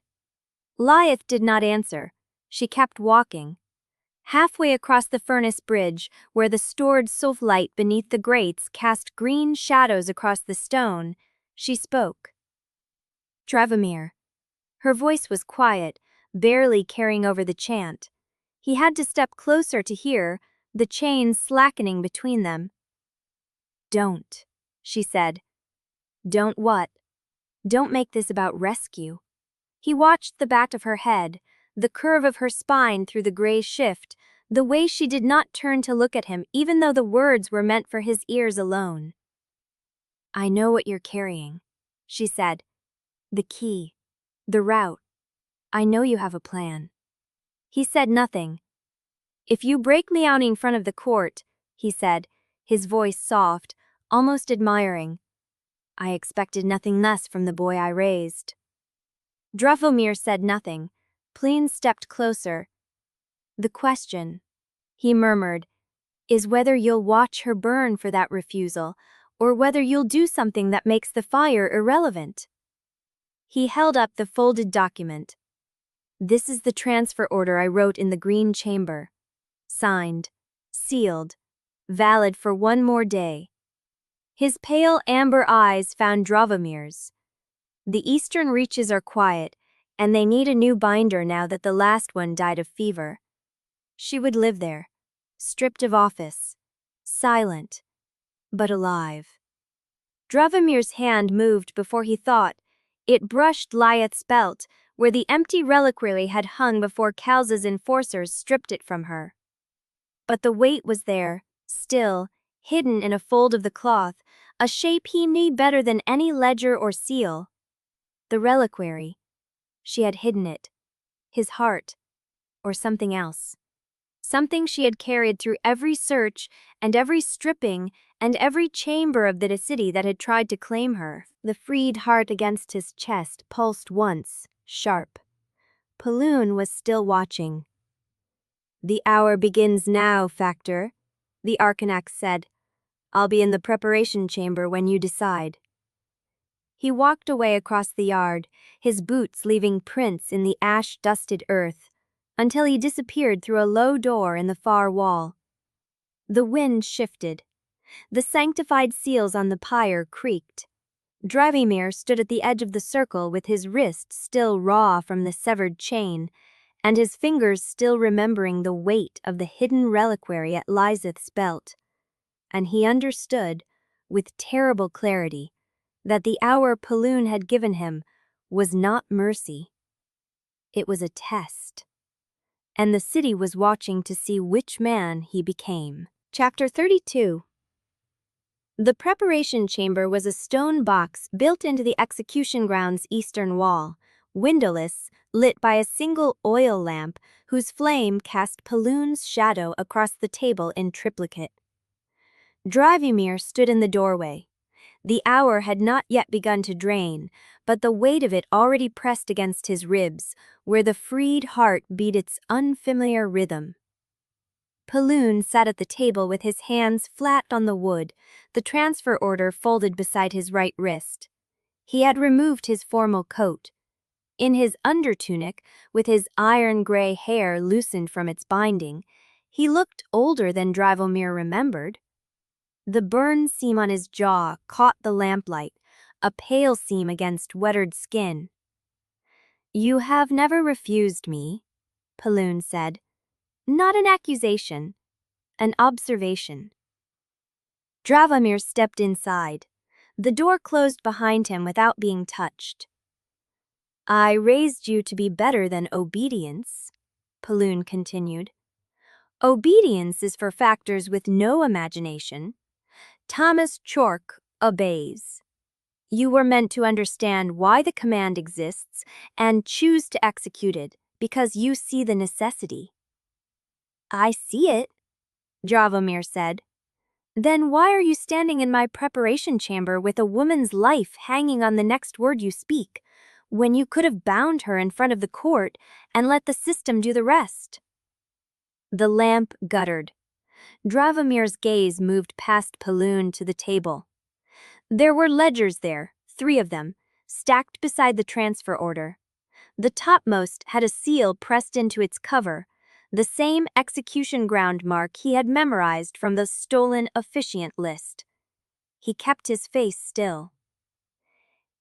Lilith did not answer. She kept walking. Halfway across the furnace bridge, where the stored sulphite beneath the grates cast green shadows across the stone, she spoke. "Dravimir." Her voice was quiet, barely carrying over the chant. He had to step closer to hear, the chains slackening between them. "Don't," she said. "Don't what?" "Don't make this about rescue." He watched the back of her head, the curve of her spine through the gray shift, the way she did not turn to look at him even though the words were meant for his ears alone. "I know what you're carrying," she said. "The key. The route. I know you have a plan." He said nothing. "If you break me out in front of the court," he said, his voice soft, almost admiring, "I expected nothing less from the boy I raised." Dravomir said nothing. Pleen stepped closer. "The question," he murmured, "is whether you'll watch her burn for that refusal, or whether you'll do something that makes the fire irrelevant." He held up the folded document. "This is the transfer order I wrote in the Green Chamber. Signed, sealed, valid for 1 more day." His pale amber eyes found Dravomir's. "The eastern reaches are quiet, and they need a new binder now that the last one died of fever. She would live there, stripped of office, silent, but alive." Dravomir's hand moved before he thought. It brushed Lilith's belt, where the empty reliquary had hung before Kalza's enforcers stripped it from her. But the weight was there, still, hidden in a fold of the cloth, a shape he knew better than any ledger or seal. The reliquary. She had hidden it. His heart. Or something else. Something she had carried through every search and every stripping and every chamber of the city that had tried to claim her. The freed heart against his chest pulsed once, sharp. Paloon was still watching. "The hour begins now, Factor," the Arcanax said. "I'll be in the preparation chamber when you decide." He walked away across the yard, his boots leaving prints in the ash-dusted earth, until he disappeared through a low door in the far wall. The wind shifted. The sanctified seals on the pyre creaked. Dravimir stood at the edge of the circle with his wrist still raw from the severed chain, and his fingers still remembering the weight of the hidden reliquary at Lilith's belt. And he understood, with terrible clarity, that the hour Paloon had given him was not mercy. It was a test. And the city was watching to see which man he became. Chapter 32. The preparation chamber was a stone box built into the execution ground's eastern wall, windowless, lit by a single oil lamp whose flame cast Paloon's shadow across the table in triplicate. Dravimir stood in the doorway. The hour had not yet begun to drain, but the weight of it already pressed against his ribs, where the freed heart beat its unfamiliar rhythm. Paloon sat at the table with his hands flat on the wood, the transfer order folded beside his right wrist. He had removed his formal coat. In his undertunic, with his iron-gray hair loosened from its binding, he looked older than Drivomir remembered. The burn seam on his jaw caught the lamplight, a pale seam against weathered skin. "You have never refused me," Paloon said. "Not an accusation, an observation." Drivomir stepped inside. The door closed behind him without being touched. "I raised you to be better than obedience," Paloon continued. "Obedience is for factors with no imagination. Thomas Chork obeys. You were meant to understand why the command exists and choose to execute it because you see the necessity." "I see it," Drivomir said. "Then why are you standing in my preparation chamber with a woman's life hanging on the next word you speak, when you could have bound her in front of the court and let the system do the rest?" The lamp guttered. Dravomir's gaze moved past Paloon to the table. There were ledgers there, 3 of them, stacked beside the transfer order. The topmost had a seal pressed into its cover, the same execution ground mark he had memorized from the stolen officiant list. He kept his face still.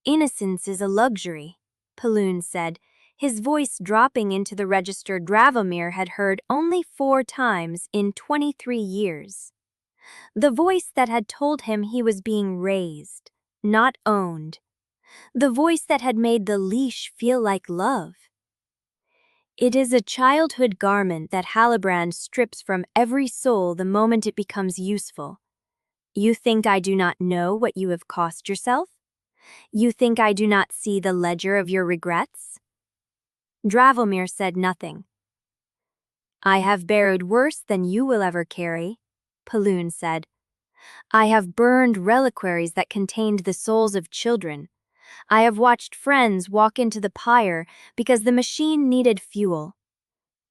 "Innocence is a luxury," Paloon said, his voice dropping into the register Drivomir had heard only 4 times in 23 years. The voice that had told him he was being raised, not owned. The voice that had made the leash feel like love. "It is a childhood garment that Halbrand strips from every soul the moment it becomes useful. You think I do not know what you have cost yourself? You think I do not see the ledger of your regrets?" Drivomir said nothing. "I have buried worse than you will ever carry," Paloon said. "I have burned reliquaries that contained the souls of children. I have watched friends walk into the pyre because the machine needed fuel.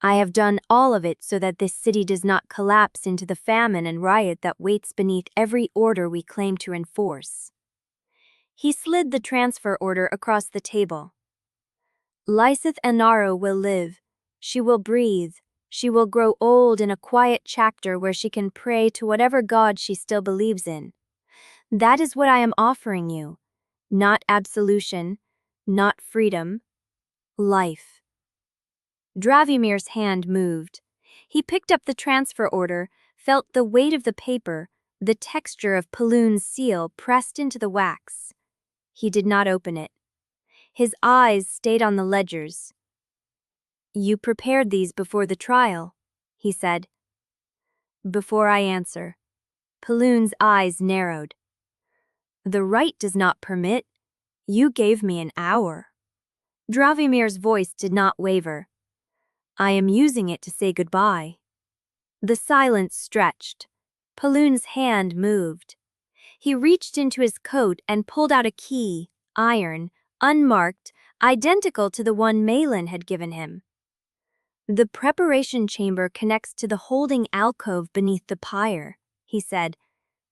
I have done all of it so that this city does not collapse into the famine and riot that waits beneath every order we claim to enforce." He slid the transfer order across the table. "Lysith Anaro will live. She will breathe. She will grow old in a quiet chapter where she can pray to whatever god she still believes in. That is what I am offering you. Not absolution, not freedom. Life." Dravomir's hand moved. He picked up the transfer order, felt the weight of the paper, the texture of Paloon's seal pressed into the wax. He did not open it. His eyes stayed on the ledgers. "You prepared these before the trial," he said. "Before I answer." Paloon's eyes narrowed. "The right does not permit. You gave me an hour." Dravomir's voice did not waver. "I am using it to say goodbye." The silence stretched. Paloon's hand moved. He reached into his coat and pulled out a key, iron, unmarked, identical to the one Malin had given him. "The preparation chamber connects to the holding alcove beneath the pyre," he said.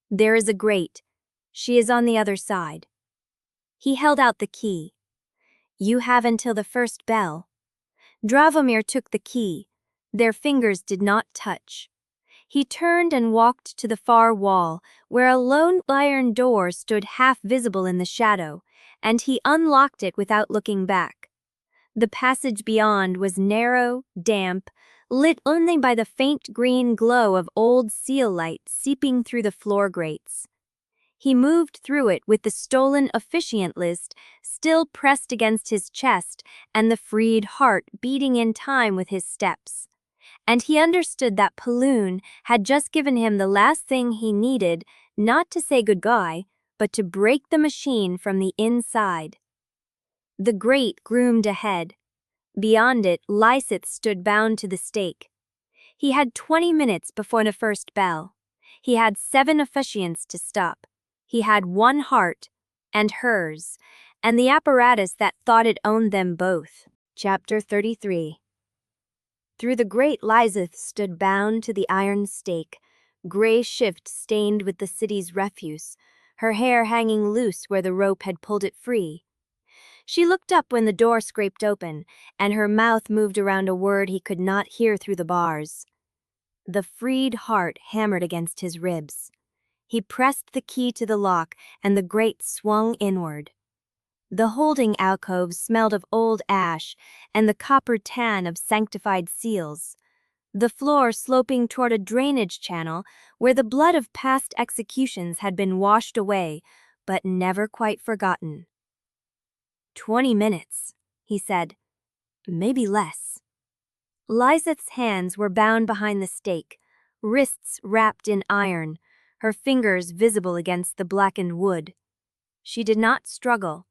"There is a grate. She is on the other side." He held out the key. "You have until the first bell." Drivomir took the key. Their fingers did not touch. He turned and walked to the far wall, where a lone iron door stood half visible in the shadow, and he unlocked it without looking back. The passage beyond was narrow, damp, lit only by the faint green glow of old seal light seeping through the floor grates. He moved through it with the stolen officiant list still pressed against his chest and the freed heart beating in time with his steps. And he understood that Paloon had just given him the last thing he needed, not to say goodbye, but to break the machine from the inside. The grate groomed ahead. Beyond it, Lysith stood bound to the stake. He had 20 minutes before the first bell. He had 7 officiants to stop. He had 1 heart, and hers, and the apparatus that thought it owned them both. Chapter 33. Through the grate Lizeth stood bound to the iron stake, gray shift stained with the city's refuse, her hair hanging loose where the rope had pulled it free. She looked up when the door scraped open, and her mouth moved around a word he could not hear through the bars. The freed heart hammered against his ribs. He pressed the key to the lock, and the grate swung inward. The holding alcove smelled of old ash and the copper tan of sanctified seals, the floor sloping toward a drainage channel where the blood of past executions had been washed away, but never quite forgotten. 20 minutes, he said. Maybe less. Lizeth's hands were bound behind the stake, wrists wrapped in iron, her fingers visible against the blackened wood. She did not struggle.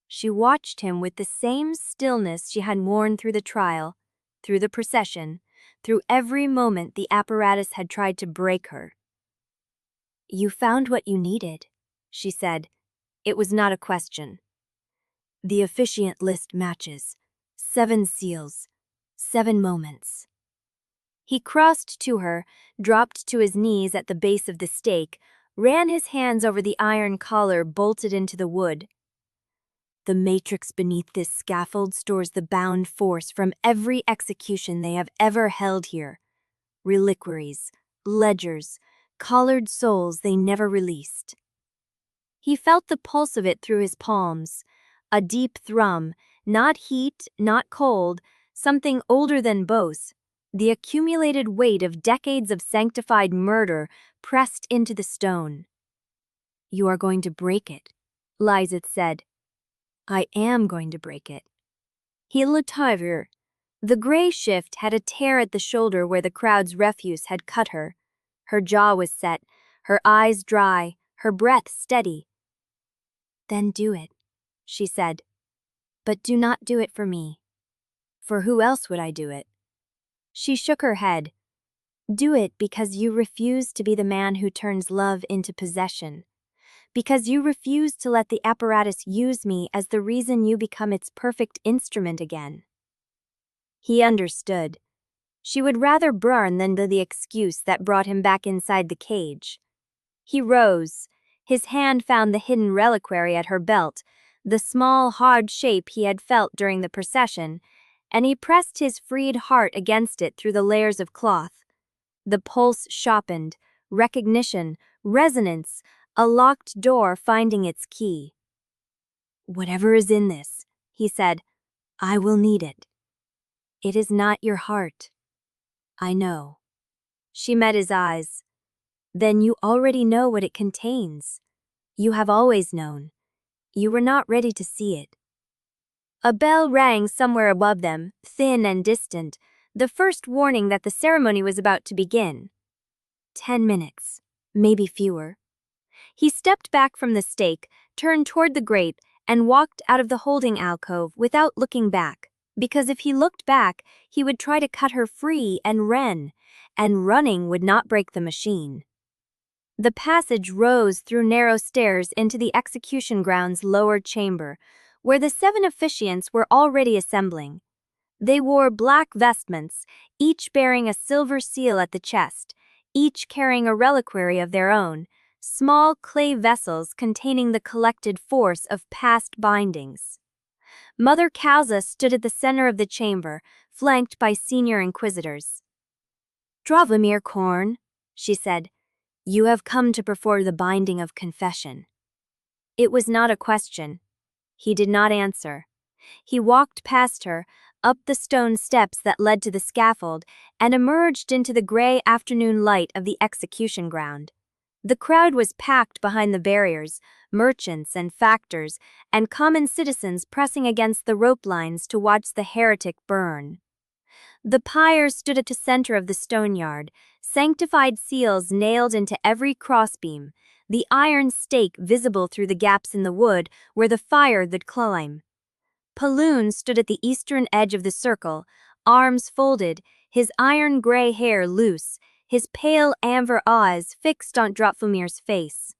She watched him with the same stillness she had worn through the trial, through the procession, through every moment the apparatus had tried to break her. "You found what you needed," she said. It was not a question. "The officiant list matches. 7 seals. 7 moments." He crossed to her, dropped to his knees at the base of the stake, ran his hands over the iron collar bolted into the wood. "The matrix beneath this scaffold stores the bound force from every execution they have ever held here. Reliquaries, ledgers, collared souls they never released." He felt the pulse of it through his palms, a deep thrum, not heat, not cold, something older than both, the accumulated weight of decades of sanctified murder pressed into the stone. "You are going to break it," Lizeth said. "I am going to break it." He looked over. The gray shift had a tear at the shoulder where the crowd's refuse had cut her. Her jaw was set, her eyes dry, her breath steady. "Then do it," she said. "But do not do it for me. For who else would I do it?" She shook her head. "Do it because you refuse to be the man who turns love into possession. Because you refuse to let the apparatus use me as the reason you become its perfect instrument again." He understood. She would rather burn than be the excuse that brought him back inside the cage. He rose. His hand found the hidden reliquary at her belt, the small, hard shape he had felt during the procession, and he pressed his freed heart against it through the layers of cloth. The pulse sharpened, recognition, resonance, a locked door finding its key. "Whatever is in this," he said, "I will need it." "It is not your heart." "I know." She met his eyes. "Then you already know what it contains. You have always known. You were not ready to see it." A bell rang somewhere above them, thin and distant, the first warning that the ceremony was about to begin. 10 minutes, maybe fewer. He stepped back from the stake, turned toward the grate, and walked out of the holding alcove without looking back, because if he looked back, he would try to cut her free and running would not break the machine. The passage rose through narrow stairs into the execution ground's lower chamber, where the 7 officiants were already assembling. They wore black vestments, each bearing a silver seal at the chest, each carrying a reliquary of their own, small clay vessels containing the collected force of past bindings. Mother Kalza stood at the center of the chamber, flanked by senior inquisitors. "Dravomir Korn," she said, "you have come to perform the binding of confession." It was not a question. He did not answer. He walked past her, up the stone steps that led to the scaffold, and emerged into the gray afternoon light of the execution ground. The crowd was packed behind the barriers, merchants and factors, and common citizens pressing against the rope lines to watch the heretic burn. The pyre stood at the center of the stoneyard, sanctified seals nailed into every crossbeam, the iron stake visible through the gaps in the wood where the fire would climb. Paloon stood at the eastern edge of the circle, arms folded, his iron-gray hair loose, his pale amber eyes fixed on Dravomir's face.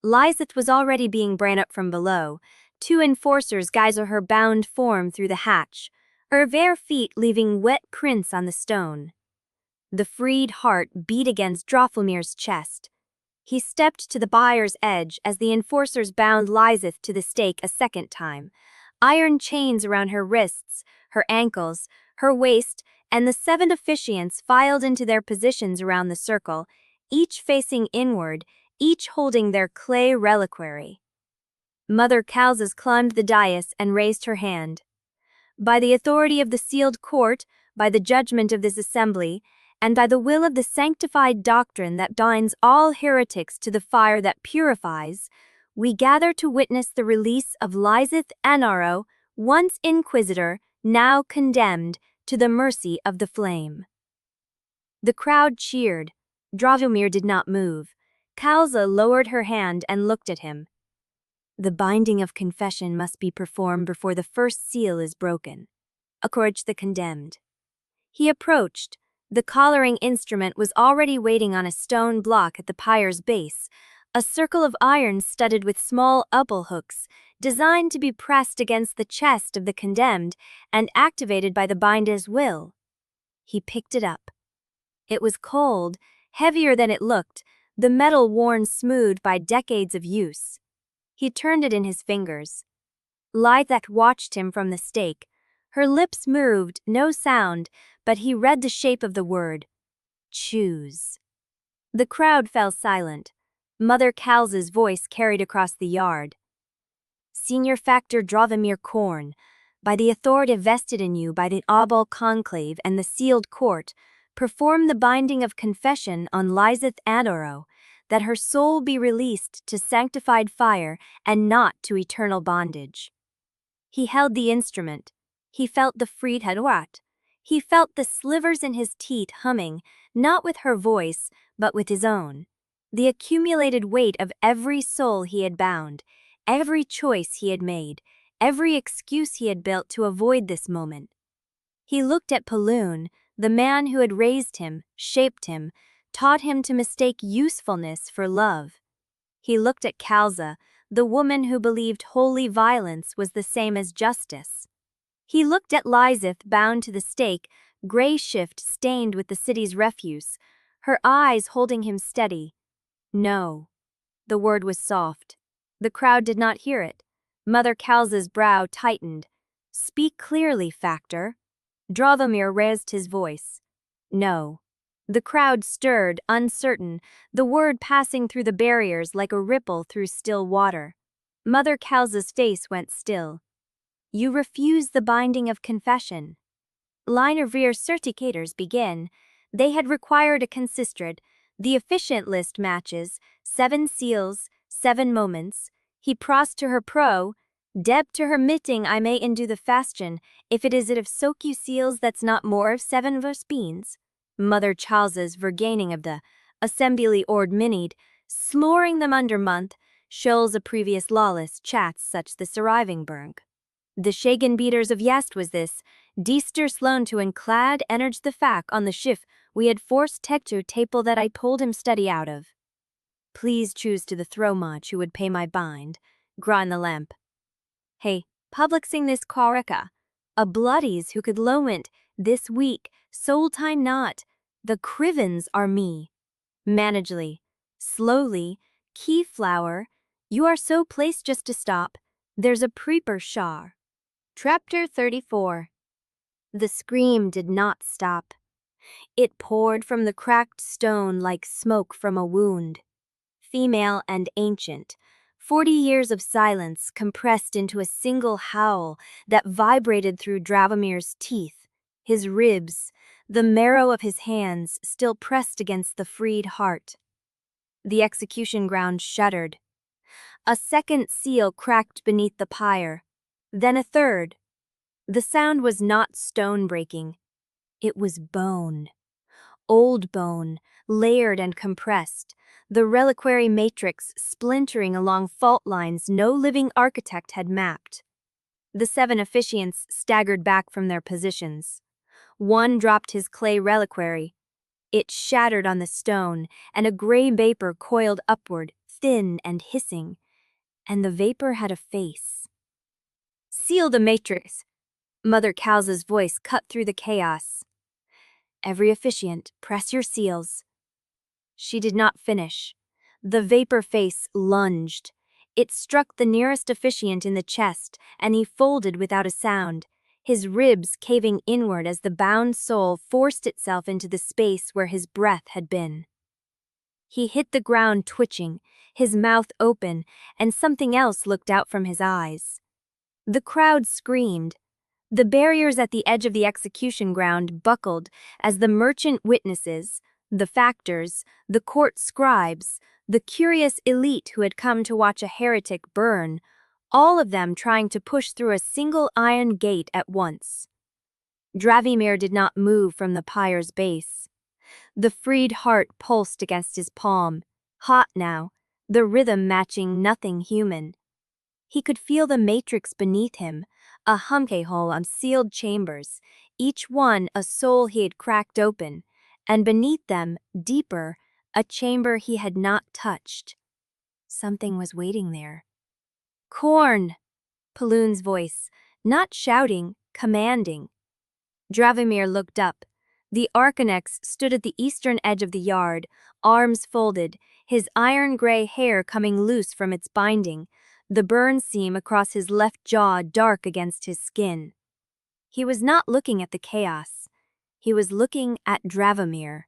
Lizeth was already being brought up from below. 2 enforcers guided her bound form through the hatch. her bare feet leaving wet prints on the stone. The freed heart beat against Drofulmir's chest. He stepped to the byre's edge as the enforcers bound Lizeth to the stake a second time. Iron chains around her wrists, her ankles, her waist, and the 7 officiants filed into their positions around the circle, each facing inward, each holding their clay reliquary. Mother Calzas climbed the dais and raised her hand. By the authority of the sealed court, by the judgment of this assembly, and by the will of the sanctified doctrine that binds all heretics to the fire that purifies, we gather to witness the release of Lizeth Anaro, once inquisitor, now condemned, to the mercy of the flame. The crowd cheered. Drofulmir did not move. Calza lowered her hand and looked at him. The binding of confession must be performed before the first seal is broken. According the condemned. He approached. The collaring instrument was already waiting on a stone block at the pyre's base, a circle of iron studded with small Obol hooks, designed to be pressed against the chest of the condemned and activated by the binder's will. He picked it up. It was cold, heavier than it looked, the metal worn smooth by decades of use. He turned it in his fingers. Lizeth watched him from the stake. Her lips moved, no sound, but he read the shape of the word. Choose. The crowd fell silent. Mother Calza's voice carried across the yard. Senior Factor Drofulmir Korn, by the authority vested in you by the Obol Conclave and the sealed court, perform the binding of confession on Lizeth Anaro, that her soul be released to sanctified fire and not to eternal bondage. He held the instrument. He felt the freed Hadwat. He felt the slivers in his teeth humming, not with her voice, but with his own. The accumulated weight of every soul he had bound, every choice he had made, every excuse he had built to avoid this moment. He looked at Paloon, the man who had raised him, shaped him, taught him to mistake usefulness for love. He looked at Calza, the woman who believed holy violence was the same as justice. He looked at Lizeth bound to the stake, gray shift stained with the city's refuse, her eyes holding him steady. No. The word was soft. The crowd did not hear it. Mother Calza's brow tightened. Speak clearly, Factor. Drofulmir raised his voice. No. The crowd stirred, uncertain, the word passing through the barriers like a ripple through still water. Mother Calza's face went still. You refuse the binding of confession. Line of rear certificators begin. They had required a consistrate, the efficient list matches, 7 seals, 7 moments. He prost to her pro, Deb to her mitting I may undo the fashion, if it is it of soak you seals that's not more of 7 verse beans. Mother Charles's vergaining of the assembly ord minied, smoring them under month, shoals a previous lawless chats such this arriving berg. The Shagan beaters of Yest was this, Deester Sloan to enclad energed the fac on the shift we had forced tech to table that I pulled him study out of. Please choose to the throw much who would pay my bind, grind the lamp. Hey, publixing this corica, a bloodies who could lowent, this week, soul time not, the crivens are me. Managely, slowly, key flower, you are so placed just to stop, there's a preeper shar. Chapter 34. The scream did not stop. It poured from the cracked stone like smoke from a wound. Female and ancient, 40 years of silence compressed into a single howl that vibrated through Dravomir's teeth, his ribs, the marrow of his hands still pressed against the freed heart. The execution ground shuddered. A second seal cracked beneath the pyre, then a third. The sound was not stone breaking. It was bone. Old bone, layered and compressed, the reliquary matrix splintering along fault lines no living architect had mapped. The 7 officiants staggered back from their positions. One dropped his clay reliquary. It shattered on the stone, and a gray vapor coiled upward, thin and hissing. And the vapor had a face. Seal the matrix. Mother Kalza's voice cut through the chaos. Every officiant, press your seals. She did not finish. The vapor face lunged. It struck the nearest officiant in the chest, and he folded without a sound, his ribs caving inward as the bound soul forced itself into the space where his breath had been. He hit the ground twitching, his mouth open, and something else looked out from his eyes. The crowd screamed. The barriers at the edge of the execution ground buckled as the merchant witnesses, the factors, the court scribes, the curious elite who had come to watch a heretic burn, all of them trying to push through a single iron gate at once. Dravimir did not move from the pyre's base. The freed heart pulsed against his palm, hot now, the rhythm matching nothing human. He could feel the matrix beneath him, a hole on sealed chambers, each one a soul he had cracked open, and beneath them, deeper, a chamber he had not touched. Something was waiting there. Corn! Paloon's voice, not shouting, commanding. Dravimir looked up. The Arcanex stood at the eastern edge of the yard, arms folded, his iron-gray hair coming loose from its binding, the burn seam across his left jaw dark against his skin. He was not looking at the chaos. He was looking at Dravimir.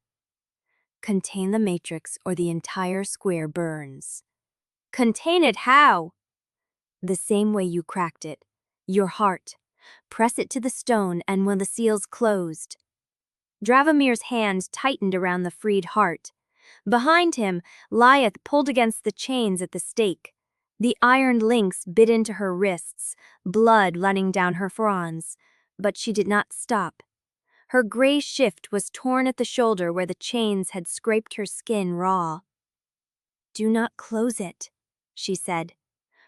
Contain the matrix or the entire square burns. Contain it how? The same way you cracked it. Your heart. Press it to the stone and when the seals closed. Dravimir's hand tightened around the freed heart. Behind him, Lyeth pulled against the chains at the stake. The iron links bit into her wrists, blood running down her fronds. But she did not stop. Her gray shift was torn at the shoulder where the chains had scraped her skin raw. Do not close it, she said.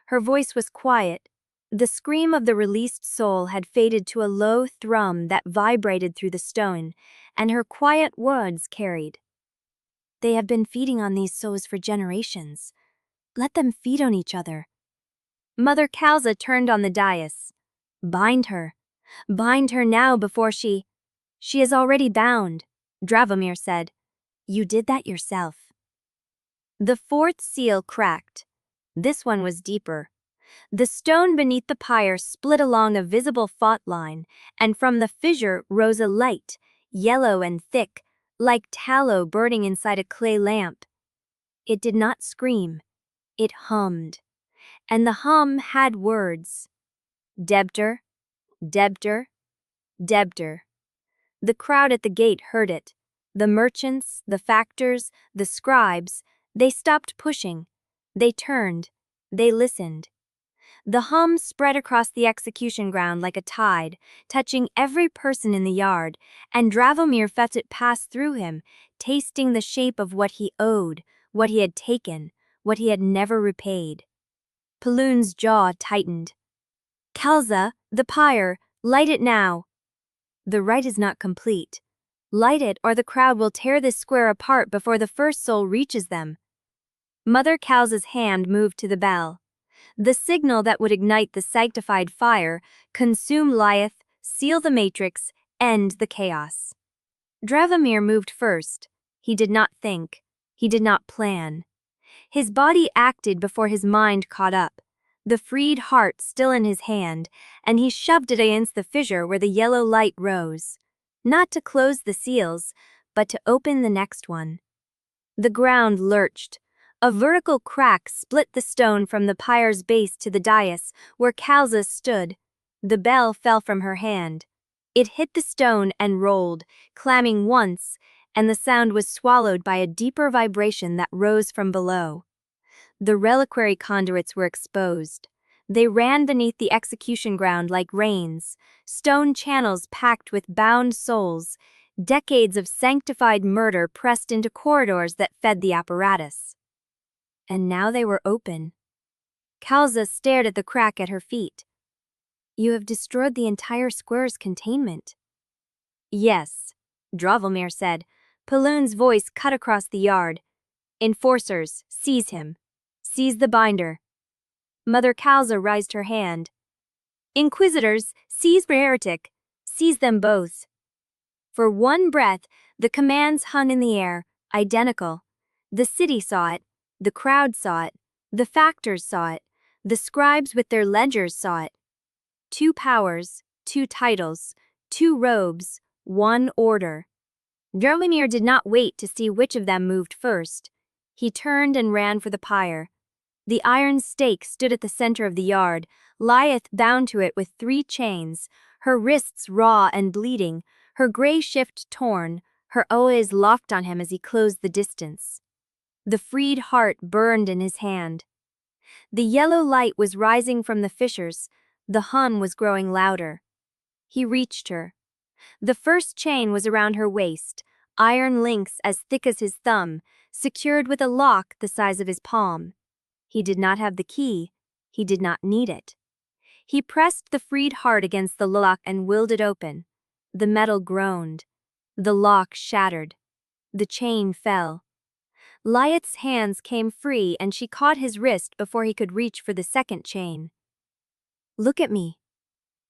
Her voice was quiet. The scream of the released soul had faded to a low thrum that vibrated through the stone, and her quiet words carried. They have been feeding on these souls for generations. Let them feed on each other. Mother Kalza turned on the dais. Bind her. Bind her now before she is already bound, Dravimir said. You did that yourself. The fourth seal cracked. This one was deeper. The stone beneath the pyre split along a visible fault line, and from the fissure rose a light, yellow and thick, like tallow burning inside a clay lamp. It did not scream. It hummed. And the hum had words. Debtor, debtor, debtor. The crowd at the gate heard it. The merchants, the factors, the scribes, they stopped pushing. They turned. They listened. The hum spread across the execution ground like a tide, touching every person in the yard, and Dravimir felt it pass through him, tasting the shape of what he owed, what he had taken, what he had never repaid. Paloon's jaw tightened. Kalza, the pyre, light it now. The rite is not complete. Light it or the crowd will tear this square apart before the first soul reaches them. Mother Kalza's hand moved to the bell. The signal that would ignite the sanctified fire, consume Lyeth, seal the matrix, end the chaos. Dravimir moved first. He did not think. He did not plan. His body acted before his mind caught up, the freed heart still in his hand, and he shoved it against the fissure where the yellow light rose. Not to close the seals, but to open the next one. The ground lurched. A vertical crack split the stone from the pyre's base to the dais where Kalza stood. The bell fell from her hand. It hit the stone and rolled, clamming once, and the sound was swallowed by a deeper vibration that rose from below. The reliquary conduits were exposed. They ran beneath the execution ground like rains, stone channels packed with bound souls, decades of sanctified murder pressed into corridors that fed the apparatus. And now they were open. Kalza stared at the crack at her feet. You have destroyed the entire square's containment. Yes, Dravimir said. Paloon's voice cut across the yard. Enforcers, seize him. Seize the binder. Mother Kalza raised her hand. Inquisitors, seize the heretic, seize them both. For one breath, the commands hung in the air, identical. The city saw it, the crowd saw it, the factors saw it, the scribes with their ledgers saw it. 2 powers, 2 titles, 2 robes, 1 order. Dromir did not wait to see which of them moved first. He turned and ran for the pyre. The iron stake stood at the center of the yard, Lilith bound to it with 3 chains, her wrists raw and bleeding, her gray shift torn, her eyes locked on him as he closed the distance. The freed heart burned in his hand. The yellow light was rising from the fissures, the hum was growing louder. He reached her. The first chain was around her waist, iron links as thick as his thumb, secured with a lock the size of his palm. He did not have the key, he did not need it. He pressed the freed heart against the lock and willed it open. The metal groaned. The lock shattered. The chain fell. Lilith's hands came free and she caught his wrist before he could reach for the second chain. "Look at me."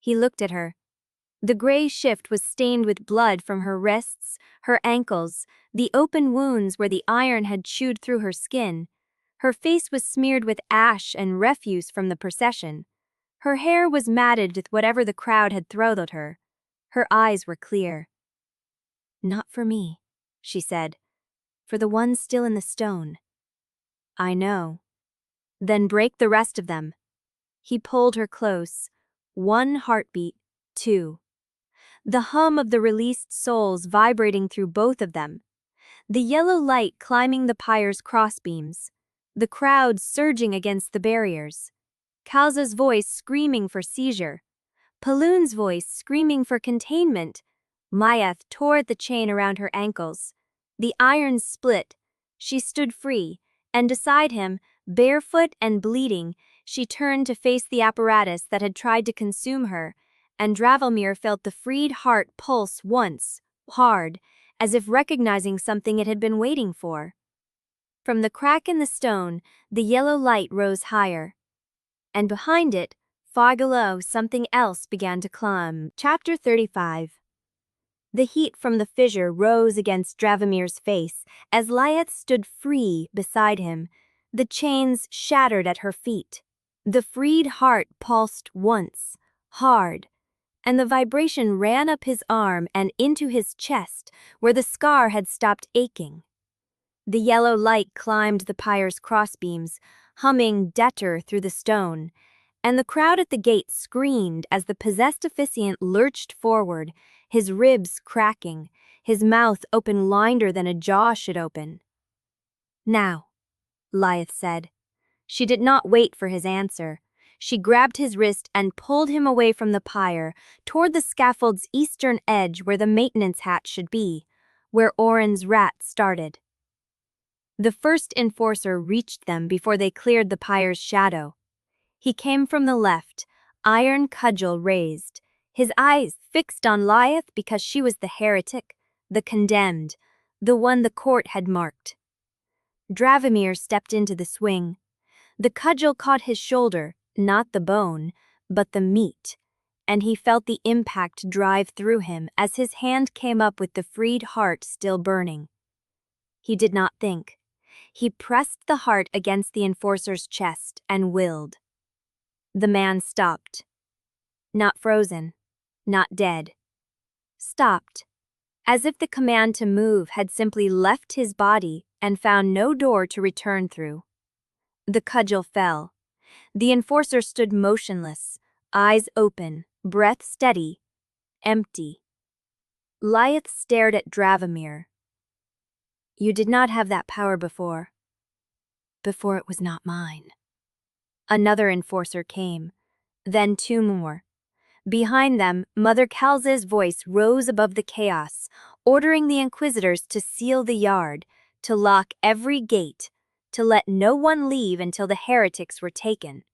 He looked at her. The gray shift was stained with blood from her wrists, her ankles, the open wounds where the iron had chewed through her skin. Her face was smeared with ash and refuse from the procession. Her hair was matted with whatever the crowd had thrown at her. Her eyes were clear. "Not for me," she said. "For the one still in the stone." "I know." "Then break the rest of them." He pulled her close. 1 heartbeat, 2. The hum of the released souls vibrating through both of them. The yellow light climbing the pyre's crossbeams. The crowd surging against the barriers. Kalza's voice screaming for seizure. Paloon's voice screaming for containment. Mayath tore at the chain around her ankles. The irons split. She stood free, and beside him, barefoot and bleeding, she turned to face the apparatus that had tried to consume her, and Dromir felt the freed heart pulse once, hard, as if recognizing something it had been waiting for. From the crack in the stone, the yellow light rose higher. And behind it, far below, something else began to climb. Chapter 35. The heat from the fissure rose against Dromir's face as Lilith stood free beside him, the chains shattered at her feet. The freed heart pulsed once, hard, and the vibration ran up his arm and into his chest where the scar had stopped aching. The yellow light climbed the pyre's crossbeams, humming deter through the stone, and the crowd at the gate screamed as the possessed officiant lurched forward, his ribs cracking, his mouth open wider than a jaw should open. "Now," Lilith said. She did not wait for his answer. She grabbed his wrist and pulled him away from the pyre, toward the scaffold's eastern edge where the maintenance hatch should be, where Orrin's rat started. The first enforcer reached them before they cleared the pyre's shadow. He came from the left, iron cudgel raised, his eyes fixed on Lilith because she was the heretic, the condemned, the one the court had marked. Dromir stepped into the swing. The cudgel caught his shoulder, not the bone, but the meat, and he felt the impact drive through him as his hand came up with the freed heart still burning. He did not think. He pressed the heart against the enforcer's chest and willed. The man stopped. Not frozen, not dead. Stopped, as if the command to move had simply left his body and found no door to return through. The cudgel fell. The enforcer stood motionless, eyes open, breath steady, empty. Lilith stared at Dromir. "You did not have that power before. Before it was not mine." Another enforcer came, then 2 more. Behind them, Mother Kalza's voice rose above the chaos, ordering the Inquisitors to seal the yard, to lock every gate, to let no one leave until the heretics were taken.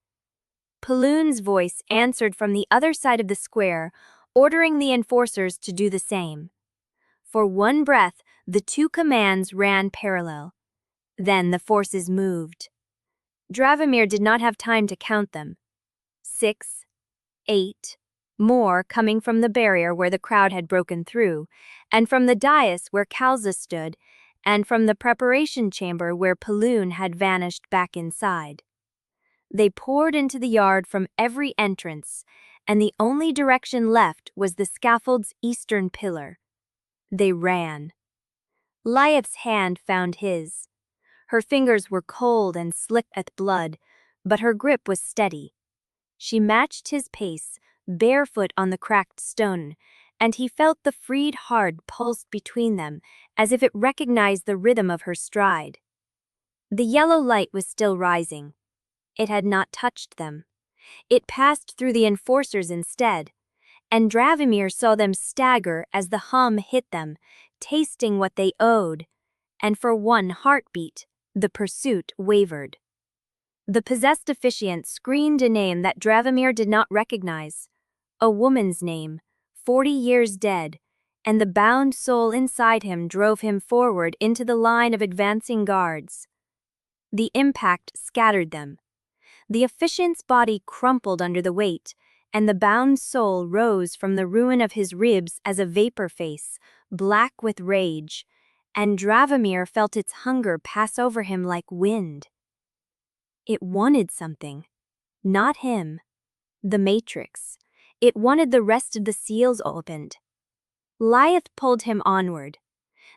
Paloon's voice answered from the other side of the square, ordering the enforcers to do the same. For one breath, the 2 commands ran parallel. Then the forces moved. Dromir did not have time to count them. 6, 8 more coming from the barrier where the crowd had broken through, and from the dais where Kalza stood, and from the preparation chamber where Paloon had vanished back inside. They poured into the yard from every entrance, and the only direction left was the scaffold's eastern pillar. They ran. Lyath's hand found his. Her fingers were cold and slick with blood, but her grip was steady. She matched his pace, barefoot on the cracked stone, and he felt the freed heart pulse between them, as if it recognized the rhythm of her stride. The yellow light was still rising. It had not touched them. It passed through the enforcers instead, and Dravimir saw them stagger as the hum hit them, tasting what they owed, and for one heartbeat, the pursuit wavered. The possessed officiant screamed a name that Dravimir did not recognize, a woman's name, 40 years dead, and the bound soul inside him drove him forward into the line of advancing guards. The impact scattered them. The officiant's body crumpled under the weight, and the bound soul rose from the ruin of his ribs as a vapor face, black with rage, and Dravimir felt its hunger pass over him like wind. It wanted something. Not him. The Matrix. It wanted the rest of the seals opened. Lyath pulled him onward.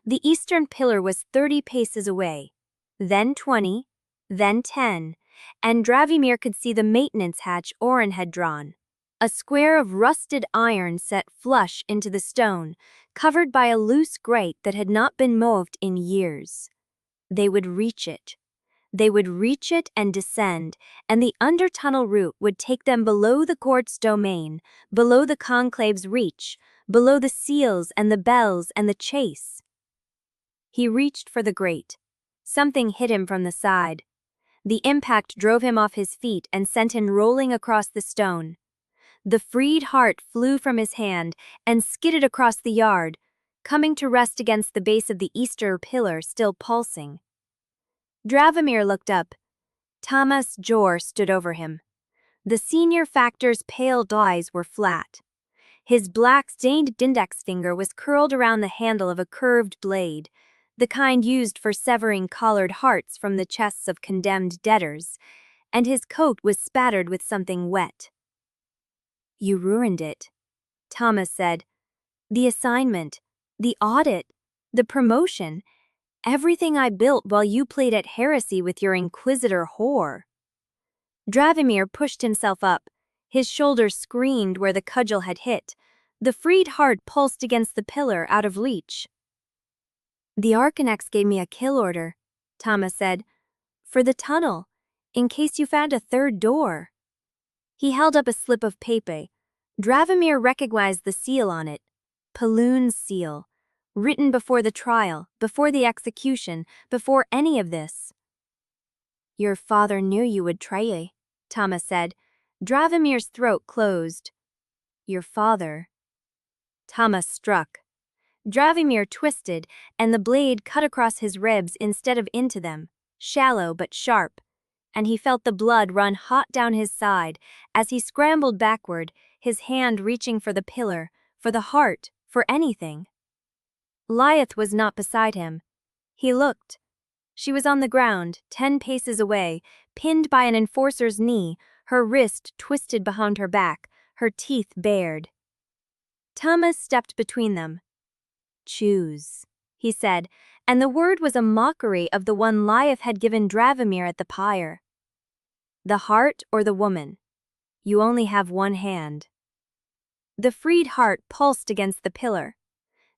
The eastern pillar was 30 paces away, then 20, then 10, and Dravimir could see the maintenance hatch Orrin had drawn. A square of rusted iron set flush into the stone, covered by a loose grate that had not been moved in years. They would reach it. They would reach it and descend, and the under-tunnel route would take them below the court's domain, below the conclave's reach, below the seals and the bells and the chase. He reached for the grate. Something hit him from the side. The impact drove him off his feet and sent him rolling across the stone. The freed heart flew from his hand and skidded across the yard, coming to rest against the base of the eastern pillar, still pulsing. Dravimir looked up. Thomas Jor stood over him. The senior factor's pale eyes were flat. His black stained index finger was curled around the handle of a curved blade, the kind used for severing collared hearts from the chests of condemned debtors, and his coat was spattered with something wet. "You ruined it," Thomas said. "The assignment, the audit, the promotion, everything I built while you played at heresy with your inquisitor whore." Dravimir pushed himself up. His shoulders screamed where the cudgel had hit. The freed heart pulsed against the pillar out of reach. "The Arcanex gave me a kill order," Thomas said, "for the tunnel, in case you found a third door." He held up a slip of paper. Dravimir recognized the seal on it. Paloon's seal. Written before the trial, before the execution, before any of this. "Your father knew you would try," Thomas said. Dravimir's throat closed. "Your father." Thomas struck. Dravimir twisted, and the blade cut across his ribs instead of into them, shallow but sharp, and he felt the blood run hot down his side as he scrambled backward, his hand reaching for the pillar, for the heart, for anything. Lyath was not beside him. He looked. She was on the ground, 10 paces away, pinned by an enforcer's knee, her wrist twisted behind her back, her teeth bared. Thomas stepped between them. "Choose," he said, and the word was a mockery of the one Lyath had given Dravimir at the pyre. "The heart or the woman? You only have one hand." The freed heart pulsed against the pillar.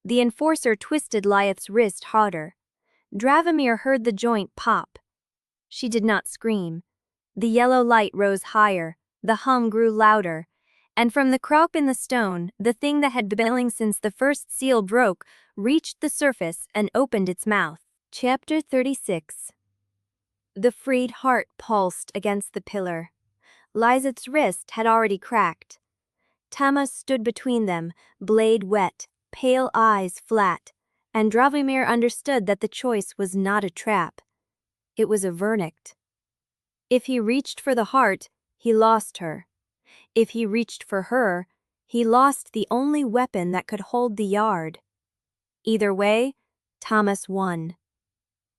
The enforcer twisted Lyath's wrist harder. Dravimir heard the joint pop. She did not scream. The yellow light rose higher, the hum grew louder, and from the croup in the stone, the thing that had been battling since the first seal broke, reached the surface and opened its mouth. Chapter 36. The freed heart pulsed against the pillar. Lyath's wrist had already cracked. Thomas stood between them, blade wet, pale eyes flat, and Dravimir understood that the choice was not a trap. It was a verdict. If he reached for the heart, he lost her. If he reached for her, he lost the only weapon that could hold the yard. Either way, Thomas won.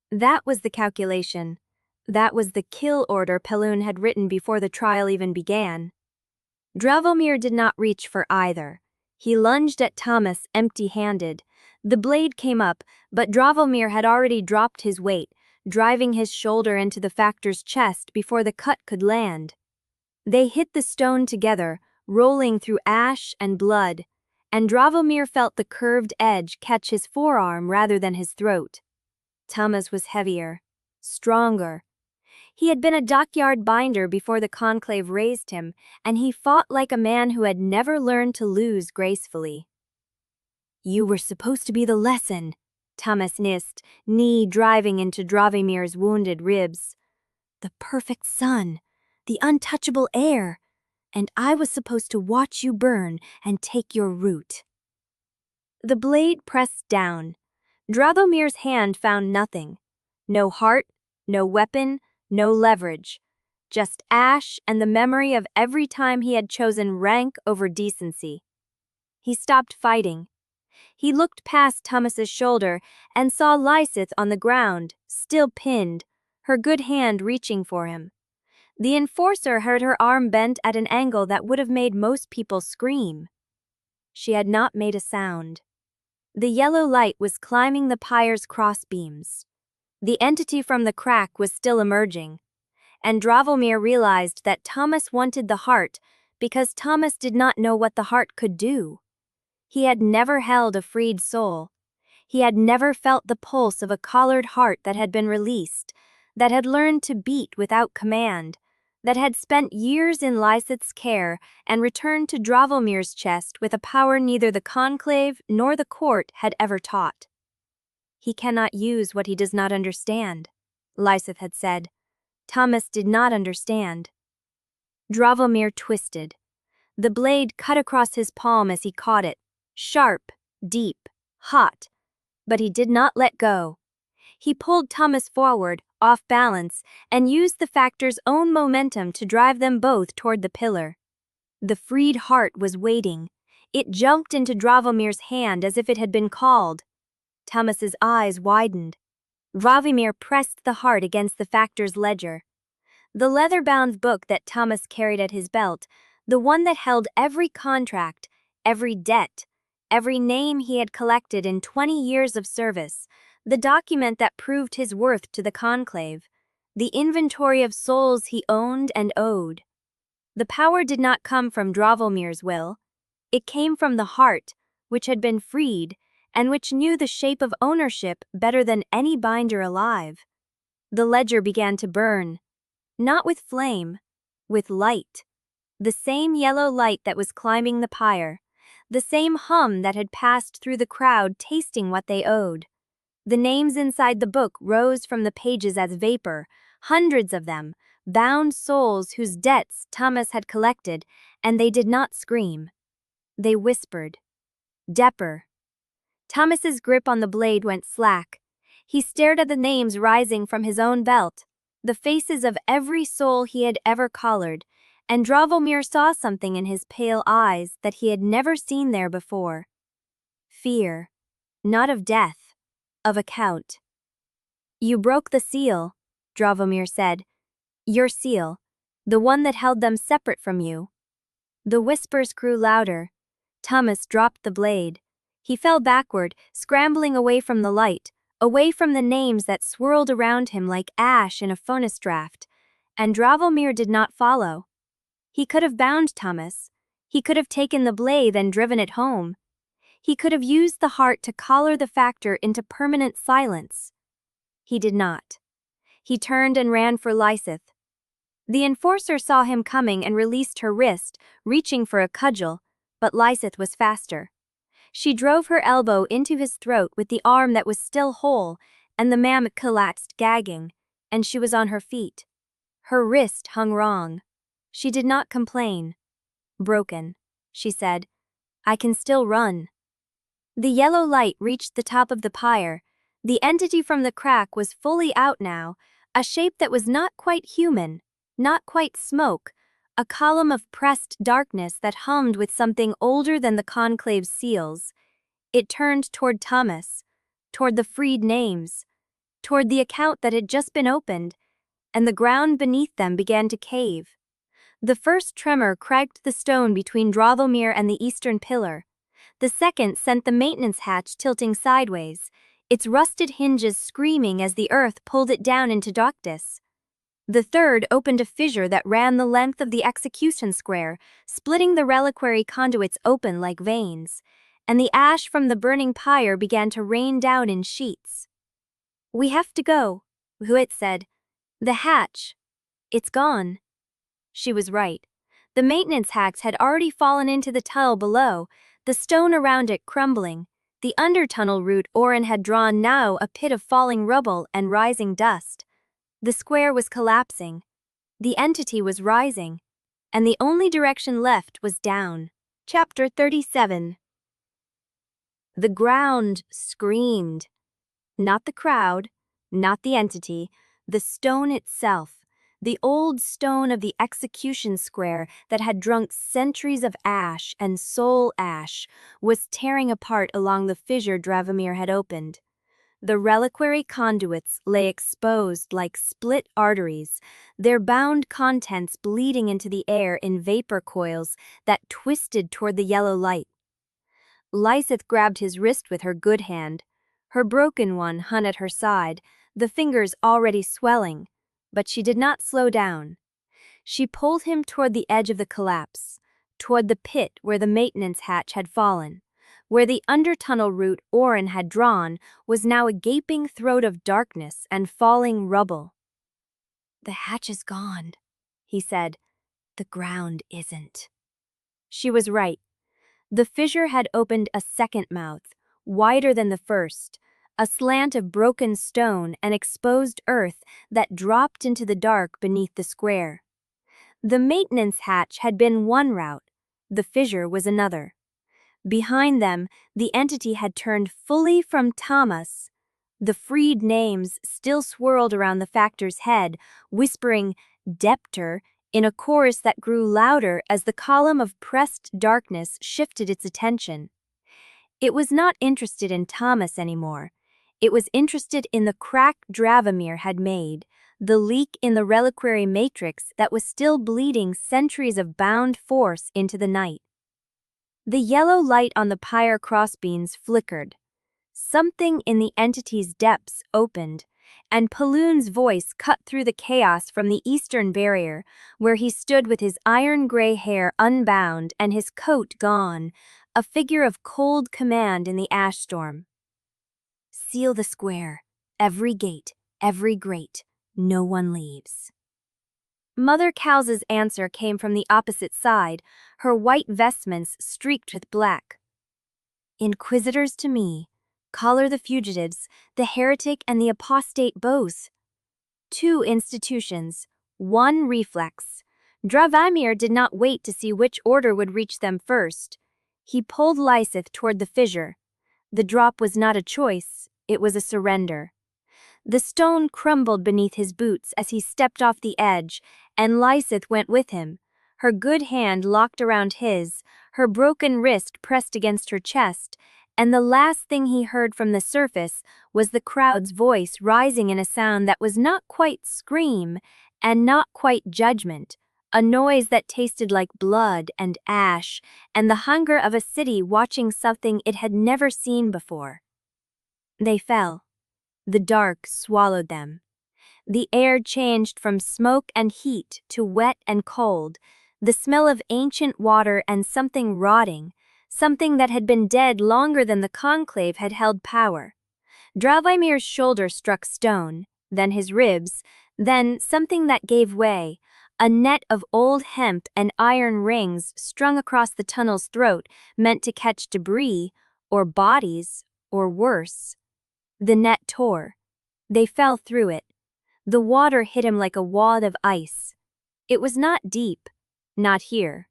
That was the calculation. That was the kill order Pelun had written before the trial even began. Dravomir did not reach for either. He lunged at Thomas empty-handed. The blade came up, but Dravomir had already dropped his weight, driving his shoulder into the Factor's chest before the cut could land. They hit the stone together, rolling through ash and blood, and Dravomir felt the curved edge catch his forearm rather than his throat. Thomas was heavier, stronger. He had been a dockyard binder before the conclave raised him, and he fought like a man who had never learned to lose gracefully. "You were supposed to be the lesson," Thomas hissed, knee driving into Dravimir's wounded ribs. "The perfect sun, the untouchable air, and I was supposed to watch you burn and take your root." The blade pressed down. Dragomir's hand found nothing. No heart, no weapon, no leverage. Just ash and the memory of every time he had chosen rank over decency. He stopped fighting. He looked past Thomas's shoulder and saw Lysith on the ground, still pinned, her good hand reaching for him. The enforcer heard her arm bent at an angle that would have made most people scream. She had not made a sound. The yellow light was climbing the pyre's crossbeams. The entity from the crack was still emerging, and Dravomir realized that Thomas wanted the heart because Thomas did not know what the heart could do. He had never held a freed soul. He had never felt the pulse of a collared heart that had been released, that had learned to beat without command, that had spent years in Lysith's care and returned to Dravomir's chest with a power neither the conclave nor the court had ever taught. "He cannot use what he does not understand," Lysith had said. Thomas did not understand. Dravomir twisted. The blade cut across his palm as he caught it, sharp, deep, hot, but he did not let go. He pulled Thomas forward, off balance, and used the Factor's own momentum to drive them both toward the pillar. The freed heart was waiting. It jumped into Dravomir's hand as if it had been called. Thomas's eyes widened. Dravomir pressed the heart against the Factor's ledger. The leather-bound book that Thomas carried at his belt, the one that held every contract, every debt, every name he had collected in 20 years of service, the document that proved his worth to the conclave, the inventory of souls he owned and owed. The power did not come from Dravomir's will. It came from the heart, which had been freed, and which knew the shape of ownership better than any binder alive. The ledger began to burn. Not with flame, with light. The same yellow light that was climbing the pyre. The same hum that had passed through the crowd tasting what they owed. The names inside the book rose from the pages as vapor, hundreds of them, bound souls whose debts Thomas had collected, and they did not scream. They whispered. Depper. Thomas's grip on the blade went slack. He stared at the names rising from his own belt, the faces of every soul he had ever collared, and Dravomir saw something in his pale eyes that he had never seen there before. Fear. Not of death. Of account. "You broke the seal," Dravomir said. "Your seal. The one that held them separate from you." The whispers grew louder. Thomas dropped the blade. He fell backward, scrambling away from the light, away from the names that swirled around him like ash in a furnace draft, and Dravomir did not follow. He could have bound Thomas. He could have taken the blade and driven it home. He could have used the heart to collar the Factor into permanent silence. He did not. He turned and ran for Lysith. The enforcer saw him coming and released her wrist, reaching for a cudgel, but Lysith was faster. She drove her elbow into his throat with the arm that was still whole, and the man collapsed gagging, and she was on her feet. Her wrist hung wrong. She did not complain. "Broken," she said. "I can still run." The yellow light reached the top of the pyre. The entity from the crack was fully out now, a shape that was not quite human, not quite smoke, a column of pressed darkness that hummed with something older than the conclave's seals. It turned toward Thomas, toward the freed names, toward the account that had just been opened, and the ground beneath them began to cave. The first tremor cracked the stone between Dravomir and the eastern pillar. The second sent the maintenance hatch tilting sideways, its rusted hinges screaming as the earth pulled it down into darkness. The third opened a fissure that ran the length of the execution square, splitting the reliquary conduits open like veins, and the ash from the burning pyre began to rain down in sheets. "We have to go," Huit said. "The hatch. It's gone." She was right. The maintenance hacks had already fallen into the tunnel below, the stone around it crumbling. The undertunnel route Orrin had drawn now a pit of falling rubble and rising dust. The square was collapsing. The entity was rising. And the only direction left was down. Chapter 37. The ground screamed. Not the crowd, not the entity, the stone itself. The old stone of the execution square that had drunk centuries of ash and soul ash was tearing apart along the fissure Dravomir had opened. The reliquary conduits lay exposed like split arteries, their bound contents bleeding into the air in vapor coils that twisted toward the yellow light. Lysith grabbed his wrist with her good hand. Her broken one hung at her side, the fingers already swelling. But she did not slow down. She pulled him toward the edge of the collapse, toward the pit where the maintenance hatch had fallen, where the undertunnel route Orrin had drawn was now a gaping throat of darkness and falling rubble. "The hatch is gone," he said. "The ground isn't." She was right. The fissure had opened a second mouth, wider than the first, a slant of broken stone and exposed earth that dropped into the dark beneath the square. The maintenance hatch had been one route, the fissure was another. Behind them, the entity had turned fully from Thomas. The freed names still swirled around the factor's head, whispering "Depter" in a chorus that grew louder as the column of pressed darkness shifted its attention. It was not interested in Thomas anymore. It was interested in the crack Dravomir had made, the leak in the reliquary matrix that was still bleeding centuries of bound force into the night. The yellow light on the pyre crossbeams flickered. Something in the entity's depths opened, and Paloon's voice cut through the chaos from the eastern barrier, where he stood with his iron-gray hair unbound and his coat gone, a figure of cold command in the ash storm. "Seal the square. Every gate, every grate. No one leaves." Mother Cows's answer came from the opposite side, her white vestments streaked with black. "Inquisitors to me. Collar the fugitives, the heretic and the apostate both. 2 institutions, 1 reflex." Dravomir did not wait to see which order would reach them first. He pulled Lysith toward the fissure. The drop was not a choice, it was a surrender. The stone crumbled beneath his boots as he stepped off the edge, and Lysith went with him, her good hand locked around his, her broken wrist pressed against her chest, and the last thing he heard from the surface was the crowd's voice rising in a sound that was not quite scream and not quite judgment, a noise that tasted like blood and ash and the hunger of a city watching something it had never seen before. They fell. The dark swallowed them. The air changed from smoke and heat to wet and cold, the smell of ancient water and something rotting, something that had been dead longer than the conclave had held power. Dravomir's shoulder struck stone, then his ribs, then something that gave way, a net of old hemp and iron rings strung across the tunnel's throat meant to catch debris, or bodies, or worse. The net tore. They fell through it. The water hit him like a wad of ice. It was not deep. Not here.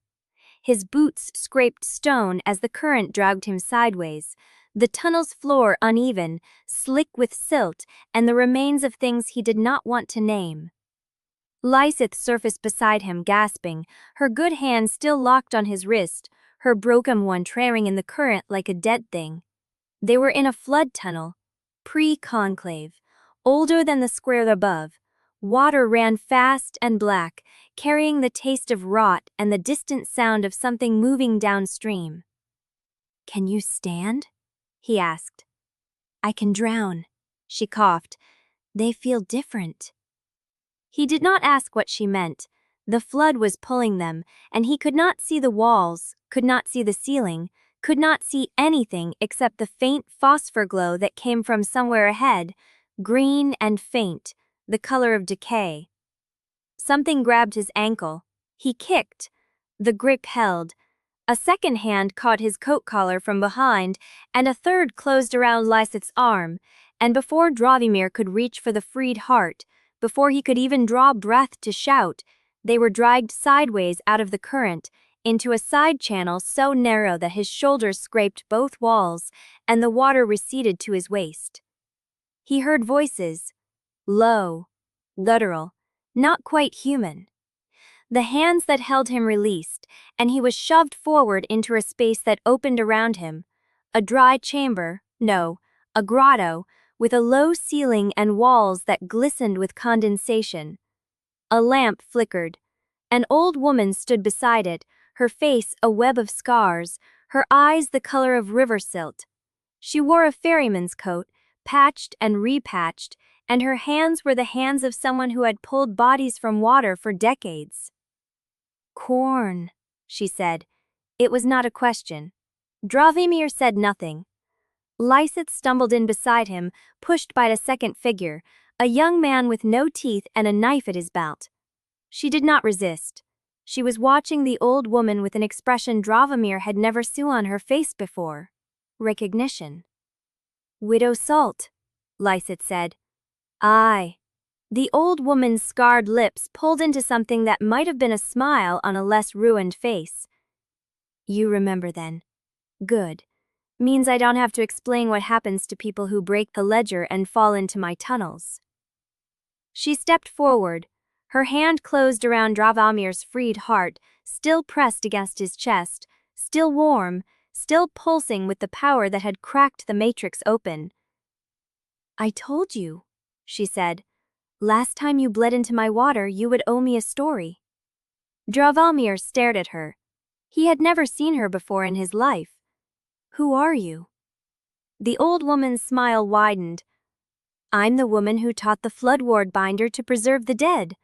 His boots scraped stone as the current dragged him sideways, the tunnel's floor uneven, slick with silt, and the remains of things he did not want to name. Lysith surfaced beside him, gasping, her good hand still locked on his wrist, her broken one trailing in the current like a dead thing. They were in a flood tunnel, pre-conclave, older than the square above. Water ran fast and black, carrying the taste of rot and the distant sound of something moving downstream. "Can you stand?" he asked. "I can drown," she coughed. "They feel different." He did not ask what she meant. The flood was pulling them, and he could not see the walls, could not see the ceiling, could not see anything except the faint phosphor glow that came from somewhere ahead, green and faint, the color of decay. Something grabbed his ankle. He kicked. The grip held. A second hand caught his coat collar from behind, and a third closed around Lysith's arm, and before Dravimir could reach for the freed heart, before he could even draw breath to shout, they were dragged sideways out of the current, into a side channel so narrow that his shoulders scraped both walls, and the water receded to his waist. He heard voices, low, guttural, not quite human. The hands that held him released, and he was shoved forward into a space that opened around him. A dry chamber, no, a grotto, with a low ceiling and walls that glistened with condensation. A lamp flickered. An old woman stood beside it, her face a web of scars, her eyes the color of river silt. She wore a ferryman's coat, patched and repatched, and her hands were the hands of someone who had pulled bodies from water for decades. "Corn," she said. It was not a question. Dravimir said nothing. Lysith stumbled in beside him, pushed by a second figure, a young man with no teeth and a knife at his belt. She did not resist. She was watching the old woman with an expression Dravimir had never seen on her face before. Recognition. "Widow Salt," Lysith said. "Aye." The old woman's scarred lips pulled into something that might have been a smile on a less ruined face. "You remember then. Good. Means I don't have to explain what happens to people who break the ledger and fall into my tunnels." She stepped forward. Her hand closed around Dravamir's freed heart, still pressed against his chest, still warm, still pulsing with the power that had cracked the matrix open. "I told you," she said. "Last time you bled into my water, you would owe me a story." Dravamir stared at her. He had never seen her before in his life. "Who are you?" The old woman's smile widened. "I'm the woman who taught the Floodward binder to preserve the dead.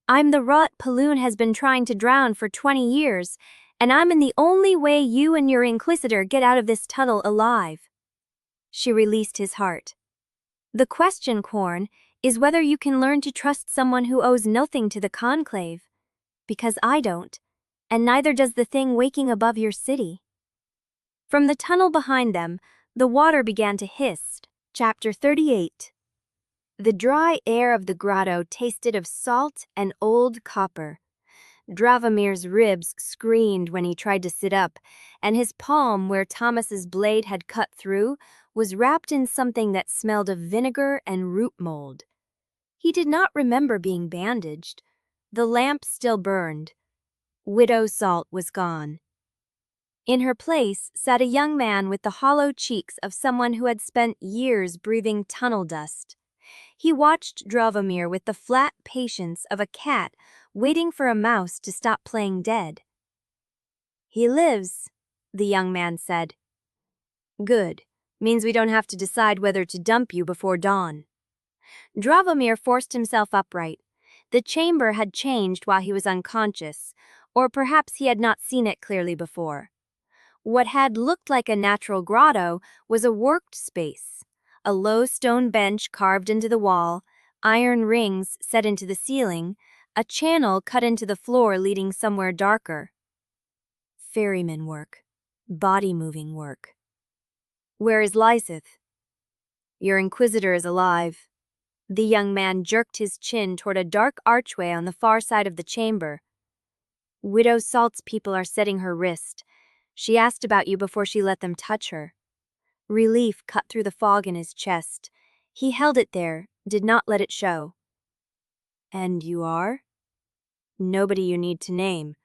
I'm the rot Paloon has been trying to drown for 20 years, and I'm in the only way you and your Inquisitor get out of this tunnel alive." She released his heart. "The question, Corn, is whether you can learn to trust someone who owes nothing to the Conclave. Because I don't, and neither does the thing waking above your city." From the tunnel behind them, the water began to hiss. Chapter 38. The dry air of the grotto tasted of salt and old copper. Dravamir's ribs screamed when he tried to sit up, and his palm, where Thomas's blade had cut through, was wrapped in something that smelled of vinegar and root mold. He did not remember being bandaged. The lamp still burned. Widow Salt was gone. In her place sat a young man with the hollow cheeks of someone who had spent years breathing tunnel dust. He watched Dravamir with the flat patience of a cat waiting for a mouse to stop playing dead. "He lives," the young man said. "Good. Means we don't have to decide whether to dump you before dawn." Dravamir forced himself upright. The chamber had changed while he was unconscious, or perhaps he had not seen it clearly before. What had looked like a natural grotto was a worked space. A low stone bench carved into the wall, iron rings set into the ceiling, a channel cut into the floor leading somewhere darker. Ferryman work. Body-moving work. "Where is Lysith?" "Your Inquisitor is alive." The young man jerked his chin toward a dark archway on the far side of the chamber. "Widow Salt's people are setting her wrist. She asked about you before she let them touch her." Relief cut through the fog in his chest. He held it there, did not let it show. "And you are?" Nobody you need to name.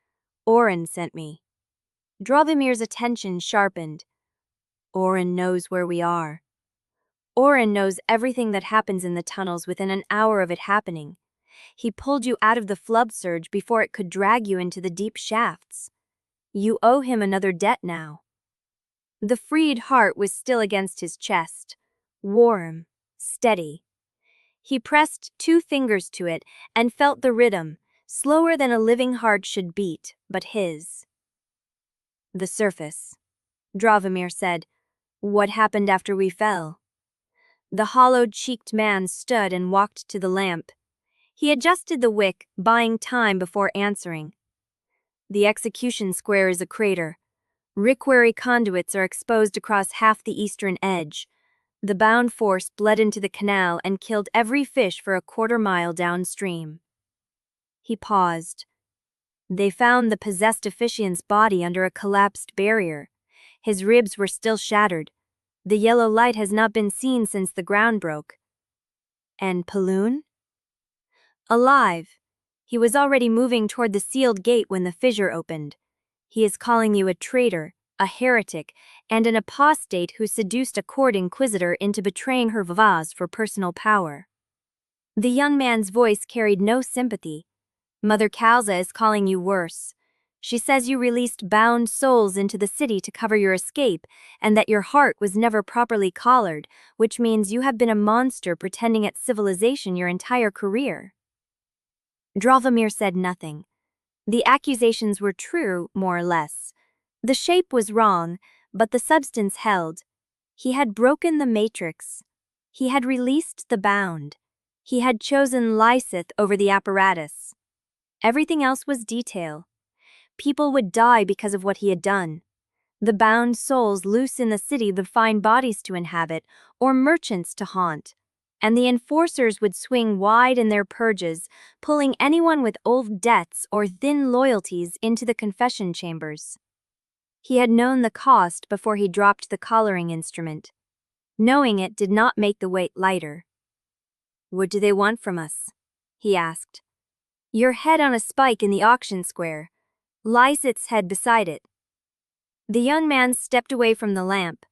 Orrin sent me. Drovimir's attention sharpened. Orrin knows where we are. Orrin knows everything that happens in the tunnels within an hour of it happening. He pulled you out of the flood surge before it could drag you into the deep shafts. You owe him another debt now. The freed heart was still against his chest, warm, steady. He pressed 2 fingers to it and felt the rhythm, slower than a living heart should beat, but his. The surface. Dravimir said, "What happened after we fell?" The hollow-cheeked man stood and walked to the lamp. He adjusted the wick, buying time before answering. The execution square is a crater. Reliquary conduits are exposed across half the eastern edge. The bound force bled into the canal and killed every fish for a quarter-mile downstream. He paused. They found the possessed officiant's body under a collapsed barrier. His ribs were still shattered. The yellow light has not been seen since the ground broke. And Paloon? Alive. He was already moving toward the sealed gate when the fissure opened. He is calling you a traitor, a heretic, and an apostate who seduced a court inquisitor into betraying her vase for personal power. The young man's voice carried no sympathy. Mother Kalza is calling you worse. She says you released bound souls into the city to cover your escape, and that your heart was never properly collared, which means you have been a monster pretending at civilization your entire career. Dravimir said nothing. The accusations were true, more or less. The shape was wrong, but the substance held. He had broken the matrix. He had released the bound. He had chosen Lysith over the apparatus. Everything else was detail. People would die because of what he had done. The bound souls loose in the city would find bodies to inhabit or merchants to haunt. And the enforcers would swing wide in their purges, pulling anyone with old debts or thin loyalties into the confession chambers. He had known the cost before he dropped the collaring instrument. Knowing it did not make the weight lighter. "What do they want from us?" he asked. "Your head on a spike in the auction square. Lysith's head beside it." The young man stepped away from the lamp.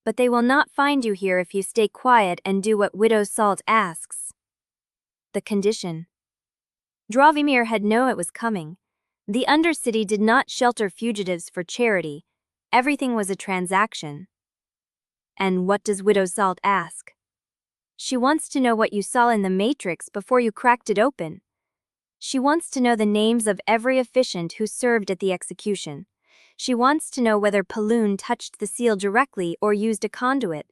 "But they will not find you here if you stay quiet and do what Widow Salt asks." The condition. Dravimir had known it was coming. The Undercity did not shelter fugitives for charity. Everything was a transaction. "And what does Widow Salt ask?" "She wants to know what you saw in the Matrix before you cracked it open. She wants to know the names of every officiant who served at the execution. She wants to know whether Paloon touched the seal directly or used a conduit."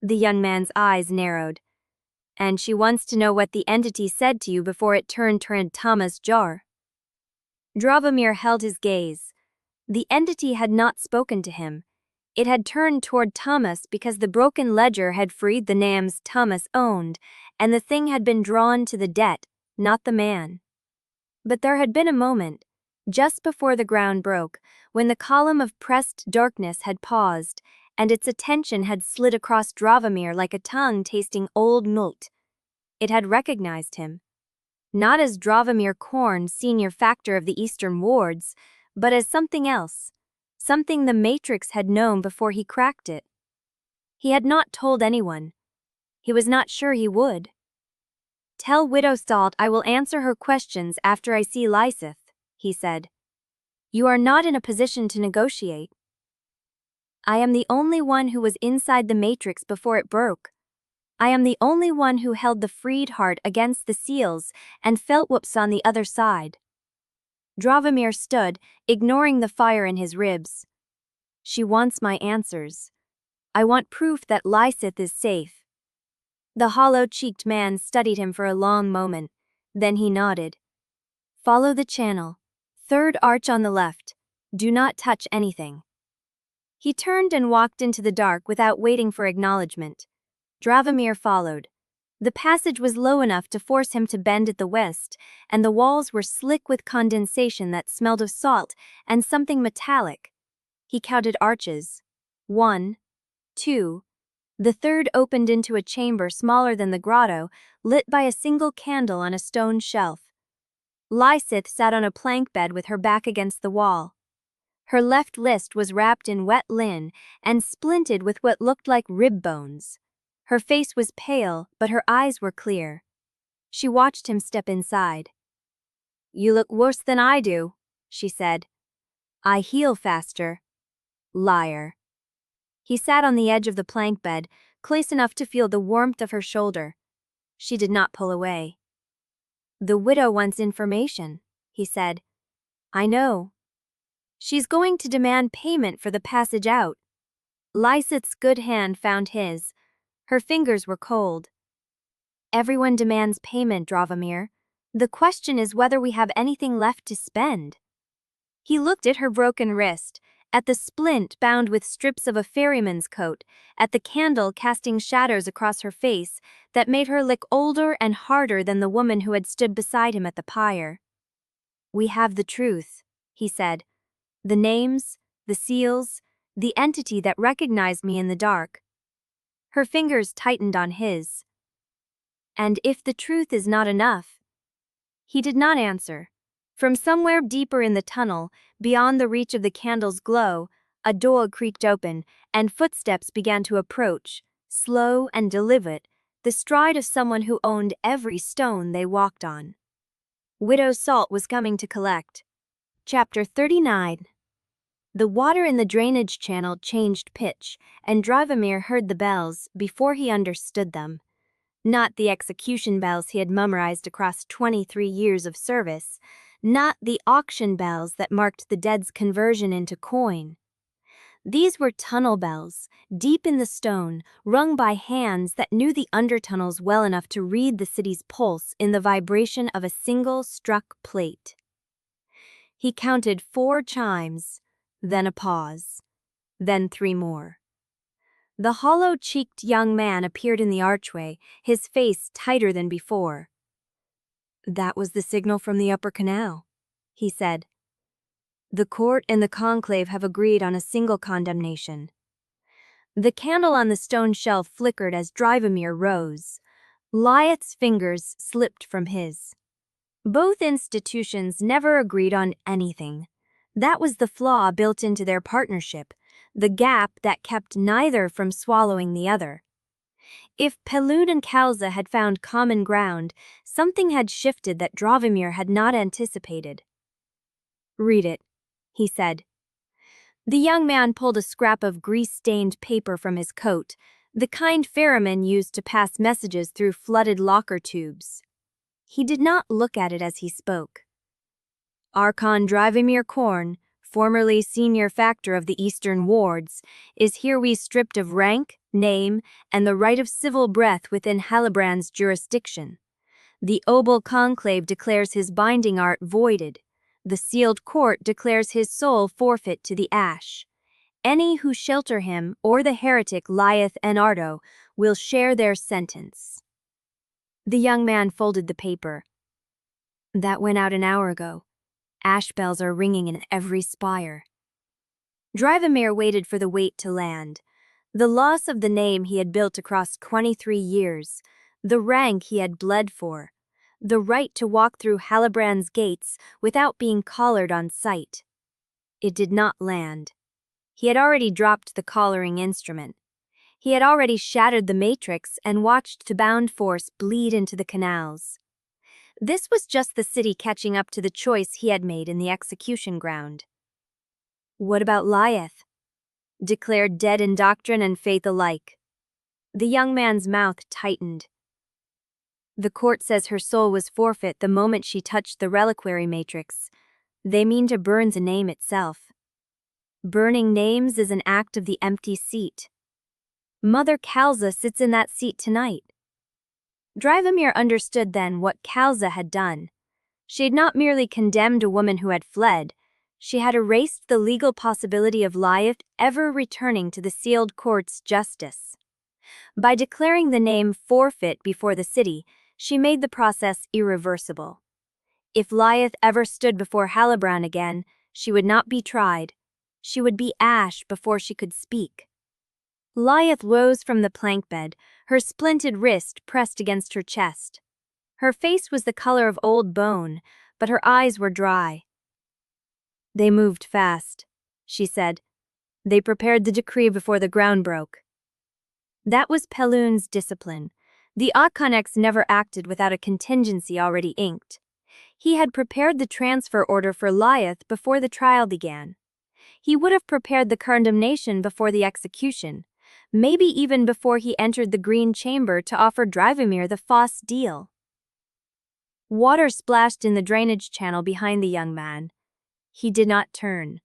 The young man's eyes narrowed. "And she wants to know what the entity said to you before it turned Thomas jar." Dravimir held his gaze. The entity had not spoken to him. It had turned toward Thomas because the broken ledger had freed the names Thomas owned, and the thing had been drawn to the debt, not the man. But there had been a moment, just before the ground broke, when the column of pressed darkness had paused, and its attention had slid across Dravimir like a tongue tasting old milk. It had recognized him. Not as Dravimir Korn, senior factor of the Eastern Wards, but as something else. Something the Matrix had known before he cracked it. He had not told anyone. He was not sure he would. "Tell Widow Salt I will answer her questions after I see Lysith," he said. "You are not in a position to negotiate. I am the only one who was inside the Matrix before it broke. I am the only one who held the freed heart against the seals and felt what's on the other side." Dravimir stood, ignoring the fire in his ribs. "She wants my answers. I want proof that Lysith is safe." The hollow-cheeked man studied him for a long moment. Then he nodded. "Follow the channel. Third arch on the left. Do not touch anything." He turned and walked into the dark without waiting for acknowledgement. Dravimir followed. The passage was low enough to force him to bend at the waist, and the walls were slick with condensation that smelled of salt and something metallic. He counted arches. 1, 2. The third opened into a chamber smaller than the grotto, lit by a single candle on a stone shelf. Lysith sat on a plank bed with her back against the wall. Her left wrist was wrapped in wet linen and splinted with what looked like rib bones. Her face was pale, but her eyes were clear. She watched him step inside. "You look worse than I do," she said. "I heal faster." Liar. He sat on the edge of the plank bed, close enough to feel the warmth of her shoulder. She did not pull away. "The widow wants information," he said. "I know. She's going to demand payment for the passage out." Lysith's good hand found his. Her fingers were cold. "Everyone demands payment, Dravamir. The question is whether we have anything left to spend." He looked at her broken wrist, at the splint bound with strips of a ferryman's coat, at the candle casting shadows across her face that made her look older and harder than the woman who had stood beside him at the pyre. "We have the truth," he said. "The names, the seals, the entity that recognized me in the dark." Her fingers tightened on his. "And if the truth is not enough?" He did not answer. From somewhere deeper in the tunnel, beyond the reach of the candle's glow, a door creaked open, and footsteps began to approach, slow and deliberate, the stride of someone who owned every stone they walked on. Widow Salt was coming to collect. Chapter 39. The water in the drainage channel changed pitch, and Dravamir heard the bells before he understood them. Not the execution bells he had memorized across 23 years of service, not the auction bells that marked the dead's conversion into coin. These were tunnel bells, deep in the stone, rung by hands that knew the undertunnels well enough to read the city's pulse in the vibration of a single struck plate. He counted 4 chimes, then a pause, then 3 more. The hollow-cheeked young man appeared in the archway, his face tighter than before. "That was the signal from the upper canal," he said. "The court and the conclave have agreed on a single condemnation." The candle on the stone shelf flickered as Dravamir rose. Lysith's fingers slipped from his. Both institutions never agreed on anything. That was the flaw built into their partnership, the gap that kept neither from swallowing the other. If Pelud and Kalza had found common ground, something had shifted that Dravamir had not anticipated. "Read it," he said. The young man pulled a scrap of grease-stained paper from his coat, the kind ferrymen used to pass messages through flooded locker tubes. He did not look at it as he spoke. "Archon Dravamir Korn, formerly senior factor of the Eastern Wards, is herewith stripped of rank, name, and the right of civil breath within Halbrand's jurisdiction. The Obol conclave declares his binding art voided. The sealed court declares his soul forfeit to the ash. Any who shelter him or the heretic Lysith and Ardo will share their sentence." The young man folded the paper. "That went out an hour ago. Ash bells are ringing in every spire." Dravamir waited for the weight to land. The loss of the name he had built across 23 years, the rank he had bled for, the right to walk through Halbrand's gates without being collared on sight. It did not land. He had already dropped the collaring instrument. He had already shattered the matrix and watched the bound force bleed into the canals. This was just the city catching up to the choice he had made in the execution ground. "What about Lysith?" "Declared dead in doctrine and faith alike." The young man's mouth tightened. "The court says her soul was forfeit the moment she touched the Reliquary matrix. They mean to burn the name itself. Burning names is an act of the empty seat. Mother Kalza sits in that seat tonight." Dravamir understood then what Kalza had done. She had not merely condemned a woman who had fled, she had erased the legal possibility of Lysith ever returning to the sealed court's justice. By declaring the name forfeit before the city, she made the process irreversible. If Lysith ever stood before Halbrand again, she would not be tried. She would be ash before she could speak. Lysith rose from the plank bed, her splinted wrist pressed against her chest. Her face was the color of old bone, but her eyes were dry. "They moved fast," she said. "They prepared the decree before the ground broke." That was Peloon's discipline. The Archonix never acted without a contingency already inked. He had prepared the transfer order for Lyeth before the trial began. He would have prepared the condemnation before the execution, maybe even before he entered the Green Chamber to offer Drivomir the false deal. Water splashed in the drainage channel behind the young man. He did not turn.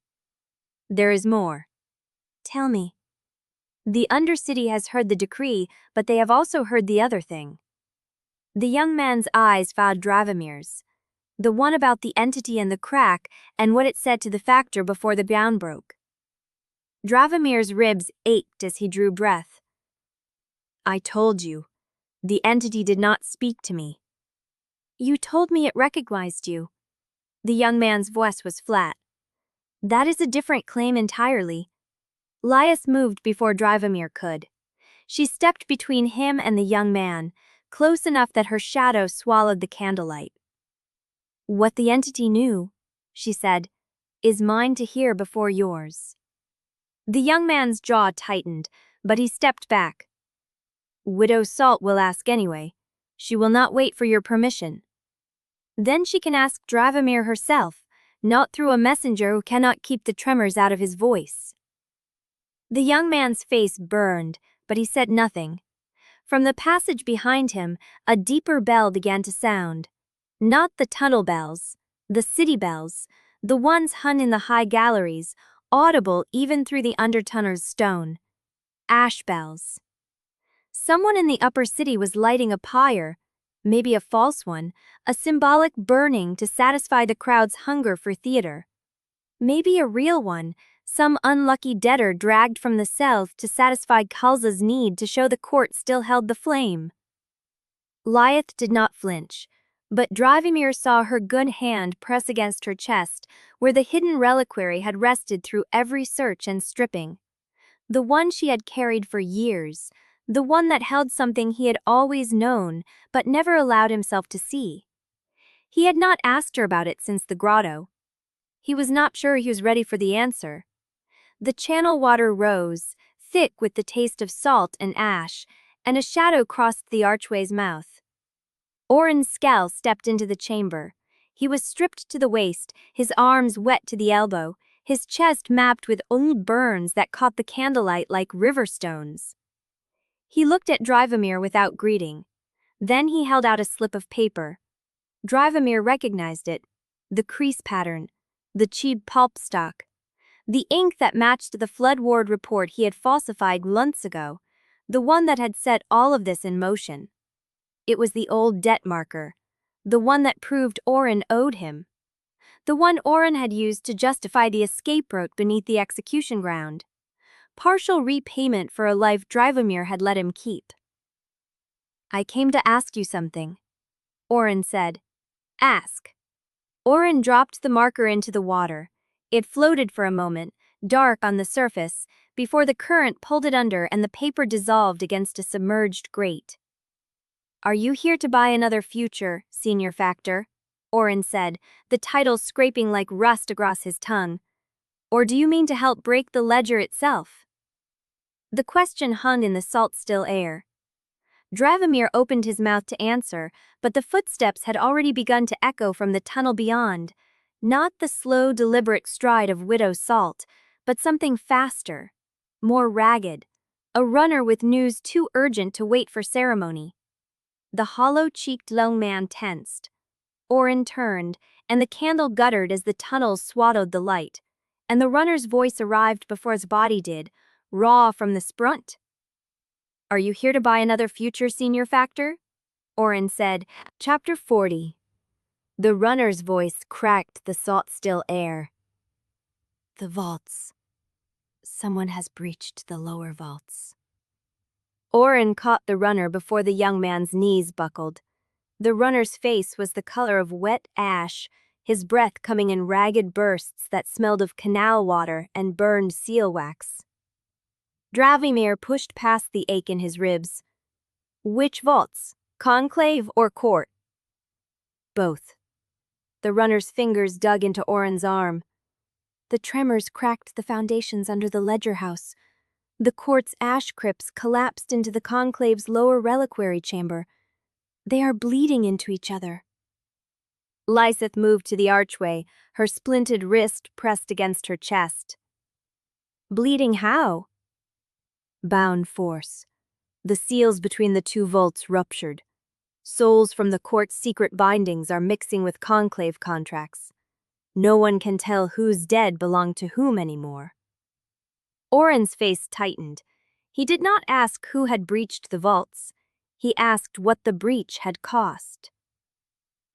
"There is more." "Tell me." "The Undercity has heard the decree, but they have also heard the other thing." The young man's eyes followed Dravomir's. The one about the entity and the crack, and what it said to the factor before the ground broke. Dravomir's ribs ached as he drew breath. "I told you. The entity did not speak to me." "You told me it recognized you." The young man's voice was flat. "That is a different claim entirely." Lyeth moved before Drivomir could. She stepped between him and the young man, close enough that her shadow swallowed the candlelight. "What the entity knew," she said, "is mine to hear before yours." The young man's jaw tightened, but he stepped back. "Widow Salt will ask anyway. She will not wait for your permission. Then she can ask Drivomir herself, not through a messenger who cannot keep the tremors out of his voice." The young man's face burned, but he said nothing. From the passage behind him, a deeper bell began to sound. Not the tunnel bells, the city bells, the ones hung in the high galleries, audible even through the undertunnel's stone. Ash bells. Someone in the upper city was lighting a pyre, maybe a false one, a symbolic burning to satisfy the crowd's hunger for theater. Maybe a real one, some unlucky debtor dragged from the cell to satisfy Kalza's need to show the court still held the flame. Lyeth did not flinch, but Drivomir saw her good hand press against her chest, where the hidden reliquary had rested through every search and stripping. The one she had carried for years, the one that held something he had always known, but never allowed himself to see. He had not asked her about it since the grotto. He was not sure he was ready for the answer. The channel water rose, thick with the taste of salt and ash, and a shadow crossed the archway's mouth. Orrin Skell stepped into the chamber. He was stripped to the waist, his arms wet to the elbow, his chest mapped with old burns that caught the candlelight like river stones. He looked at Drivomir without greeting. Then he held out a slip of paper. Drivomir recognized it. The crease pattern. The cheap pulp stock. The ink that matched the Flood Ward report he had falsified months ago. The one that had set all of this in motion. It was the old debt marker. The one that proved Orrin owed him. The one Orrin had used to justify the escape route beneath the execution ground. Partial repayment for a life Drivomir had let him keep. "I came to ask you something," Orrin said. "Ask." Orrin dropped the marker into the water. It floated for a moment, dark on the surface, before the current pulled it under and the paper dissolved against a submerged grate. "Are you here to buy another future, Senior Factor?" Orrin said, the title scraping like rust across his tongue. "Or do you mean to help break the ledger itself?" The question hung in the salt-still air. Drivomir opened his mouth to answer, but the footsteps had already begun to echo from the tunnel beyond. Not the slow, deliberate stride of Widow Salt, but something faster, more ragged. A runner with news too urgent to wait for ceremony. The hollow-cheeked young man tensed. Orrin turned, and the candle guttered as the tunnel swallowed the light, and the runner's voice arrived before his body did, raw from the sprint. "Are you here to buy another future, Senior Factor?" Orrin said. Chapter 40. The runner's voice cracked the salt-still air. "The vaults. Someone has breached the lower vaults." Orrin caught the runner before the young man's knees buckled. The runner's face was the color of wet ash, his breath coming in ragged bursts that smelled of canal water and burned seal wax. Drivomir pushed past the ache in his ribs. "Which vaults? Conclave or court?" "Both." The runner's fingers dug into Orrin's arm. The tremors cracked the foundations under the ledger house. The court's ash crypts collapsed into the conclave's lower reliquary chamber. They are bleeding into each other. Lysith moved to the archway, her splinted wrist pressed against her chest. Bleeding how? Bound force. The seals between the two vaults ruptured. Souls from the court's secret bindings are mixing with conclave contracts. No one can tell whose dead belong to whom anymore. Orrin's face tightened. He did not ask who had breached the vaults. He asked what the breach had cost.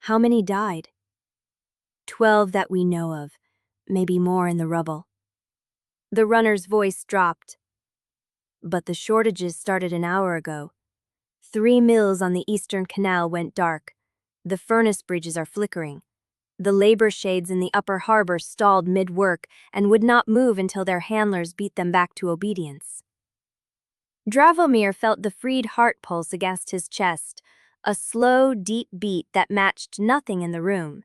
How many died? 12 that we know of, maybe more in the rubble. The runner's voice dropped. But the shortages started an hour ago. 3 mills on the eastern canal went dark. The furnace bridges are flickering. The labor shades in the upper harbor stalled mid-work and would not move until their handlers beat them back to obedience. Dravomir felt the freed heart pulse against his chest, a slow, deep beat that matched nothing in the room.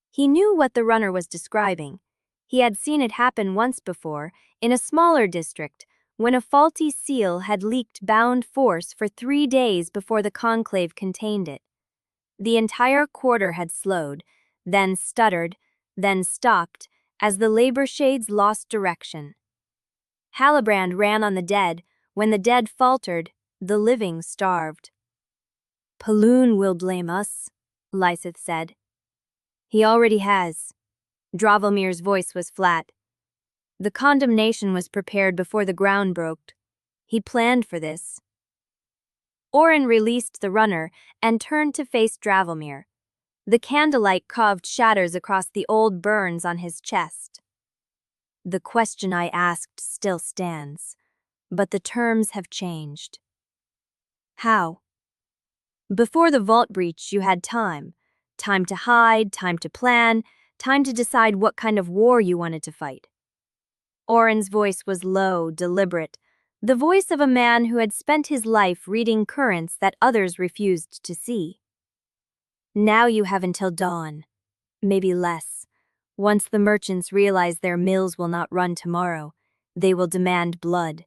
He knew what the runner was describing. He had seen it happen once before, in a smaller district, when a faulty seal had leaked bound force for 3 days before the conclave contained it. The entire quarter had slowed, then stuttered, then stopped, as the labor shades lost direction. Halbrand ran on the dead. When the dead faltered, the living starved. "Paloon will blame us," Lysith said. "He already has." Dravomir's voice was flat. "The condemnation was prepared before the ground broke. He planned for this." Orrin released the runner and turned to face Dravomir. The candlelight carved shadows across the old burns on his chest. "The question I asked still stands, but the terms have changed." "How?" "Before the vault breach, you had time. Time to hide, time to plan, time to decide what kind of war you wanted to fight." Orrin's voice was low, deliberate, the voice of a man who had spent his life reading currents that others refused to see. "Now you have until dawn. Maybe less. Once the merchants realize their mills will not run tomorrow, they will demand blood.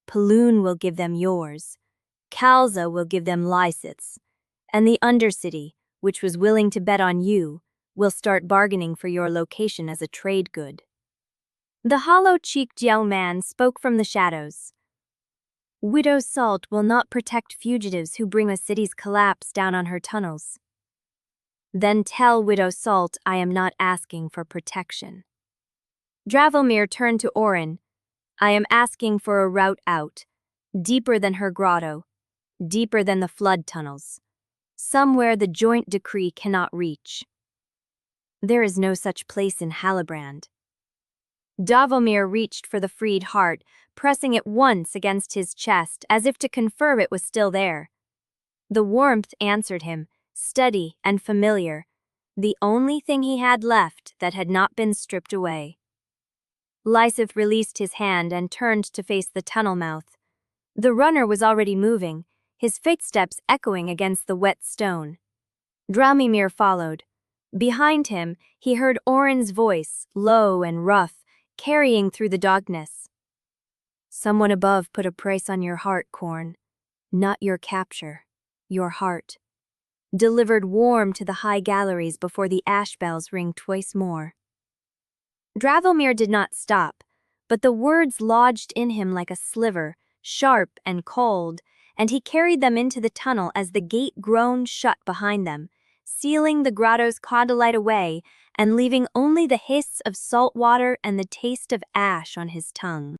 Paloon will give them yours. Kalza will give them Lysith's. And the Undercity, which was willing to bet on you, will start bargaining for your location as a trade good." The hollow-cheeked young man spoke from the shadows. "Widow Salt will not protect fugitives who bring a city's collapse down on her tunnels." "Then tell Widow Salt I am not asking for protection." Dravomir turned to Orrin. "I am asking for a route out, deeper than her grotto, deeper than the flood tunnels, somewhere the joint decree cannot reach." "There is no such place in Halbrand." Dravomir reached for the freed heart, pressing it once against his chest as if to confirm it was still there. The warmth answered him, steady and familiar, the only thing he had left that had not been stripped away. Lysith released his hand and turned to face the tunnel mouth. The runner was already moving, his footsteps echoing against the wet stone. Dravomir followed. Behind him, he heard Orrin's voice, low and rough, carrying through the darkness. "Someone above put a price on your heart, Corn. Not your capture, your heart. Delivered warm to the high galleries before the ash bells ring twice more." Dravomir did not stop, but the words lodged in him like a sliver, sharp and cold, and he carried them into the tunnel as the gate groaned shut behind them, sealing the grotto's candlelight away and leaving only the hiss of salt water and the taste of ash on his tongue.